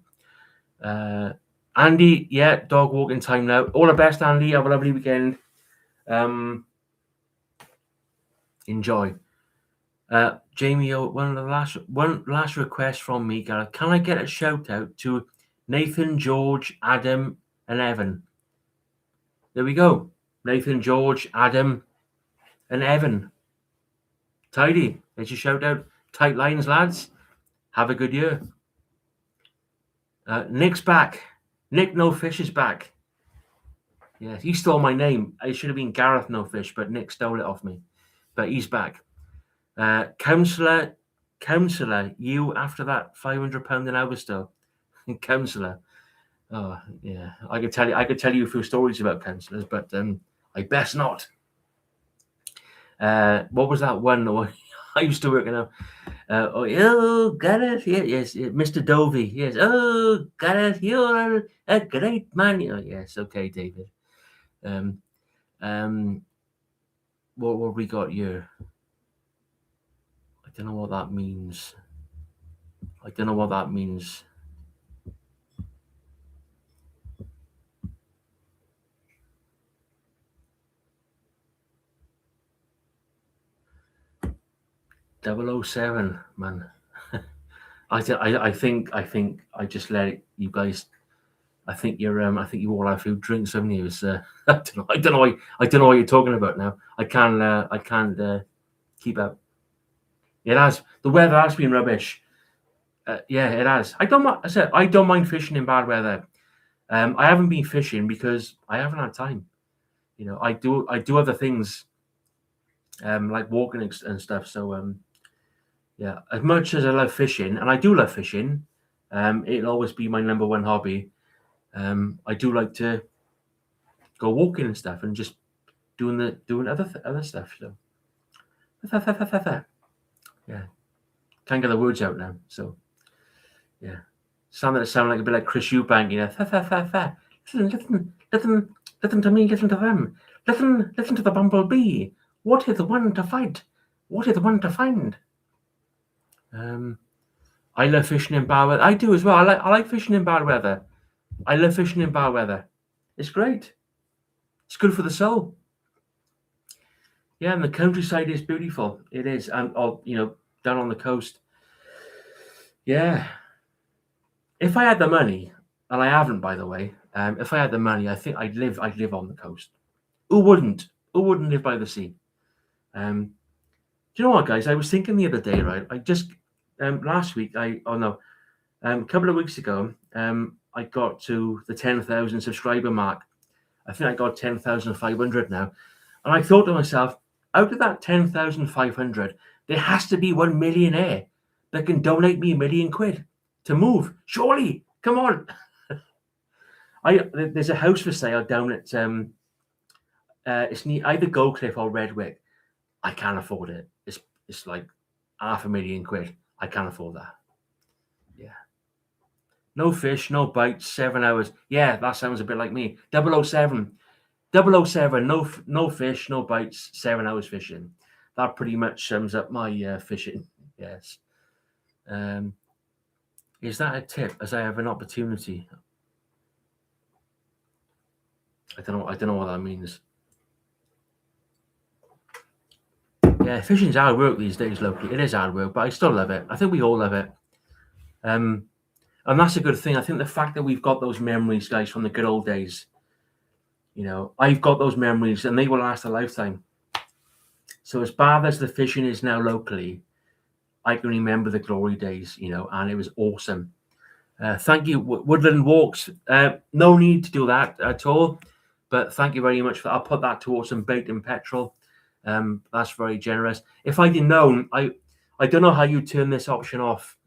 Andy, yeah, dog walking time now. All the best, Andy. Have a lovely weekend. Enjoy. Jamie, one last request from me, Gareth. Can I get a shout out to Nathan, George, Adam, and Evan? There we go. Nathan, George, Adam, and Evan. Tidy. There's your shout out. Tight lines, lads. Have a good year. Nick's back. Nick No Fish is back. Yes, he stole my name. It should have been Gareth No Fish, but Nick stole it off me. But he's back. Councillor, you after that £500 an hour still. Councillor. Oh yeah, I could tell you a few stories about councillors, but I best not. What was that one? I used to work in Gareth, yes, Mr. Dovey, yes. Oh, Gareth, you're a great man. Oh, yes, okay, David. What we got here? I don't know what that means. 007, man. I think I just let you guys. I think you all have a few drinks, haven't you? I don't know what you're talking about now. I can't keep up. It has. The weather has been rubbish. Yeah, it has. I don't mind fishing in bad weather. I haven't been fishing because I haven't had time. I do other things, like walking and stuff. So yeah, as much as I love fishing, and I do love fishing, it'll always be my number one hobby. I do like to go walking and stuff, and just doing other stuff. So yeah, can't get the words out now. So yeah, sound like a bit like Chris Eubank, Listen to me, listen to them. Listen to the bumblebee. What is the one to fight? What is the one to find? I love fishing in bad weather. I do as well. I like fishing in bad weather. I love fishing in bad weather. It's great. It's good for the soul. Yeah, and the countryside is beautiful. It is, and down on the coast. Yeah. If I had the money, and I haven't, by the way, if I had the money, I think I'd live on the coast. Who wouldn't? Who wouldn't live by the sea? Do you know what, guys? I was thinking the other day, right? I just last week, a couple of weeks ago, I got to the 10,000 subscriber mark. I think I got 10,500 now, and I thought to myself, out of that 10,500, there has to be one millionaire that can donate me £1 million to move. Surely, come on. There's a house for sale down at it's near either Gold Cliff or Redwick. I can't afford it. It's like £500,000. I can't afford that. Yeah. No fish, no bites, 7 hours. Yeah, that sounds a bit like me. 007. 007, no fish, no bites, 7 hours fishing. That pretty much sums up my fishing. Yes. Is that a tip? As I have an opportunity. I don't know what that means. Yeah, fishing's hard work these days locally. It is hard work, but I still love it. I think we all love it. And that's a good thing. I think the fact that we've got those memories, guys, from the good old days. I've got those memories, and they will last a lifetime. So as bad as the fishing is now locally, I can remember the glory days, and it was awesome. Thank you, Woodland Walks. No need to do that at all, but thank you very much for that. I'll put that towards some bait and petrol. That's very generous. If I'd known, I don't know how you turn this option off.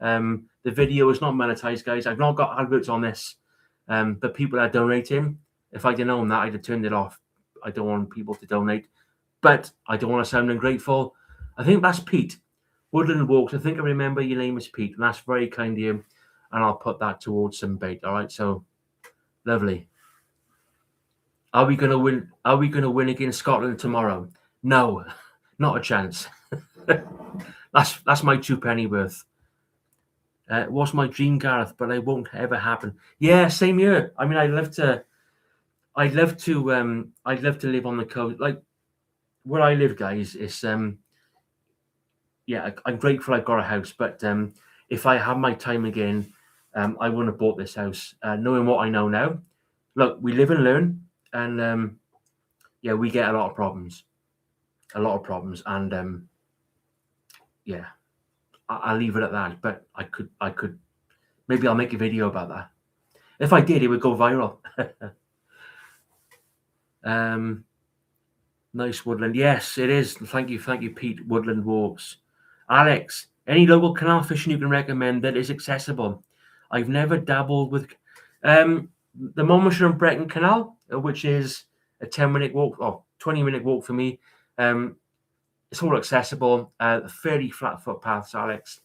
The video is not monetized, guys. I've not got adverts on this, but people are donating. If I'd known that, I'd have turned it off. I don't want people to donate, but I don't want to sound ungrateful. I think that's Pete. Woodland Walks. I think I remember your name is Pete, and that's very kind of you. And I'll put that towards some bait. All right, so lovely. Are we going to win? Are we going to win against Scotland tomorrow? No, not a chance. That's my 2 penny worth. What's my dream, Gareth? But it won't ever happen. Yeah, same here. I mean, I'd love to live on the coast. Like where I live, guys, is yeah, I'm grateful I've got a house, but if I have my time again, I wouldn't have bought this house. Knowing what I know now, look, we live and learn, and yeah, we get a lot of problems, and yeah, I'll leave it at that. But I could, maybe I'll make a video about that. If I did, it would go viral. Nice woodland. Yes, it is. Thank you, Pete. Woodland Walks. Alex, any local canal fishing you can recommend that is accessible? I've never dabbled with the Monmouthshire and Brecon Canal, which is a 10-minute walk or 20-minute walk for me. It's all accessible, fairly flat footpaths, Alex.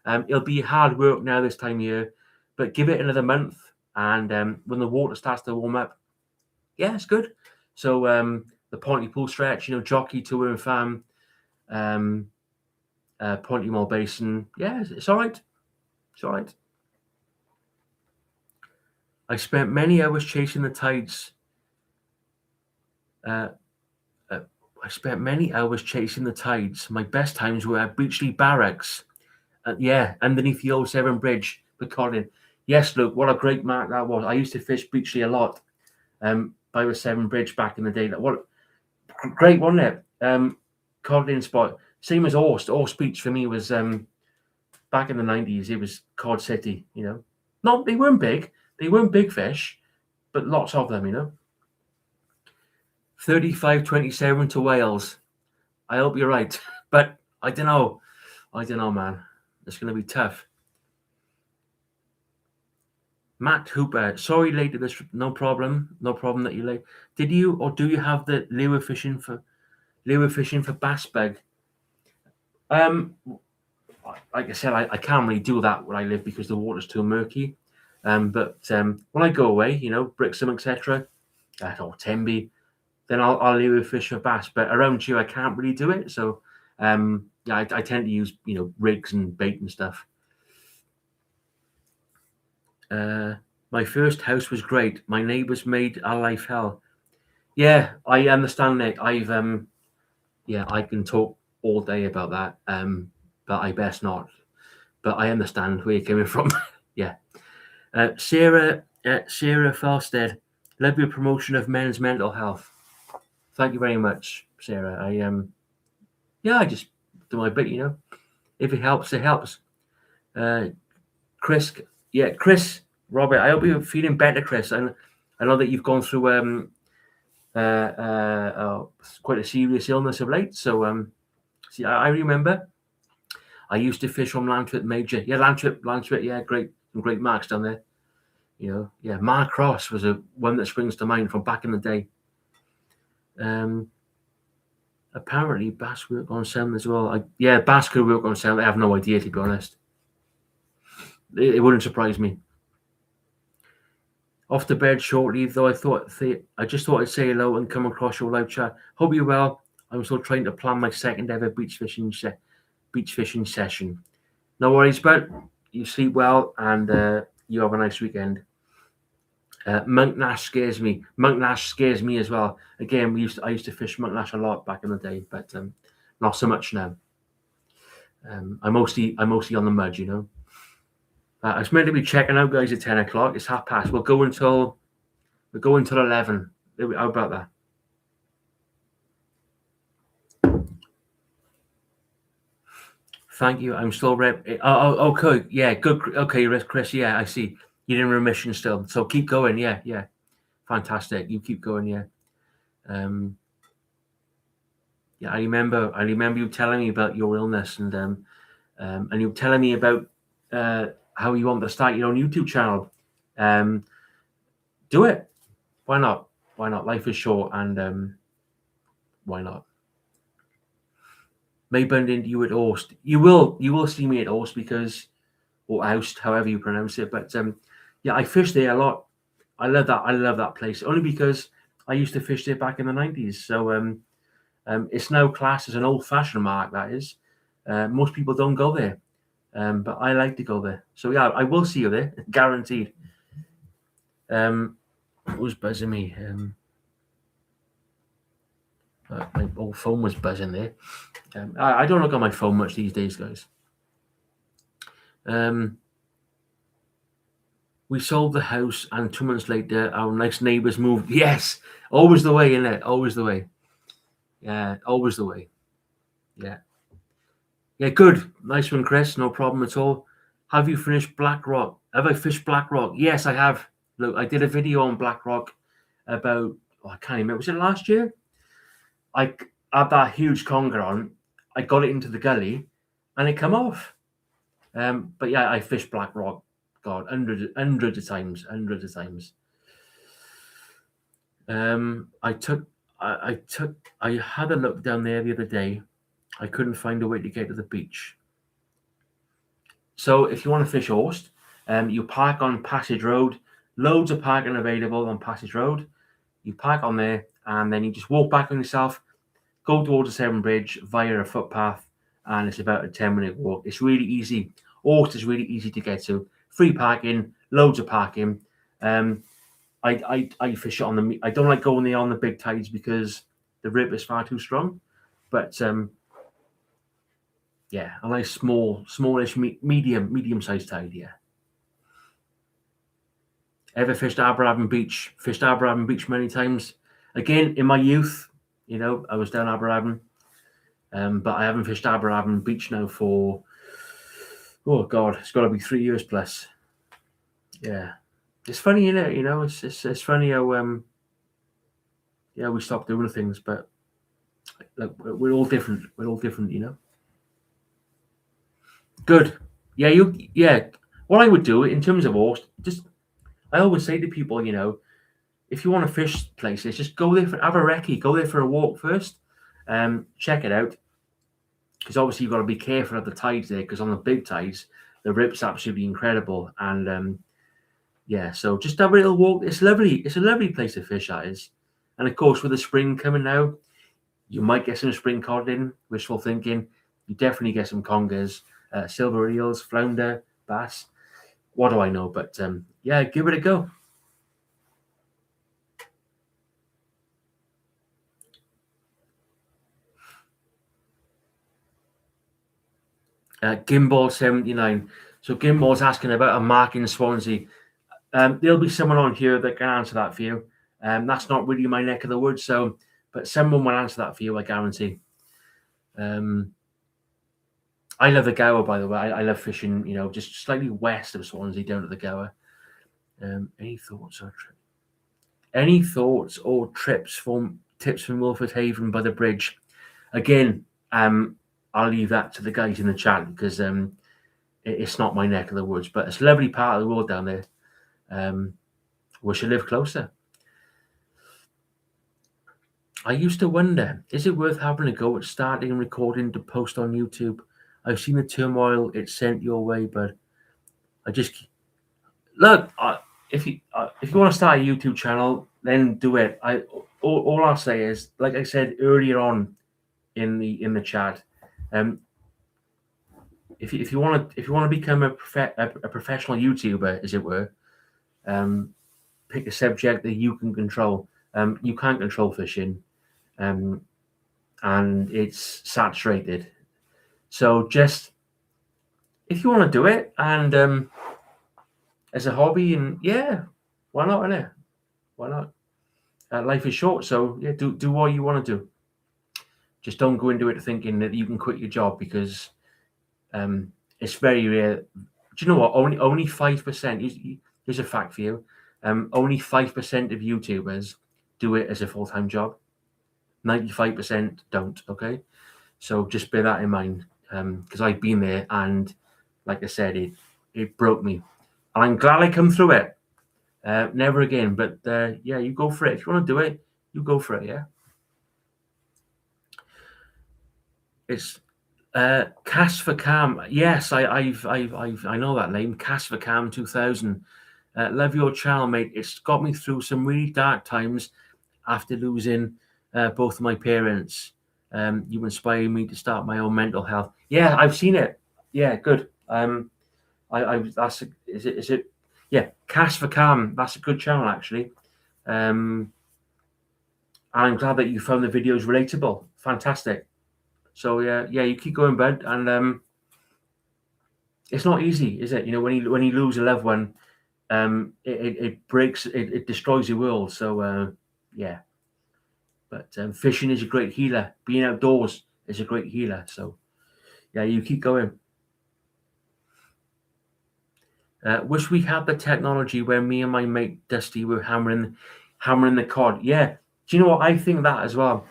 It'll be hard work now this time of year, but give it another month, and when the water starts to warm up, yeah, it's good. So the Pontypool stretch, Jockey to Wirral Farm, Pontymoor Basin, yeah, it's all right. It's all right. I spent many hours chasing the tides. I spent many hours chasing the tides. My best times were at Beachley Barracks. Yeah, underneath the old Severn Bridge, the Colin. Yes, Luke, what a great mark that was. I used to fish Beachley a lot by the Severn Bridge back in the day. What great, wasn't it? Codling spot. Same as Orst Beach for me was back in the 90s. It was Cod City, No, they weren't big. They weren't big fish, but lots of them, 35-27 to Wales. I hope you're right, but I don't know. Man. It's going to be tough. Matt Hooper, sorry late to this. No problem that you're late. Did you or do you have the lure fishing for bass bug? Like I said, I can't really do that where I live because the water's too murky. But when I go away, Brixham, etc., or Tenby, then I'll leave a fish for bass. But around here, I can't really do it. So yeah, I tend to use rigs and bait and stuff. My first house was great. My neighbours made our life hell. Yeah, I understand, Nick. I can talk all day about that. But I best not. But I understand where you're coming from. Yeah. Sarah Falstead, love your promotion of men's mental health. Thank you very much, Sarah. I just do my bit, If it helps, it helps. Chris, Robert, I hope you're feeling better, Chris. And I know that you've gone through quite a serious illness of late. So see, I remember I used to fish from Lantwit Major. Yeah, Lantwit, yeah, great marks down there. Mark Cross was one that springs to mind from back in the day. Apparently bass work on salmon as well. Bass could work on salmon. I have no idea, to be honest. It wouldn't surprise me. Off to bed shortly, though. I just thought I'd say hello and come across your live chat. Hope you're well. I'm still trying to plan my second ever beach fishing session. No worries, bud. You sleep well and you have a nice weekend. Monk Nash scares me. Monk Nash scares me as well. Again, I used to fish Monk Nash a lot back in the day, but not so much now. I'm mostly on the mud, I was meant to be checking out, guys, at 10 o'clock. It's past. We'll go until 11. How about that? Thank you. I'm still okay. Yeah, good. Okay, Chris. Yeah, I see. You're in remission still, so keep going. Yeah. Fantastic. You keep going. Yeah. I remember you telling me about your illness and you were telling me about how you want to start your own YouTube channel. Do it. Why not? Life is short, and why not? May bump into you at Orst. You will see me at Orst or Oust, however you pronounce it. But I fish there a lot. I love that place only because I used to fish there back in the 90s. So it's now classed as an old-fashioned mark. That is, most people don't go there, but I like to go there. So yeah, I will see you there, guaranteed. Who's buzzing me? My old phone was buzzing there. I don't look at my phone much these days, guys. We sold the house, and 2 months later, our nice neighbours moved. Yes, always the way, isn't it? Always the way. Yeah, always the way. Yeah. Yeah, good. Nice one, Chris. No problem at all. Have you finished Black Rock? Have I fished Black Rock? Yes, I have. Look, I did a video on Black Rock about, I can't remember. Was it last year? I had that huge conger on. I got it into the gully, and it come off. But yeah, I fished Black Rock. God, hundreds of times. I had a look down there the other day. I couldn't find a way to get to the beach. So if you want to fish Orst, you park on Passage Road. Loads of parking available on Passage Road. You park on there, and then you just walk back on yourself, go towards the Severn Bridge via a footpath, and it's about a 10-minute walk. It's really easy. Orst is really easy to get to. Free parking, loads of parking. I fish it on the. I don't like going there on the big tides because the rip is far too strong. But a nice smallish, medium-sized tide. Yeah. Ever fished Aberabin Beach? Fished Aberabin Beach many times. Again, in my youth, I was down Aberabin, but I haven't fished Aberabin Beach now for. Oh God, it's got to be 3 years plus. Yeah, it's funny, isn't it? It's funny how we stopped doing things, but like we're all different. Good. Yeah. What I would do in terms of Orst, I always say to people, if you want to fish places, just go there have a recce, go there for a walk first, check it out. Because obviously you've got to be careful of the tides there, because on the big tides, the rip's absolutely incredible. And so just have a little walk. It's lovely. It's a lovely place to fish, that is. And of course, with the spring coming now, you might get some spring cod in. Wishful thinking. You definitely get some congers, silver eels, flounder, bass. What do I know? But yeah, give it a go. Gimbal 79. So Gimbal's asking about a mark in Swansea. There'll be someone on here that can answer that for you. That's not really my neck of the woods, but someone will answer that for you, I guarantee. I love the Gower, by the way. I love fishing, just slightly west of Swansea, down to the Gower. Any thoughts or tips from Wilford Haven by the bridge? Again, I'll leave that to the guys in the chat because it's not my neck of the woods, but it's a lovely part of the world down there. Wish I lived closer. I used to wonder, is it worth having a go at starting and recording to post on YouTube? I've seen the turmoil it sent your way, but I just look. If you want to start a YouTube channel, then do it. All I'll say is, like I said earlier on in the chat, if you want to become a professional YouTuber, as it were, pick a subject that you can control. You can't control fishing, and it's saturated. So just if you want to do it and as a hobby, and yeah, why not? Innit? Why not? Life is short, so yeah, do what you want to do. Just don't go into it thinking that you can quit your job because it's very rare. Do you know what? Only 5%. Here's a fact for you. Only 5% of YouTubers do it as a full-time job. 95% don't. Okay, so just bear that in mind because I've been there, and like I said, it broke me. And I'm glad I come through it. Never again. But yeah, you go for it. If you want to do it, you go for it. Yeah. It's Cast for Cam. Yes, I know that name. Cast for Cam 2000. Love your channel, mate. It's got me through some really dark times after losing both of my parents. You inspire me to start my own mental health. Yeah, I've seen it. Yeah, good. Is it? Yeah, Cast for Cam. That's a good channel, actually. I'm glad that you found the videos relatable. Fantastic. So yeah, you keep going, bud, and it's not easy, is it? When you lose a loved one, it breaks, it destroys your world. So yeah, but fishing is a great healer. Being outdoors is a great healer. So yeah, you keep going. Wish we had the technology where me and my mate Dusty were hammering the cod. Yeah, do you know what? I think that as well.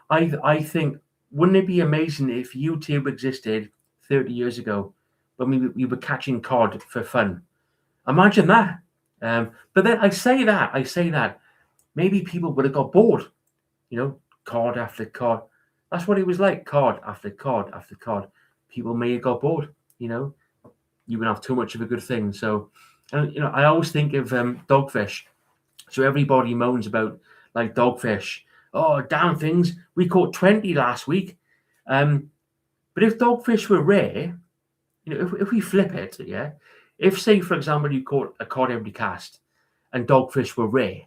I think, wouldn't it be amazing if YouTube existed 30 years ago when we were catching cod for fun? Imagine that. But then I say that maybe people would have got bored. Cod after cod. That's what it was like. Cod after cod after cod. People may have got bored. You would have too much of a good thing. So, I always think of dogfish. So everybody moans about like dogfish. Oh, damn things! We caught 20 last week. But if dogfish were rare, if we flip it, yeah. If, say, for example, you caught a cod every cast, and dogfish were rare,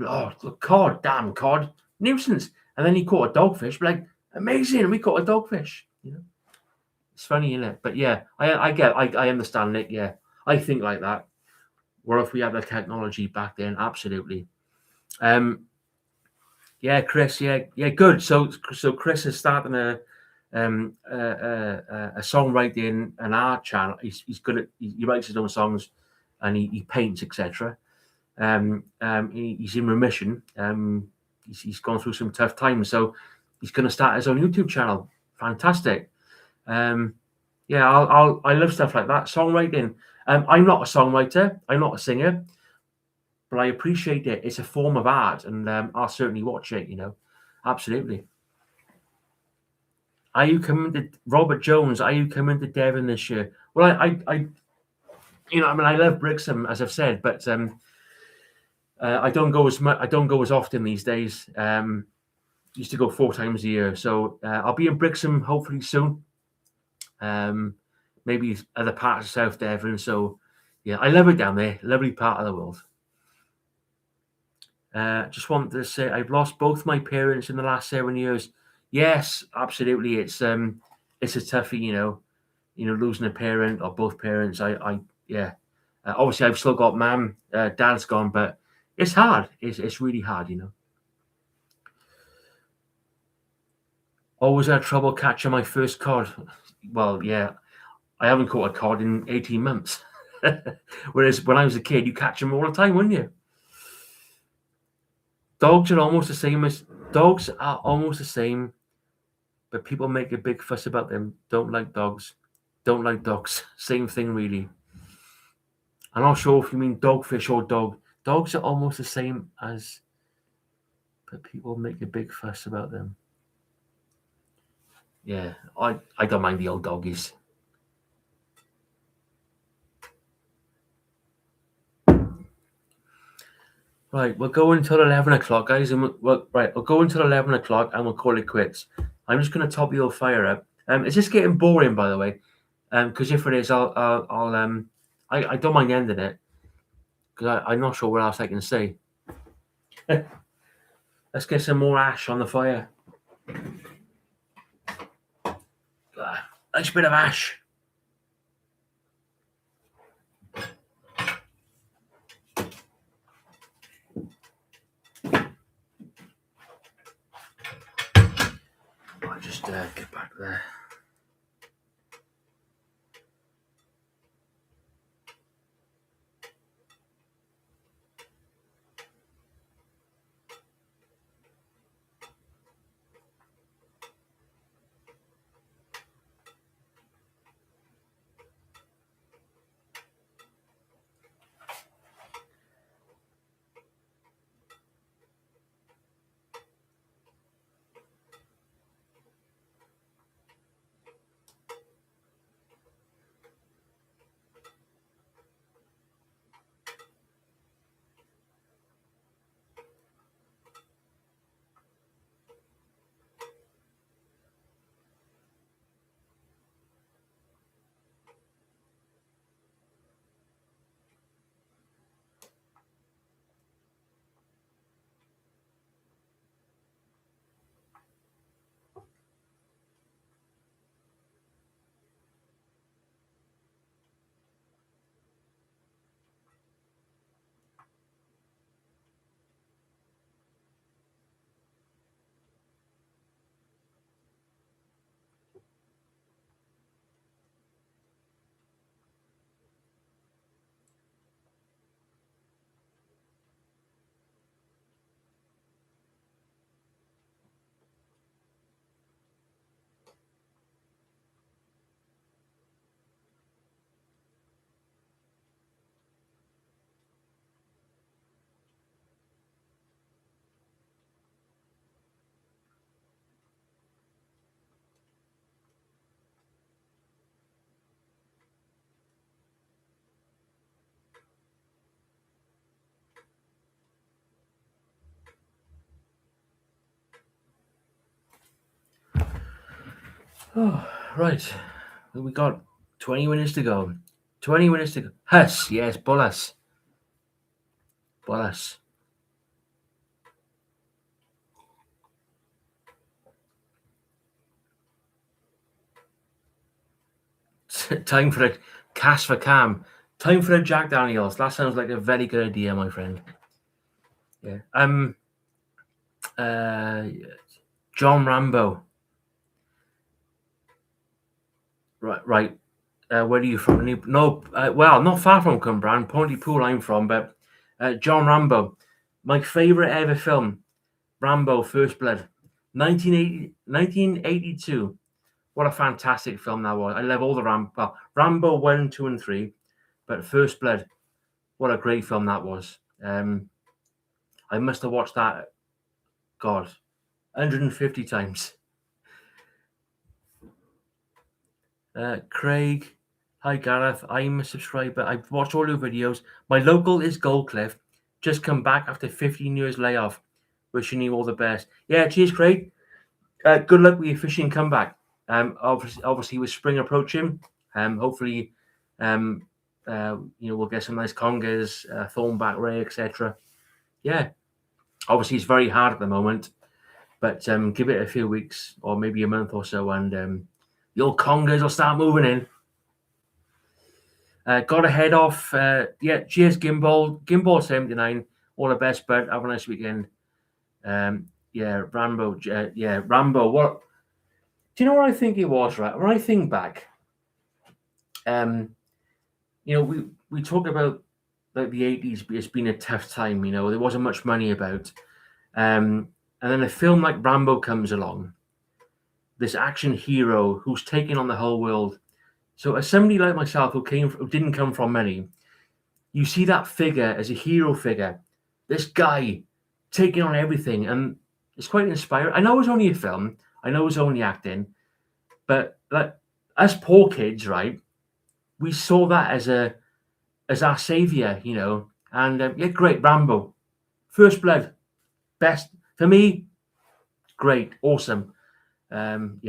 oh, cod, damn cod, nuisance. And then you caught a dogfish, like amazing, we caught a dogfish. It's funny, isn't it? But yeah, I understand, Nick. Yeah, I think like that. Or if we had the technology back then, absolutely. Yeah, Chris. Yeah, good. So Chris is starting a songwriting and art channel. He's good at. He writes his own songs, and he paints, etc. He's in remission. He's gone through some tough times, so he's going to start his own YouTube channel. Fantastic. Yeah, I love stuff like that. Songwriting. I'm not a songwriter. I'm not a singer, but I appreciate it. It's a form of art, and I'll certainly watch it. Absolutely. Are you coming to Robert Jones? Are you coming to Devon this year? Well, I love Brixham, as I've said, but I don't go as much. I don't go as often these days. Used to go 4 times a year, so I'll be in Brixham hopefully soon. Maybe other parts of South Devon. So yeah, I love it down there. Lovely part of the world. Just wanted to say I've lost both my parents in the last 7 years. Yes, absolutely. It's a toughie, losing a parent or both parents. Yeah. Obviously, I've still got mum. Dad's gone, but it's hard. It's really hard. Always had trouble catching my first cod. Well, yeah, I haven't caught a cod in 18 months. Whereas when I was a kid, you catch them all the time, wouldn't you? Dogs are almost the same as dogs are almost the same, but people make a big fuss about them. Don't like dogs. Don't like dogs. Same thing, really. I'm not sure if you mean dogfish or dog. Dogs are almost the same as, but people make a big fuss about them. Yeah, I don't mind the old doggies. Right, we'll go until 11 o'clock, guys, and we'll go until 11 o'clock, and we'll call it quits. I'm just going to top the old fire up. Is this getting boring, by the way? Because if it is, I don't mind ending it because I'm not sure what else I can say. Let's get some more ash on the fire. Nice bit of ash. I'll just get back there. Oh, right. We got 20 minutes to go. 20 minutes to go. Huss, yes, Bullas. Bullas. Time for a cast for Cam. Time for a Jack Daniels. That sounds like a very good idea, my friend. Yeah. John Rambo. Right. Where are you from? No, well, not far from Cumbrae, Pontypool I'm from, but John Rambo. My favourite ever film, Rambo First Blood. 1982. What a fantastic film that was. I love all the Rambo 1, 2, and 3, but First Blood, what a great film that was. I must have watched that, God, 150 times. Craig, hi Gareth, I'm a subscriber. I've watched all your videos. My local is Goldcliff. just come back after 15 years layoff. Wishing you all the best. Yeah, cheers, Craig. Good luck with your fishing comeback. Obviously with spring approaching, hopefully, we'll get some nice congers, thornback ray, etc. Yeah, obviously it's very hard at the moment, but give it a few weeks or maybe a month or so, and the old congers will start moving in. Got to head off. Cheers, Gimbal 79. All the best, bud. Have a nice weekend. Rambo. Rambo. What? Do you know what I think it was? Right, when I think back, we talk about like the 80s. It's been a tough time. There wasn't much money about, and then a film like Rambo comes along. This action hero who's taking on the whole world. So, as somebody like myself who didn't come from money, you see that figure as a hero figure. This guy taking on everything, and it's quite inspiring. I know it's only a film. I know it's only acting, but like as poor kids, right? We saw that as our savior, and great Rambo, First Blood, best for me. Great, awesome, And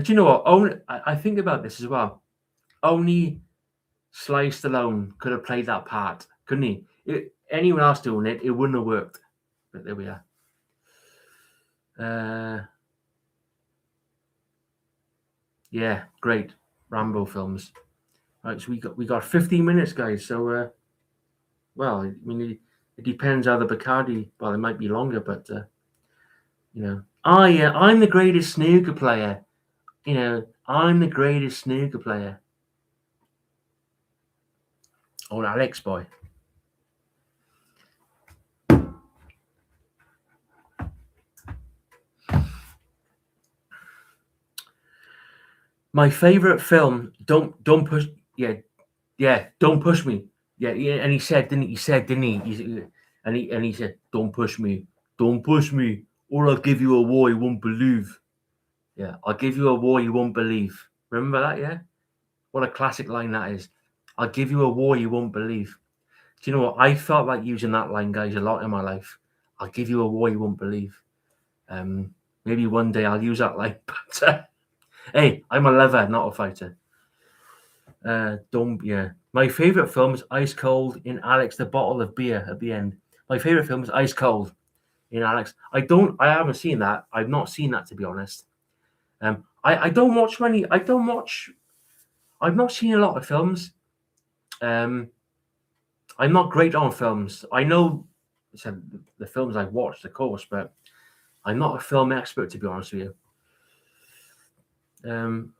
do you know what? I think about this as well. Only Sly Stallone could have played that part, couldn't he? Anyone else doing it wouldn't have worked. But there we are. Great Rambo films. Right, so we got 15 minutes, guys. So, it depends how the Bacardi. Well, it might be longer, but I'm the greatest snooker player. I'm the greatest snooker player. Oh, Alex boy. My favorite film. Don't push. Yeah. Don't push me. Yeah. And he said, didn't he? And he said, don't push me. Don't push me, or I'll give you a war you won't believe. Yeah, I'll give you a war you won't believe. Remember that? Yeah. What a classic line that is. I'll give you a war you won't believe. Do you know what? I felt like using that line, guys, a lot in my life. I'll give you a war you won't believe. Maybe one day I'll use that line, but hey, I'm a lover, not a fighter. My favorite film is Ice Cold in Alex, the bottle of beer at the end. My favorite film is Ice Cold in Alex. I haven't seen that. I've not seen that, to be honest. I don't watch many. I've not seen a lot of films. I'm not great on films. I know the films I've watched, of course, but I'm not a film expert, to be honest with you.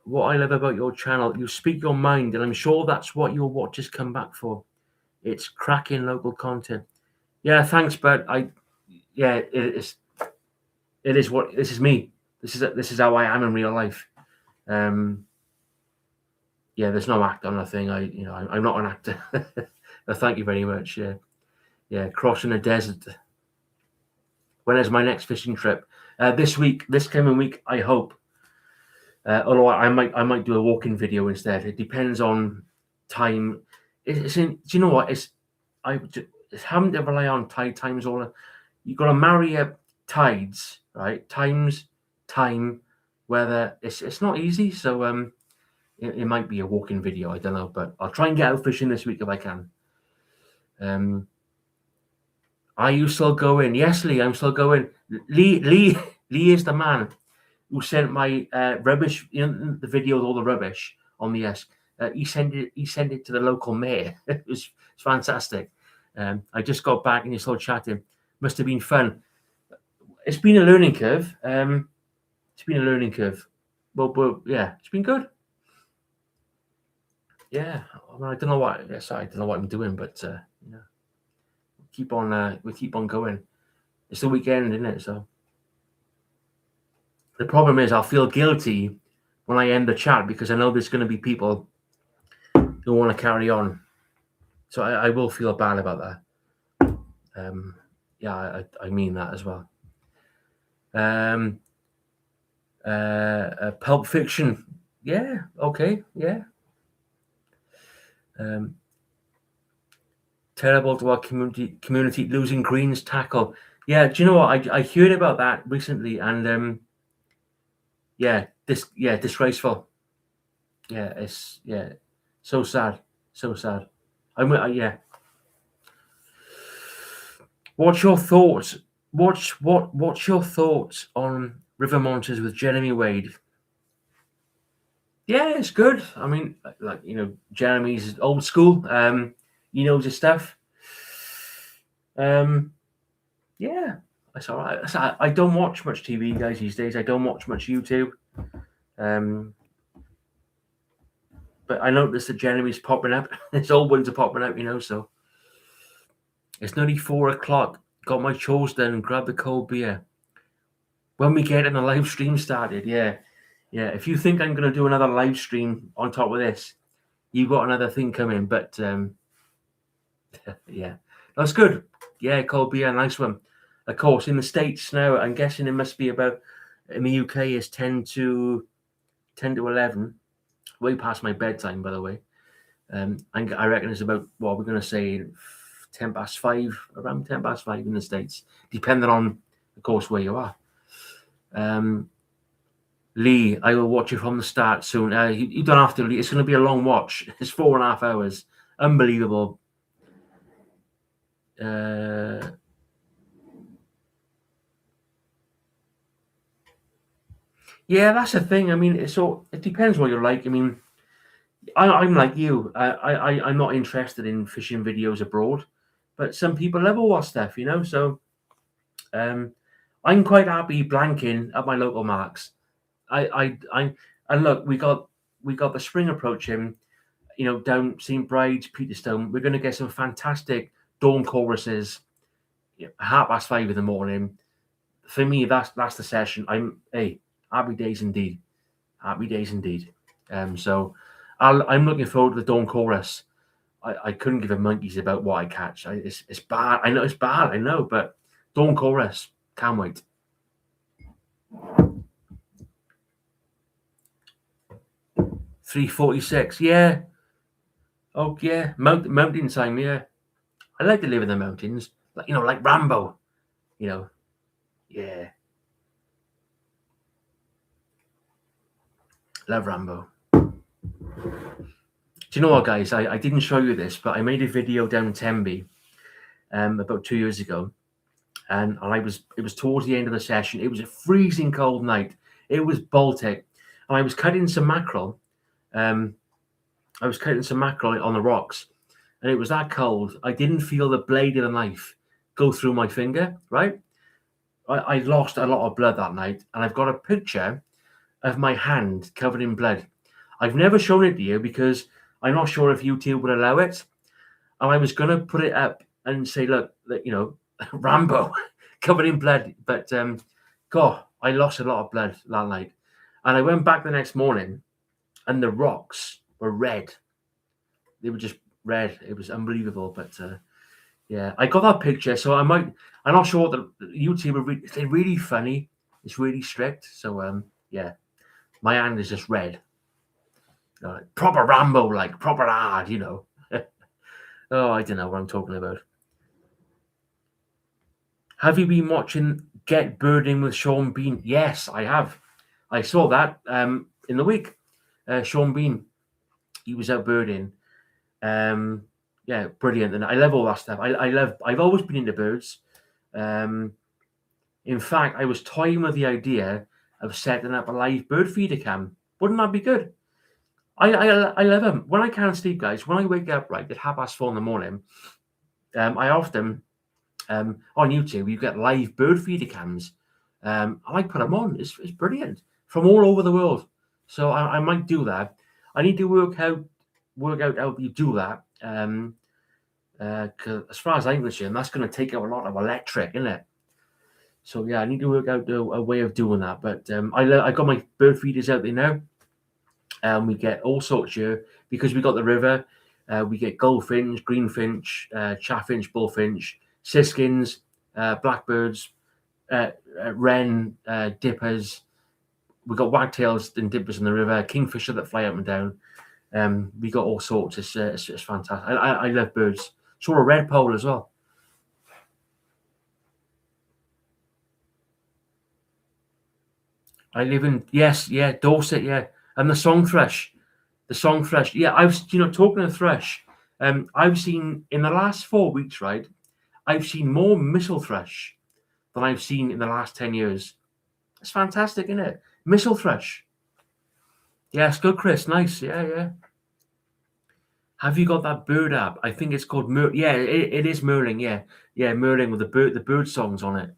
What I love about your channel, you speak your mind, and I'm sure that's what your watchers come back for. It's cracking local content. Yeah, thanks, bud. It is what this is me. This is how I am in real life. There's no act on nothing. I'm not an actor. Thank you very much. Yeah, crossing the desert. When is my next fishing trip? This coming week, I hope. Although I might do a walking video instead. It depends on time. Do you know what? It's having to rely on tide times. You've got to marry up tides, right? Times, time, weather. It's not easy. So it might be a walking video. I don't know, but I'll try and get out fishing this week if I can. Are you still going? Yes, Lee, I'm still going. Lee is the man who sent my rubbish, the video with all the rubbish on the S. He sent it to the local mayor. It's fantastic. I just got back and you're still chatting. Must have been fun. It's been a learning curve. Well, yeah, it's been good. Yeah, I don't know what. I don't know what I'm doing, but we keep on going. It's the weekend, isn't it? So. The problem is I'll feel guilty when I end the chat because I know there's going to be people who want to carry on. So I will feel bad about that. I mean that as well. Pulp Fiction. Yeah, okay, yeah. Terrible to our community losing Green's tackle. Yeah, do you know what? I heard about that recently, and disgraceful. Yeah, it's so sad, so sad. Yeah. What's your thoughts? What's your thoughts on River Monsters with Jeremy Wade? Yeah, it's good. I mean, like Jeremy's old school. He knows his stuff. Yeah, that's all right. I don't watch much TV, guys, these days. I don't watch much YouTube. But I noticed that Jeremy's popping up. His old ones are popping up, so it's nearly 4:00. Got my chores done and grabbed a cold beer. When we get in the live stream started, yeah. If you think I'm going to do another live stream on top of this, you've got another thing coming. But yeah, that's good. Yeah, cold beer, nice one. Of course, in the States now, I'm guessing it must be about, in the UK, is 10 to 11. Way past my bedtime, by the way. I reckon it's about, what we're going to say, 10 past 5, around 10 past 5 in the States, depending on, of course, where you are. Lee, I will watch it from the start soon. You don't have to, Lee. It's going to be a long watch. It's 4.5 hours. Unbelievable. Yeah, that's the thing. I mean, it depends what you're like. I mean, I'm like you. I'm not interested in fishing videos abroad, but some people love all that stuff, So, I'm quite happy blanking at my local marks. And look, we got the spring approaching. Down St. Bride's, Peterstone. We're going to get some fantastic dawn choruses. 5:30 in the morning. For me, that's the session. Happy days indeed. Happy days indeed. So I'm looking forward to the dawn chorus. I couldn't give a monkeys about what I catch. It's bad. I know it's bad. I know, but dawn chorus, can't wait. $3.46. Yeah. Oh yeah. Mountain time. Yeah. I like to live in the mountains, like Rambo. Yeah. Love Rambo. Do you know what, guys? I didn't show you this, but I made a video down Tenby about 2 years ago, and it was towards the end of the session. It was a freezing cold night. It was Baltic, and I was cutting some mackerel. I was cutting some mackerel on the rocks, and it was that cold. I didn't feel the blade of the knife go through my finger. Right, I lost a lot of blood that night, and I've got a picture of my hand covered in blood. I've never shown it to you because I'm not sure if YouTube would allow it. And I was going to put it up and say, look, Rambo covered in blood. But, God, I lost a lot of blood that night. And I went back the next morning and the rocks were red. They were just red. It was unbelievable. But, yeah, I got that picture. So I'm not sure that YouTube, they're really funny. It's really strict. So, yeah, my hand is just red. Proper Rambo, like proper hard, Oh, I don't know what I'm talking about. Have you been watching Get Birding with Sean Bean? Yes, I have. I saw that in the week. Sean Bean, he was out birding. Yeah, brilliant. And I love all that stuff. I've always been into birds. In fact, I was toying with the idea of setting up a live bird feeder cam. Wouldn't that be good? I love them. When I can't sleep, guys, when I wake up right at 4:30 in the morning, I often on YouTube you get live bird feeder cams. I put them on. It's brilliant from all over the world. So I might do that. I need to work out how you do that. Cause as far as I'm concerned, that's going to take out a lot of electric, isn't it? So yeah, I need to work out a way of doing that. But I got my bird feeders out there now. We get all sorts here because we got the river. We get goldfinch, greenfinch, chaffinch, bullfinch, siskins, blackbirds, wren, dippers. We got wagtails and dippers in the river, kingfisher that fly up and down. We got all sorts. It's fantastic. I love birds. Saw a redpole as well. I live in Dorset, and the song thrush. Yeah. Talking of thrush, I've seen in the last 4 weeks, right? I've seen more missile thrush than I've seen in the last 10 years. It's fantastic, isn't it? Missile thrush. Yeah, it's good, Chris. Nice. Yeah. Have you got that bird app? I think it's called Yeah, it is Merling. Yeah, Merling with the bird songs on it.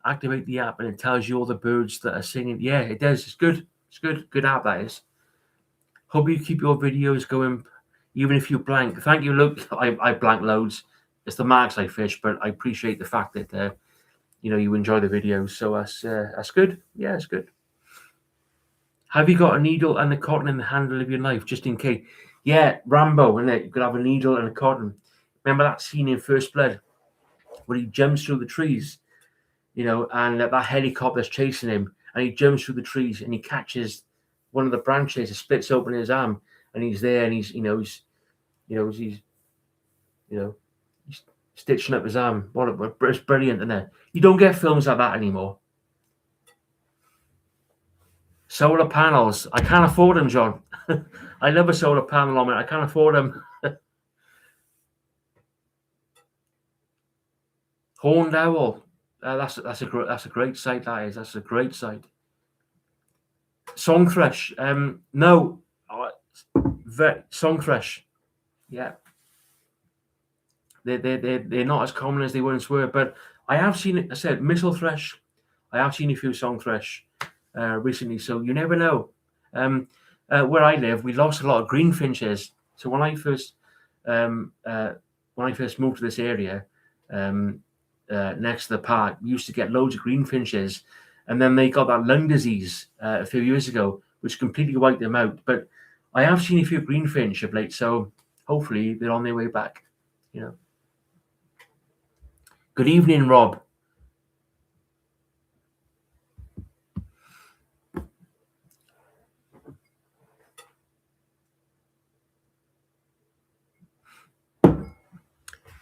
Activate the app and it tells you all the birds that are singing. Yeah, it does. It's good. It's good. Good app, that is. Hope you keep your videos going, even if you blank. Thank you, Luke. I blank loads. It's the marks I fish, but I appreciate the fact that you enjoy the videos. So that's good. Yeah, it's good. Have you got a needle and a cotton in the handle of your knife, just in case? Yeah, Rambo, innit? You could have a needle and a cotton. Remember that scene in First Blood where he jumps through the trees, and that helicopter's chasing him, and he jumps through the trees and he catches one of the branches, it splits open his arm, and he's there, and he's stitching up his arm. It's brilliant, isn't it? You don't get films like that anymore. Solar panels. I can't afford them, John. I love a solar panel on it. I can't afford them. Horned Owl. That's a great site. That's a great site. Song thrush. No. Song thrush. Yeah. They're not as common as they once were, but I have seen it. I said missile thrush. I have seen a few song thrush recently, so you never know. Where I live, we lost a lot of greenfinches. So when I first moved to this area, next to the park, we used to get loads of greenfinches, and then they got that lung disease a few years ago, which completely wiped them out. But I have seen a few greenfinch of late, so hopefully they're on their way back. Good evening, Rob.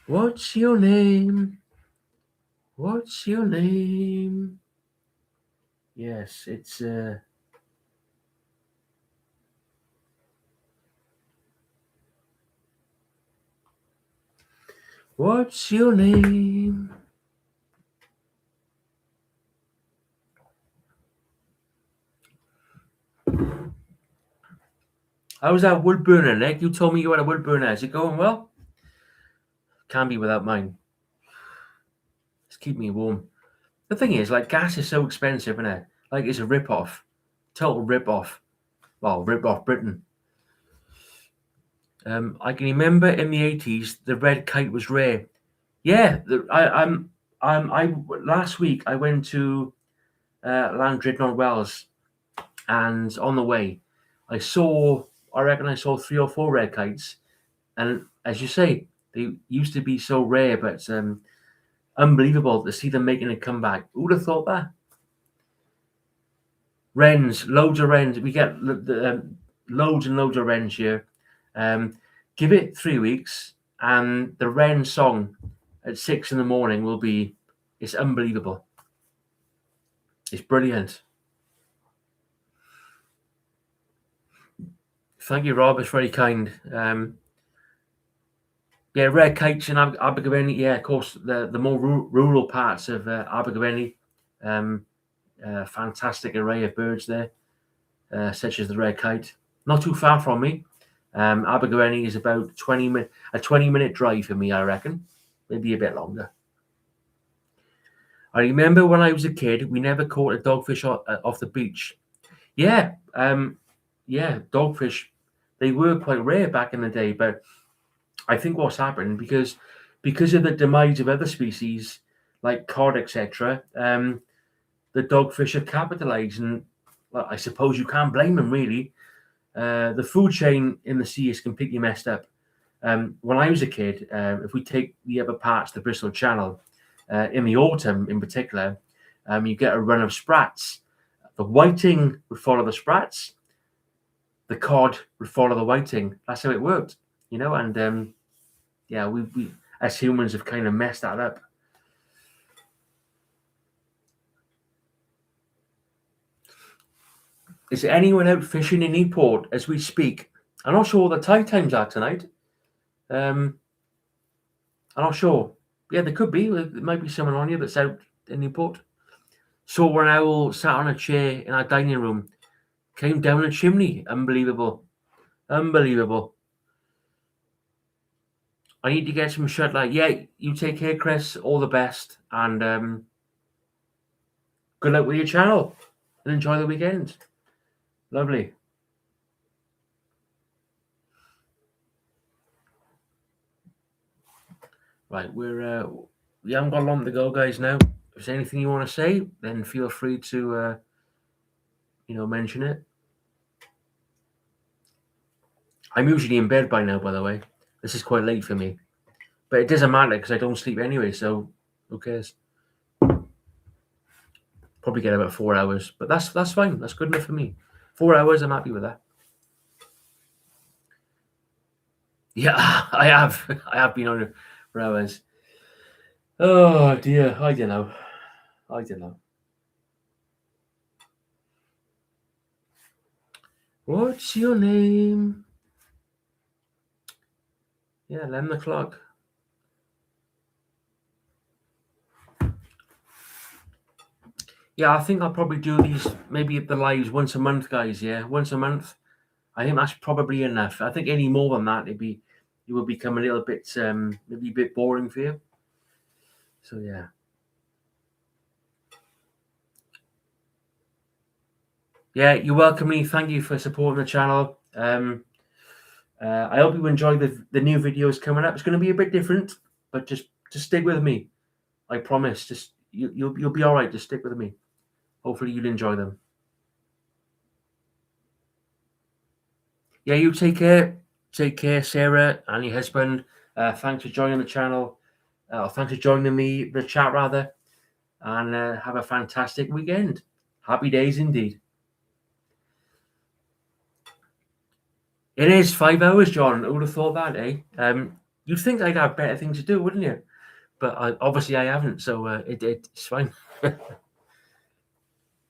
What's your name? What's your name? Yes, it's what's your name? How's that wood burner, Nick? You told me you had a wood burner. Is it going well? Can't be without mine. It's keep me warm. The thing is, like, gas is so expensive, isn't it? Like, it's a rip-off. Total rip-off. Well, rip-off Britain. I can remember in the 80s, the red kite was rare. Yeah, last week I went to Llandrydnon Wells, and on the way, I reckon I saw 3 or 4 red kites, and as you say, they used to be so rare, but unbelievable to see them making a comeback. Who would have thought that? Wrens, loads of wrens. We get loads and loads of wrens here. Give it 3 weeks, and the wren song at 6 in the morning it's unbelievable. It's brilliant. Thank you, Rob. It's very kind. Red kites in Abergavenny. Yeah, of course, the more rural parts of Abergavenny. Fantastic array of birds there, such as the red kite. Not too far from me. Abergavenny is about 20-minute drive for me, I reckon. Maybe a bit longer. I remember when I was a kid, we never caught a dogfish off the beach. Yeah, dogfish, they were quite rare back in the day, but I think what's happened, because of the demise of other species like cod, etc., the dogfish have capitalized, and I suppose you can't blame them, really. The food chain in the sea is completely messed up. When I was a kid, if we take the upper parts of the Bristol Channel, in the autumn in particular, you get a run of sprats. The whiting would follow the sprats. The cod would follow the whiting. That's how it worked, and yeah, we as humans have kind of messed that up. Is there anyone out fishing in Newport as we speak? I'm not sure what the tide times are tonight. I'm not sure. Yeah, there could be. There might be someone on here that's out in Newport. Saw an owl sat on a chair in our dining room. Came down a chimney. Unbelievable. Unbelievable. I need to get some shut light. Yeah, you take care, Chris. All the best. And good luck with your channel. And enjoy the weekend. Lovely. Right, we haven't got long to go, guys. Now, if there's anything you want to say, then feel free to mention it. I'm usually in bed by now, by the way. This is quite late for me, but it doesn't matter because I don't sleep anyway. So who cares? Probably get about 4 hours, but that's fine. That's good enough for me. 4 hours, I'm happy with that. Yeah, I have been on it for hours. Oh dear, I don't know. What's your name? Yeah, 11 o'clock. Yeah, I think I'll probably do these maybe the lives once a month, guys. Yeah, once a month. I think that's probably enough. I think any more than that, it would become a little bit maybe a bit boring for you. So yeah. Yeah, you're welcome, Lee. Thank you for supporting the channel. I hope you enjoy the new videos coming up. It's going to be a bit different, but just stick with me. I promise. Just you'll be all right. Just stick with me. Hopefully you'll enjoy them. Yeah, you take care. Take care, Sarah and your husband. Thanks for joining the channel. Thanks for joining the chat rather, and have a fantastic weekend. Happy days indeed. It is 5 hours, John. Who would have thought that, eh? You'd think I'd have better things to do, wouldn't you? But obviously I haven't, so it's fine.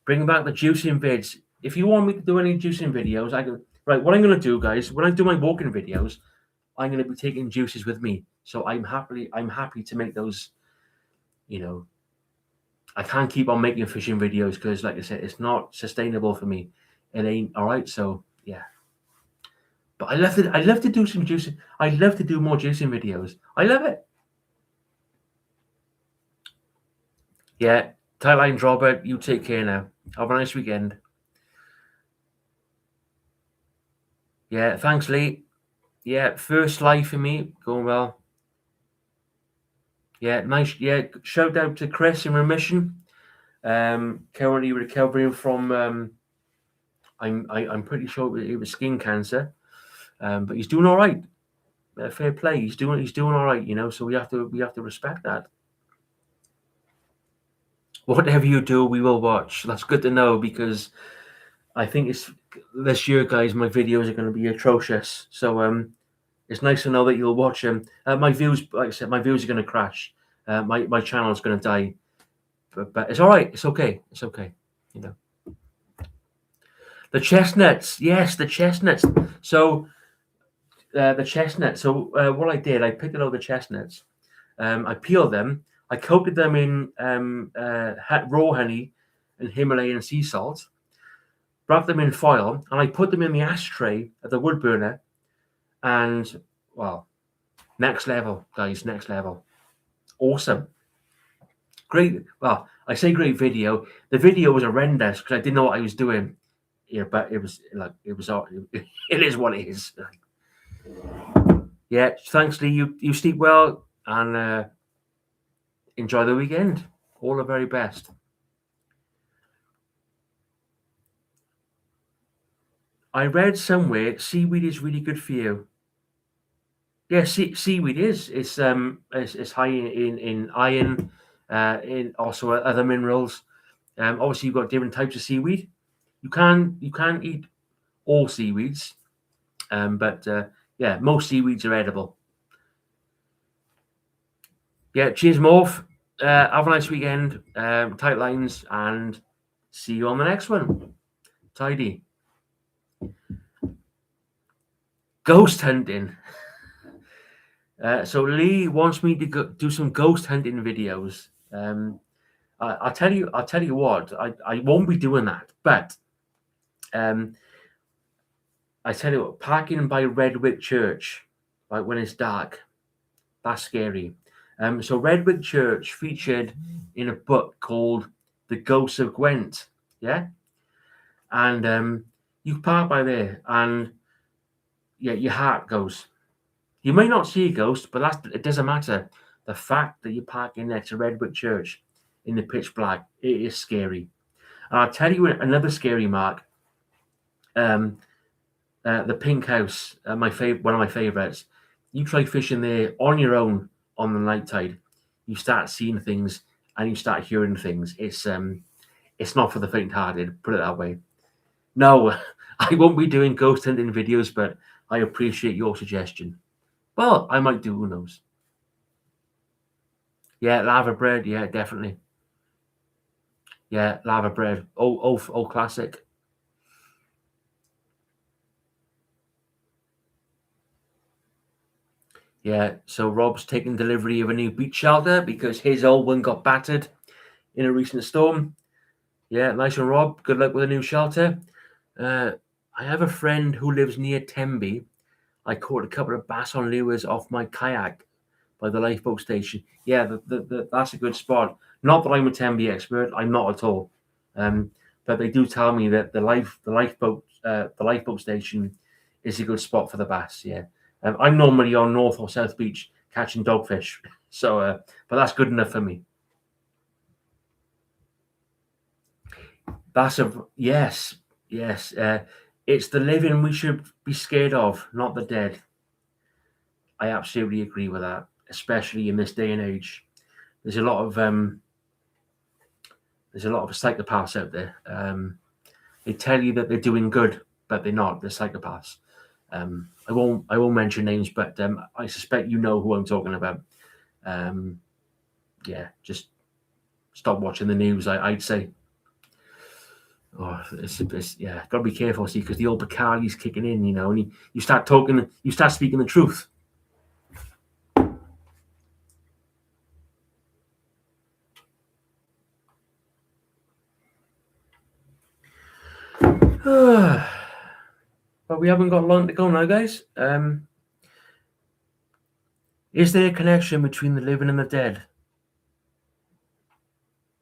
Bring back the juicing vids. If you want me to do any juicing videos, I can. Right, what I'm going to do, guys, when I do my walking videos, I'm going to be taking juices with me. So I'm happy to make those. I can't keep on making fishing videos because, like I said, it's not sustainable for me. It ain't all right. So yeah. But I love to do some juicing. I love to do more juicing videos. I love it. Yeah, tight lines, Robert. You take care now. Have a nice weekend. Yeah, thanks, Lee. Yeah, first live for me. Going well. Yeah, nice. Yeah, shout out to Chris in remission. Currently recovering from. I'm pretty sure it was skin cancer, but he's doing all right. Fair play. He's doing all right. So we have to respect that. Whatever you do, we will watch. That's good to know because I think it's this year, guys. My videos are going to be atrocious. So it's nice to know that you'll watch them. My views, like I said, my views are going to crash. My channel is going to die. But it's all right. It's okay. It's okay. The chestnuts. Yes, the chestnuts. So the chestnuts. So what I did, I picked out the chestnuts. I peeled them. I coated them in raw honey and Himalayan sea salt. Wrapped them in foil, and I put them in the ashtray at the wood burner. And well, next level, guys. Next level. Awesome. Great. Well, I say great video. The video was horrendous because I didn't know what I was doing. Yeah, but it was it is what it is. Yeah, thanks, Lee. You sleep well and enjoy the weekend. All the very best. I read somewhere seaweed is really good for you. Yeah, seaweed is. It's high in iron, in also other minerals. Obviously, you've got different types of seaweed. You can't eat all seaweeds, but yeah, most seaweeds are edible. Yeah, cheers, Morph. Have a nice weekend. Tight lines, and see you on the next one. Tidy. Ghost hunting. So Lee wants me to do some ghost hunting videos. I'll tell you what. I won't be doing that, but I tell you what. Parking by Redwick Church, like when it's dark, that's scary. So Redwick Church featured in a book called The Ghosts of Gwent. Yeah, and you park by there, and yeah, your heart goes. You may not see a ghost, but it doesn't matter. The fact that you're parking next to Redwood Church in the pitch black, it is scary. And I'll tell you another scary mark. The Pink House, one of my favourites. You try fishing there on your own on the night tide, you start seeing things and you start hearing things. It's not for the faint-hearted. Put it that way. No, I won't be doing ghost hunting videos, but I appreciate your suggestion. Well, I might do. Who knows? Yeah, lava bread. Yeah, definitely. Yeah, lava bread. Oh, classic. Yeah. So Rob's taking delivery of a new beach shelter because his old one got battered in a recent storm. Yeah, nice one, Rob. Good luck with a new shelter. I have a friend who lives near Tembe. I caught a couple of bass on lures off my kayak by the lifeboat station. Yeah, that's a good spot. Not that I'm a Tembe expert. I'm not at all. But they do tell me that the lifeboat station is a good spot for the bass. Yeah, I'm normally on North or South Beach catching dogfish. So, but that's good enough for me. That's a yes, yes. It's the living we should be scared of, not the dead. I absolutely agree with that, especially in this day and age. There's a lot of psychopaths out there. They tell you that they're doing good, but they're not. They're psychopaths. I won't mention names, but I suspect you know who I'm talking about. Yeah, just stop watching the news. I'd say. Oh, yeah, gotta be careful, see, because the old Bacardi's kicking in, and you start talking, you start speaking the truth. But we haven't got long to go now, guys. Is there a connection between the living and the dead?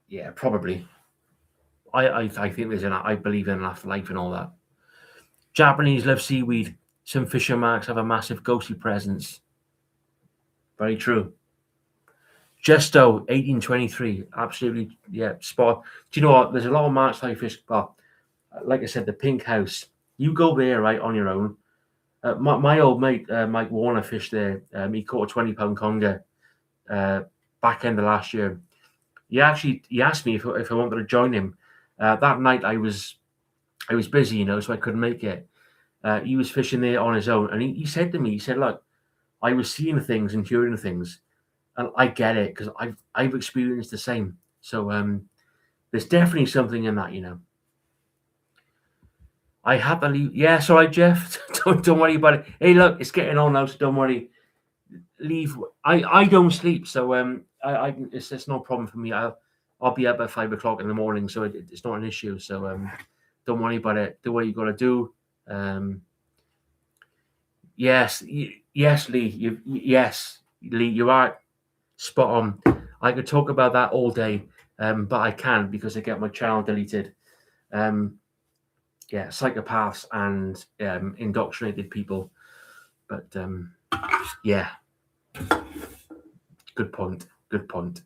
Yeah, probably. I think I believe in an afterlife and all that. Japanese love seaweed. Some fisher marks have a massive ghostly presence. Very true. Justo, 1823. Absolutely, yeah, spot. Do you know what? There's a lot of marks I fish. Well, like I said, the Pink House. You go there, right, on your own. My old mate, Mike Warner, fished there. He caught a 20-pound conger back end of last year. He asked me if I wanted to join him. That night I was busy, so I couldn't make it. He was fishing there on his own, and he said to me, he said, "Look, I was seeing things and hearing things, and I get it because I've experienced the same. So there's definitely something in that. I had to leave. Yeah, it's all right, Jeff. don't worry about it. Hey, look, it's getting on now, so don't worry. Leave. I don't sleep, so it's no problem for me. I'll be up at 5 o'clock in the morning, so it's not an issue. So don't worry about it. Do what you got to do. Yes, yes, Lee. Yes, Lee. You are spot on. I could talk about that all day, but I can't because I get my channel deleted. Yeah, psychopaths and indoctrinated people. But yeah, good point. Good point.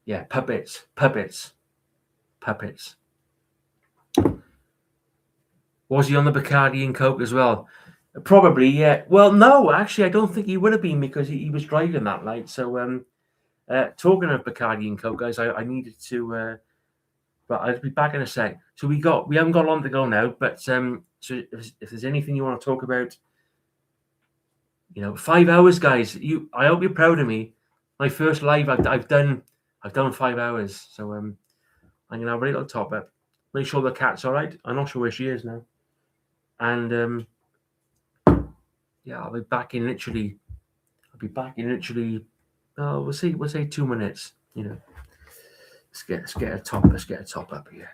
Yeah, puppets. Was he on the Bacardi and Coke as well? Probably, yeah. Well, no, actually, I don't think he would have been because he was driving that night. So, talking of Bacardi and Coke, guys, I needed to. But I'll be back in a sec. So we haven't got long to go now. But so if there's anything you want to talk about, 5 hours, guys. I hope you're proud of me. My first live, I've done 5 hours. So I'm gonna have a little top up. Make sure the cat's all right. I'm not sure where she is now. And yeah, I'll be back in literally. Oh, we'll say 2 minutes. Let's get a top. Let's get a top up here.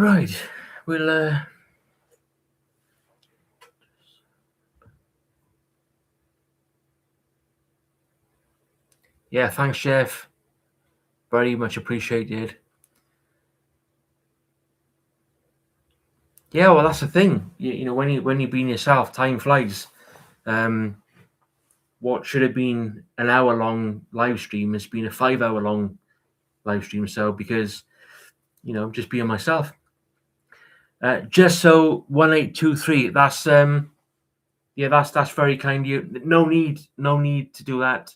Right, we'll. Yeah, thanks, Jeff. Very much appreciated. Yeah, well, that's the thing. You know, when you've been yourself, time flies. What should have been an hour-long live stream has been a 5-hour-long live stream. So because just being myself. Just so 1823. That's very kind of you. No need to do that.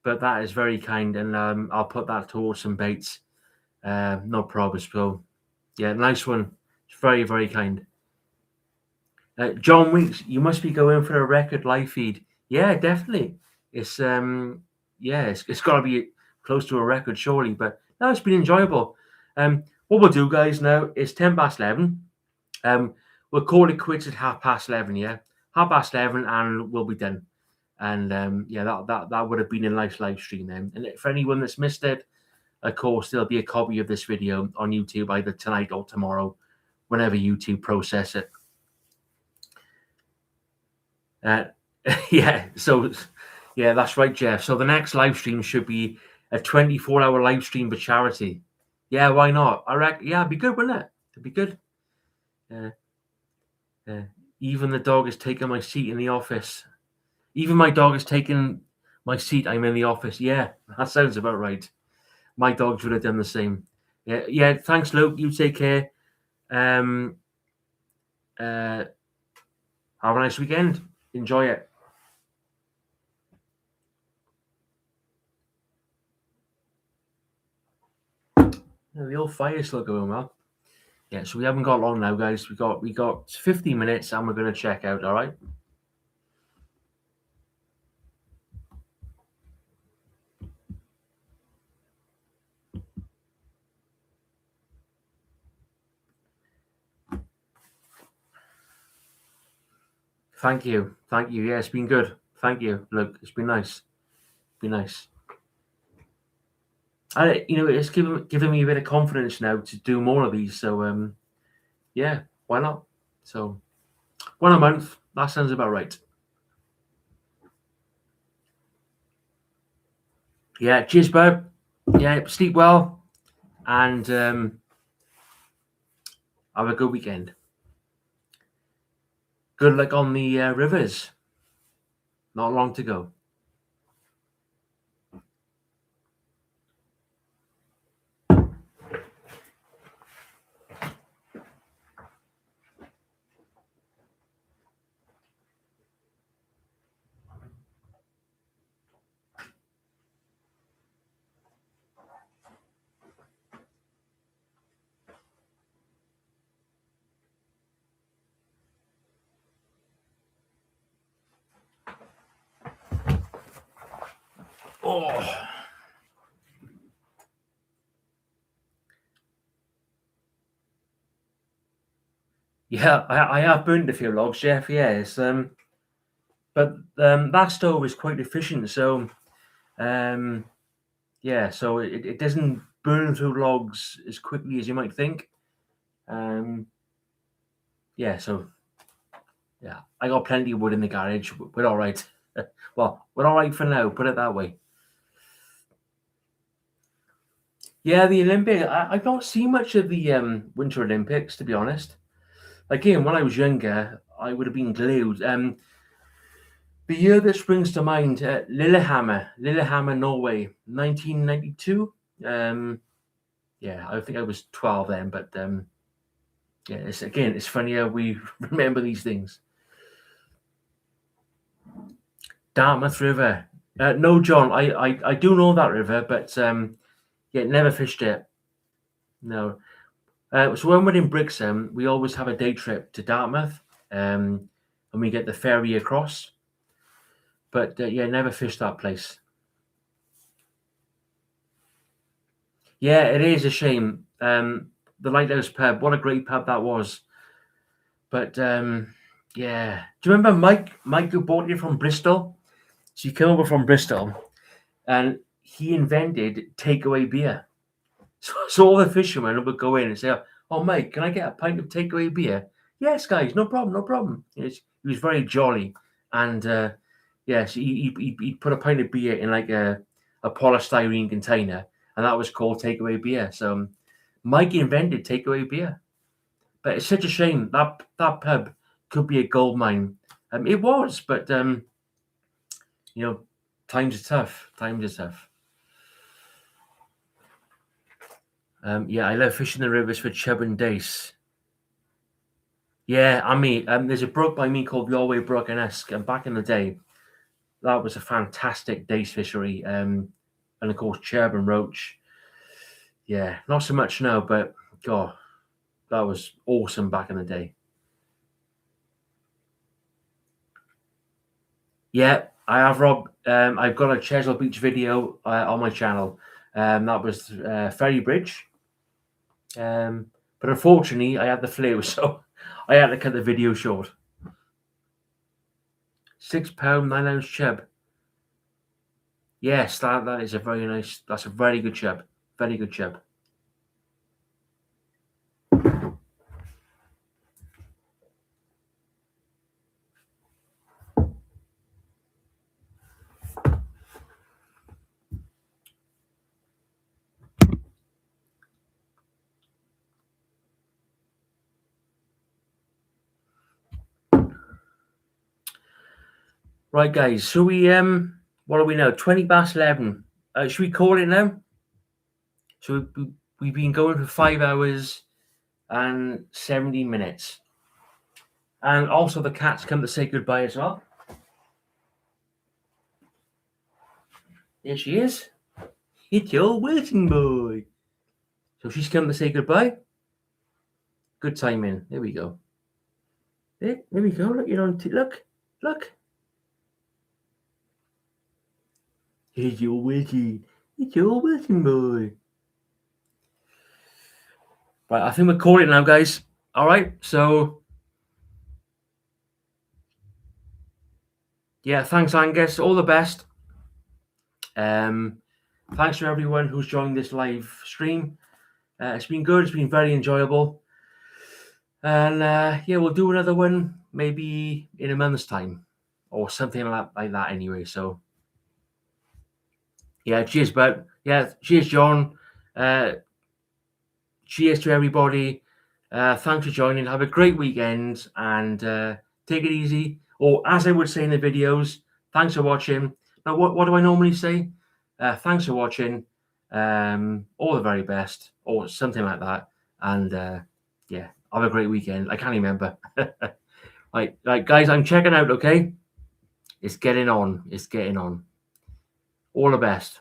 But that is very kind, and I'll put that towards some baits. No problem. So yeah, nice one. It's very, very kind. John Weeks, you must be going for a record live feed. Yeah, definitely. It's it's got to be close to a record, surely. But no, it's been enjoyable. What we'll do, guys, now is 11:10. We'll call it quits at 11:30. Yeah, 11:30, and we'll be done. And that would have been a nice live stream then. And for anyone that's missed it, of course, there'll be a copy of this video on YouTube either tonight or tomorrow, whenever YouTube process it. That's right, Jeff. So the next live stream should be a 24-hour live stream for charity. Yeah, why not? I reckon. Yeah, it'd be good, wouldn't it? It'd be good. Even the dog has taken my seat in the office. Even my dog has taken my seat. I'm in the office. Yeah, that sounds about right. My dogs would have done the same. Yeah. Thanks, Luke. You take care. Have a nice weekend. Enjoy it. The old fire's still going well. Yeah, so we haven't got long now, guys. We got 15 minutes, and we're going to check out. All right. Thank you. Yeah, it's been good. Thank you, Luke. It's been nice. It's given me a bit of confidence now to do more of these. So, yeah, why not? So, one a month. That sounds about right. Yeah, cheers, bud. Yeah, sleep well, and have a good weekend. Good luck on the rivers. Not long to go. Oh. Yeah, I have burned a few logs, Jeff. Yes, but that stove is quite efficient. So, so it doesn't burn through logs as quickly as you might think. I got plenty of wood in the garage. We're all right. Well, we're all right for now. Put it that way. Yeah, the Olympics. I've not seen much of the Winter Olympics, to be honest. Again, when I was younger, I would have been glued. The year that springs to mind, Lillehammer, Norway, 1992. I think I was 12 then, but it's funny how we remember these things. Dartmouth River. No, John, I do know that river, but never fished it. No. So when we're in Brixham, we always have a day trip to Dartmouth, and we get the ferry across. But never fished that place. Yeah, it is a shame. The Lighthouse Pub, what a great pub that was. But do you remember Mike who bought you from Bristol? So you came over from Bristol, and he invented takeaway beer. So all the fishermen would go in and say, "Oh, mate, can I get a pint of takeaway beer?" "Yes, guys, no problem, no problem." He was very jolly, and yes, he put a pint of beer in like a polystyrene container, and that was called takeaway beer. So Mike invented takeaway beer, but it's such a shame that pub could be a gold mine. It was, but you know, times are tough. Times are tough. Yeah, I love fishing the rivers for chub and dace. Yeah, I mean, there's a brook by me called the Allway Brook in Esk, and back in the day, that was a fantastic dace fishery. And of course, chub and roach. Yeah, not so much now, but God, that was awesome back in the day. Yeah, I have, Rob. I've got a Chesil Beach video on my channel. That was Ferry Bridge. But unfortunately, I had the flu, so I had to cut the video short. £6, 9 ounce chub. Yes, that is a very nice. That's a very good chub. Very good chub. Right, guys. So we what are we now? 11:20. Should we call it now? So we've been going for 5 hours and 70 minutes. And also the cat's come to say goodbye as well. There she is. It's your waiting boy. So she's come to say goodbye. Good timing. There we go. There we go. Look, you're on. Look. Here's your waiting. It's your waiting boy. Right, I think we're calling it now, guys. All right. So yeah, thanks, Angus. All the best. Thanks to everyone who's joined this live stream. It's been good. It's been very enjoyable. And yeah, we'll do another one maybe in a month's time or something like that anyway. So yeah, cheers, bud. Yeah, cheers, John. Cheers to everybody. Thanks for joining. Have a great weekend and take it easy. Or as I would say in the videos, thanks for watching. Now, what do I normally say? Thanks for watching. All the very best, or something like that. And yeah, have a great weekend. I can't remember. Right, guys, I'm checking out. Okay, it's getting on. All the best.